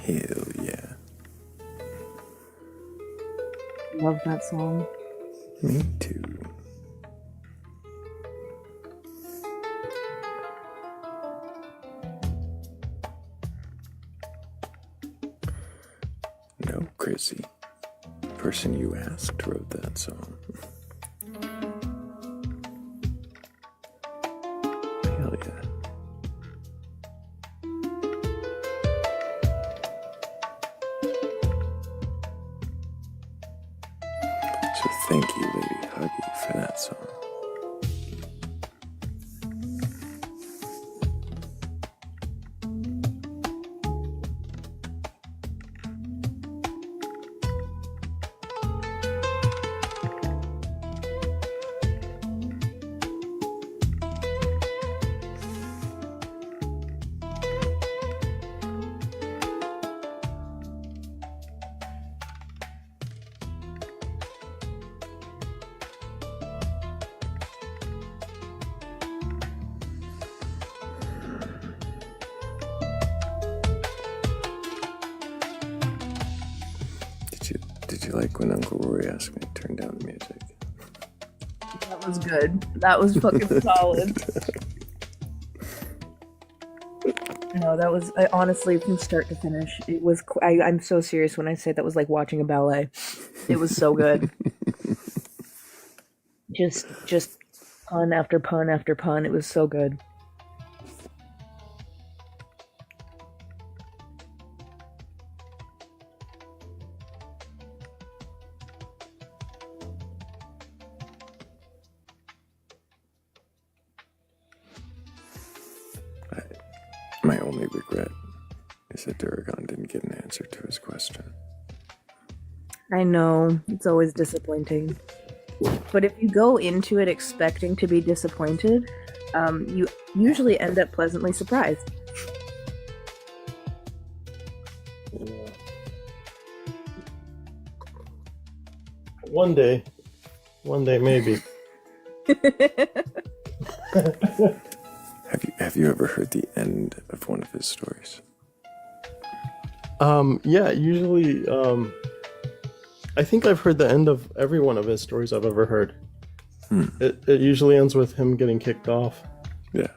Hell yeah. Love that song. Me too. No, Chrissy. The person you asked wrote that song. Hell yeah. So thank you, Lady Huggy, for that song. Did you like when Uncle Rory asked me to turn down the music? That was good. That was fucking solid. No, that was, I honestly, from start to finish, it was, I'm so serious when I say that was like watching a ballet. It was so good. Just pun after pun after pun. It was so good. My only regret is that Duragon didn't get an answer to his question. I know, it's always disappointing. But if you go into it expecting to be disappointed, you usually end up pleasantly surprised. Yeah. One day, maybe. Have you ever heard the end of one of his stories? Yeah, usually, I think I've heard the end of every one of his stories I've ever heard. It usually ends with him getting kicked off. Yeah.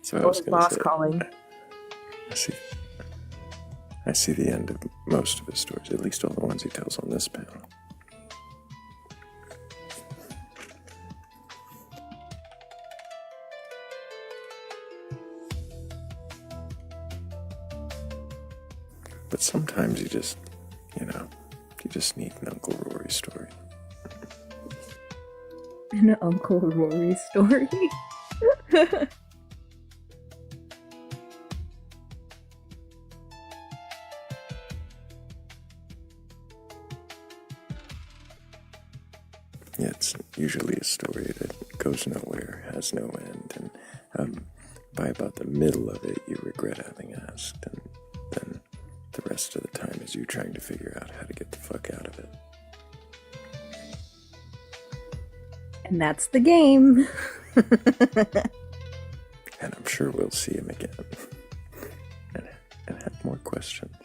So I Or was his gonna boss say, calling. I see the end of most of his stories, at least all the ones he tells on this panel. But sometimes you just need an Uncle Rory story. An Uncle Rory story? Yeah, it's usually a story that goes nowhere, has no end, and by about the middle of it, you regret having asked, and then the rest of the time is you trying to figure out how to get the fuck out of it. And that's the game. And I'm sure we'll see him again and have more questions.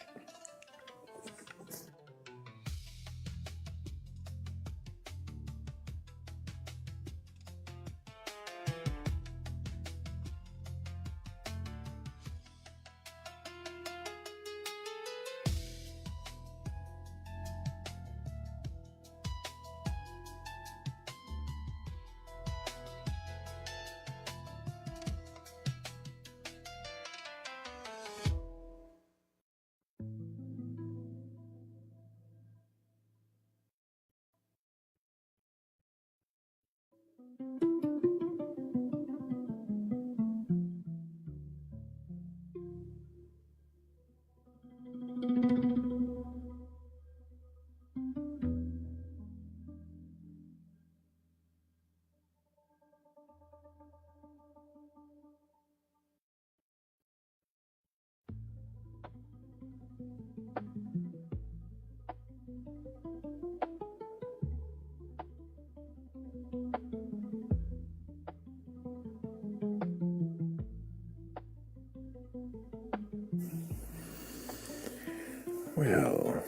Well,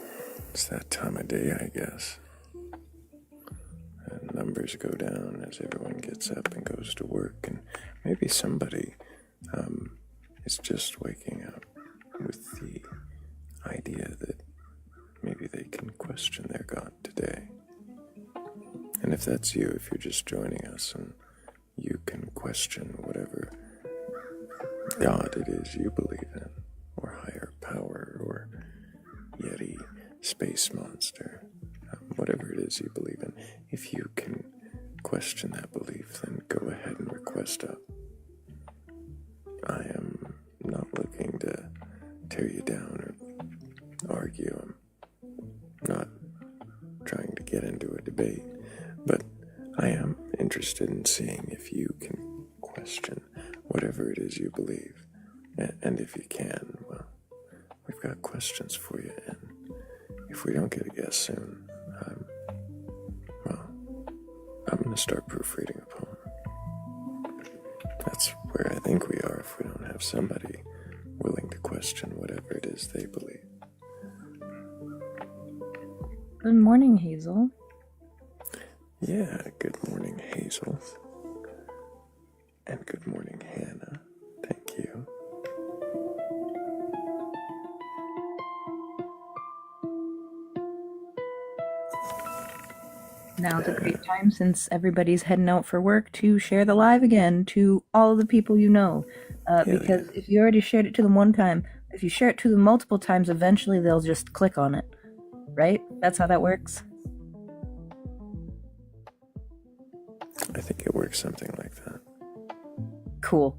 it's that time of day, I guess. And numbers go down as everyone gets up and goes to work, and maybe somebody is just waking up with the idea that maybe they can question their God today. And if that's you, if you're just joining us and you can question whatever God it is you believe in, or higher power, or Yeti, space monster, whatever it is you believe in, if you can question that belief, then go ahead and request up. I am not looking to tear you down or argue. I'm not trying to get into a debate, but I am interested in seeing if you can question whatever it is you believe. And if you can, well, we've got questions for you, and if we don't get a guess soon, I'm going to start proofreading a poem. That's where I think we are if we don't have somebody willing to question whatever it is they believe. Good morning, Hazel. Yeah, good morning, Hazel. And good morning, Hannah. Thank you. Now's a great time, since everybody's heading out for work, to share the live again to all of the people you know. Because if you already shared it to them one time, if you share it to them multiple times, eventually they'll just click on it. Right? That's how that works? I think it works something like that. Cool.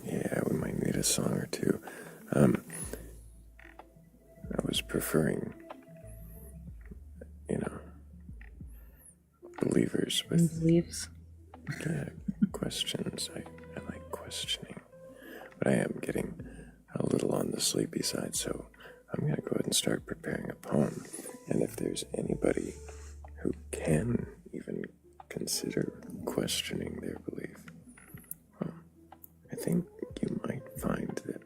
Yeah, we might need a song or two. I was preferring, believers with beliefs. questions. I like questioning, but I am getting a little on the sleepy side, so I'm going to go ahead and start preparing a poem. And if there's anybody who can even consider questioning their belief, well, I think you might find that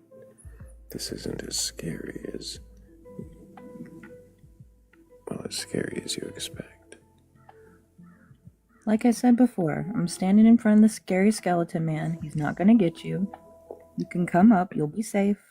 this isn't as scary as, well, as scary as you expect. Like I said before, I'm standing in front of the scary skeleton man. He's not gonna get you. You can come up, you'll be safe.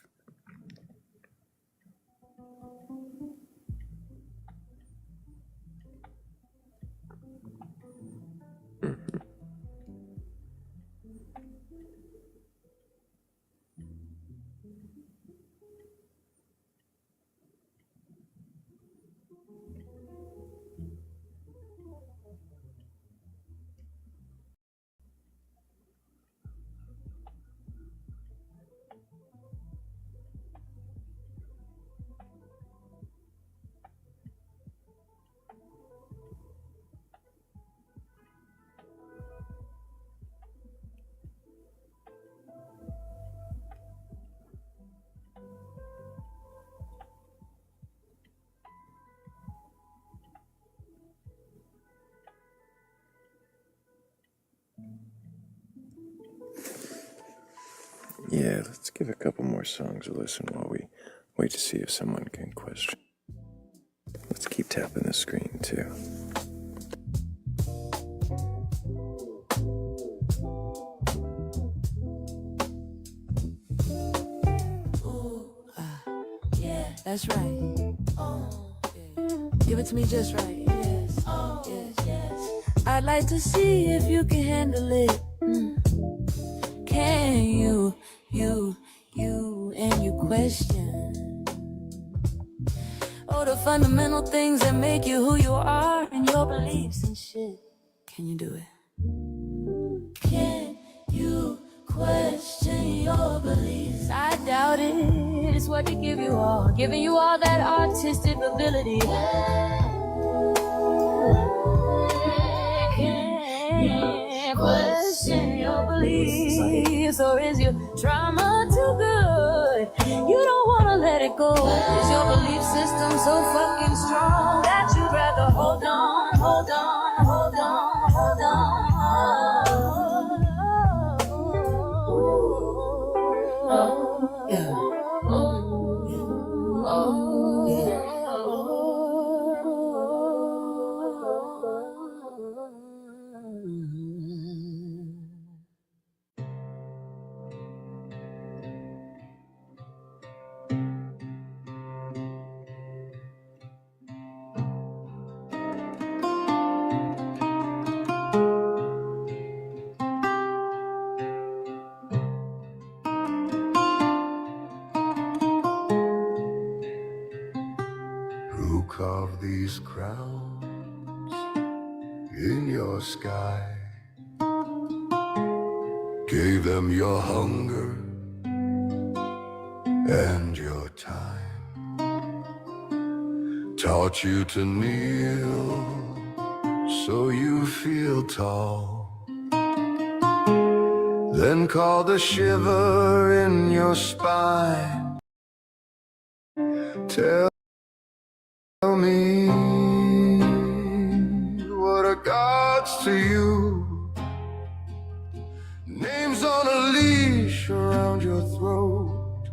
Yeah, let's give a couple more songs a listen while we wait to see if someone can question. Let's keep tapping the screen, too. Yeah, that's right. Give it to me just right. Yes, yes. I'd like to see if you can handle it. Can you and you question all the fundamental things that make you who you are and your beliefs and shit. Can you do it? Can you question your beliefs? I doubt it. It's what they give you all, giving you all that artistic ability. Can't question your beliefs, or is your trauma too good? You don't wanna let it go. Is your belief system so fucking strong that you'd rather hold on, hold on, hold on, hold on? Who carved these crowns in your sky? Gave them your hunger and your time. Taught you to kneel so you feel tall. Then called a shiver in your spine. Tell me, what are gods to you? Names on a leash around your throat,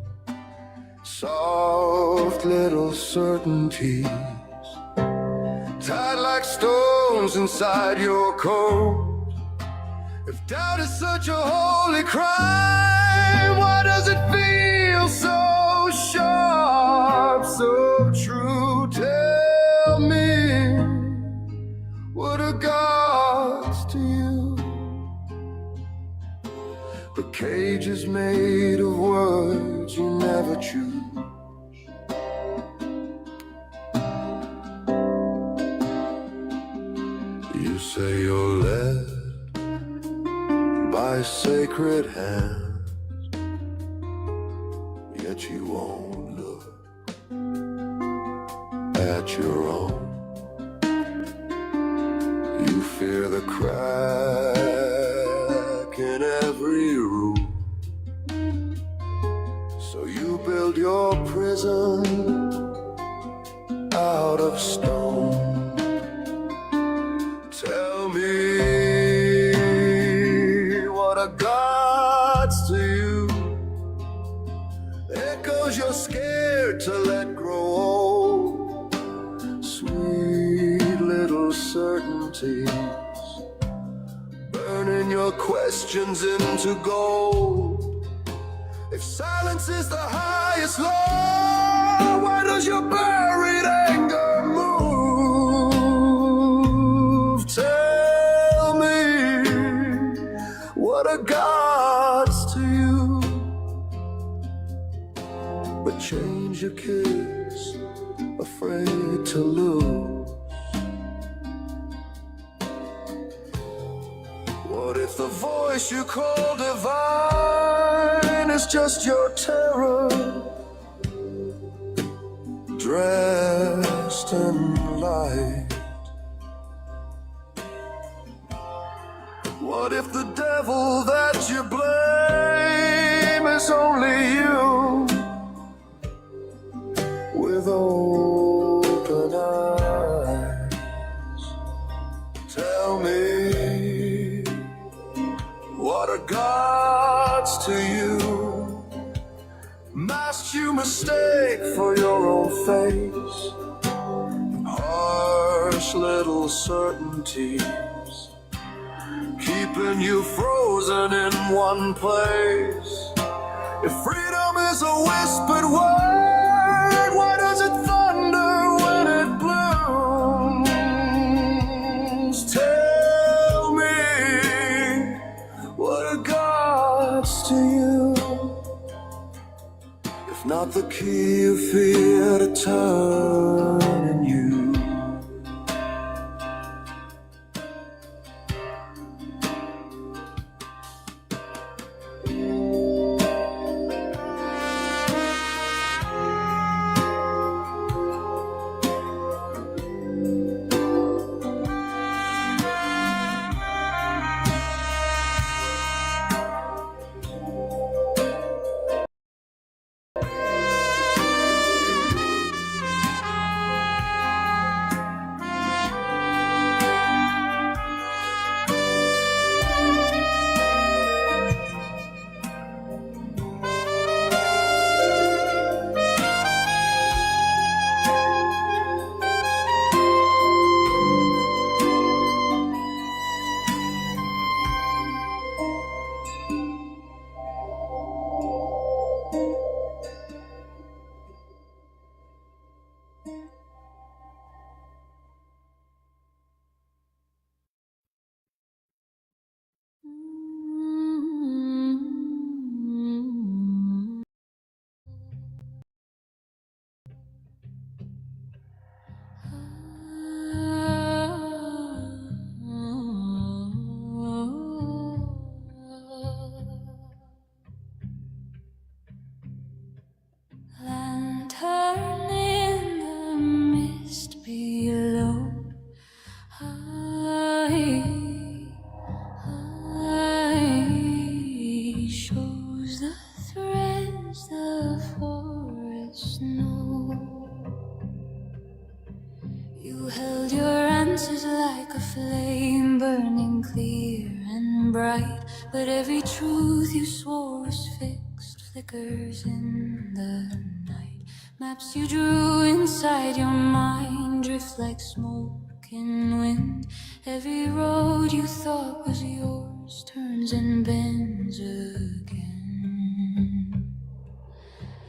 soft little certainties, tied like stones inside your coat. If doubt is such a holy crime, why does it feel so sharp, so true? Tell me, what are gods to you? The cage is made of words you never choose. You say you're led by sacred hands, yet you won't look at your own. You fear build your prison out of stone. Tell me, what are gods to you? Echoes you're scared to let grow old. Sweet little certainties, burning your questions into gold. If silence is the highest law, why does your buried anger move? Tell me, what are gods to you? But change your kiss, afraid to lose. What if the voice you call divine is just your terror, dressed in light? What if the devil that you blame is only you, with open eyes? Tell me, what are gods to you? Masks you mistake for your own face, harsh little certainties, keeping you frozen in one place. If freedom is a whispered word, why does it thunder when it blooms? Tell me, what are gods to you? If not the key you fear to turn in you. Lantern in the mist below, high shows the threads the forest know. You held your answers like a flame, burning clear and bright, but every truth you swore was fixed flickers in the night. Maps you drew inside your mind drift like smoke in wind. Every road you thought was yours turns and bends again.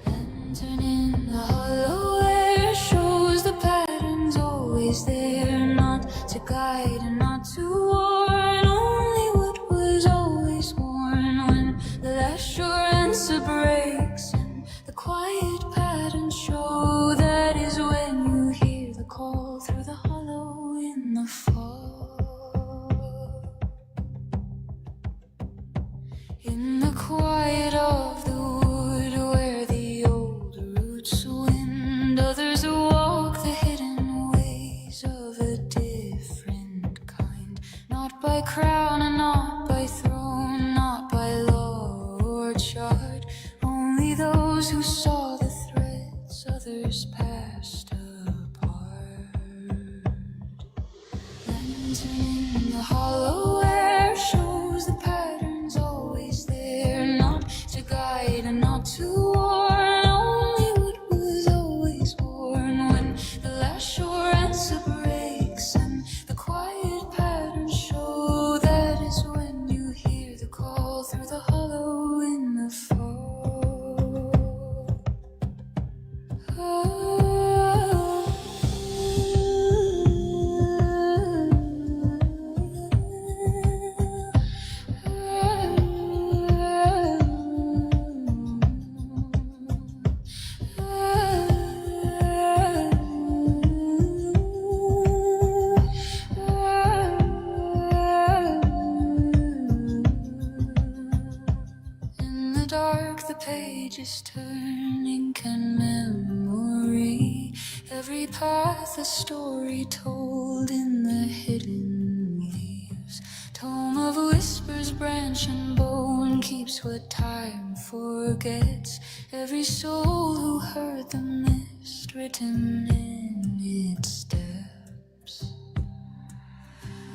Lantern in the hollow air shows the patterns always there, not to guide and not to warn, only what was always worn. When the last sure answer breaks and the quiet patterns show, that is when you hear the call through the hollow in the fall. In the quiet of the wood where the old roots wind, others walk the hidden ways of a different kind, not by crown and not by throne, not by law or chart, only those who saw the others passed apart. Lantern in the hollow air shows the patterns always there, not to guide and not to warn, only what was always worn. When the last shore answer breaks and the quiet patterns show, that is when you hear the call through the hollow in the fall. In the dark, the pages turn, ink and memory. Every path a story told in the hidden leaves. Tome of whispers, branch and bone keeps what time forgets. Every soul who heard the mist written in its steps.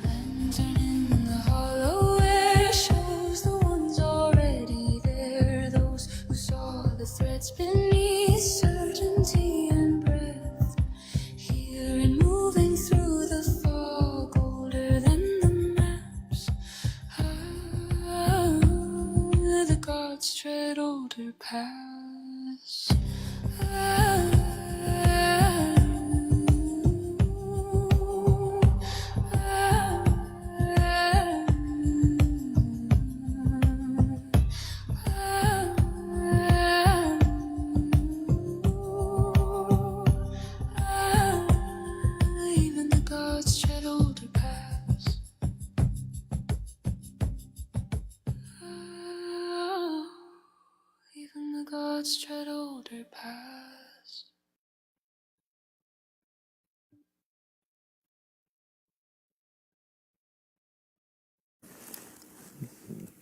Lantern in the hollow air shows the ones already there, those who saw the threads beneath certainty and breath. Here and moving through the fog, older than the maps. Ah, the gods tread older paths. Even the gods tread older paths. Even the gods tread older paths.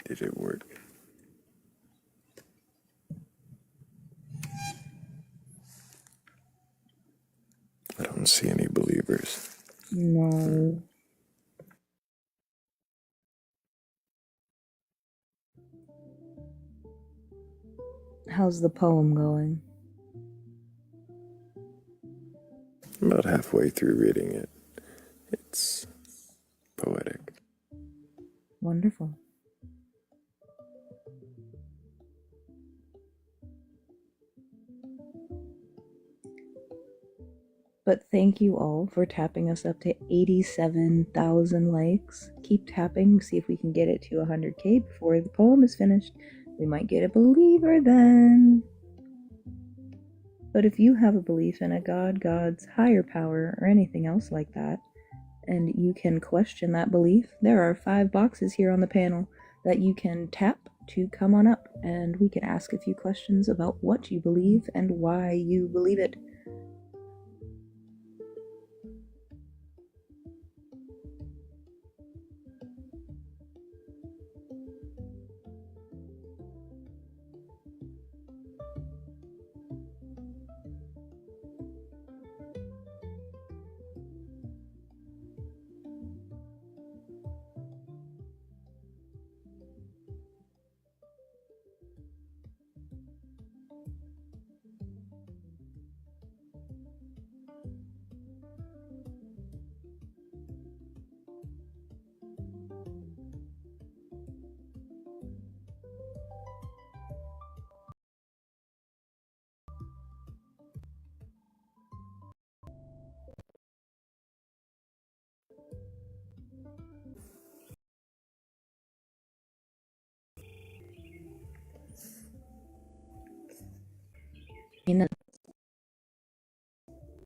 Did it work? I don't see any believers. No. How's the poem going? About halfway through reading it. It's poetic. Wonderful. But thank you all for tapping us up to 87,000 likes. Keep tapping, see if we can get it to 100k before the poem is finished. We might get a believer then. But if you have a belief in a god, God's higher power, or anything else like that, and you can question that belief, there are 5 boxes here on the panel that you can tap to come on up, and we can ask a few questions about what you believe and why you believe it.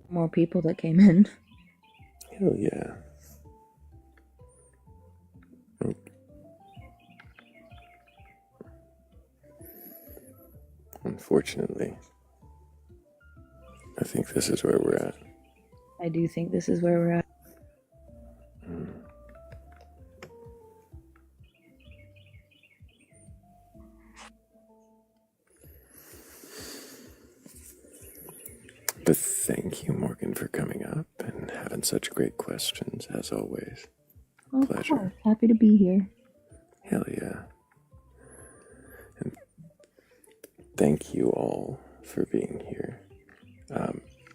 More people that came in. Hell yeah. Unfortunately, I think this is where we're at. I do think this is where we're at. But thank you, Morgan, for coming up and having such great questions, as always. Of Pleasure. course, happy to be here. Hell yeah. And thank you all for being here,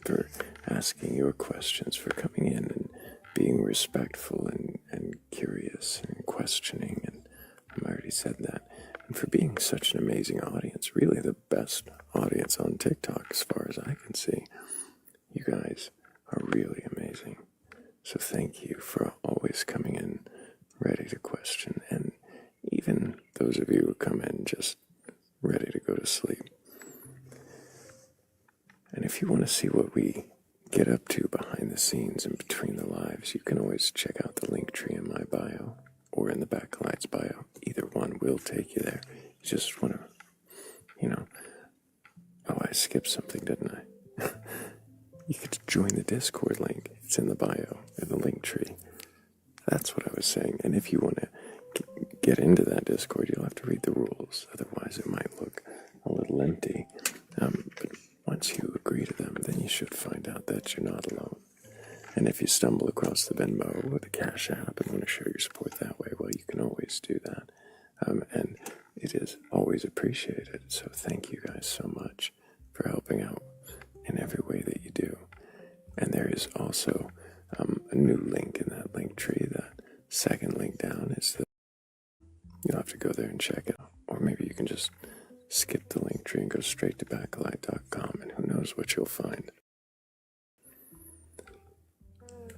for asking your questions, for coming in and being respectful and curious and questioning. And I already said that. And for being such an amazing audience, really the best audience on TikTok as far as I can see. You guys are really amazing. So thank you for always coming in ready to question, and even those of you who come in just ready to go to sleep. And if you want to see what we get up to behind the scenes and between the lives, you can always check out the link tree in my bio or in the Batcolyte's bio. Either one will take you there. You just want to, oh, I skipped something, didn't I? You could join the Discord link. It's in the bio, in the link tree. That's what I was saying. And if you want to get into that Discord, you'll have to read the rules. Otherwise, it might look a little empty. But once you agree to them, then you should find out that you're not alone. And if you stumble across the Venmo or the Cash App and want to show your support that way, well, you can always do that. And it is always appreciated. So thank you guys so much for helping out in every way that you do. And there is also a new link in that link tree. That second link down is you'll have to go there and check it out. Or maybe you can just skip the link tree and go straight to batcolyte.com, and who knows what you'll find.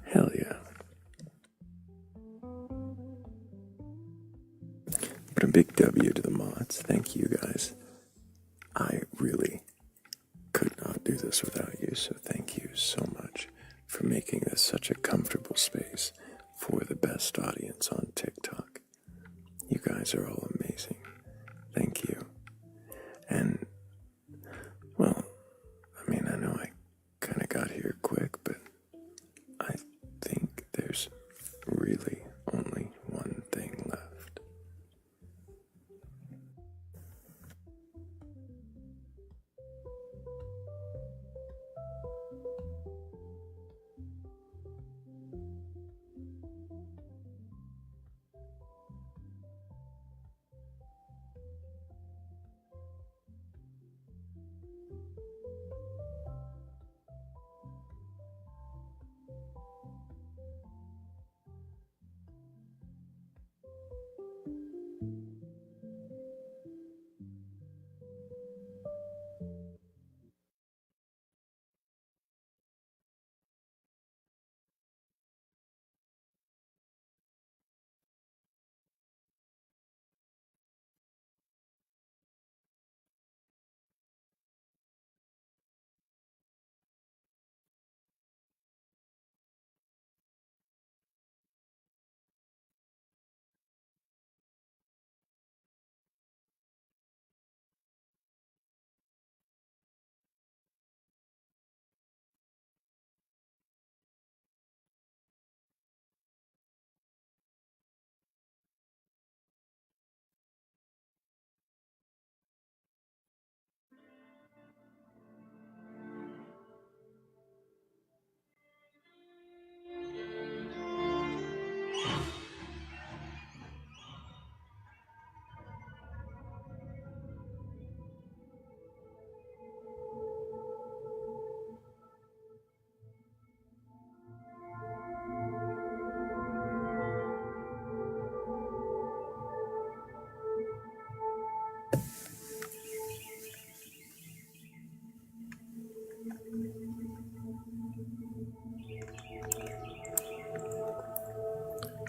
Hell yeah. But a big W to the mods. Thank you guys. I really could not do this without you, so thank you so much for making this such a comfortable space for the best audience on TikTok. You guys are all amazing. Thank you. And, well, I mean, I know I kind of got here quick, but I think there's really only one thing left.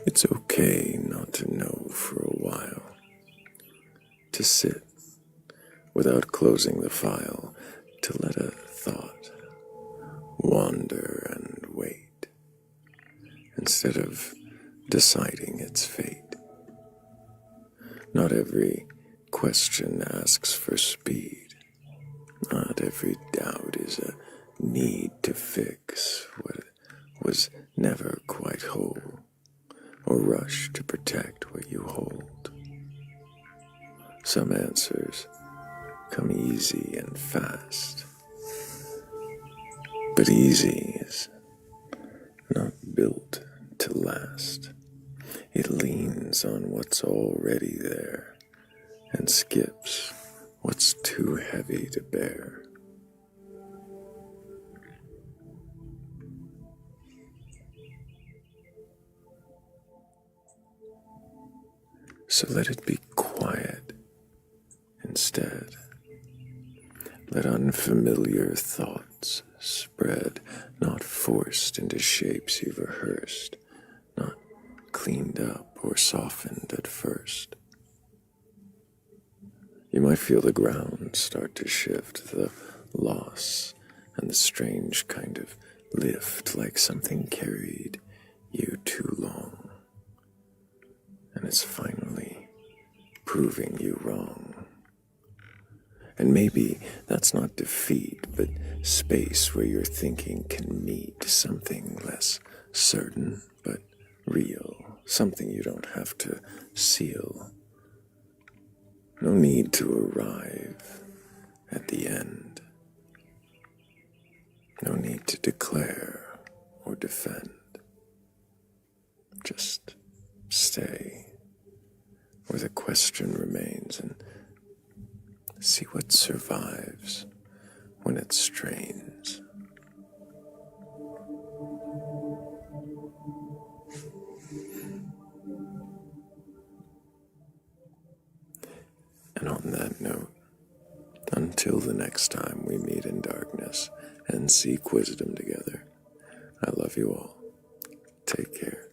It's okay not to know for a while. To sit without closing the file, to let a thought wander and wait, instead of deciding its fate. Not every question asks for speed. Not every doubt is a need to fix what was never quite whole, or rush to protect what you hold. Some answers come easy and fast, But easy is not built to last. It leans on what's already there and skips what's too heavy to bear. So let it be quiet instead. Let unfamiliar thoughts spread, not forced into shapes you've rehearsed, not cleaned up or softened at first. You might feel the ground start to shift, the loss and the strange kind of lift, like something carried you too long, and it's finally proving you wrong. And maybe that's not defeat, but space where your thinking can meet something less certain, but real, something you don't have to seal. No need to arrive at the end. No need to declare or defend. Just stay where the question remains and see what survives when it strains. And on that note, until the next time we meet in darkness and seek wisdom together, I love you all. Take care.